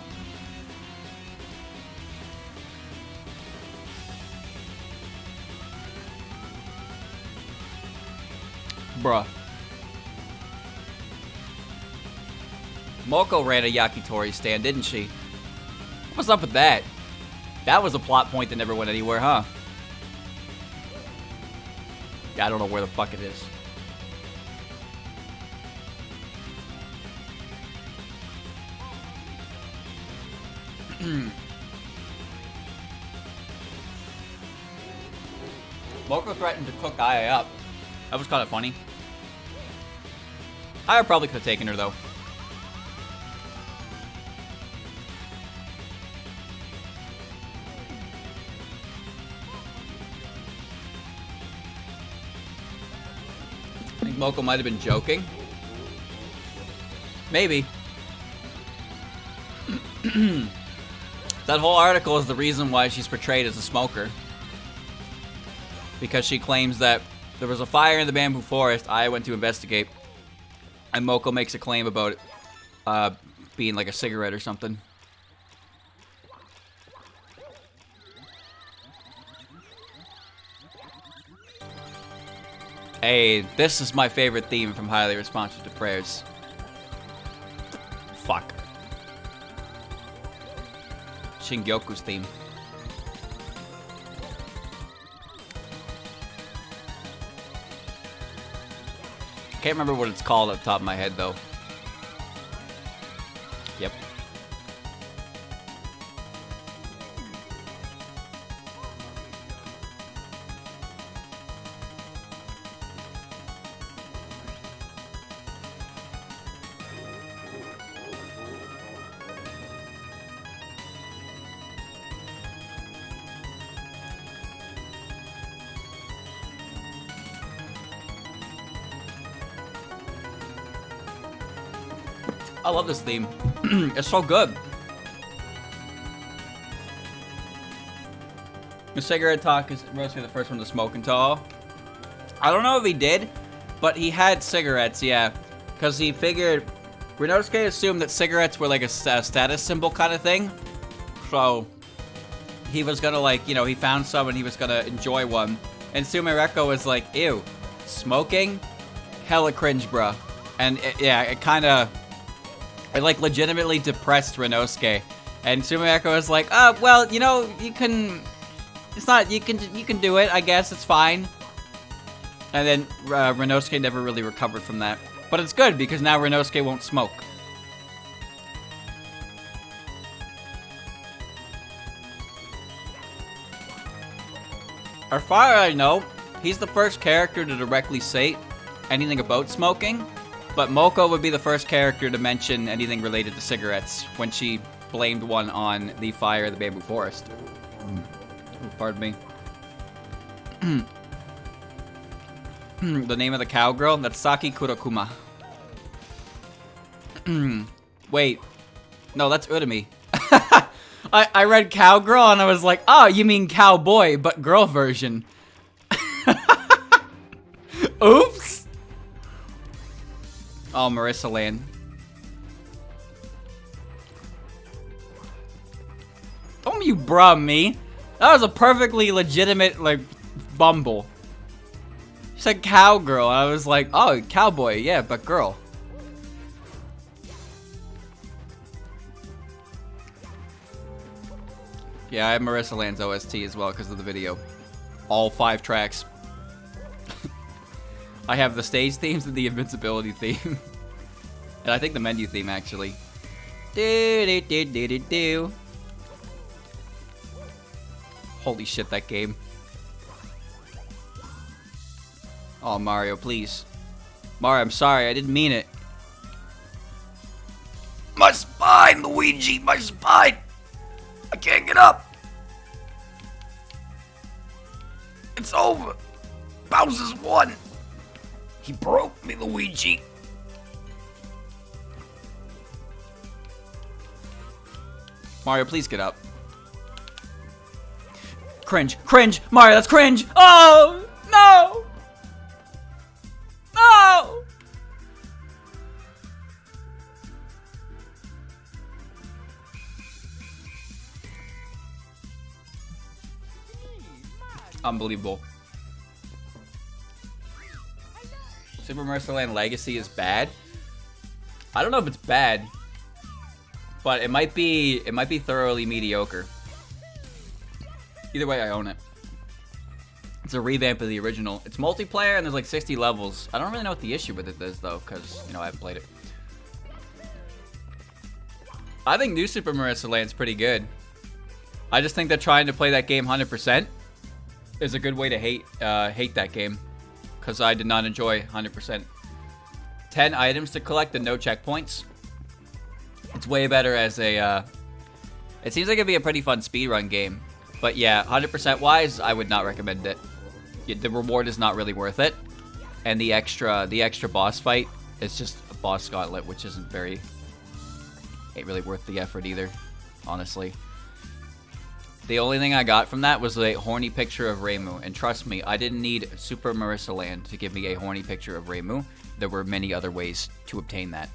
Bruh. Moko ran a Yakitori stand, didn't she? What's up with that? That was a plot point that never went anywhere, huh? Yeah, I don't know where the fuck it is. Moko threatened to cook Aya up. That was kind of funny. Aya probably could have taken her, though. I think Moko might have been joking. Maybe. That whole article is the reason why she's portrayed as a smoker. Because she claims that there was a fire in the bamboo forest, I went to investigate, and Moko makes a claim about it being like a cigarette or something. Hey, this is my favorite theme from Highly Responsive to Prayers. Fuck. Shingyoku's theme. Can't remember what it's called at the top of my head, though. Yep. I love this theme. It's so good. The cigarette talk is mostly the first one to smoke and tall. I don't know if he did, but he had cigarettes, yeah. Because he figured... Rinosuke assumed that cigarettes were like a status symbol kind of thing. So, he was gonna like, you know, he found some and he was gonna enjoy one. And Sumereko was like, ew, smoking? Hella cringe, bruh. And it kind of... It like legitimately depressed Rinosuke, and Sumereko was like, "Oh, well, you know, you can. It's not. You can do it. I guess it's fine." And then Rinosuke never really recovered from that. But it's good because now Rinosuke won't smoke. As far as I know, he's the first character to directly say anything about smoking. But Moko would be the first character to mention anything related to cigarettes when she blamed one on the fire of the bamboo forest. Pardon me. The name of the cowgirl? That's Saki Kurokuma. Wait. No, that's Urumi. I read cowgirl and I was like, oh, you mean cowboy, but girl version. Oops. Oh, Marissa Land. Don't you brum me? That was a perfectly legitimate, like, bumble. She said cowgirl. I was like, oh, cowboy, yeah, but girl. Yeah, I have Marissa Land's OST as well because of the video. All 5 tracks. I have the stage themes and the invincibility theme. And I think the menu theme, actually. Do. Holy shit, that game. Oh, Mario, please. Mario, I'm sorry, I didn't mean it. My spine, Luigi, my spine! I can't get up! It's over! Bowser's won! He broke me, Luigi! Mario, please get up. Cringe, cringe! Mario, that's cringe! Oh! No! No! Unbelievable. Super Mario Land Legacy is bad. I don't know if it's bad, but it might be thoroughly mediocre. Either way, I own it. It's a revamp of the original. It's multiplayer and there's like 60 levels. I don't really know what the issue with it is though, because you know I haven't played it. I think New Super Mario Land's pretty good. I just think that trying to play that game 100% is a good way to hate that game, because I did not enjoy 100%. 10 items to collect and no checkpoints. It's way better as a. It seems like it'd be a pretty fun speedrun game, but yeah, 100% wise, I would not recommend it. The reward is not really worth it, and the extra boss fight is just a boss gauntlet, which ain't really worth the effort either, honestly. The only thing I got from that was a horny picture of Reimu, and trust me, I didn't need Super Marissa Land to give me a horny picture of Reimu. There were many other ways to obtain that.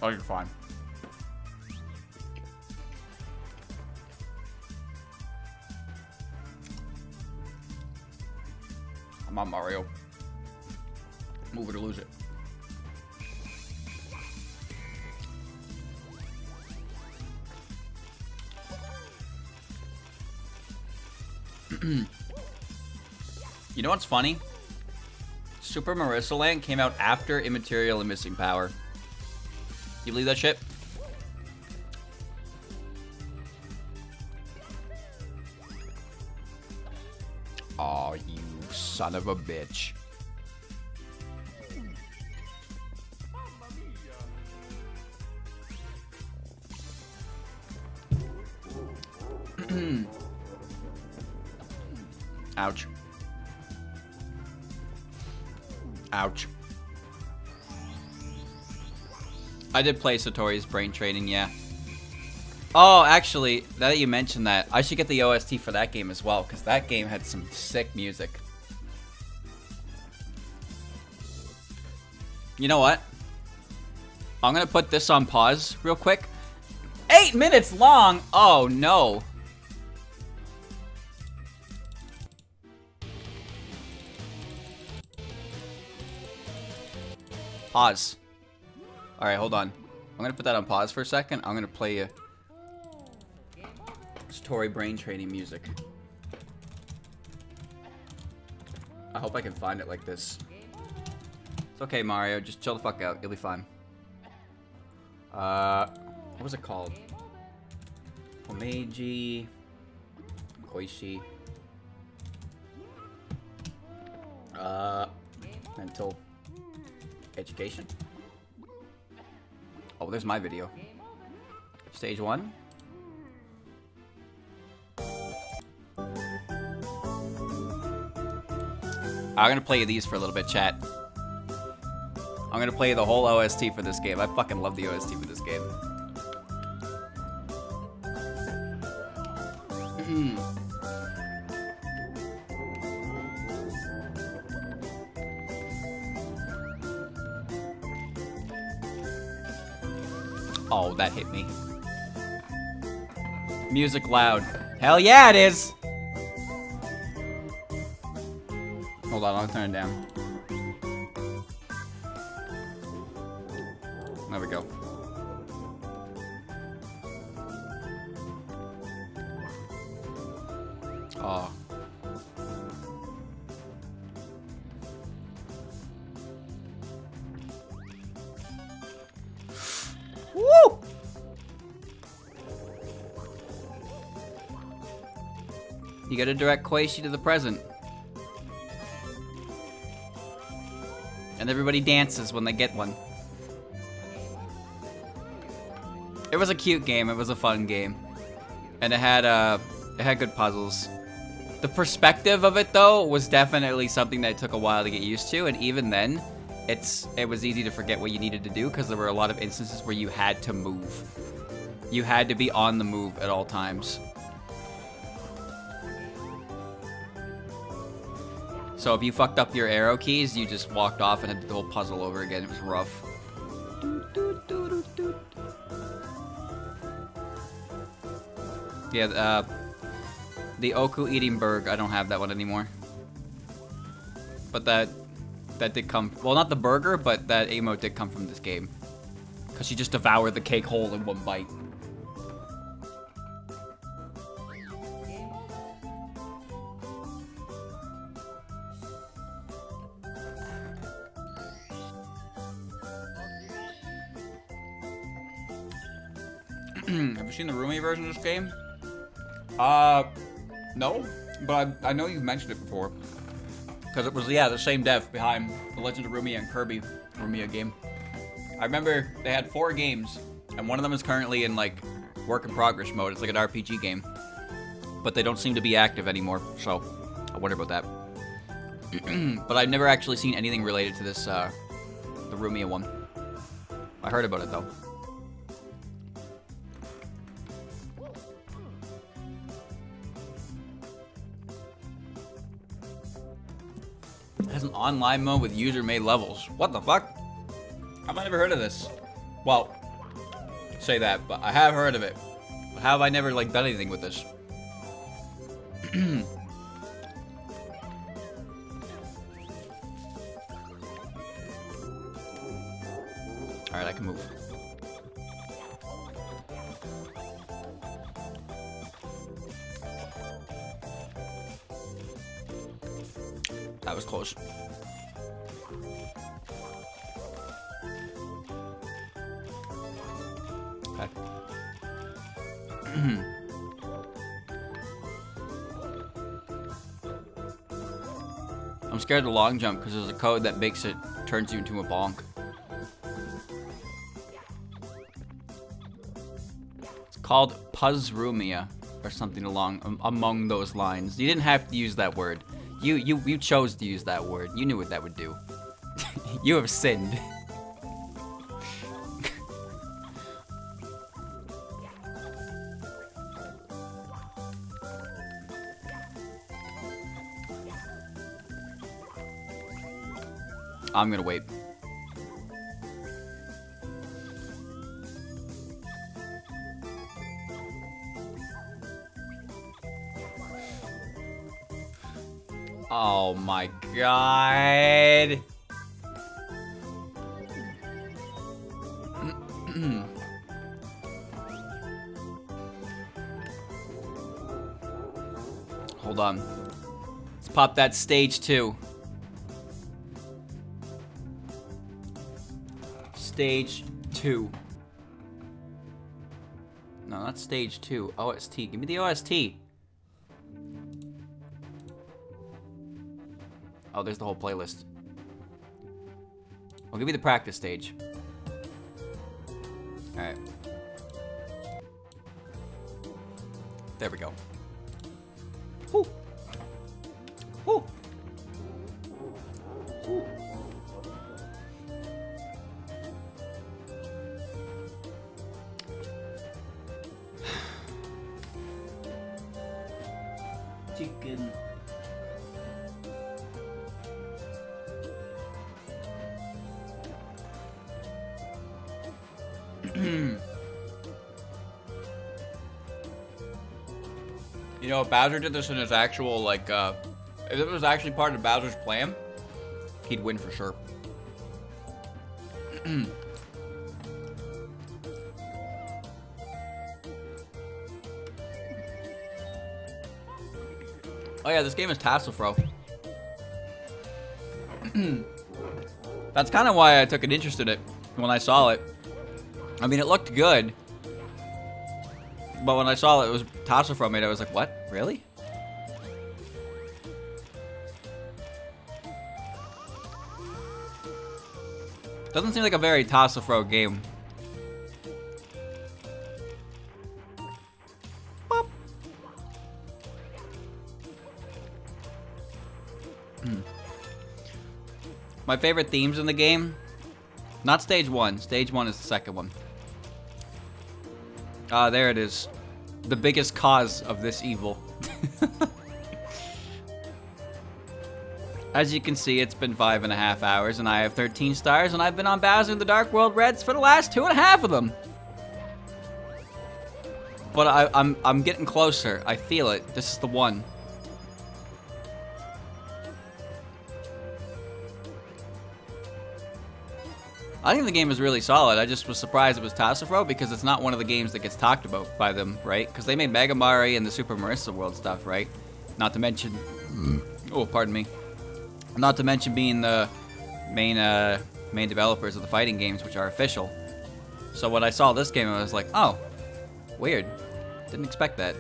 Oh, you're fine. Come on, Mario. Move it or lose it. You know what's funny? Super Marissa Land came out after Immaterial and Missing Power. You believe that shit? Aw, you son of a bitch. Ouch. Ouch. I did play Satori's Brain Training, yeah. Oh, actually, now that you mentioned that, I should get the OST for that game as well, because that game had some sick music. You know what? I'm gonna put this on pause real quick. 8 minutes long! Oh, no. Pause. Alright, hold on. I'm gonna put that on pause for a second. I'm gonna play a Satori Brain Training music. I hope I can find it like this. It's okay, Mario. Just chill the fuck out. You'll be fine. What was it called? Omeji... Koishi... Mental... Education? Oh, there's my video. Stage 1. I'm gonna play these for a little bit, chat. I'm gonna play the whole OST for this game. I fucking love the OST for this game. Oh, that hit me. Music loud. Hell yeah, it is! Hold on, I'll turn it down. There we go. Oh. Woo! You gotta direct Quaishi to the present. And everybody dances when they get one. It was a cute game, it was a fun game. And it had good puzzles. The perspective of it though was definitely something that took a while to get used to, and even then, it was easy to forget what you needed to do because there were a lot of instances where you had to move. You had to be on the move at all times. So if you fucked up your arrow keys, you just walked off and had the whole puzzle over again. It was rough. Yeah, the Oku eating berg, I don't have that one anymore. But that did come, well, not the burger, but that emote did come from this game. Because she just devoured the cake whole in one bite. Have you seen the Rumi version of this game? No, but I know you've mentioned it before. Because it was, yeah, the same dev behind The Legend of Rumia and Kirby Rumia game. I remember they had 4 games, and one of them is currently in, like, work in progress mode. It's like an RPG game. But they don't seem to be active anymore, so I wonder about that. But I've never actually seen anything related to this, the Rumia one. I heard about it, though. It has an online mode with user-made levels. What the fuck? Have I never heard of this? Well, say that, but I have heard of it. But how have I never, like, done anything with this? Alright, I can move. That was close. Okay. I'm scared of the long jump because there's a code that makes it turns you into a bonk. It's called Puzzrumia or something among those lines. You didn't have to use that word. You chose to use that word. You knew what that would do. You have sinned. I'm gonna wait. Oh my god. Hold on. Let's pop that stage 2. Stage 2. No, not stage 2. OST. Give me the OST. Oh, there's the whole playlist. Well, give me the practice stage. Alright. There we go. Woo! Woo! Woo! Chicken. You know, if Bowser did this in his actual, like, if it was actually part of Bowser's plan, he'd win for sure. Oh yeah, this game is tassel throw. That's kind of why I took an interest in it when I saw it. I mean, it looked good, but when I saw it was tassel throw made, I was like, what? Really? Doesn't seem like a very tassel throw game. Bop. My favorite themes in the game, not stage 1. Stage 1 is the second one. There it is. The biggest cause of this evil. As you can see, it's been 5.5 hours, and I have 13 stars, and I've been on Bowser in the Dark World Reds for the last 2.5 of them. But I'm getting closer. I feel it. This is the one. I think the game is really solid. I just was surprised it was tassel throw because it's not one of the games that gets talked about by them, right? Because they made Mega Mari and the Super Marissa World stuff, right? Not to mention... Oh, pardon me. Not to mention being the main developers of the fighting games, which are official. So when I saw this game, I was like, oh, weird. Didn't expect that.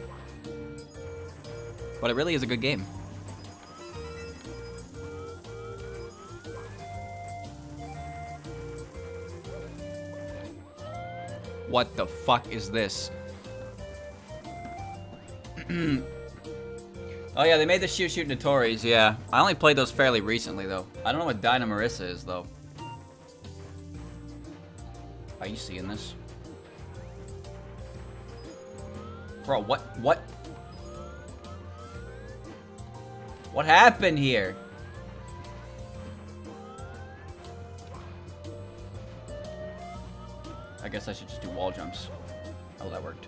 But it really is a good game. What the fuck is this? Oh yeah, they made the Shoot Shoot Notoris, yeah. I only played those fairly recently, though. I don't know what Dyna Marissa is, though. Are you seeing this? Bro, what? What happened here? I guess I should just do wall jumps. Oh, that worked.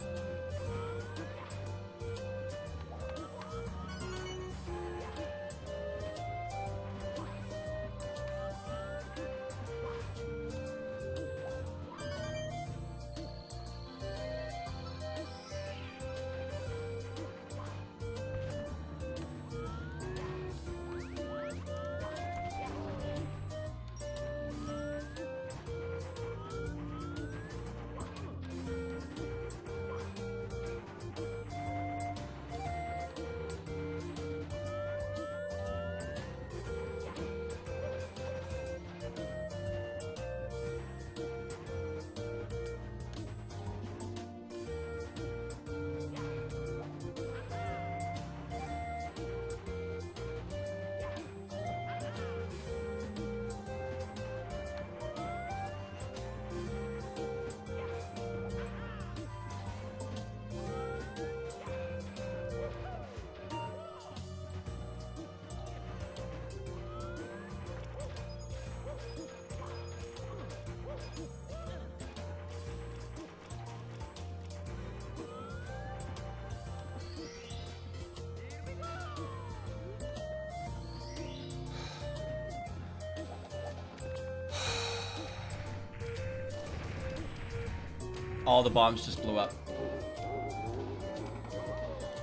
All the bombs just blew up.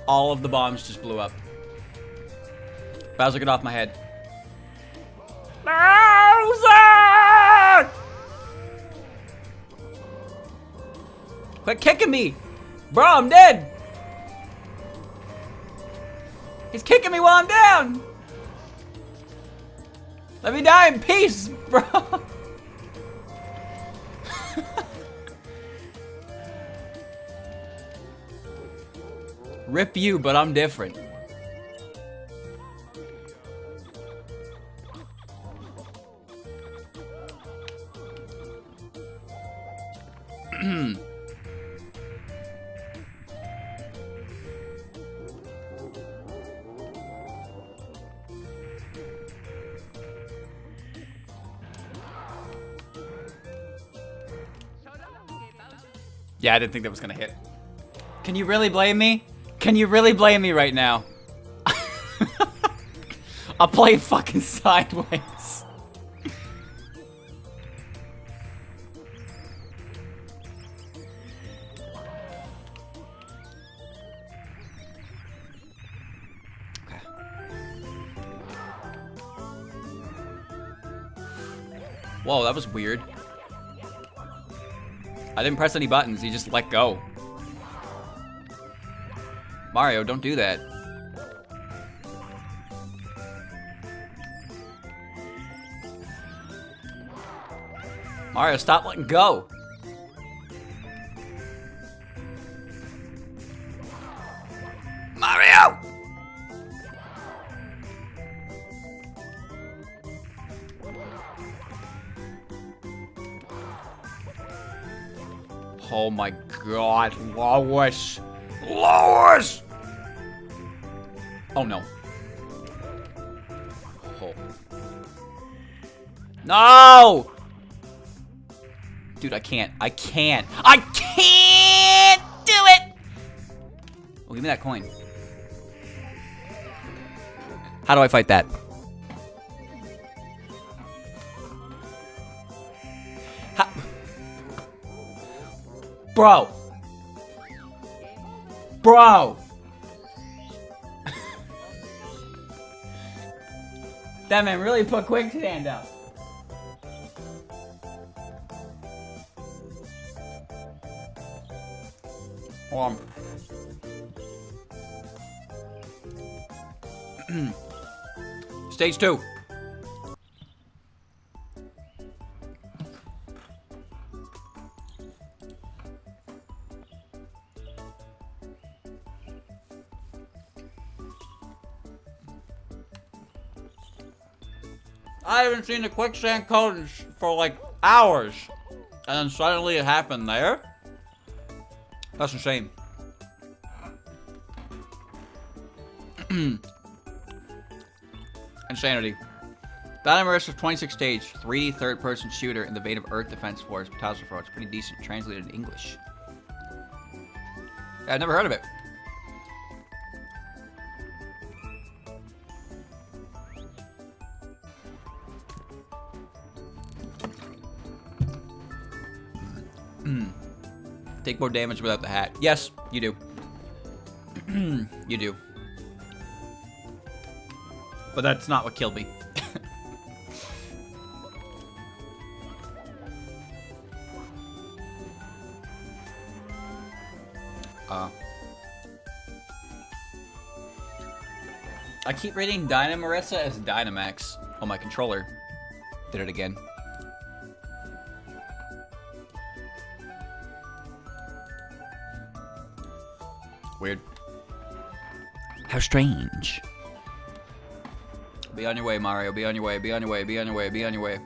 All of the bombs just blew up. Bowser, get off my head. Bowser! Quit kicking me! Bro, I'm dead! He's kicking me while I'm down! Let me die in peace, bro! Rip you, but I'm different. Yeah, I didn't think that was gonna hit. Can you really blame me? Can you really blame me right now? I'll play fucking sideways. Okay. Whoa, that was weird. I didn't press any buttons, he just let go. Mario, don't do that. Mario, stop letting go. Mario! Oh my god, Lois! Lois! Oh no. Oh. No! Dude, I can't do it! Oh, give me that coin. How do I fight that? Bro. Bro. That man really put quicksand up. Womp. Stage 2. I haven't seen the quicksand code for like hours, and then suddenly it happened there? That's a shame. Insanity. Dynamorous of 26 stage, 3D third-person shooter in the vein of Earth Defense Force, Battlefield 4. It's pretty decent, translated in English. Yeah, I've never heard of it. Take more damage without the hat. Yes, you do. You do. But that's not what killed me. I keep reading Dynamarissa as Dynamax. Oh, my controller did it again. Weird. How strange. Be on your way, Mario. Be on your way. Be on your way. Be on your way. Be on your way.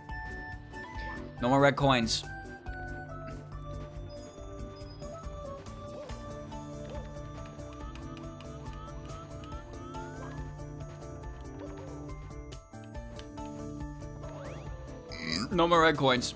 No more red coins. No more red coins.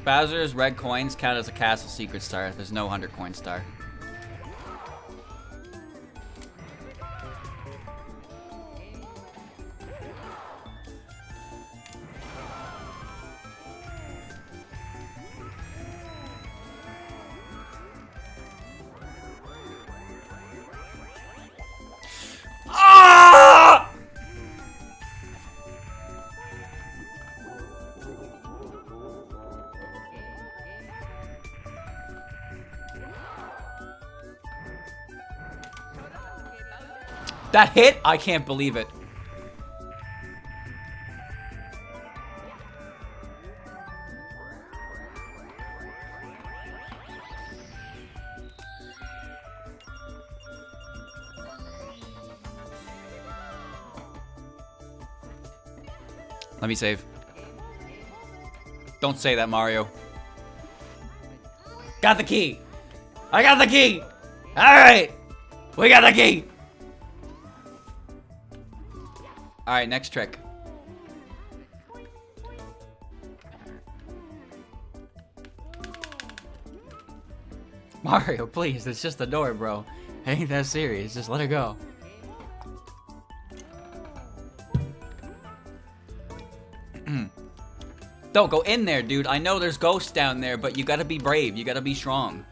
Bowser's red coins count as a castle secret star. There's no 100 coin star. That hit? I can't believe it. Let me save. Don't say that, Mario. Got the key. I got the key. All right. We got the key. All right, next trick. Mario, please. It's just the door, bro. It ain't that serious. Just let her go. Don't go in there, dude. I know there's ghosts down there, but you gotta be brave. You gotta be strong.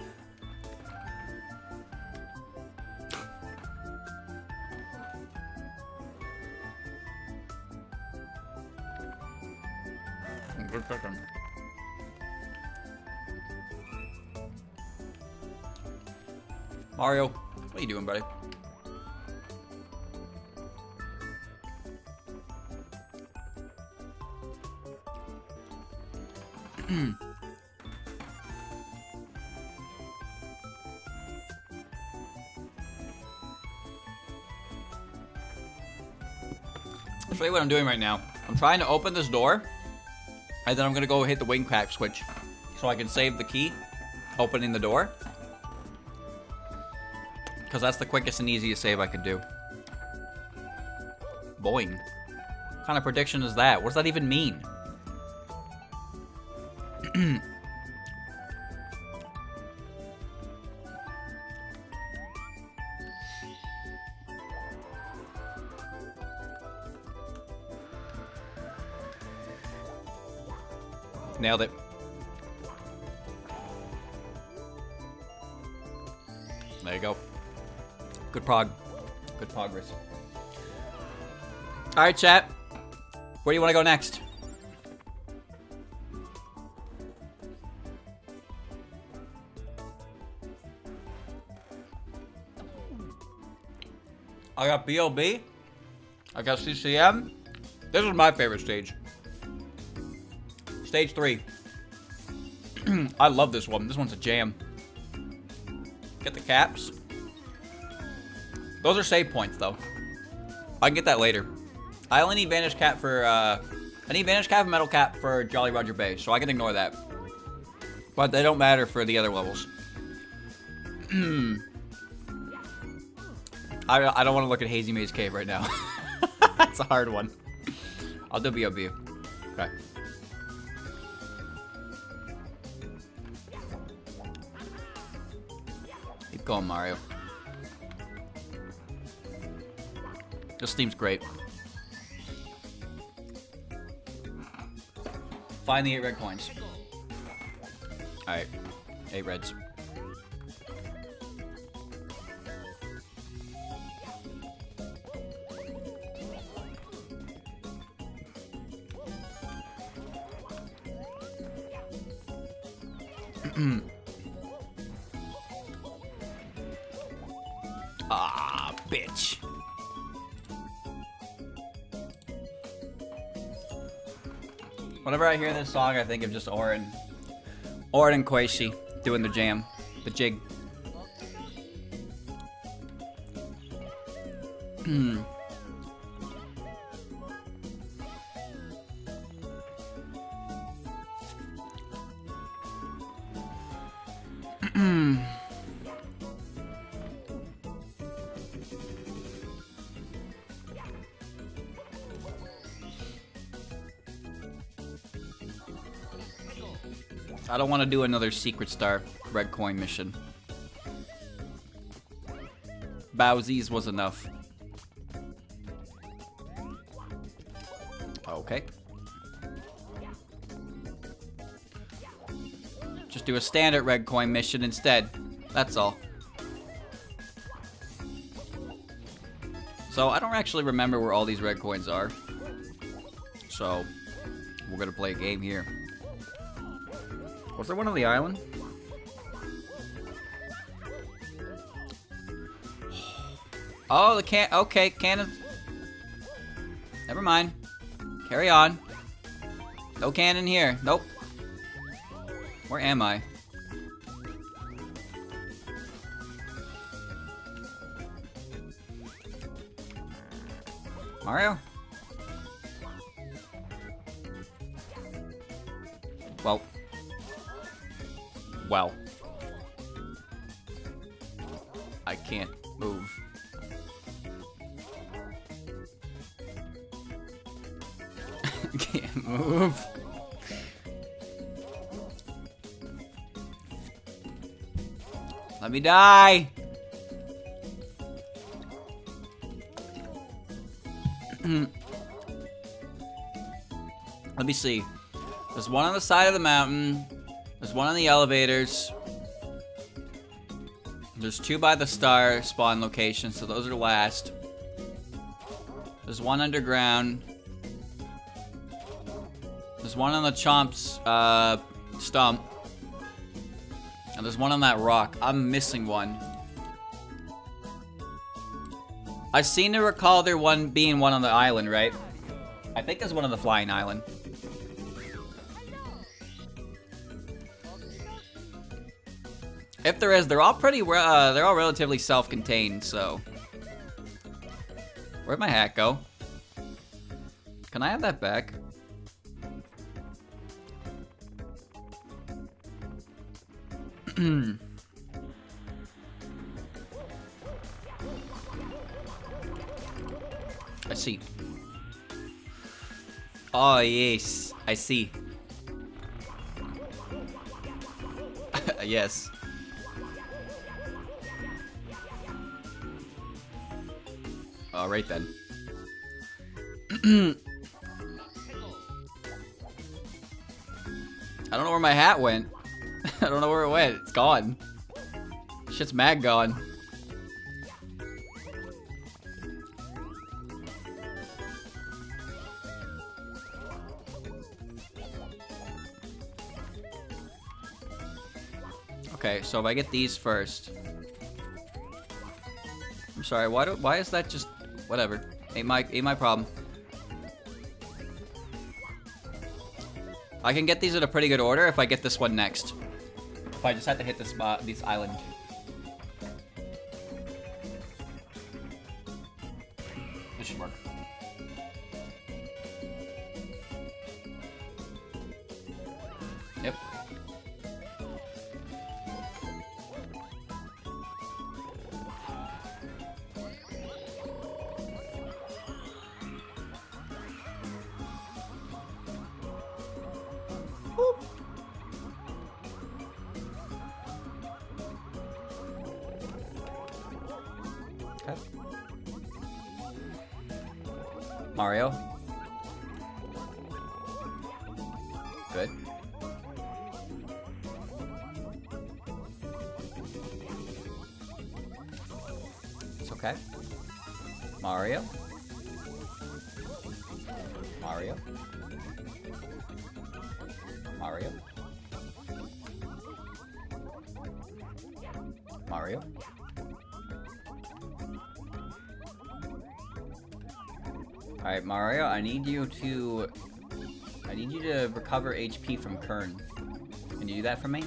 Good second. Mario, what are you doing, buddy? I'll show you what I'm doing right now. I'm trying to open this door, and then I'm gonna go hit the wing crack switch so I can save the key opening the door. Because that's the quickest and easiest save I could do. Boing. What kind of prediction is that? What does that even mean? Nailed it. There you go. Good progress. All right, chat. Where do you want to go next? I got BLB. I got CCM. This is my favorite stage. Stage 3. I love this one. This one's a jam. Get the caps. Those are save points, though. I can get that later. I only need Vanish Cap for, I need Vanish Cap and Metal Cap for Jolly Roger Bay, so I can ignore that. But they don't matter for the other levels. I don't want to look at Hazy Maze Cave right now. That's a hard one. I'll do BOB. Okay. Keep going, Mario. This theme's great. Find the 8 red coins. Alright. 8 reds. Ah, bitch. Whenever I hear this song, I think of just Orin and Quaishi doing the jam, the jig. I don't want to do another Secret Star red coin mission. Bowsies was enough. Okay. Just do a standard red coin mission instead. That's all. So I don't actually remember where all these red coins are. So we're gonna play a game here. Was there one on the island? Oh, the can. Okay, cannon. Never mind. Carry on. No cannon here. Nope. Where am I? Mario? Well. Well. I can't move. Can't move. Let me die. Let me see. There's one on the side of the mountain. There's one on the elevators. There's two by the star spawn location, so those are last. There's one underground. There's one on the Chomp's stump. And there's one on that rock. I'm missing one. I seem to recall there being one on the island, right? I think there's one on the flying island. If there is, they're all relatively self-contained, so. Where'd my hat go? Can I have that back? I see. Oh, yes. I see. Yes. All right then. I don't know where my hat went. I don't know where it went. It's gone. Shit's mad gone. Okay, so if I get these first. I'm sorry, why is that just whatever? Ain't my problem. I can get these in a pretty good order if I get this one next. If I just have to hit this island. This should work. Yep. Boop. Okay. Mario. Good. It's okay. Mario. Mario. Mario. Mario. Alright, Mario, I need you to recover HP from Kern. Can you do that for me?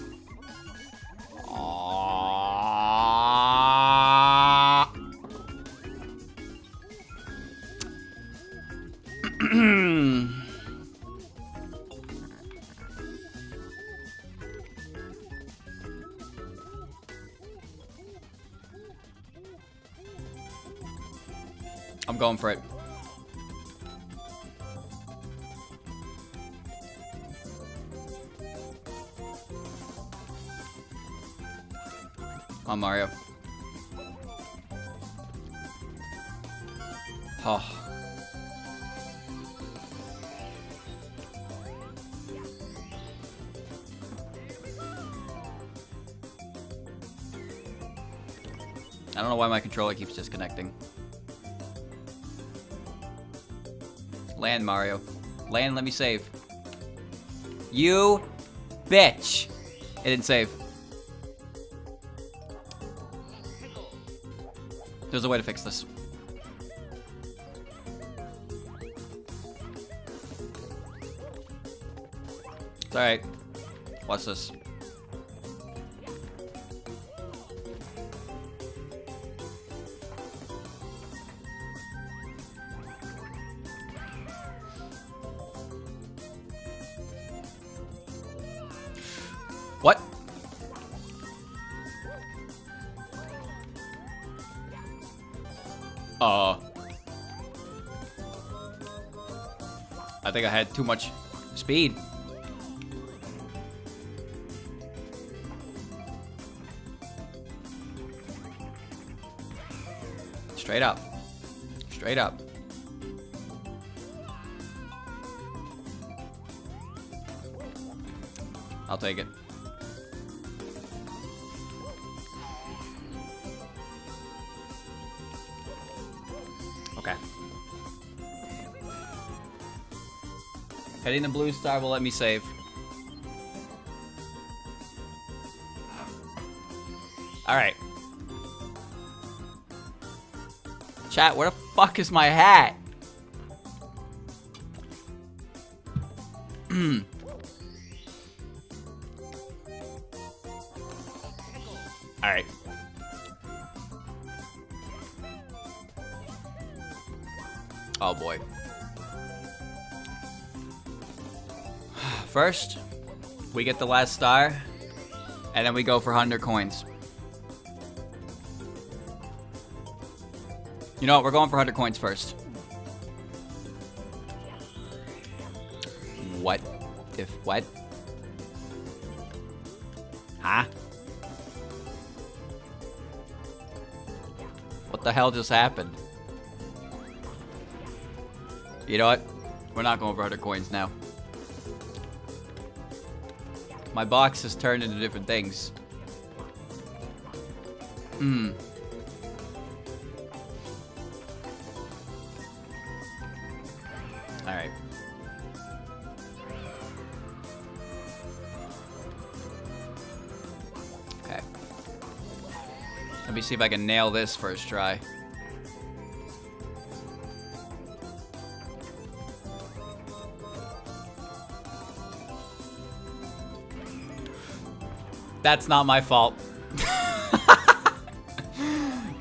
I'm going for it. Come on, Mario. Oh. I don't know why my controller keeps disconnecting. Land, Mario. Land, let me save. You bitch. It didn't save. There's a way to fix this. It's alright. Watch this. What? I think I had too much speed. Straight up. Straight up. I'll take it. Okay. Hitting the blue star will let me save. Alright. Chat, where the fuck is my hat? Alright. Oh boy. First, we get the last star, and then we go for 100 coins. You know what? We're going for 100 coins first. What? If what? Huh? What the hell just happened? You know what? We're not going for 100 coins now. My box has turned into different things. Alright. Okay. Let me see if I can nail this first try. That's not my fault.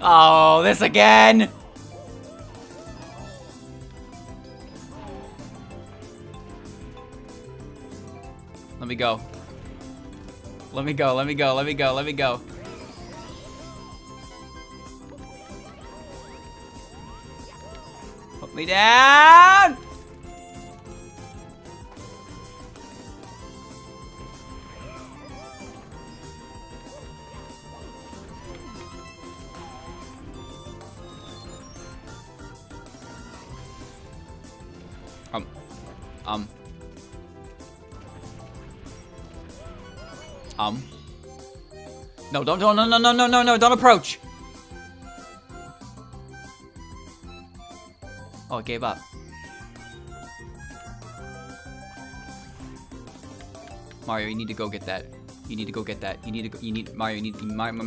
Oh, this again! Let me go. Let me go, let me go, let me go, let me go. Put me down! No, don't approach. Oh, it gave up. Mario, you need to go get that. You need to go get that. You need to go, Mario, you need, Mario!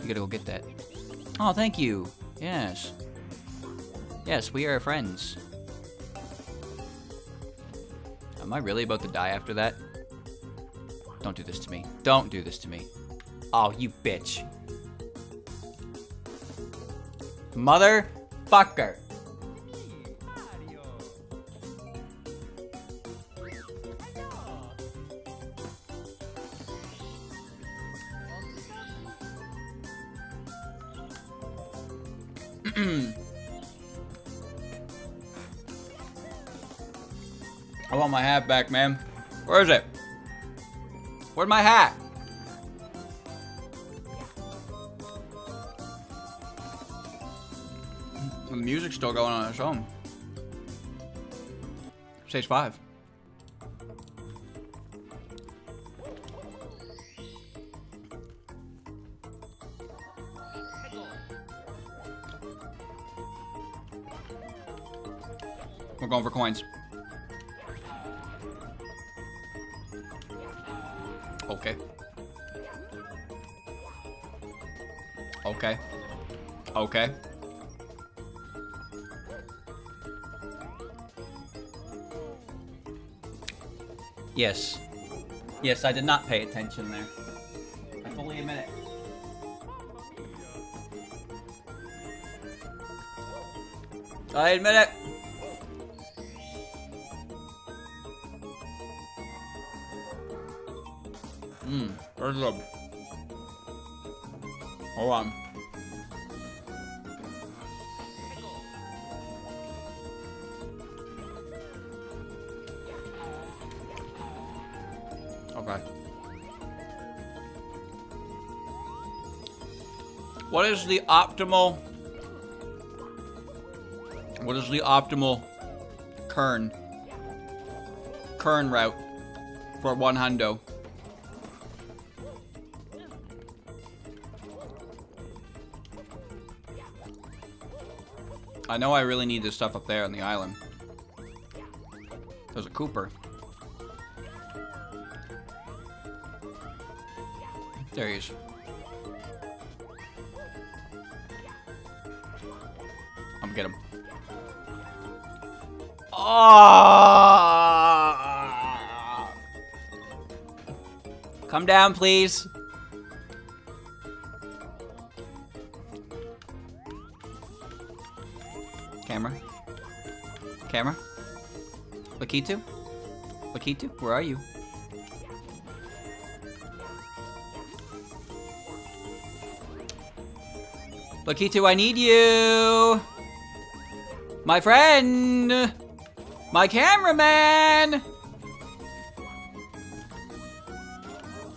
You gotta go get that. Oh, thank you. Yes. Yes, we are friends. Am I really about to die after that? Don't do this to me. Don't do this to me. Oh, you bitch. Motherfucker. I want my hat back, man. Where is it? Where's my hat? The music's still going on its own. Stage 5. We're going for coins. Okay. Okay. Yes. Yes, I did not pay attention there. I fully admit it. I admit it. Very good. Hold on. Okay. What is the optimal kern route for one hundo? I know I really need this stuff up there on the island. There's a Koopa. There he is. I'm gonna get him. Oh! Come down, please. Camera. Camera. Lakitu? Lakitu, where are you? Lakitu, I need you! My friend! My cameraman!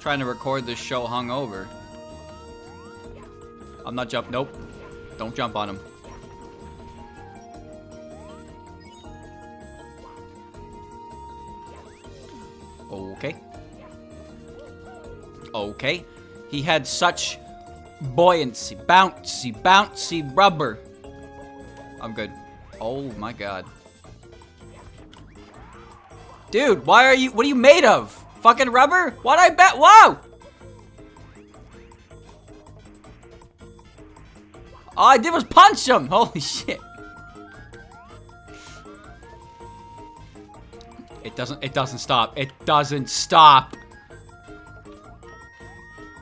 Trying to record this show hungover. I'm not jump. Nope. Don't jump on him. Okay. Okay. He had such buoyancy. Bouncy, bouncy rubber. I'm good. Oh my god. Dude, why are you... What are you made of? Fucking rubber? What'd I bet? Whoa! All I did was punch him! Holy shit. It doesn't stop. It doesn't stop.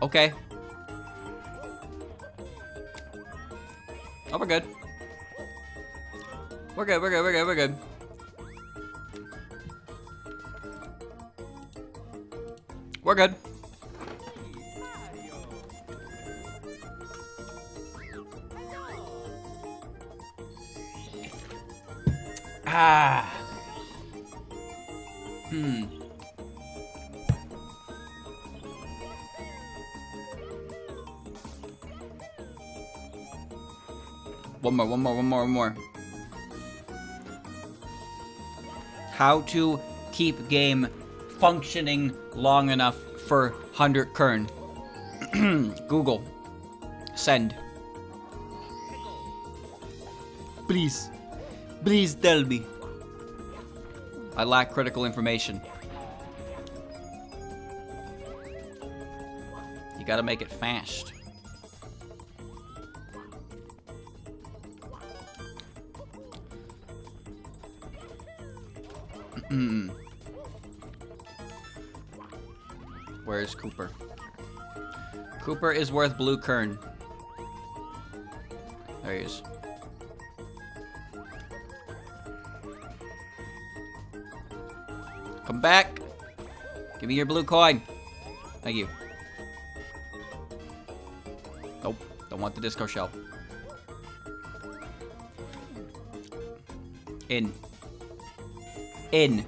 Okay. Oh, we're good. We're good, we're good, we're good, we're good. We're good. Ah. One more. How to keep game functioning long enough for 100 kern. Google. Send. Please. Please tell me. I lack critical information. You gotta make it fast. Where is Koopa? Koopa is worth blue kern. There he is. Come back. Give me your blue coin. Thank you. Nope. Don't want the disco shell. In. In.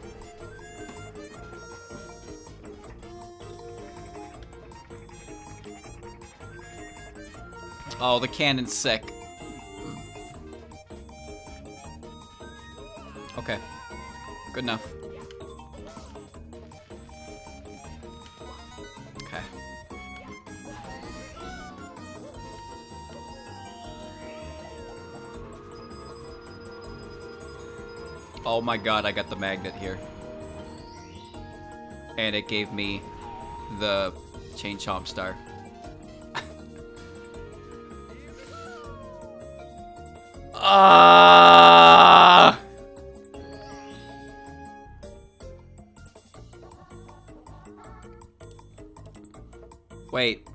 Oh, the cannon's sick. Okay. Good enough. Okay. Oh my god, I got the magnet here. And it gave me the chain chomp star. Ah! Wait.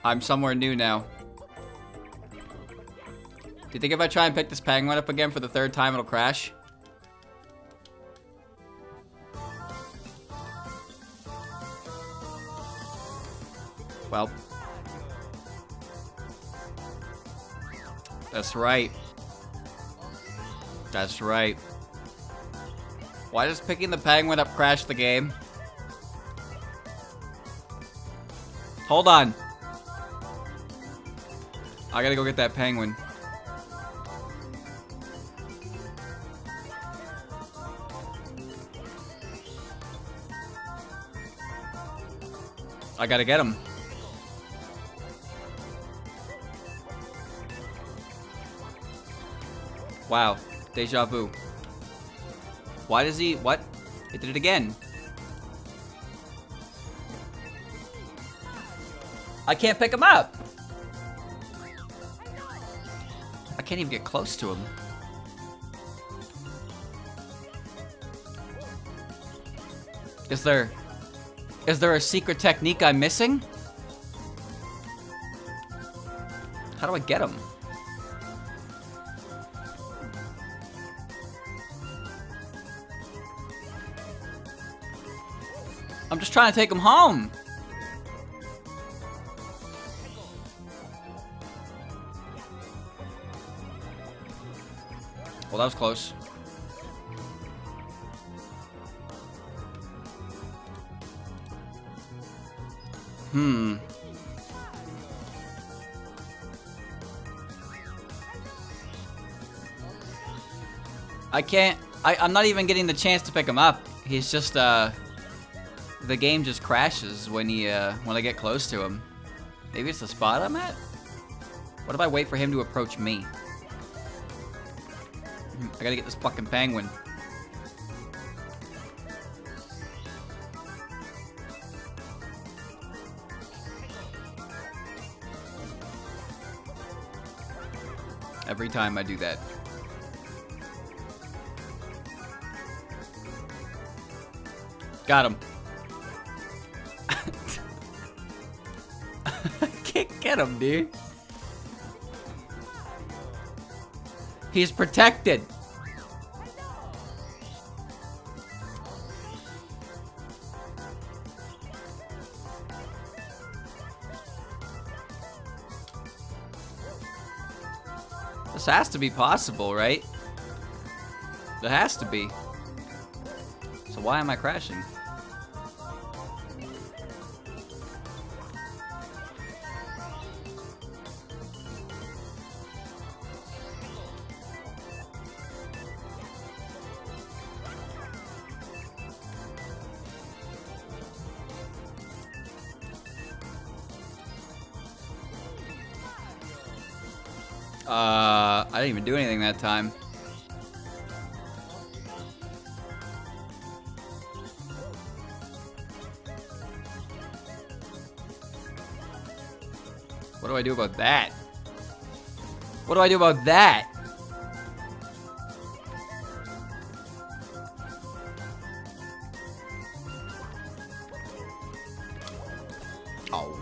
I'm somewhere new now. Do you think if I try and pick this penguin up again for the 3rd time, it'll crash? Well. That's right. That's right. Why does picking the penguin up crash the game? Hold on. I gotta go get that penguin. I gotta get him. Wow. Deja vu. Why does he... What? It did it again. I can't pick him up. I can't even get close to him. Is there a secret technique I'm missing? How do I get him? I'm just trying to take him home. Well, that was close. I can't... I'm not even getting the chance to pick him up. He's just, the game just crashes when when I get close to him. Maybe it's the spot I'm at? What if I wait for him to approach me? I gotta get this fucking penguin. Every time I do that. Got him. I can't get him, dude. He's protected. This has to be possible, right? It has to be. So why am I crashing? I didn't even do anything that time. What do I do about that? What do I do about that? Oh.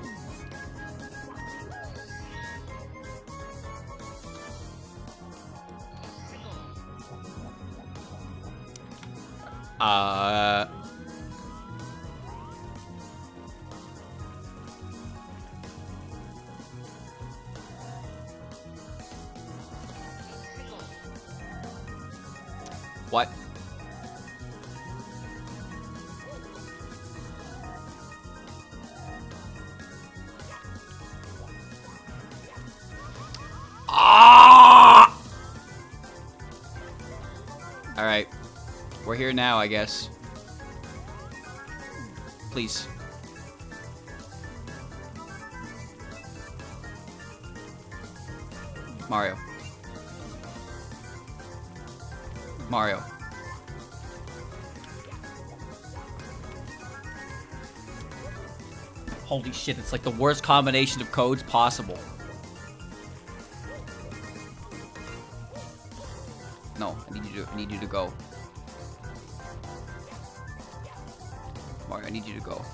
What? Ah! All right. We're here now, I guess. Please. Mario. Mario. Holy shit, it's like the worst combination of codes possible. I need you to go. Mario, I need you to go.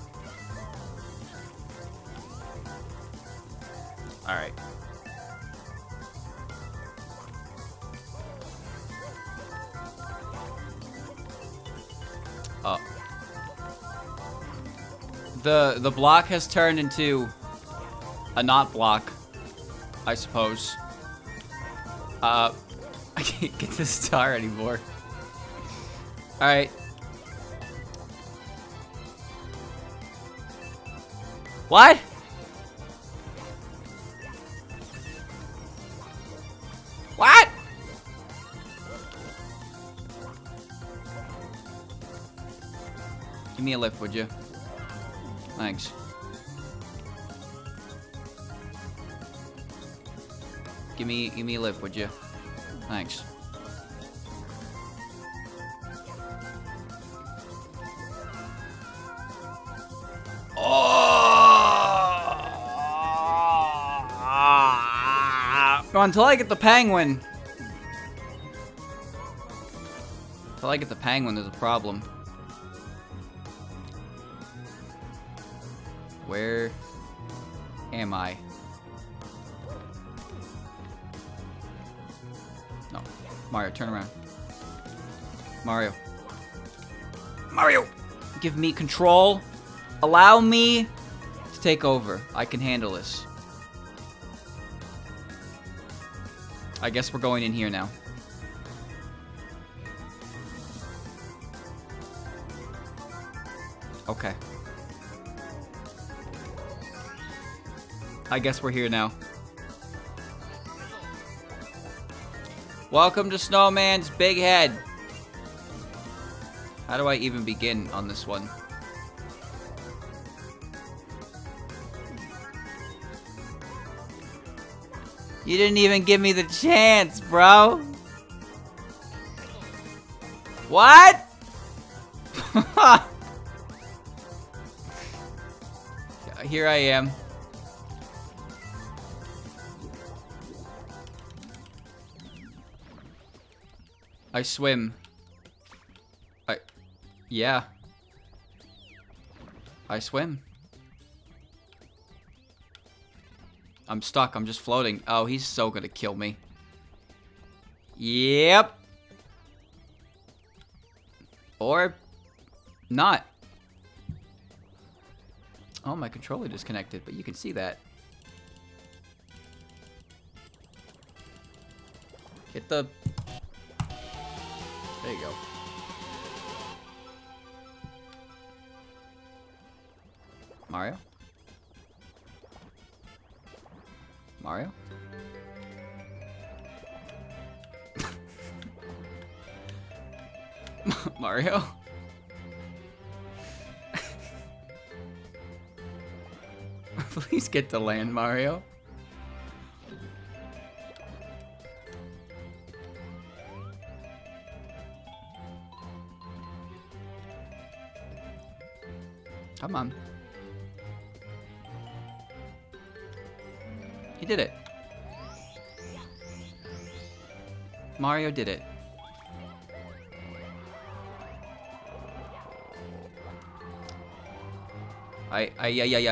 Alright. The block has turned into a not block, I suppose. I can't get this star anymore. Alright. What? What? Give me a lift, would you? Thanks. Give me a lift, would you? Thanks. Oh! Until I get the penguin. Until I get the penguin, there's a problem. Where am I? No. Mario, turn around. Mario. Mario! Give me control. Allow me to take over. I can handle this. I guess we're going in here now. Okay. I guess we're here now. Welcome to Snowman's Big Head. How do I even begin on this one? You didn't even give me the chance, bro. What? Here I am. I swim. Yeah. I swim. I'm stuck. I'm just floating. Oh, he's so gonna kill me. Yep. Or not. Oh, my controller disconnected, but you can see that. Hit the... There you go. Mario? Mario? Mario? Please get to land, Mario. Come on. He did it. Mario did it.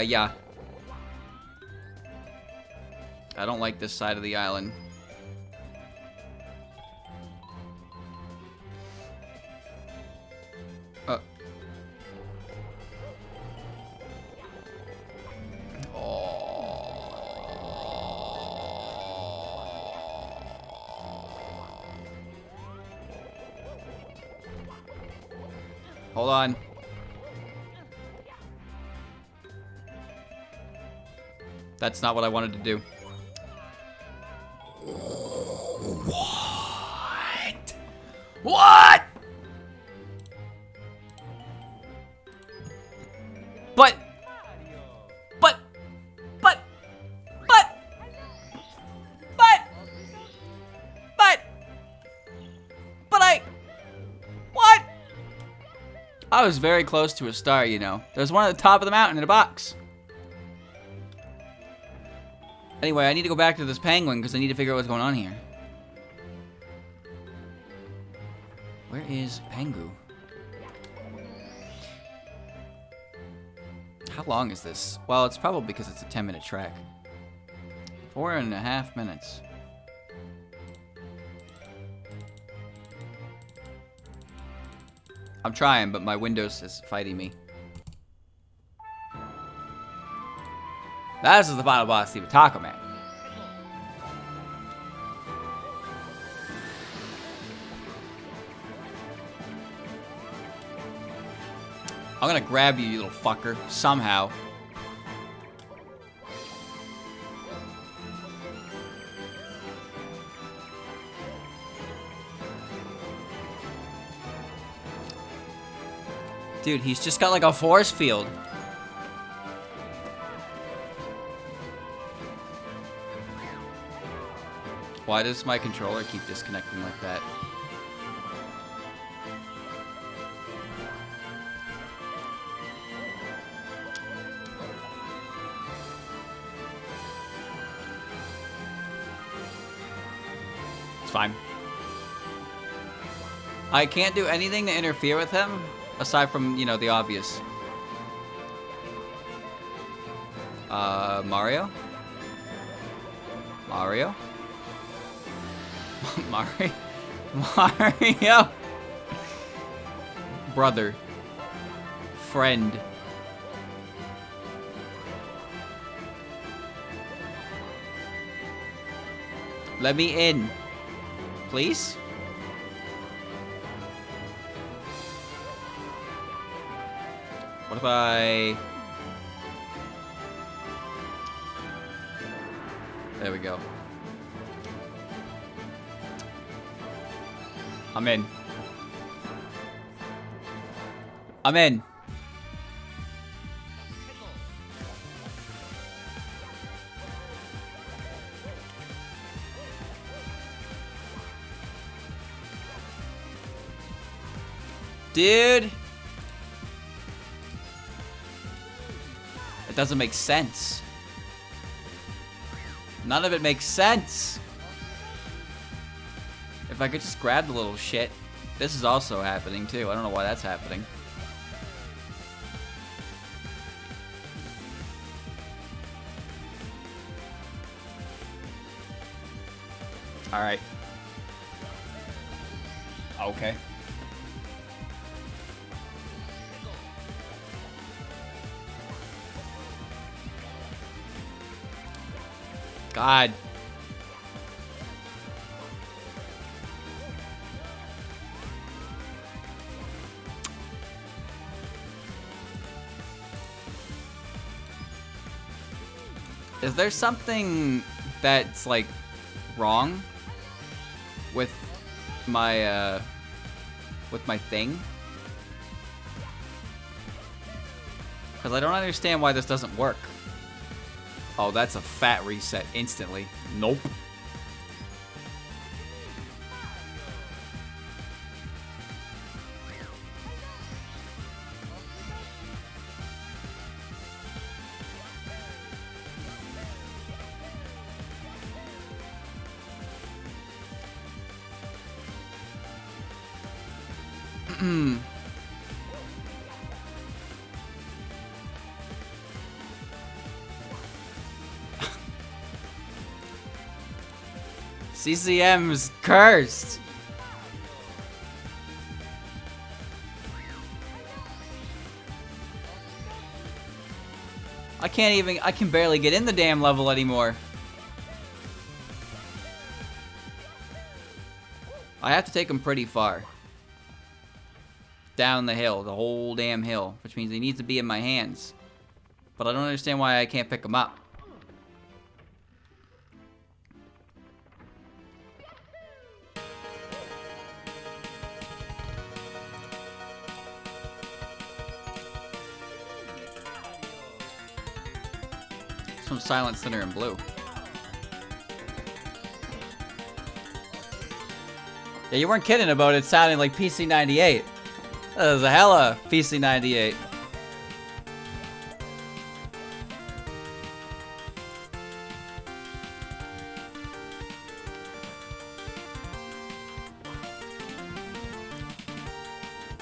Yeah. I don't like this side of the island. Hold on. That's not what I wanted to do. What? What? But I was very close to a star, you know. There's one at the top of the mountain in a box. Anyway, I need to go back to this penguin because I need to figure out what's going on here. Where is Pengu? How long is this? Well, it's probably because it's a 10-minute track. 4.5 minutes. I'm trying, but my Windows is fighting me. This is the final boss, Steve Taco Man. I'm gonna grab you, you little fucker, somehow. Dude, he's just got like a force field. Why does my controller keep disconnecting like that? It's fine. I can't do anything to interfere with him, aside from, you know, the obvious. Mario? Mario? Mario? Mario? Brother. Friend. Let me in. Please? What if I... There we go. I'm in. I'm in. Dude. It doesn't make sense. None of it makes sense. If I could just grab the little shit. This is also happening too. I don't know why that's happening. Alright. Okay. God. Is there something that's like wrong with my thing? Because I don't understand why this doesn't work. Oh, that's a fat reset instantly. Nope. CCM's cursed. I can barely get in the damn level anymore. I have to take him pretty far. Down the hill, the whole damn hill, which means he needs to be in my hands. But I don't understand why I can't pick him up. Some Silent Sinner in blue. Yeah, you weren't kidding about it sounding like PC98. That was a hella PC98.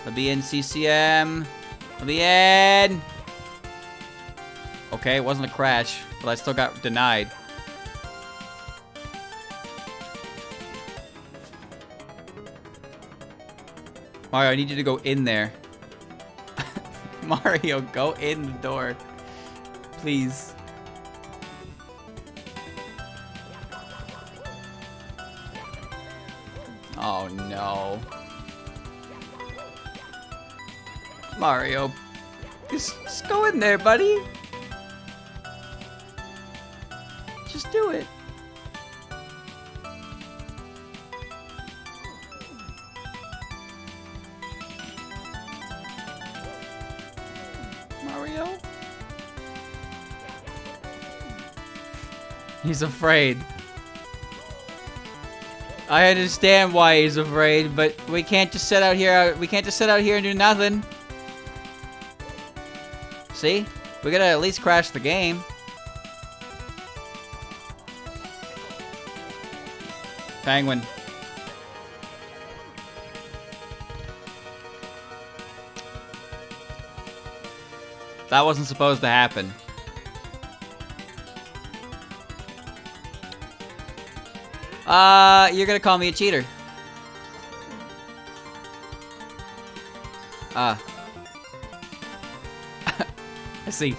I'll be in CCM. I'll be in. Okay, it wasn't a crash, but I still got denied. Mario, I need you to go in there. Mario, go in the door. Please. Oh no. Mario, just go in there, buddy. Just do it. Mario? He's afraid. I understand why he's afraid, but we can't just sit out here. We can't just sit out here and do nothing. See? We gotta at least crash the game. Penguin. That wasn't supposed to happen. You're gonna call me a cheater. I see.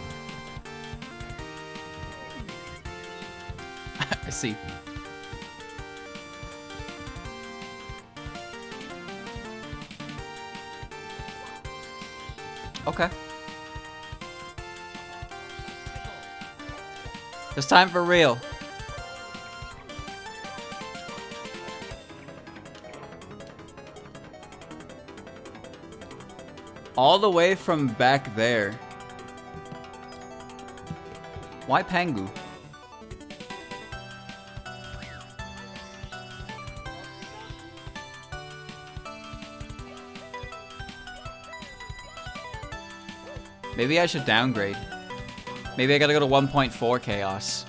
I see. Okay. It's time for real. All the way from back there. Why Pangu? Maybe I should downgrade. Maybe I gotta go to 1.4 chaos.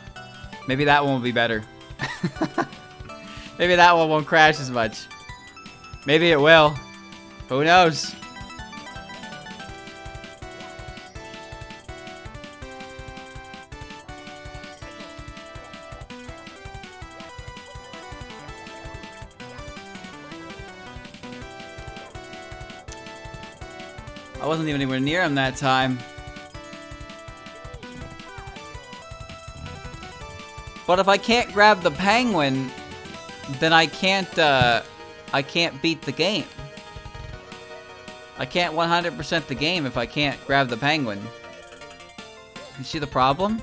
Maybe that one will be better. Maybe that one won't crash as much. Maybe it will. Who knows? I wasn't even anywhere near him that time. But if I can't grab the penguin, then I can't beat the game. I can't 100% the game if I can't grab the penguin. You see the problem?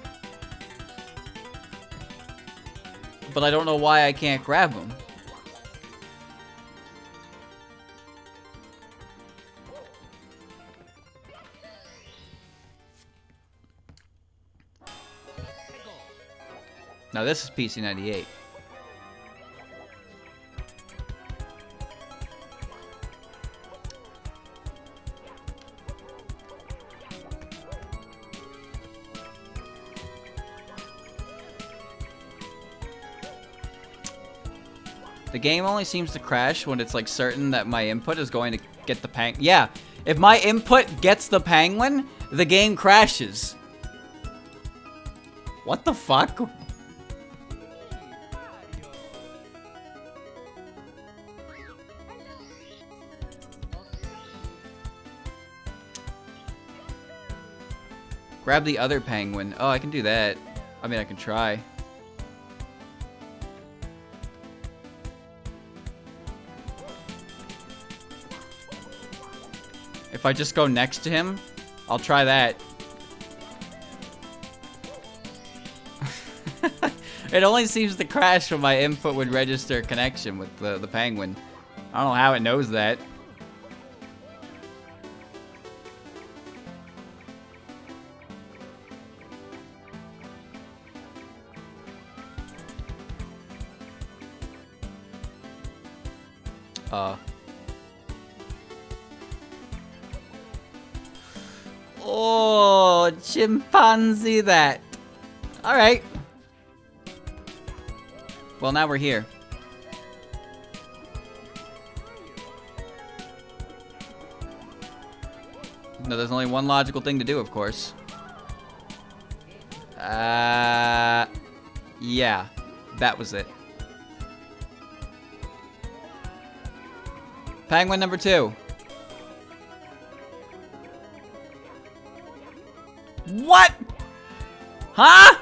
But I don't know why I can't grab him. Now this is PC98. The game only seems to crash when it's like certain that my input is going to get the penguin. Yeah, if my input gets the penguin, the game crashes. What the fuck? Grab the other penguin. Oh, I can do that. I mean, I can try. If I just go next to him, I'll try that. It only seems to crash when my input would register connection with the penguin. I don't know how it knows that. Oh, chimpanzee that. All right. Well, now we're here. No, there's only one logical thing to do, of course. Yeah. That was it. Penguin number 2. What? Huh?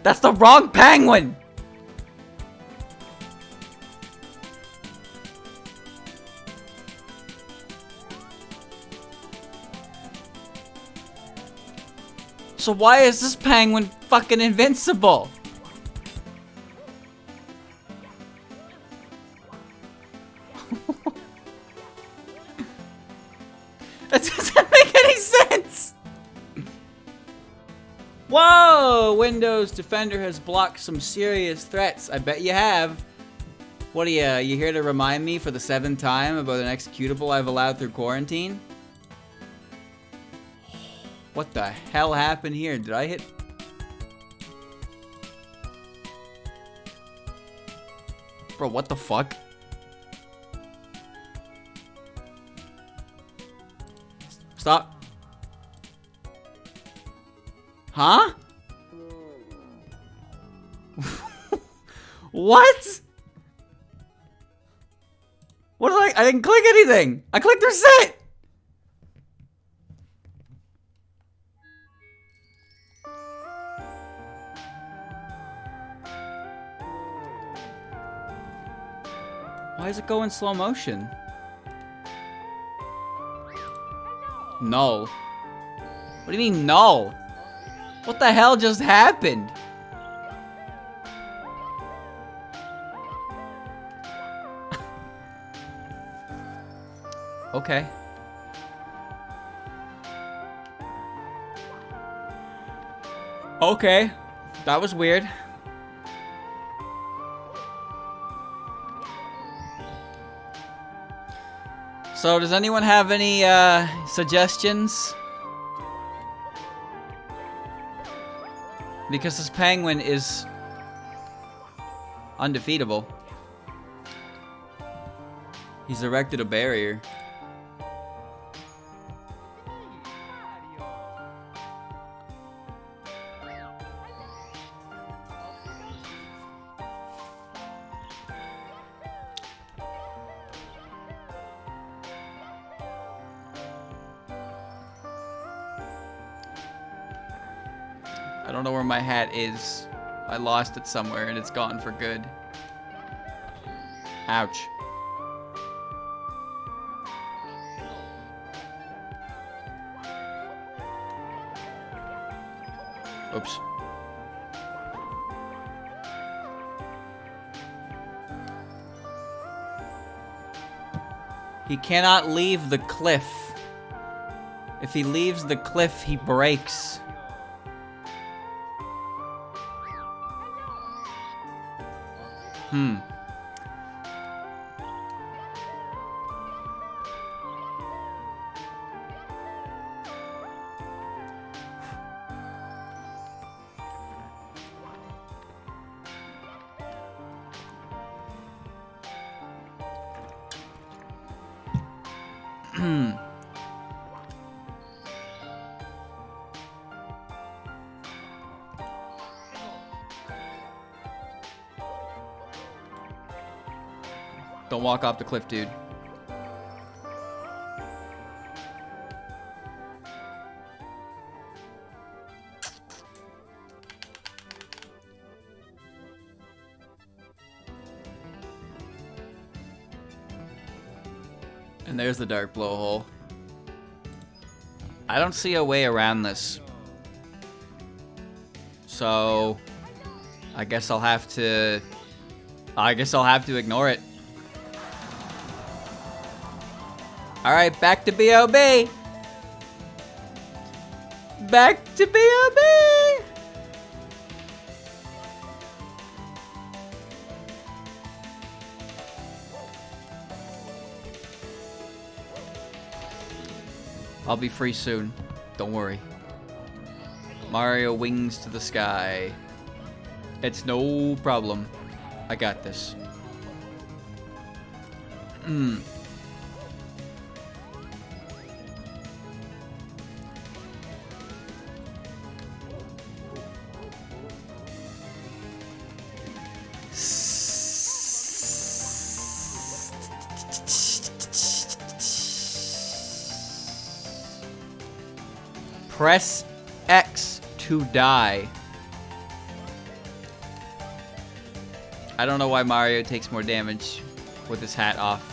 That's the wrong penguin! So why is this penguin fucking invincible? That doesn't make any sense! Whoa! Windows Defender has blocked some serious threats. I bet you have. What are you here to remind me for the 7th time about an executable I've allowed through quarantine? What the hell happened here? Did I hit... Bro, what the fuck? Stop. Huh? What? What did I didn't click anything. I clicked reset. Why does it go in slow motion? Null. What do you mean null? What the hell just happened? Okay. Okay. That was weird. So, does anyone have any suggestions? Because this penguin is undefeatable. He's erected a barrier. I don't know where my hat is. I lost it somewhere and it's gone for good. Ouch. Oops. He cannot leave the cliff. If he leaves the cliff, he breaks. Don't walk off the cliff, dude. And there's the dark blowhole. I don't see a way around this. So I guess I'll have to ignore it. Alright, back to B.O.B. Back to B.O.B. I'll be free soon. Don't worry. Mario wings to the sky. It's no problem. I got this. Press X to die. I don't know why Mario takes more damage with his hat off.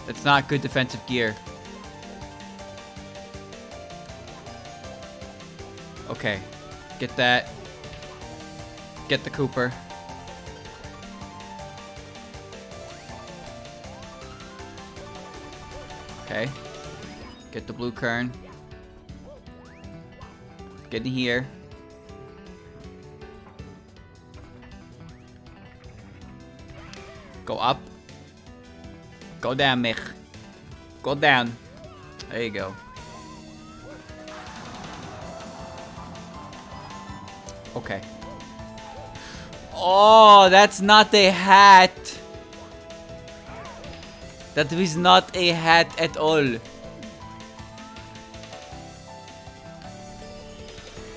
It's not good defensive gear. Okay. Get that. Get the Kooper. Okay. Get the blue kern. Get in here. Go up. Go down, Mich. Go down. There you go. Okay. Oh, that's not a hat. That is not a hat at all.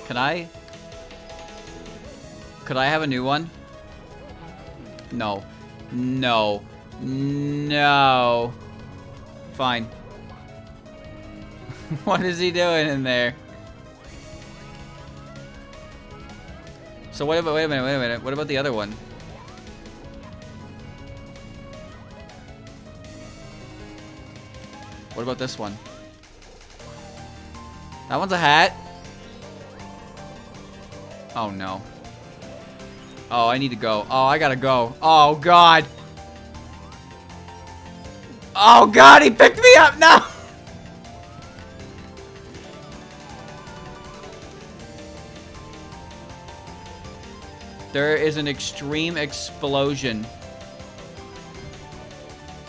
Can I? Could I have a new one? No. No. No. Fine. What is he doing in there? So what about, wait a minute. What about the other one? What about this one? That one's a hat. Oh no. Oh, I need to go. Oh, I gotta go. Oh god. Oh god, he picked me up now. There is an extreme explosion.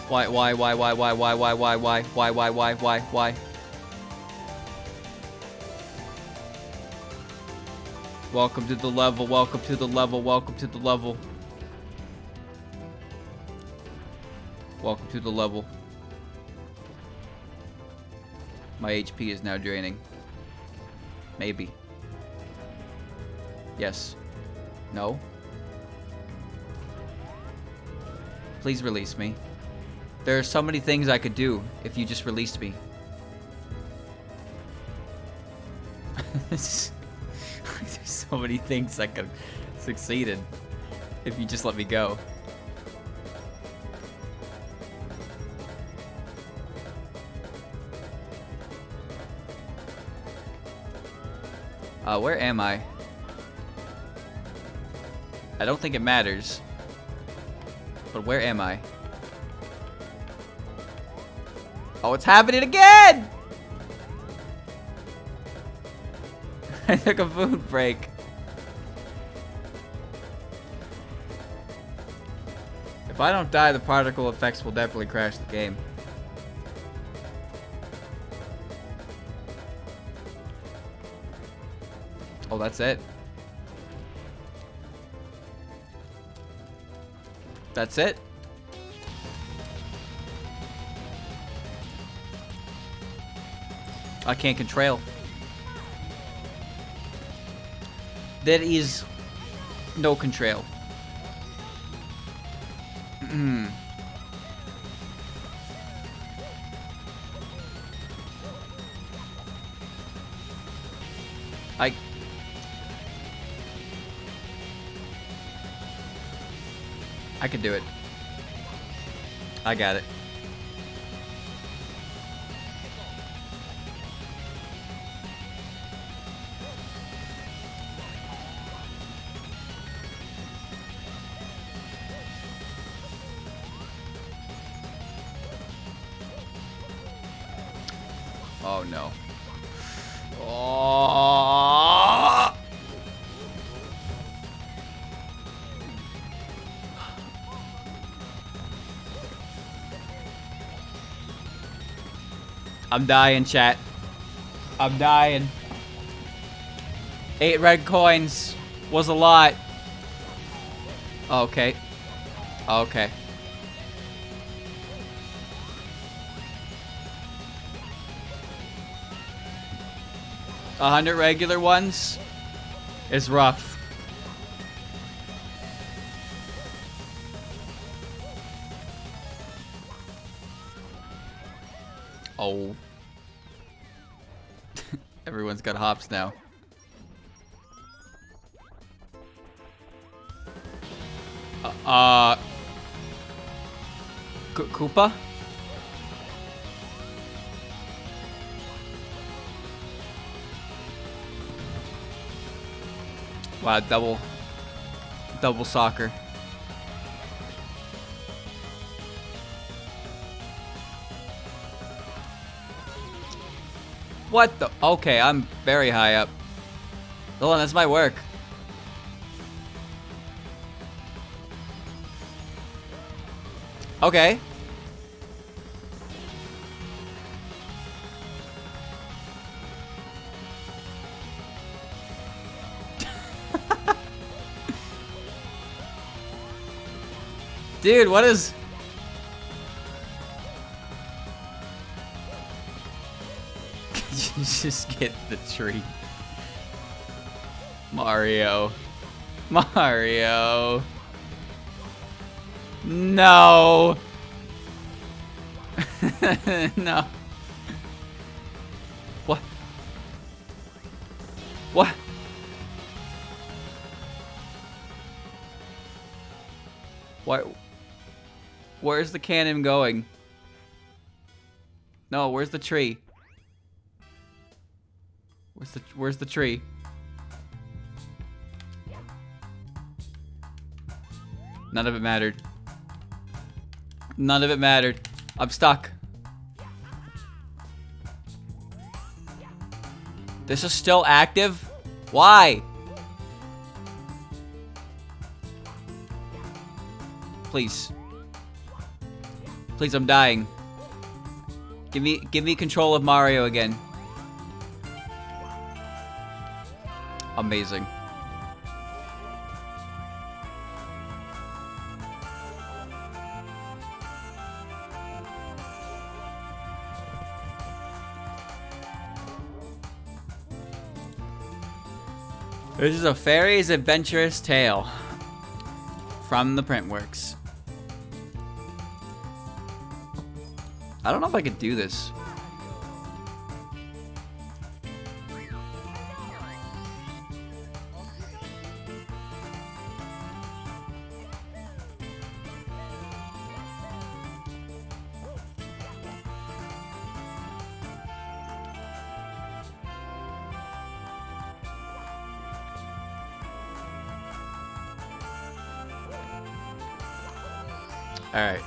Why? Welcome to the level, welcome to the level, welcome to the level. Welcome to the level. My HP is now draining. Maybe. Yes. No. Please release me. There are so many things I could do if you just released me. There's so many things I could succeed in if you just let me go. Where am I? I don't think it matters. But where am I? Oh, it's happening again! I took a food break. If I don't die, the particle effects will definitely crash the game. Oh, that's it? That's it? I can't control. There is no control. I can do it. I got it. Oh no. Oh. I'm dying, chat. I'm dying. 8 red coins was a lot. Okay. Okay. A 100 regular ones is rough. Oh. Everyone's got hops now. Koopa? Wow, double soccer. What the? Okay, I'm very high up. Hold on, that's my work. Okay. Dude, what is... You just get the tree. Mario. Mario. No. No. What? What? What? Where's the cannon going? No, where's the tree? Where's the tree? None of it mattered. None of it mattered. I'm stuck. This is still active? Why? Please. Please, I'm dying. Give me control of Mario again. Amazing. This is a fairy's adventurous tale from the Printworks. I don't know if I could do this. All right.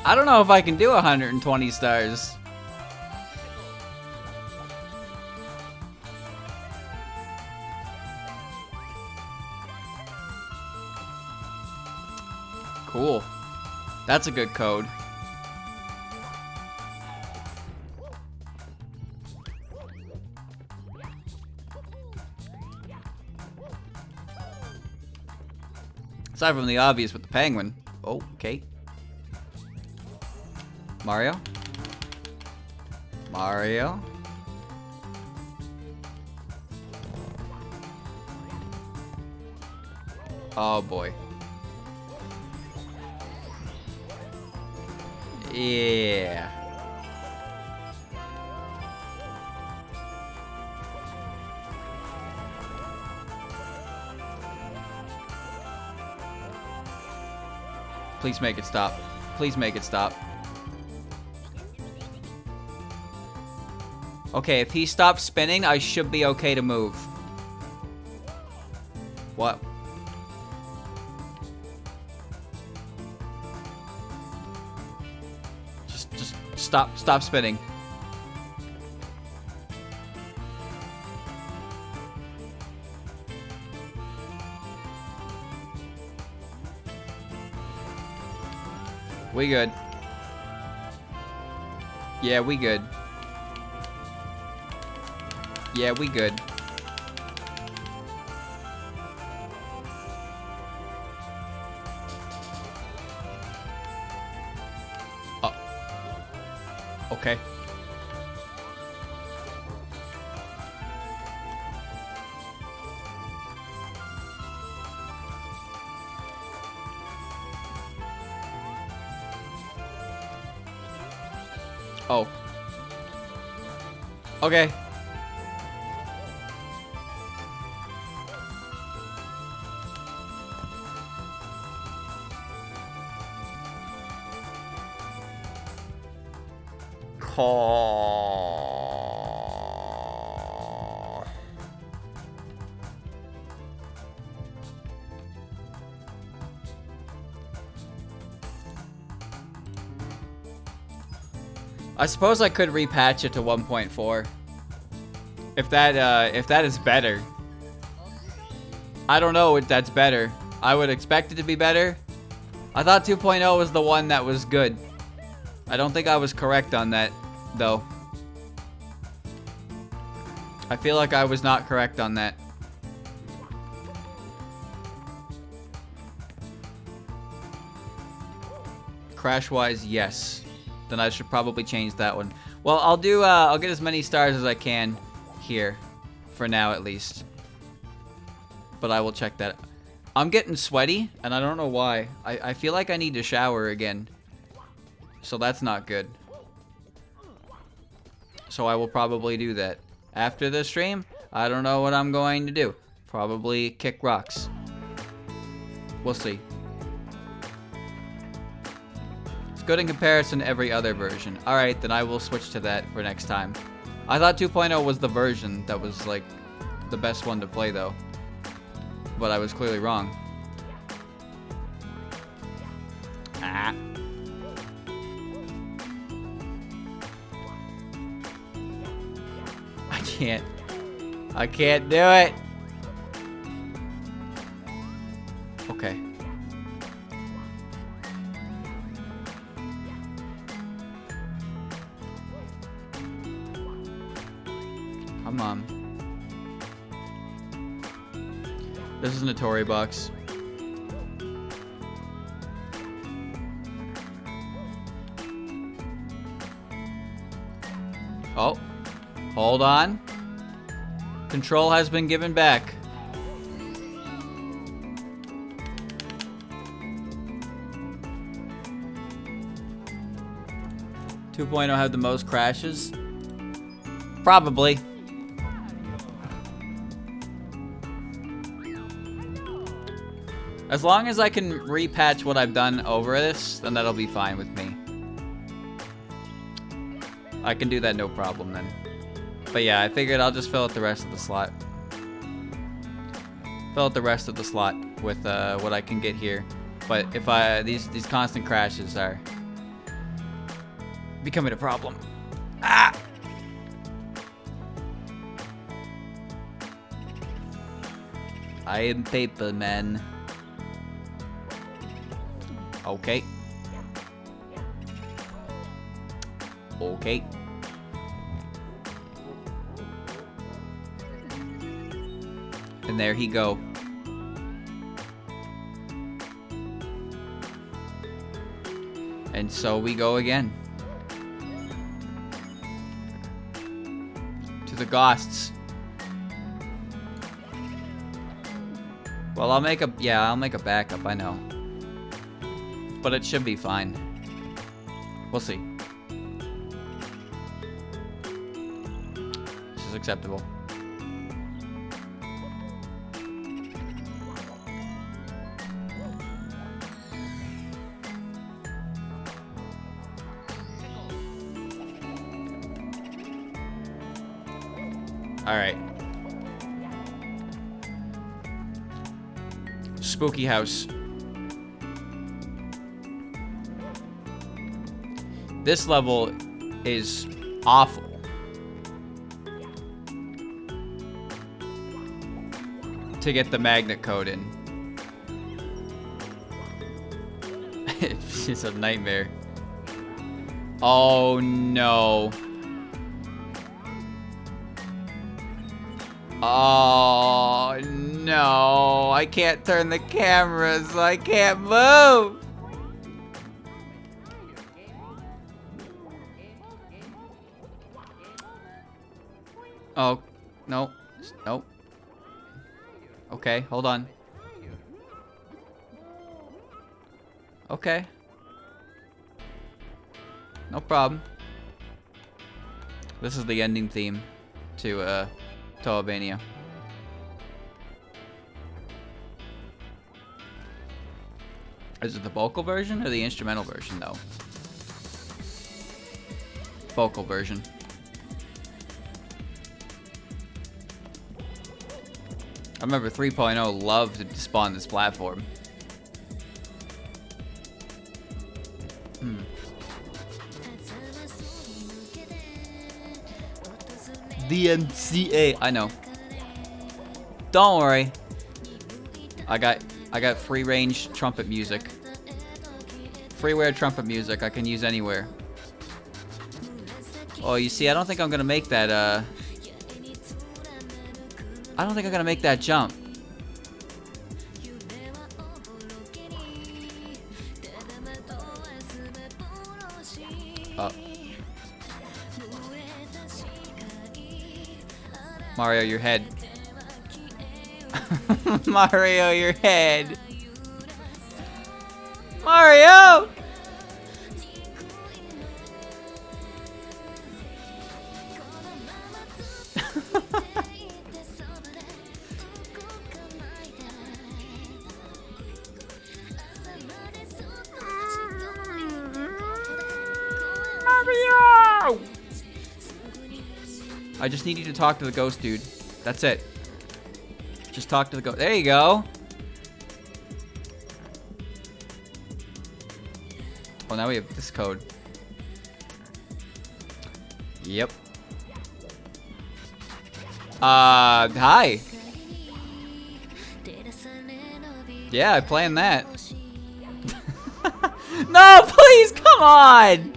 I don't know if I can do 120 stars. Cool. That's a good code. Aside from the obvious with the penguin. Oh, okay. Mario? Mario? Oh boy. Yeah. Please make it stop. Please make it stop. Okay, if he stops spinning, I should be okay to move. What? Just stop spinning. We good. Yeah, we good. Yeah, we good. Oh. Okay. Oh. Okay. Call. I suppose I could repatch it to 1.4. If that is better. I don't know if that's better. I would expect it to be better. I thought 2.0 was the one that was good. I don't think I was correct on that, though. I feel like I was not correct on that. Crash-wise, yes. Then I should probably change that one. Well, I'll do, I'll get as many stars as I can here. For now, at least. But I will check that. I'm getting sweaty, and I don't know why. I feel like I need to shower again. So that's not good. So I will probably do that. After the stream, I don't know what I'm going to do. Probably kick rocks. We'll see. It's good in comparison to every other version. Alright, then I will switch to that for next time. I thought 2.0 was the version that was, like, the best one to play, though. But I was clearly wrong. Ah. I can't do it. Okay. Come on. This is a Notori box. Oh. Hold on. Control has been given back. Two 2.0 have the most crashes? Probably. As long as I can repatch what I've done over this, then that'll be fine with me. I can do that no problem then. But yeah, I figured I'll just fill out the rest of the slot. Fill out the rest of the slot with what I can get here. But if these constant crashes are becoming a problem. Ah! I am paper man. Okay. Okay. And there he go. And so we go again. To the ghosts. Well, I'll make a backup, I know. But it should be fine. We'll see. This is acceptable. Alright. Spooky house. This level is awful. To get the magnet code in. It's a nightmare. Oh no. Oh no. I can't turn the camera, so I can't move. Oh, no. Nope. Okay, hold on. Okay. No problem. This is the ending theme to Albania. Is it the vocal version or the instrumental version though? Vocal version. I remember 3.0 loved to spawn this platform. DMCA. I know. Don't worry. I got free range trumpet music. Freeware trumpet music I can use anywhere. Oh, you see, I don't think I'm gonna make that I don't think I'm gonna make that jump. Oh. Mario, your head. Mario, your head. Mario! Mario! I just need you to talk to the ghost dude. That's it. Just talk to the ghost. There you go. Oh, now we have this code. Yep. Hi. Yeah, I planned that. No, please, come on!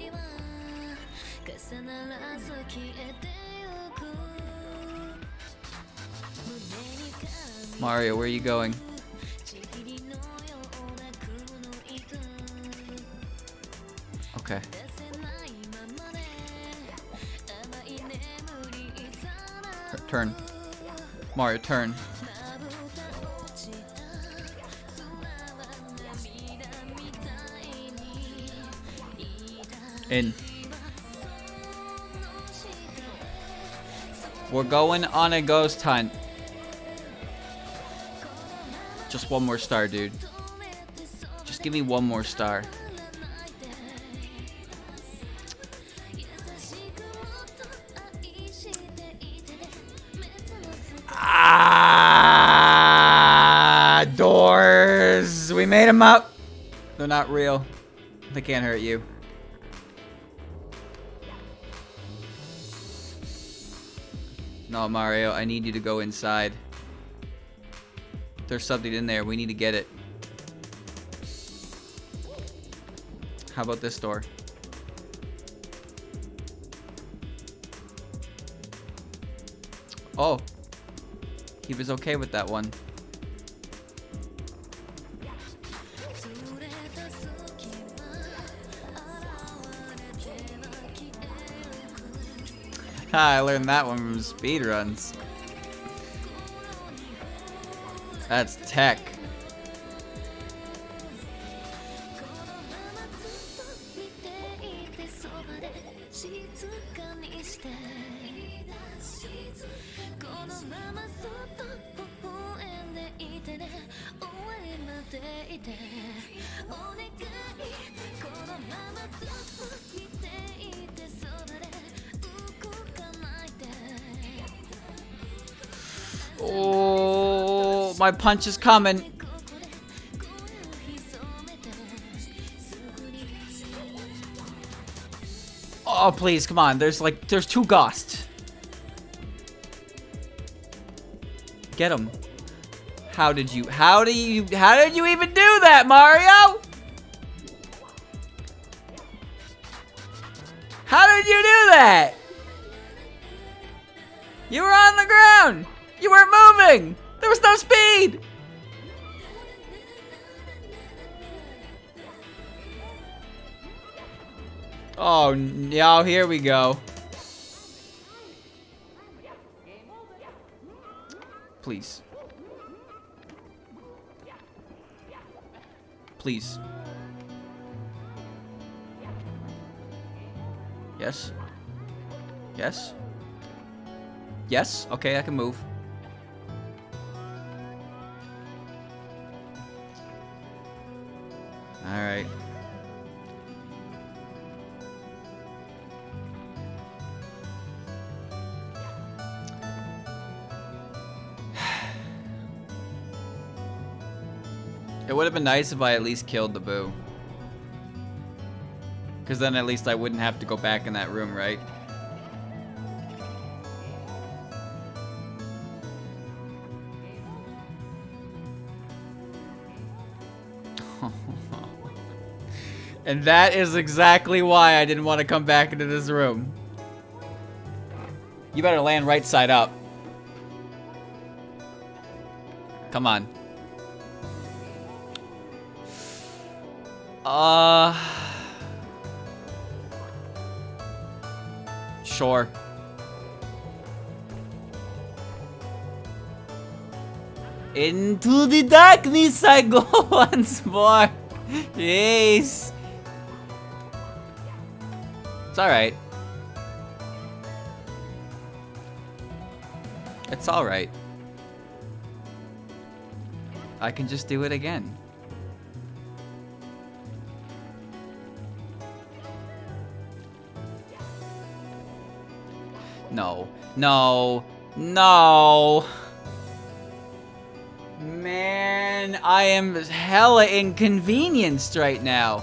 Mario, where are you going? Okay. Turn. Mario, turn. In. We're going on a ghost hunt. Just one more star, dude. Just give me one more star. Ah, doors. We made them up. They're not real. They can't hurt you. No, Mario, I need you to go inside. There's something in there. We need to get it. How about this door? Oh. He was okay with that one. I learned that one from speedruns. That's tech. Oh, my punch is coming. Oh, please, come on. There's two ghosts. Get him. How did you even do that, Mario? How did you do that? You were on the ground. You weren't moving. There was no speed. Oh, no, here we go. Please. Please. Yes. Yes. Yes. Okay, I can move. All right. It would have been nice if I at least killed the boo. Because then at least I wouldn't have to go back in that room, right? And that is exactly why I didn't want to come back into this room. You better land right side up. Come on. Sure. Into the darkness I go once more. Yes. It's alright. It's alright. I can just do it again. No. No. No. Man, I am hella inconvenienced right now.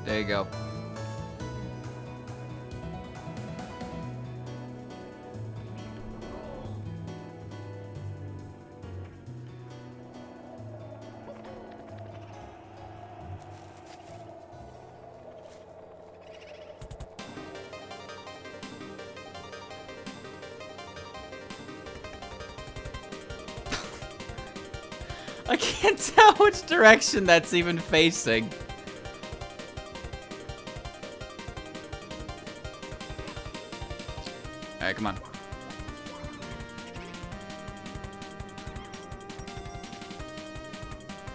There you go. I can't tell which direction that's even facing. Alright, come on.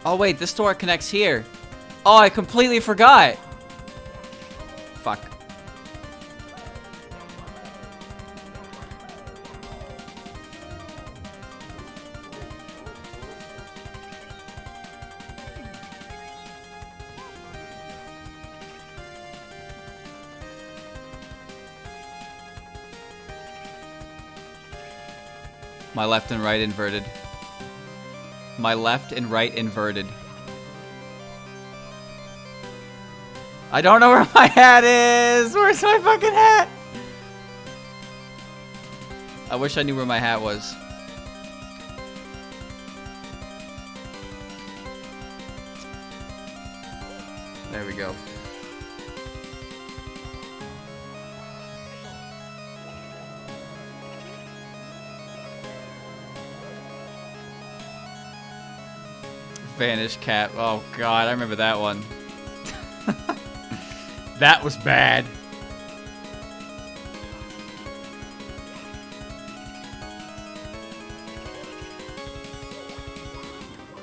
Oh wait, this door connects here. Oh, I completely forgot. Fuck. My left and right inverted. My left and right inverted. I don't know where my hat is! Where's my fucking hat? I wish I knew where my hat was. There we go. Vanished cat. Oh god, I remember that one. That was bad.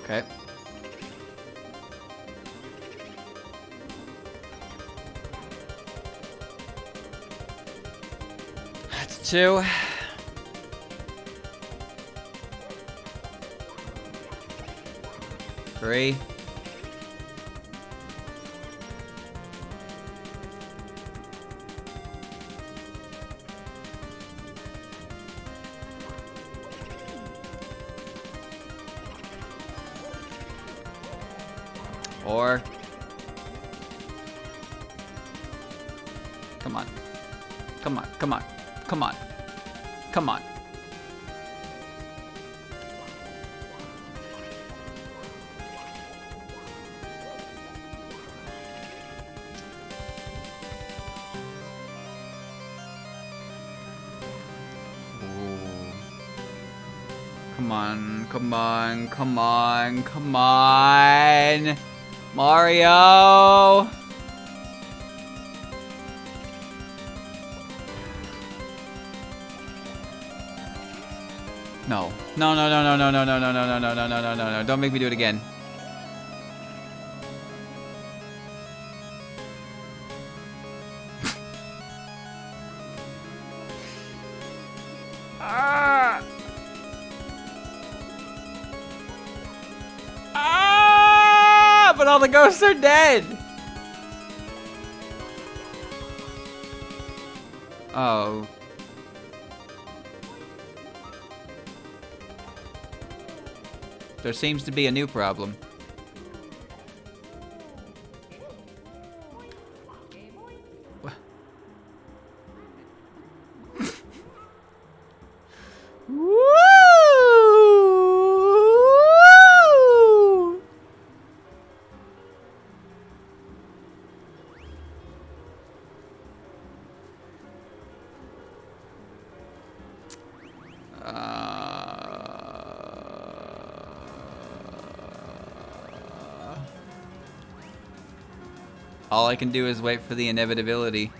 Okay. That's 2. Three. Or come on. Come on, come on, come on, come on. Come on, come on, come on, come on! Mario! No. No, no, no, no, no, no, no, no, no, no, no, no, no, no, no. Don't make me do it again. Ah! Ah! But all the ghosts are dead! Oh. There seems to be a new problem. Woo! All I can do is wait for the inevitability.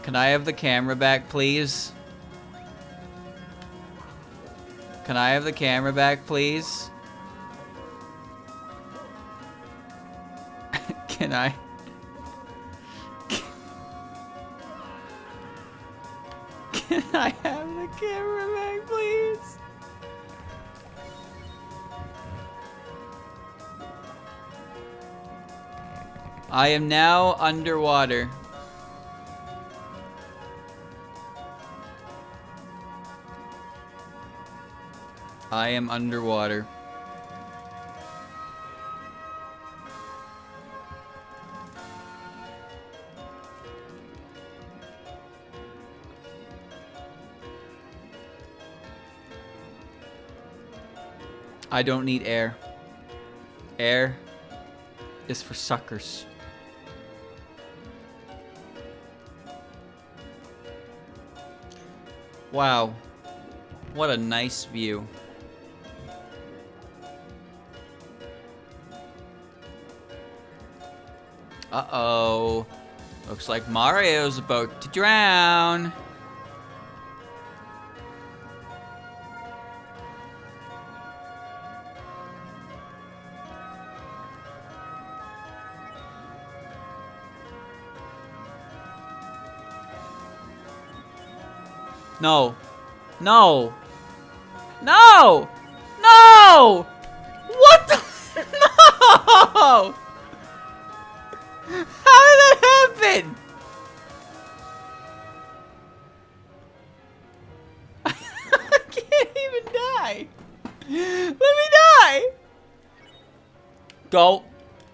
Can I have the camera back, please? Can I have the camera back, please? Can I? Can I have the camera back, please? I am now underwater. I am underwater. I don't need air. Air is for suckers. Wow. What a nice view. Uh-oh. Looks like Mario's about to drown. No. No. No! No! What the? No! How did that happen? I can't even die. Let me die. Go.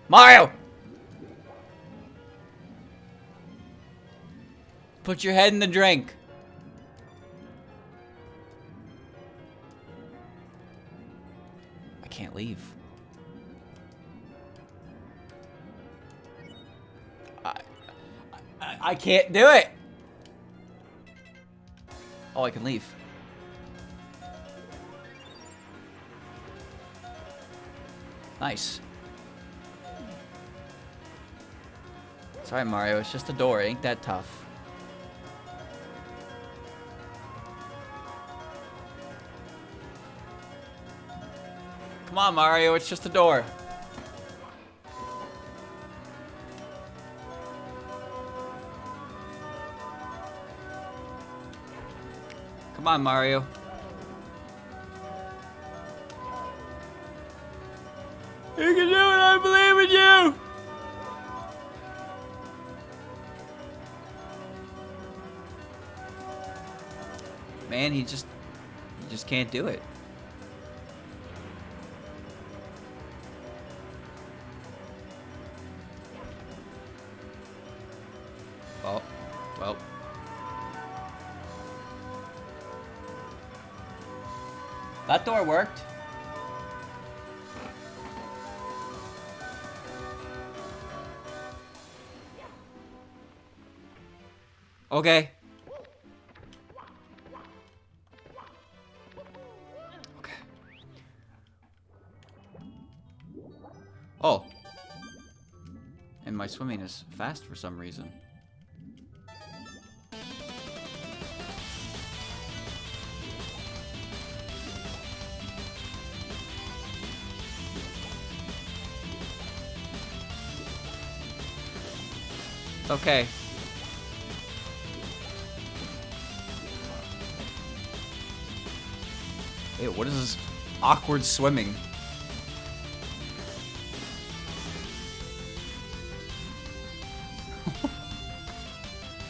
Mario! Put your head in the drink. I can't leave. I can't do it. Oh, I can leave. Nice. Sorry, Mario. It's just a door. It ain't that tough. Come on, Mario. It's just a door. Come on, Mario. You can do it, I believe in you! Man, he just can't do it. That door worked. Okay. Okay. Oh. And my swimming is fast for some reason. Okay. Ew, what is this awkward swimming?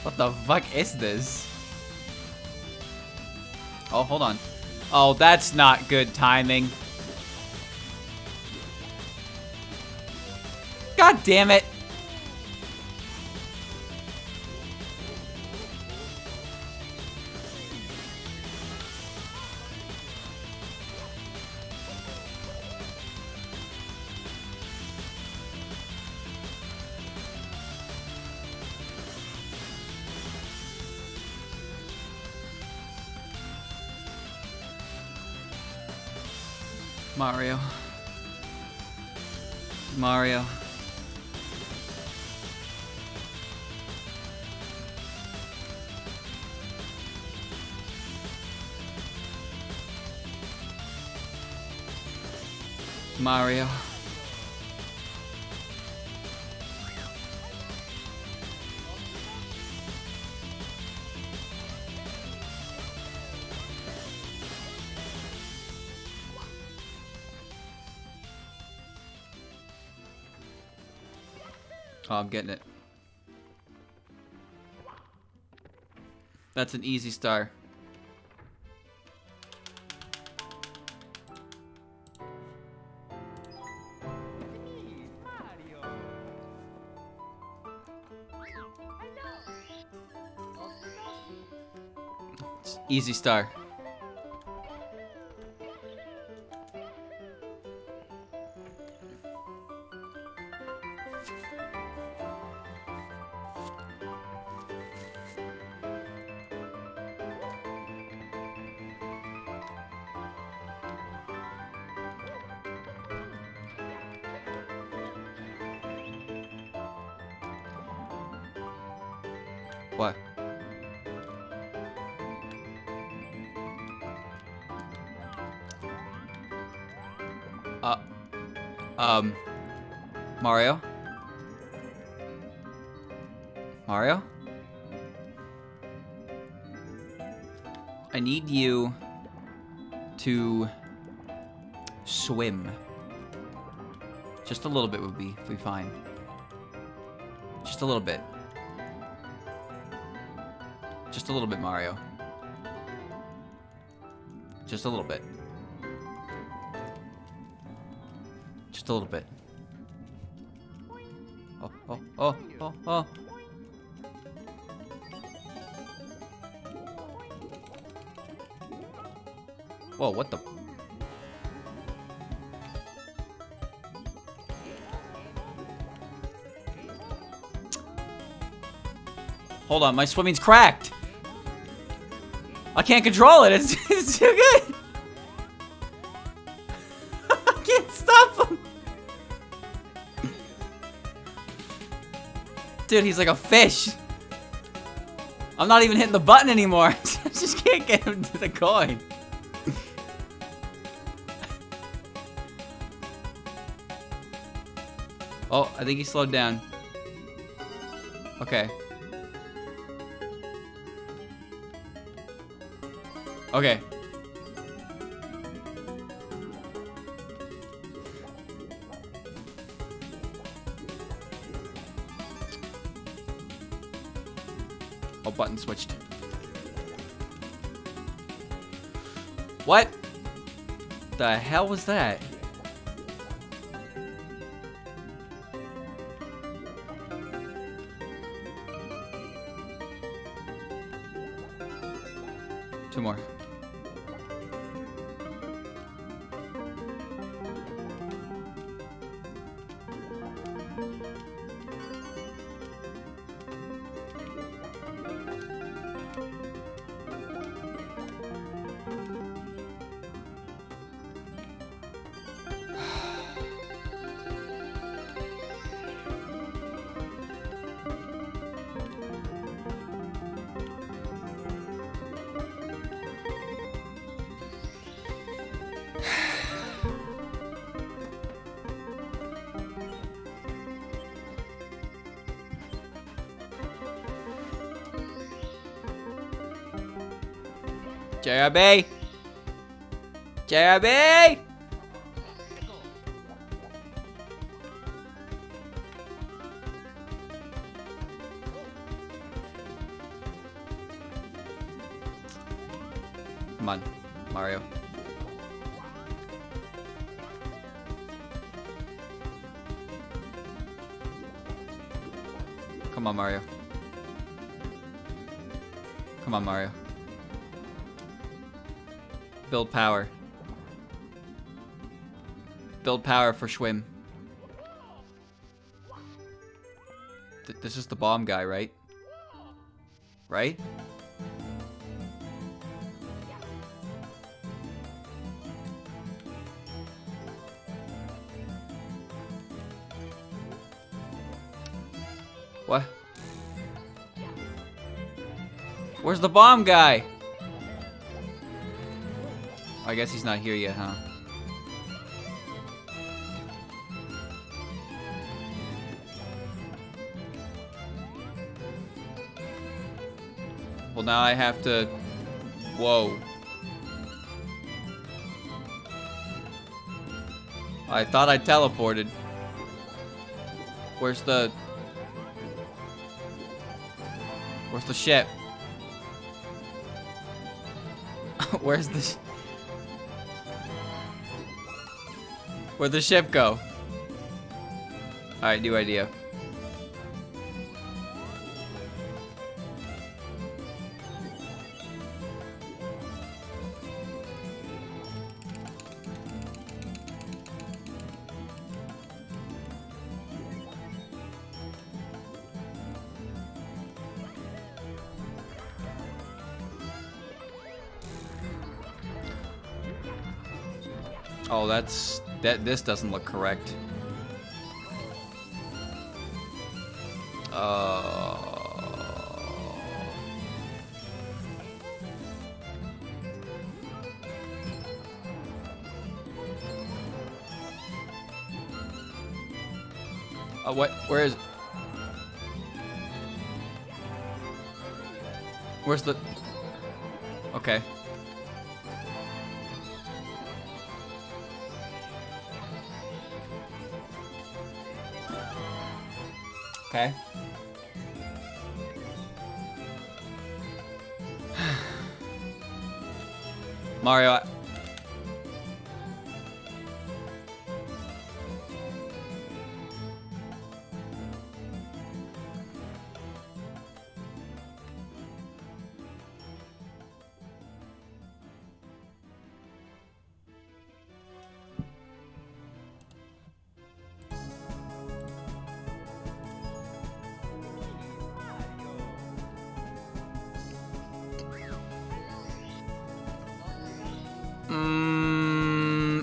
What the fuck is this? Oh, hold on. Oh, that's not good timing. God damn it. Mario. Mario. Mario. Oh, I'm getting it. That's an easy star. It's easy star. What? Mario? Mario? I need you to swim. Just a little bit would be fine. Just a little bit. Just a little bit, Mario. Just a little bit. Just a little bit. Oh, oh, oh, oh, oh. Whoa, what the? Hold on, my swimming's cracked. I can't control it. It's too good. I can't stop him. Dude, he's like a fish. I'm not even hitting the button anymore. I just can't get him to the coin. Oh, I think he slowed down. Okay. Okay. Oh, button switched. What the hell was that? Two more. JRB! JRB! Come on, Mario. Come on, Mario. Come on, Mario. Build power. Build power for Schwim. This is the bomb guy, right? Right? What? Where's the bomb guy? I guess he's not here yet, huh? Well, now I have to... Whoa. I thought I teleported. Where's the... Where's the ship? Where's the... Where'd the ship go? Alright, new idea. Oh, this doesn't look correct. What? Where is? Where's the? Okay. Okay. Mario.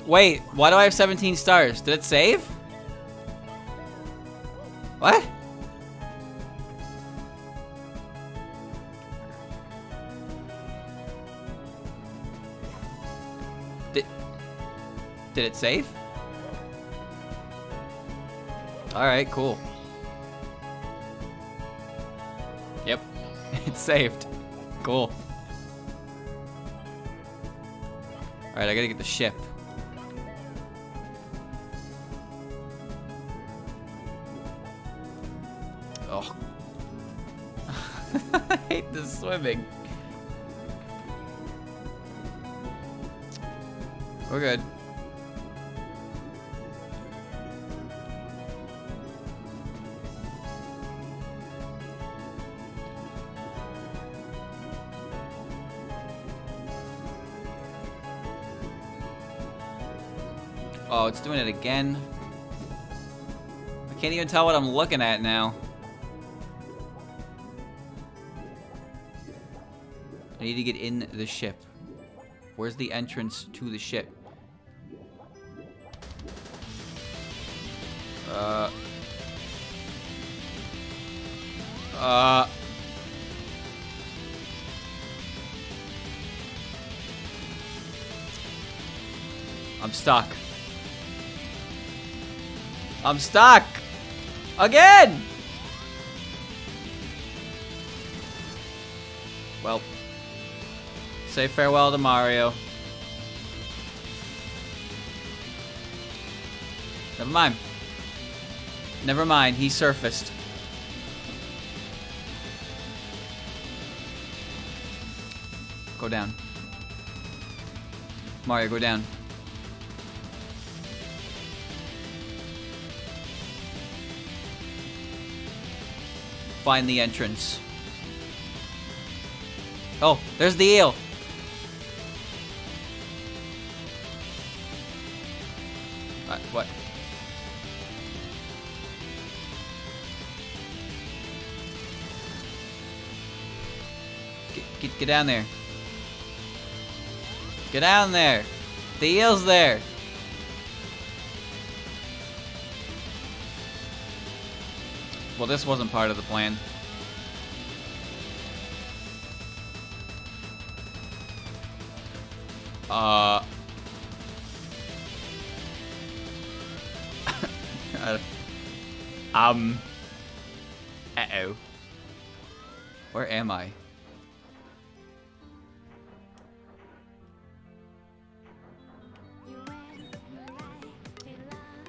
Wait, why do I have 17 stars? Did it save? What? Did it save? Alright, cool. Yep, it's saved. Cool. Alright, I gotta get the ship. Oh. I hate this swimming. We're good. Oh, it's doing it again. I Can't even tell what I'm looking at now. I need to get in the ship. Where's the entrance to the ship? I'm stuck. I'm stuck! Again! Well, say farewell to Mario. Never mind. Never mind, he surfaced. Go down. Mario, go down. Find the entrance. Oh, there's the eel. What? Get down there. Get down there. The eel's there. Well, this wasn't part of the plan. Uh-oh. Where am I?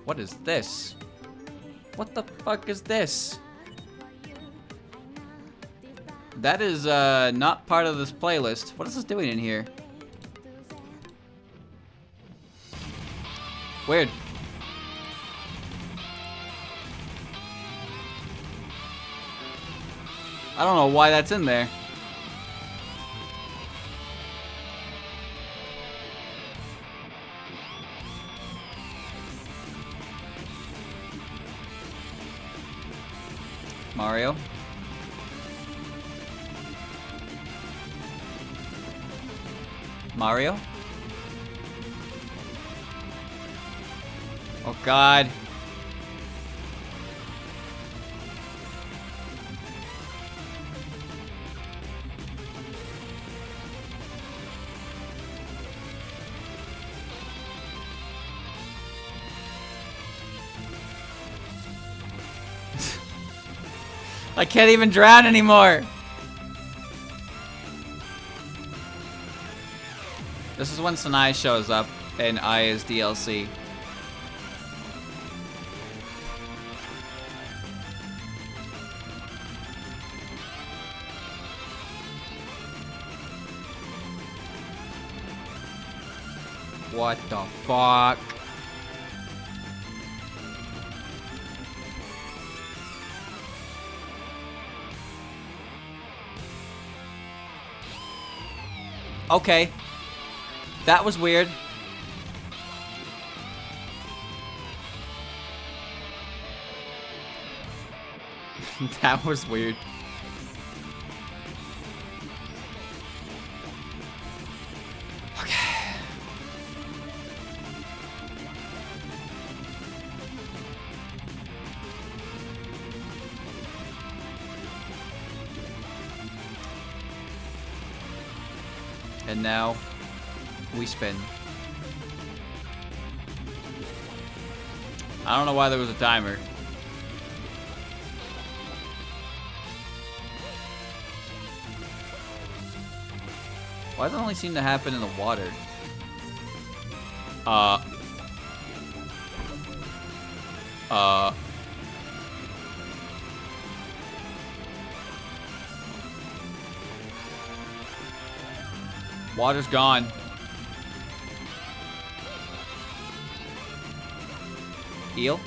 What is this? What the fuck is this? That is, not part of this playlist. What is this doing in here? Weird. I don't know why that's in there. Mario. Mario? Oh God. I can't even drown anymore. This is when Sanai shows up and I is DLC. What the fuck? Okay. That was weird. That was weird. Okay. And now we spin. I don't know why there was a timer. Why does it only seem to happen in the water? Water's gone. Eel?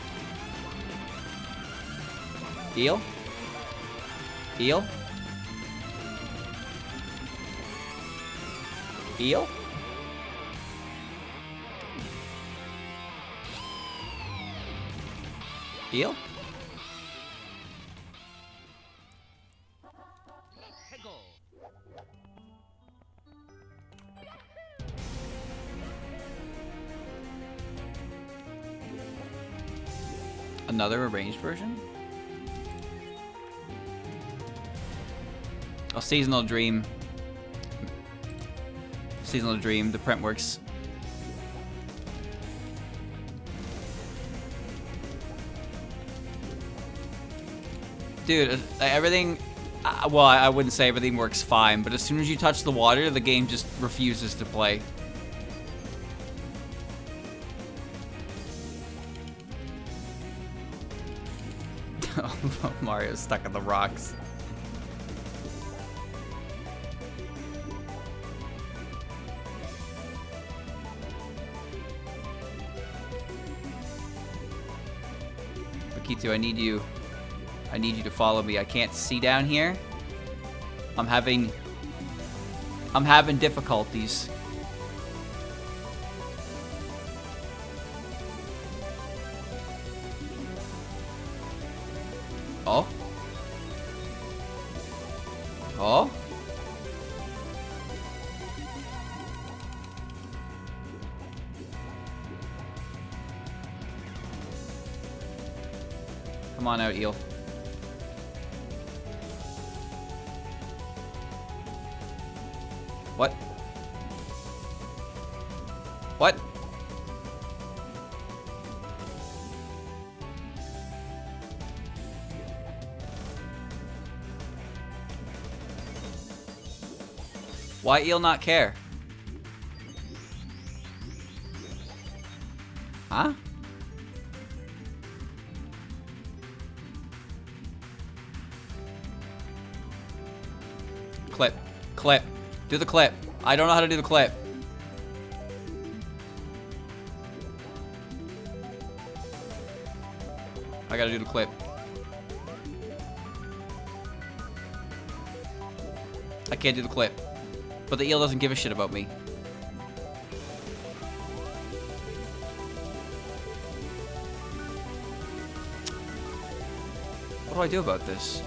Eel? Eel? Eel? Eel? Another arranged version? Oh, Seasonal Dream. Seasonal Dream, the print works. Dude, everything... well, I wouldn't say everything works fine, but as soon as you touch the water, the game just refuses to play. Mario's stuck in the rocks. Lakitu, I need you to follow me. I can't see down here. I'm having difficulties. Oh? Oh? Come on out, eel. What? What? Why eel not care? Huh? Clip. Clip. Do the clip. I don't know how to do the clip. I gotta do the clip. I can't do the clip. But the eel doesn't give a shit about me. What do I do about this?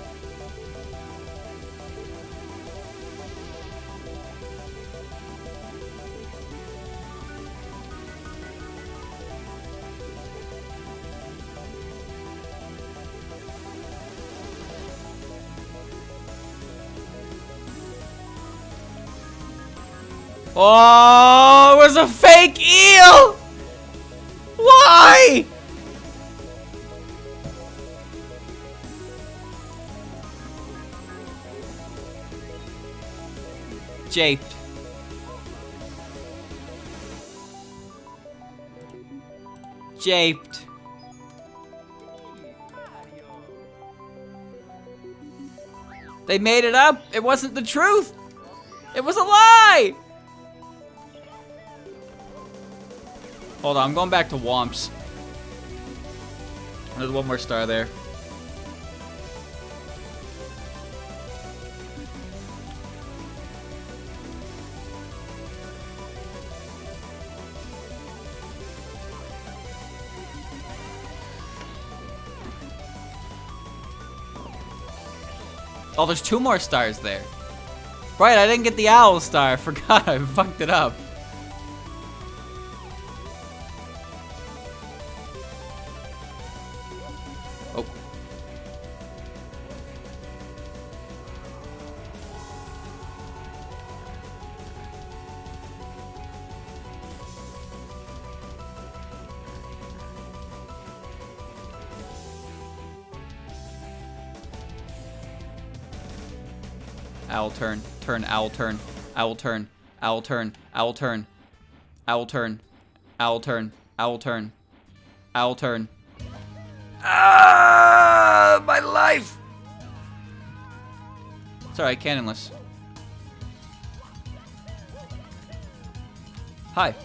Oh, it was a fake eel! Why? Japed. Japed. They made it up. It wasn't the truth. It was a lie. Hold on, I'm going back to Womp's. There's one more star there. Oh, there's 2 more stars there. Right, I didn't get the owl star. I forgot. I fucked it up. Oh. Owl turn, turn, owl turn, owl turn, owl turn, owl turn, owl turn, owl turn, owl turn, owl turn. Ah, my life! It's alright, canonless. Hi.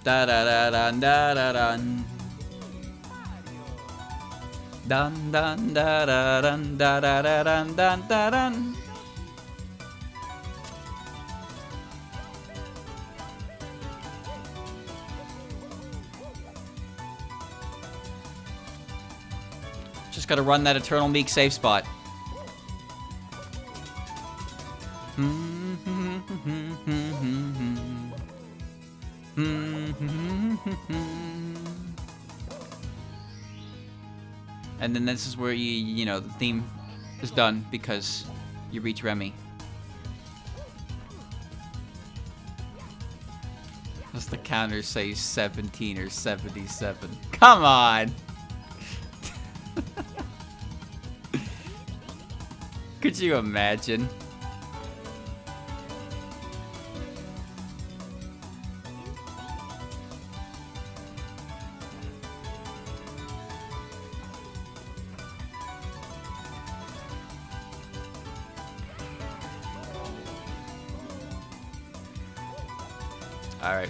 Da da da da da da dun. Dun dun da da dun da da da dun dun da dun. Just gotta run that Eternal Meek safe spot. And then this is where you know, the theme is done because you reach Remy. Does the counter say 17 or 77? Come on! Could you imagine? All right.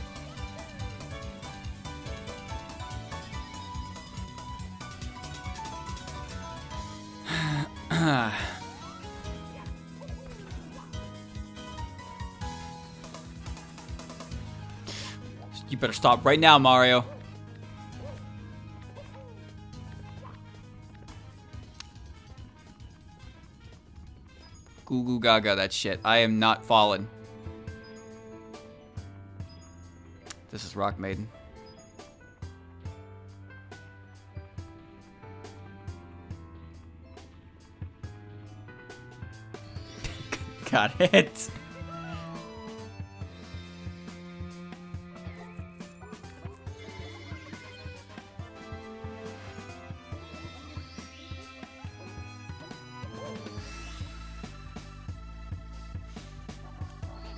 You better stop right now, Mario. Goo goo gaga that shit. I am not falling. This is Rock Maiden. Got hit.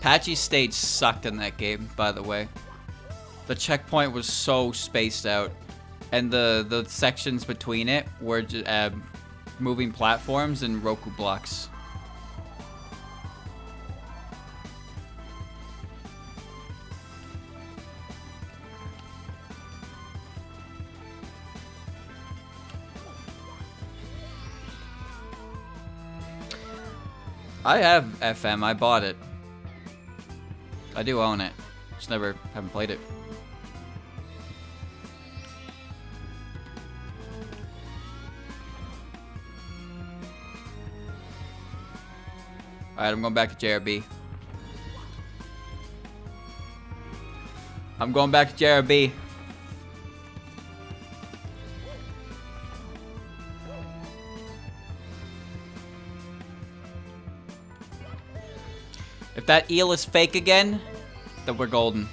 Patchy's stage sucked in that game, by the way. The checkpoint was so spaced out, and the sections between it were just, moving platforms and Roku blocks. I have FM. I bought it. I do own it. Just never haven't played it. Alright, I'm going back to JRB. I'm going back to JRB. If that eel is fake again, then we're golden.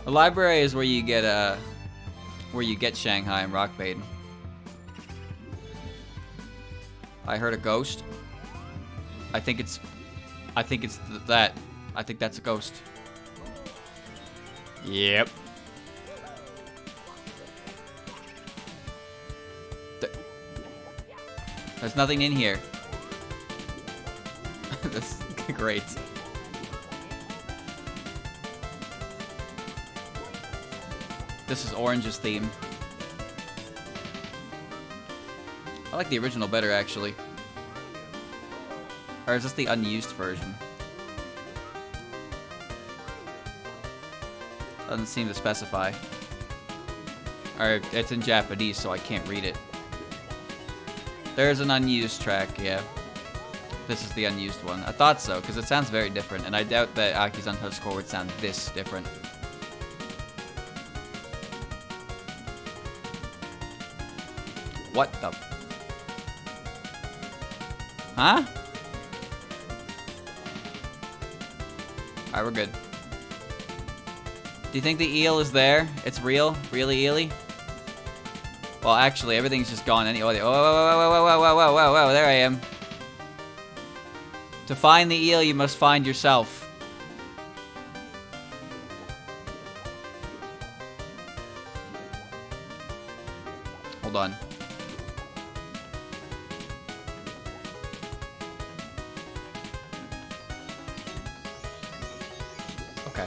The library is where you get Shanghai and Rock Maiden. I heard a ghost. I think it's that. I think that's a ghost. Yep. There's nothing in here. That's great. This is Orange's theme. I like the original better, actually. Or is this the unused version? Doesn't seem to specify. Or it's in Japanese, so I can't read it. There's an unused track, yeah. This is the unused one. I thought so, because it sounds very different, and I doubt that Aki's Untouched Score would sound this different. What the? Huh? Alright, we're good. Do you think the eel is there? It's real? Really eely? Well, actually, everything's just gone anyway. Oh, whoa, there I am. To find the eel, you must find yourself. Hold on. Okay.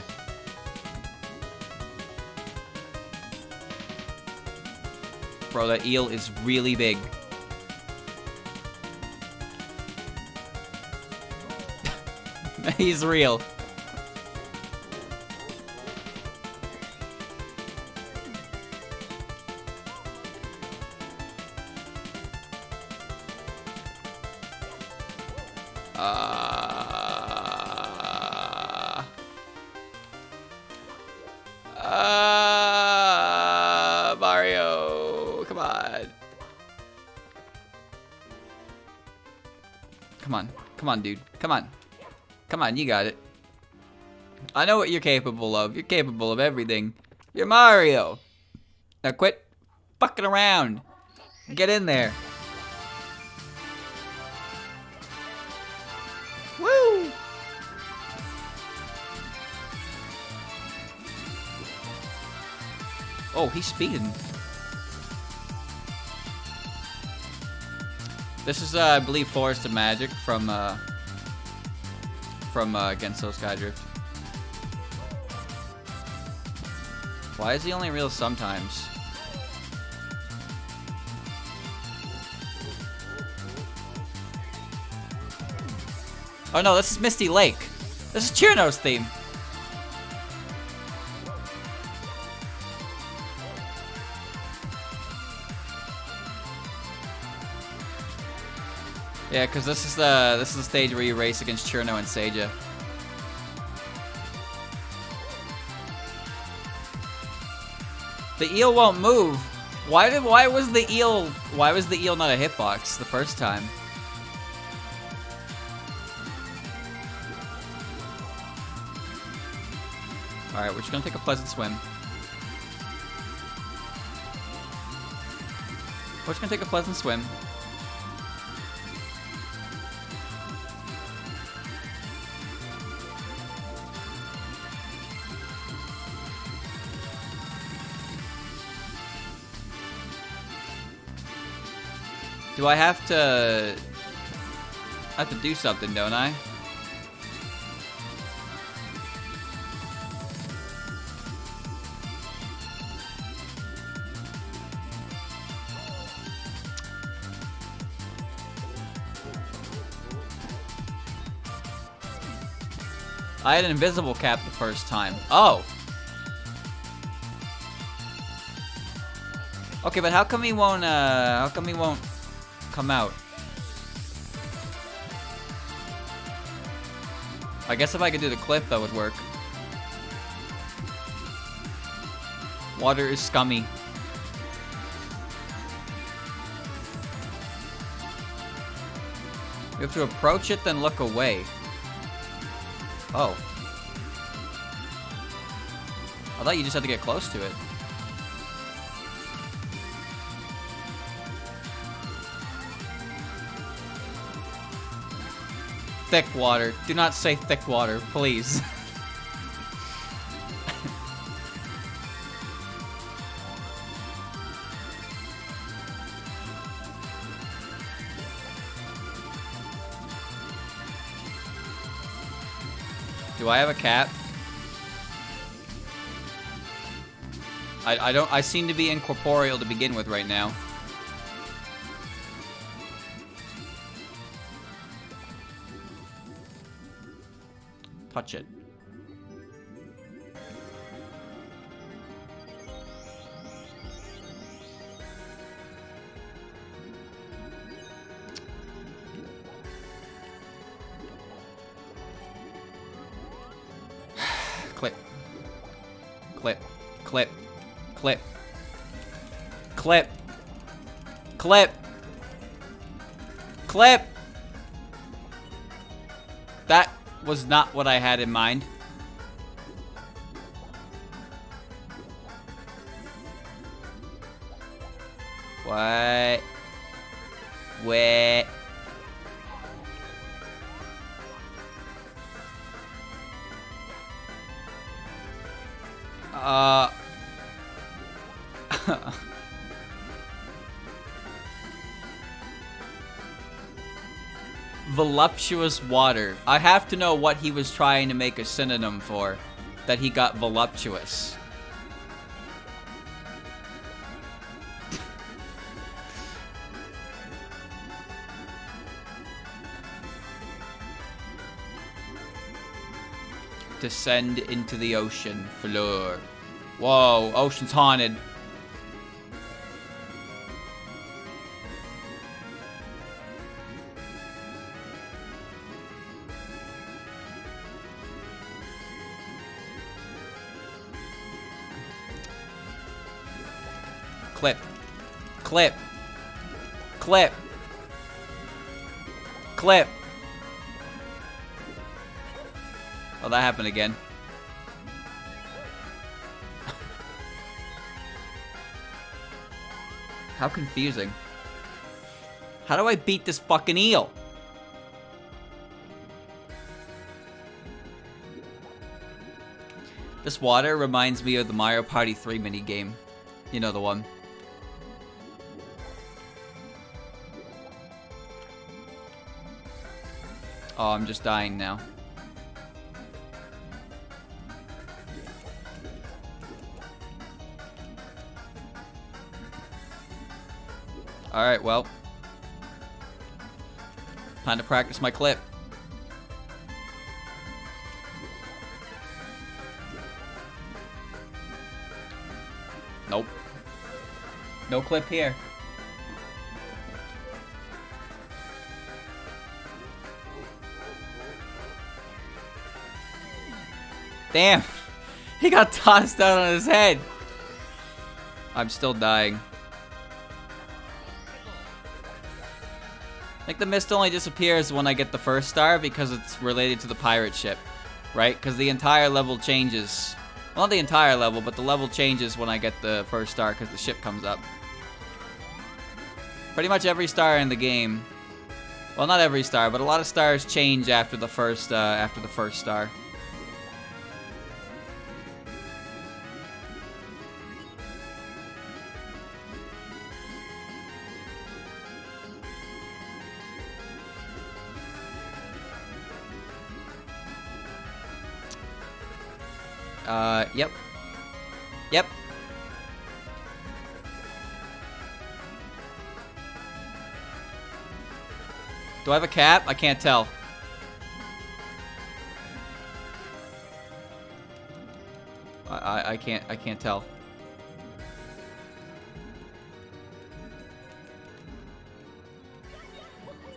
Bro, that eel is really big. He's real. Come on. Come on, dude. Come on. Come on, you got it. I know what you're capable of. You're capable of everything. You're Mario. Now quit fucking around. Get in there. Woo! Oh, he's speeding. This is, I believe, Forest of Magic from Genso Skydrift. Why is he only real sometimes? Oh no, this is Misty Lake. This is Chirno's theme. Yeah, because this is the stage where you race against Chirno and Seija. The eel won't move. Why was the eel not a hitbox the first time? All right, we're just gonna take a pleasant swim. We're just gonna take a pleasant swim. Do I have to do something, don't I? I had an invisible cap the first time. Oh. Okay, but how come he won't come out? I guess if I could do the clip, that would work. Water is scummy. You have to approach it, then look away. Oh. I thought you just had to get close to it. Thick water. Do not say thick water, please. Do I have a cap? I seem to be incorporeal to begin with right now. Touch it. Clip. Clip. Clip. Clip. Clip. Clip. Clip. That was not what I had in mind. What? Wait. Voluptuous water. I have to know what he was trying to make a synonym for. That he got voluptuous. Descend into the ocean floor. Whoa, ocean's haunted. Clip. Clip. Clip. Clip. Oh, that happened again. How confusing. How do I beat this fucking eel? This water reminds me of the Mario Party 3 minigame. You know the one. Oh, I'm just dying now. Alright, well. Time to practice my clip. Nope. No clip here. Damn! He got tossed out on his head! I'm still dying. I think the mist only disappears when I get the first star because it's related to the pirate ship, right? Because the entire level changes. Well, not the entire level, but the level changes when I get the first star because the ship comes up. Pretty much every star in the game. Well, not every star, but a lot of stars change after the first star. Yep. Yep. Do I have a cap? I can't tell. I can't tell.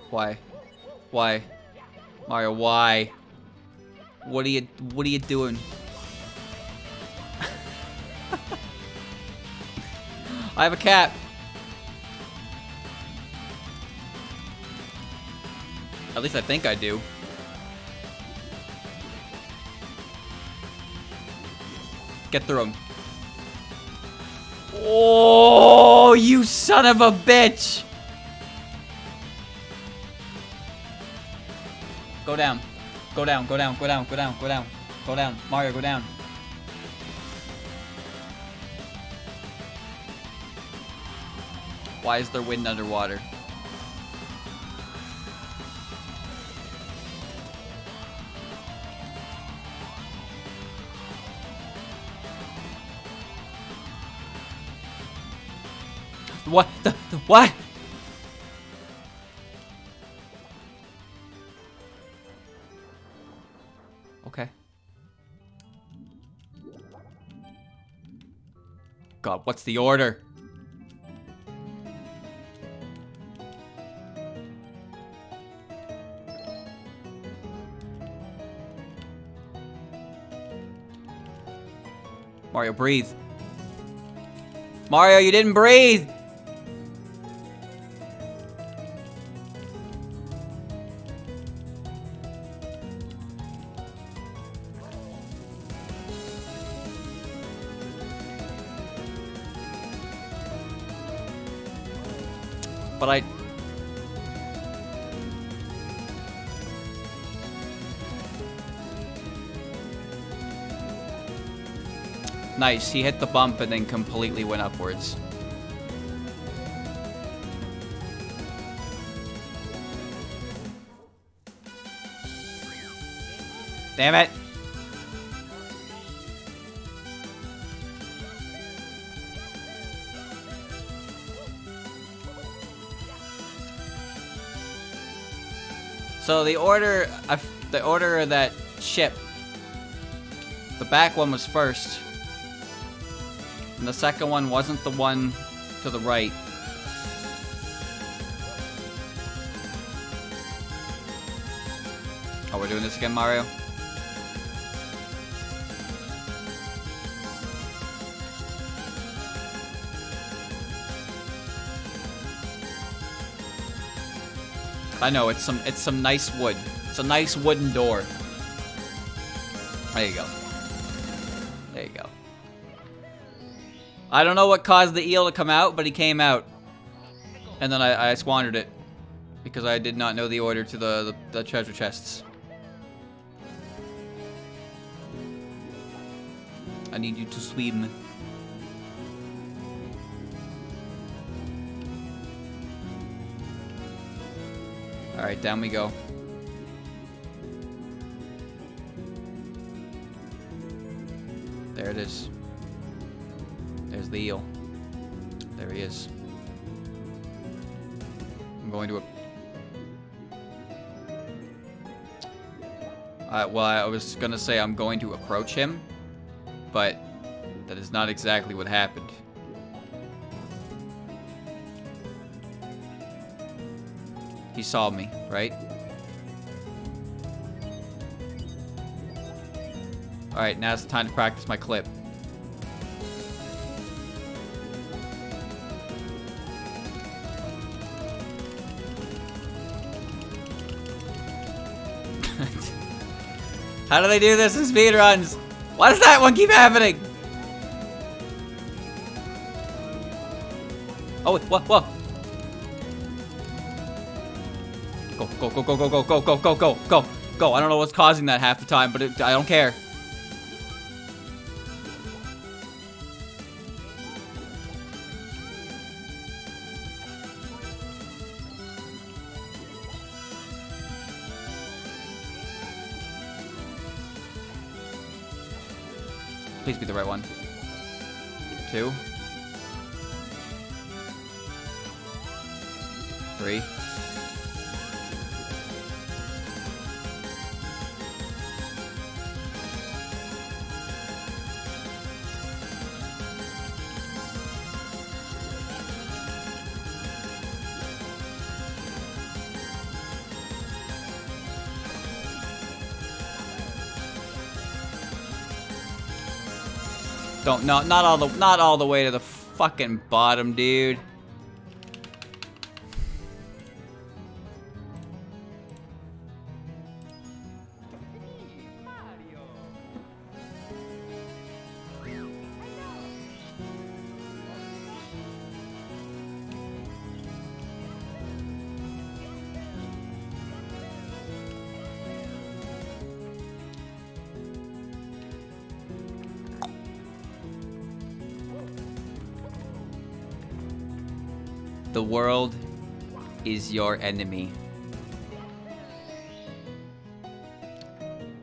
Why? Why? Mario, why? What are you doing? I have a cap. At least I think I do. Get through him. Oh, you son of a bitch! Go down. Go down, go down, go down, go down, go down. Go down. Mario, go down. Why is there wind underwater? What the what? Okay. God, what's the order? Mario, breathe. Mario, you didn't breathe! But I... Nice, he hit the bump and then completely went upwards. Damn it! So the order of that ship, the back one was first. And the second one wasn't the one to the right. Oh, we're doing this again, Mario? I know, it's some nice wood. It's a nice wooden door. There you go. There you go. I don't know what caused the eel to come out, but he came out. And then I squandered it. Because I did not know the order to the treasure chests. I need you to swim. Alright, down we go. There it is. There's the eel. There he is. I'm going to... well, I was gonna say I'm going to approach him, but that is not exactly what happened. He saw me, right? Alright, now it's time to practice my clip. How do they do this in speedruns? Why does that one keep happening? Oh, whoa, whoa. Go, go, go, go, go, go, go, go, go, go, go, go. I don't know what's causing that half the time, but I don't care. Please be the right one. 2. 3. Don't, no, not all the way to the fucking bottom, dude. The world is your enemy.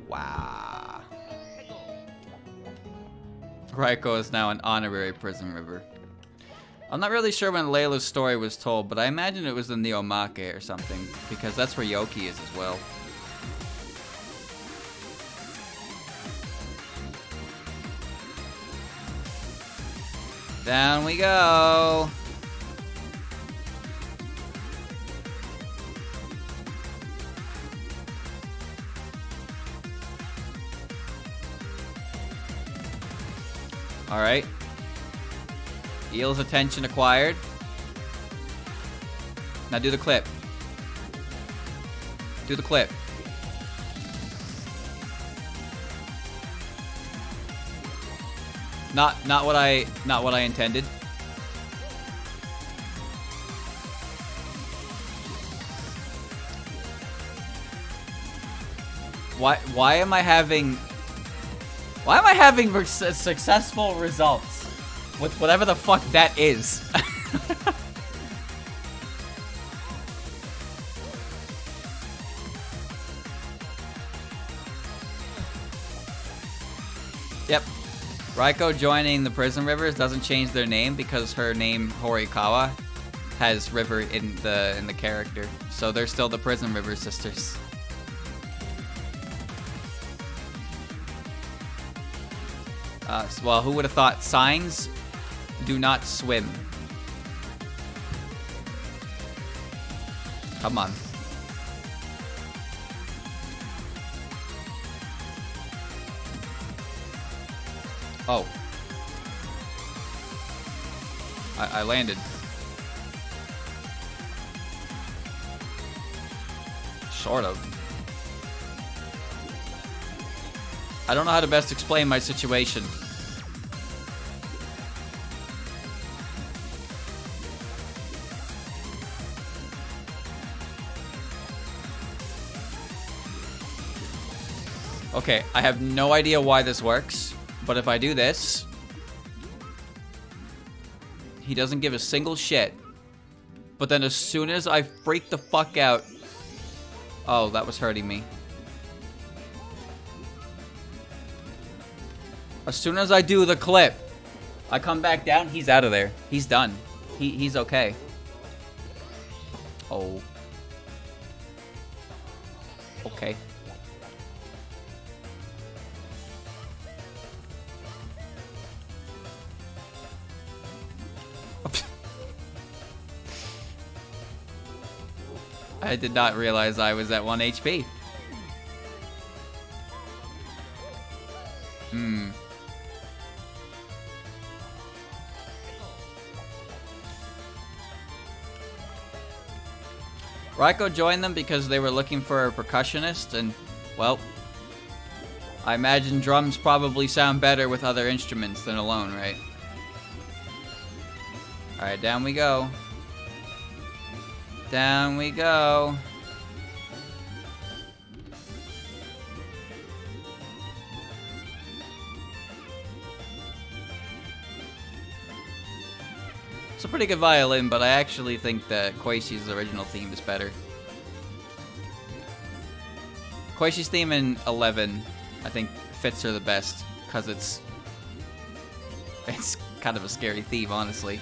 Wow. Raiko is now an honorary prison river. I'm not really sure when Layla's story was told, but I imagine it was in the Omake or something, because that's where Yoki is as well. Down we go. Alright. Eel's attention acquired. Now do the clip. Do the clip. Not what I intended. Why am I having successful results with whatever the fuck that is? Yep. Raiko joining the Prison Rivers doesn't change their name because her name Horikawa has river in the character. So they're still the Prison River sisters. Well, who would have thought signs do not swim? Come on. Oh. I landed. Sort of. I don't know how to best explain my situation. Okay, I have no idea why this works, but if I do this, he doesn't give a single shit. But then as soon as I freak the fuck out... Oh, that was hurting me. As soon as I do the clip, I come back down, he's out of there. He's done. He's okay. Oh. Okay. I did not realize I was at 1 HP. Raiko joined them because they were looking for a percussionist, and, well, I imagine drums probably sound better with other instruments than alone, right? Alright, down we go. Down we go. It's a pretty good violin, but I actually think that Koishi's original theme is better. Koishi's theme in 11, I think, fits her the best, because it's kind of a scary theme, honestly.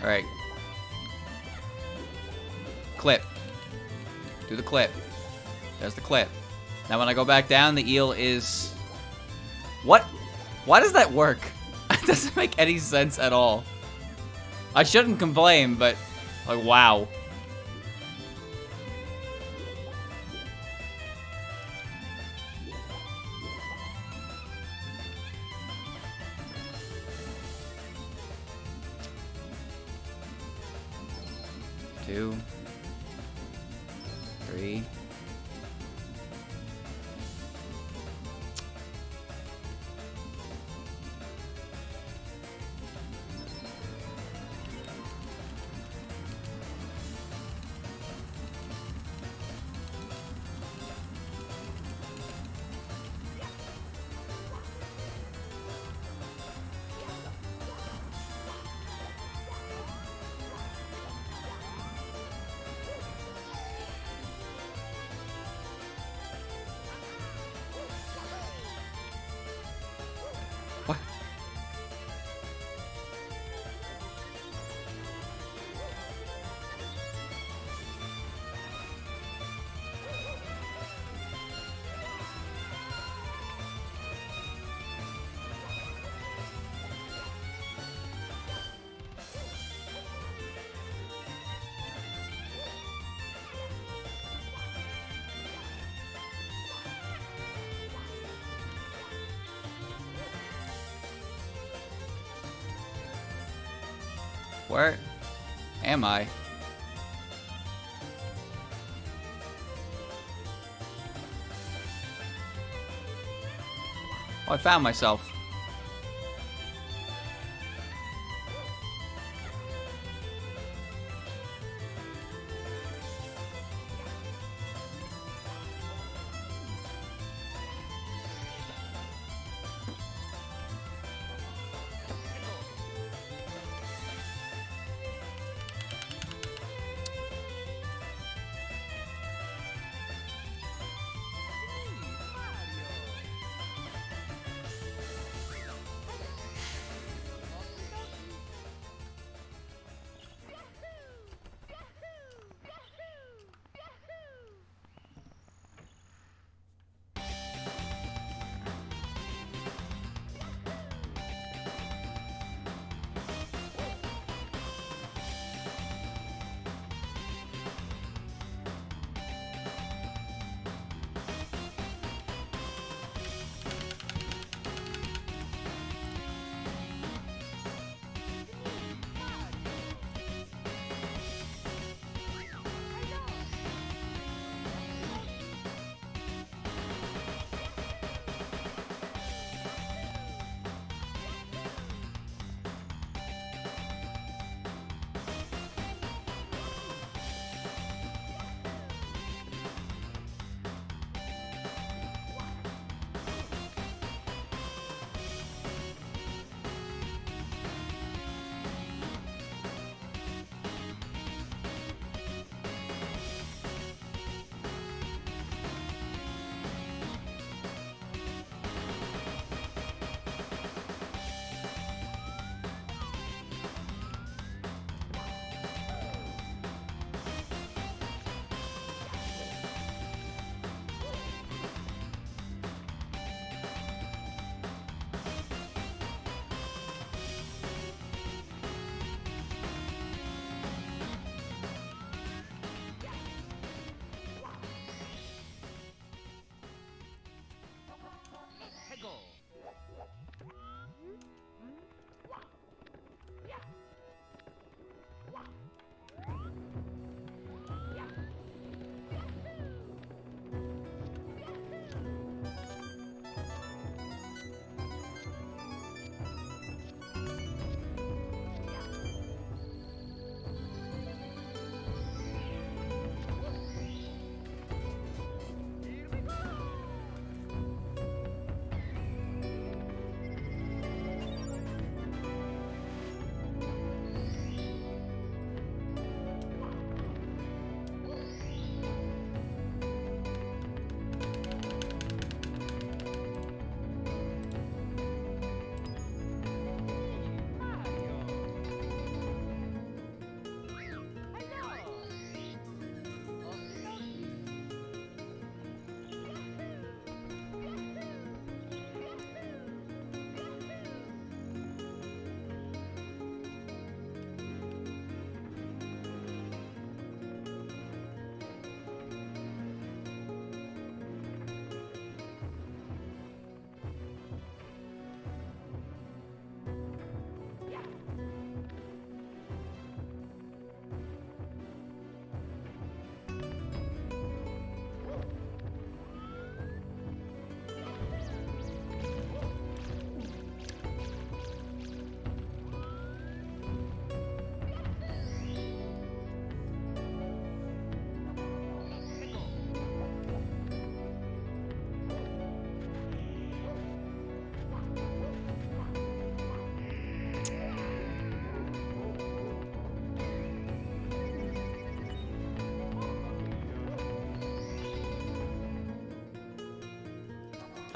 Alright. Clip. Do the clip. There's the clip. Now when I go back down, the eel is... What? Why does that work? It doesn't make any sense at all. I shouldn't complain, but... Like, wow. Two, 3. What? Where am I? Oh, I found myself.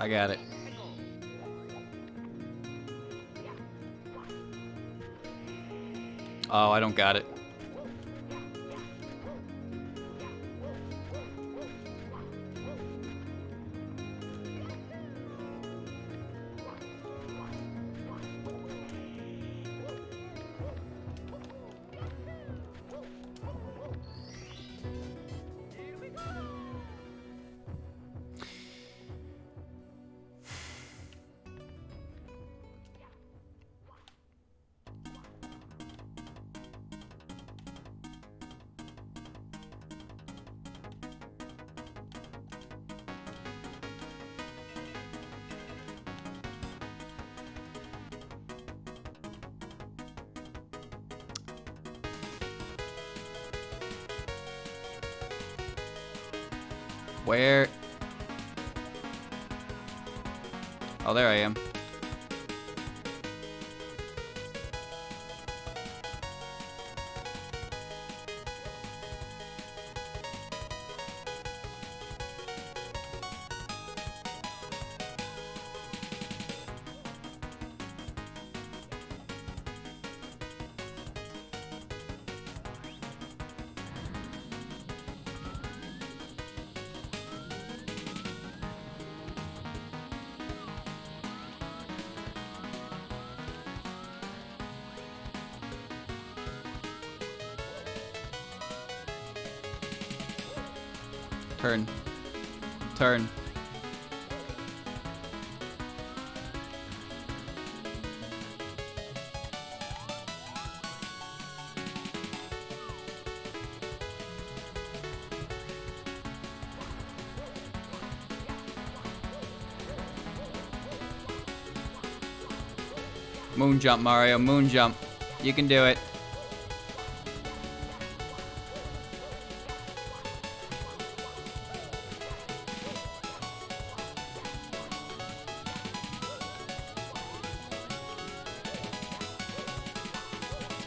I got it. Oh, I don't got it. Where? Oh, there I am. Turn. Turn. Moon jump, Mario. Moon jump. You can do it.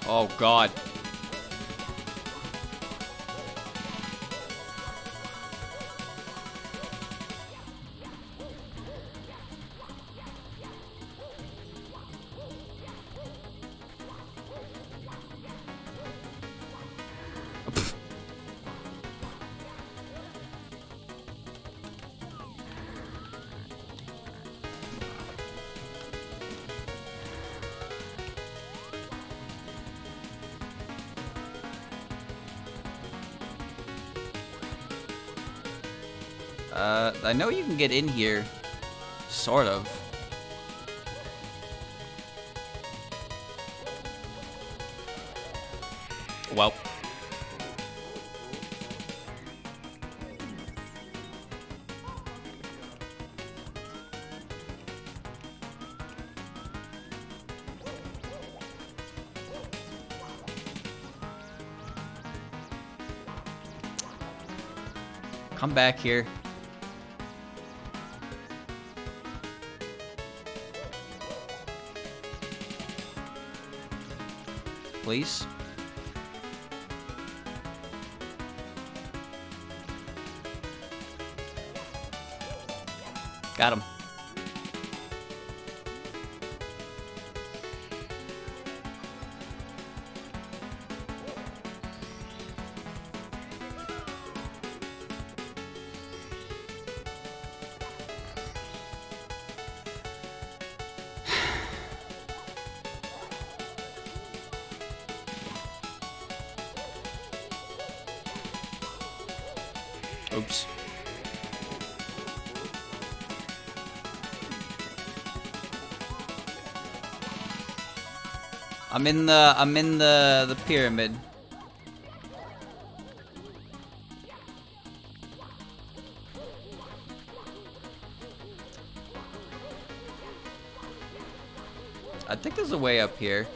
Oh, God. I know you can get in here. Sort of. Well. Come back here. Please. Got him. Oops. I'm in the pyramid. I think there's a way up here.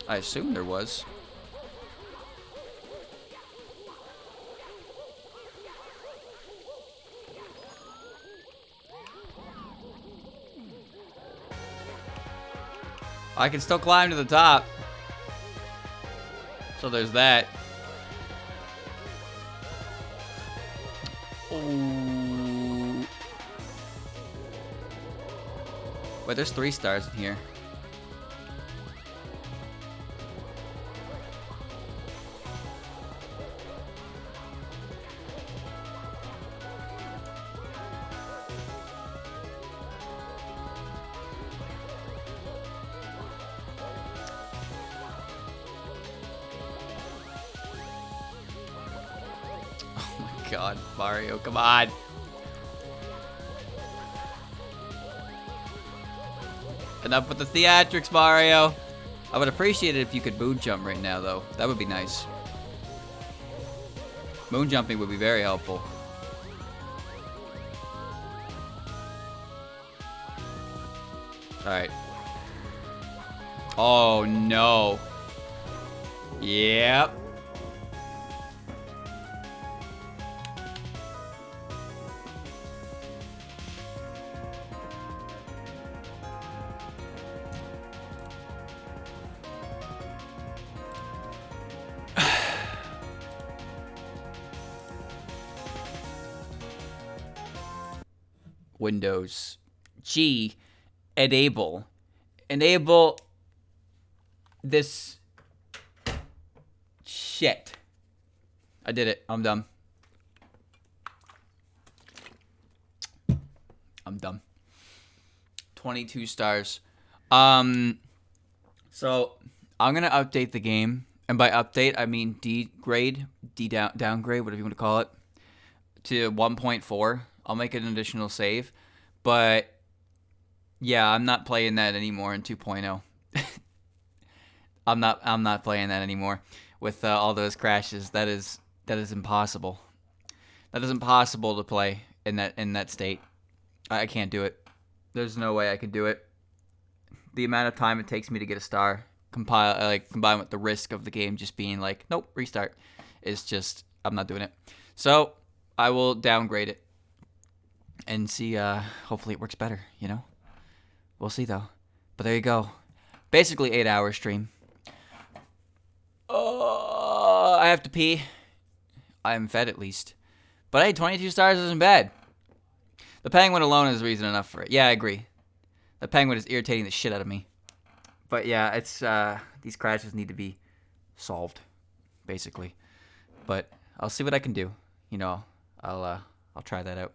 I assume there was. I can still climb to the top. So there's that. Ooh. Wait, there's 3 stars in here. God, Mario, come on. Enough with the theatrics, Mario. I would appreciate it if you could moon jump right now, though. That would be nice. Moon jumping would be very helpful. Alright. Oh, no. Yep. Windows G, enable this shit. I did it. I'm done. I'm done. 22 stars. So I'm gonna update the game, and by update I mean downgrade, whatever you want to call it, to 1.4. I'll make an additional save, but yeah, I'm not playing that anymore in 2.0. I'm not playing that anymore with all those crashes. That is impossible. That is impossible to play in that state. I can't do it. There's no way I can do it. The amount of time it takes me to get a star, combined with the risk of the game just being like, nope, restart, is just, I'm not doing it. So I will downgrade it and see. Hopefully it works better. You know, we'll see though. But there you go. Basically 8-hour stream. Oh, I have to pee. I'm fed at least. But hey, 22 stars isn't bad. The penguin alone is reason enough for it. Yeah, I agree. The penguin is irritating the shit out of me. But yeah, it's these crashes need to be solved, basically. But I'll see what I can do. You know, I'll try that out.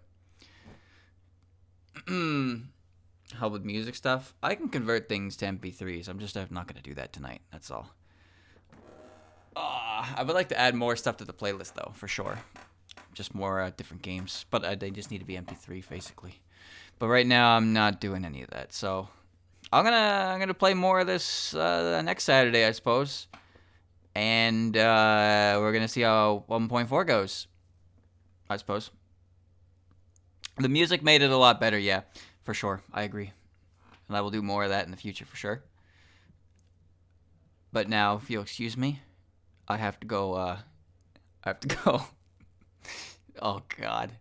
How with music stuff? I can convert things to MP3s. I'm just not gonna do that tonight. That's all. I would like to add more stuff to the playlist though, for sure. Just more different games, but they just need to be MP3 basically. But right now I'm not doing any of that, so I'm gonna play more of this next Saturday, I suppose, and we're gonna see how 1.4 goes. I suppose the music made it a lot better, yeah, for sure. I agree, and I will do more of that in the future for sure. But now, if you'll excuse me, I have to go. Oh God.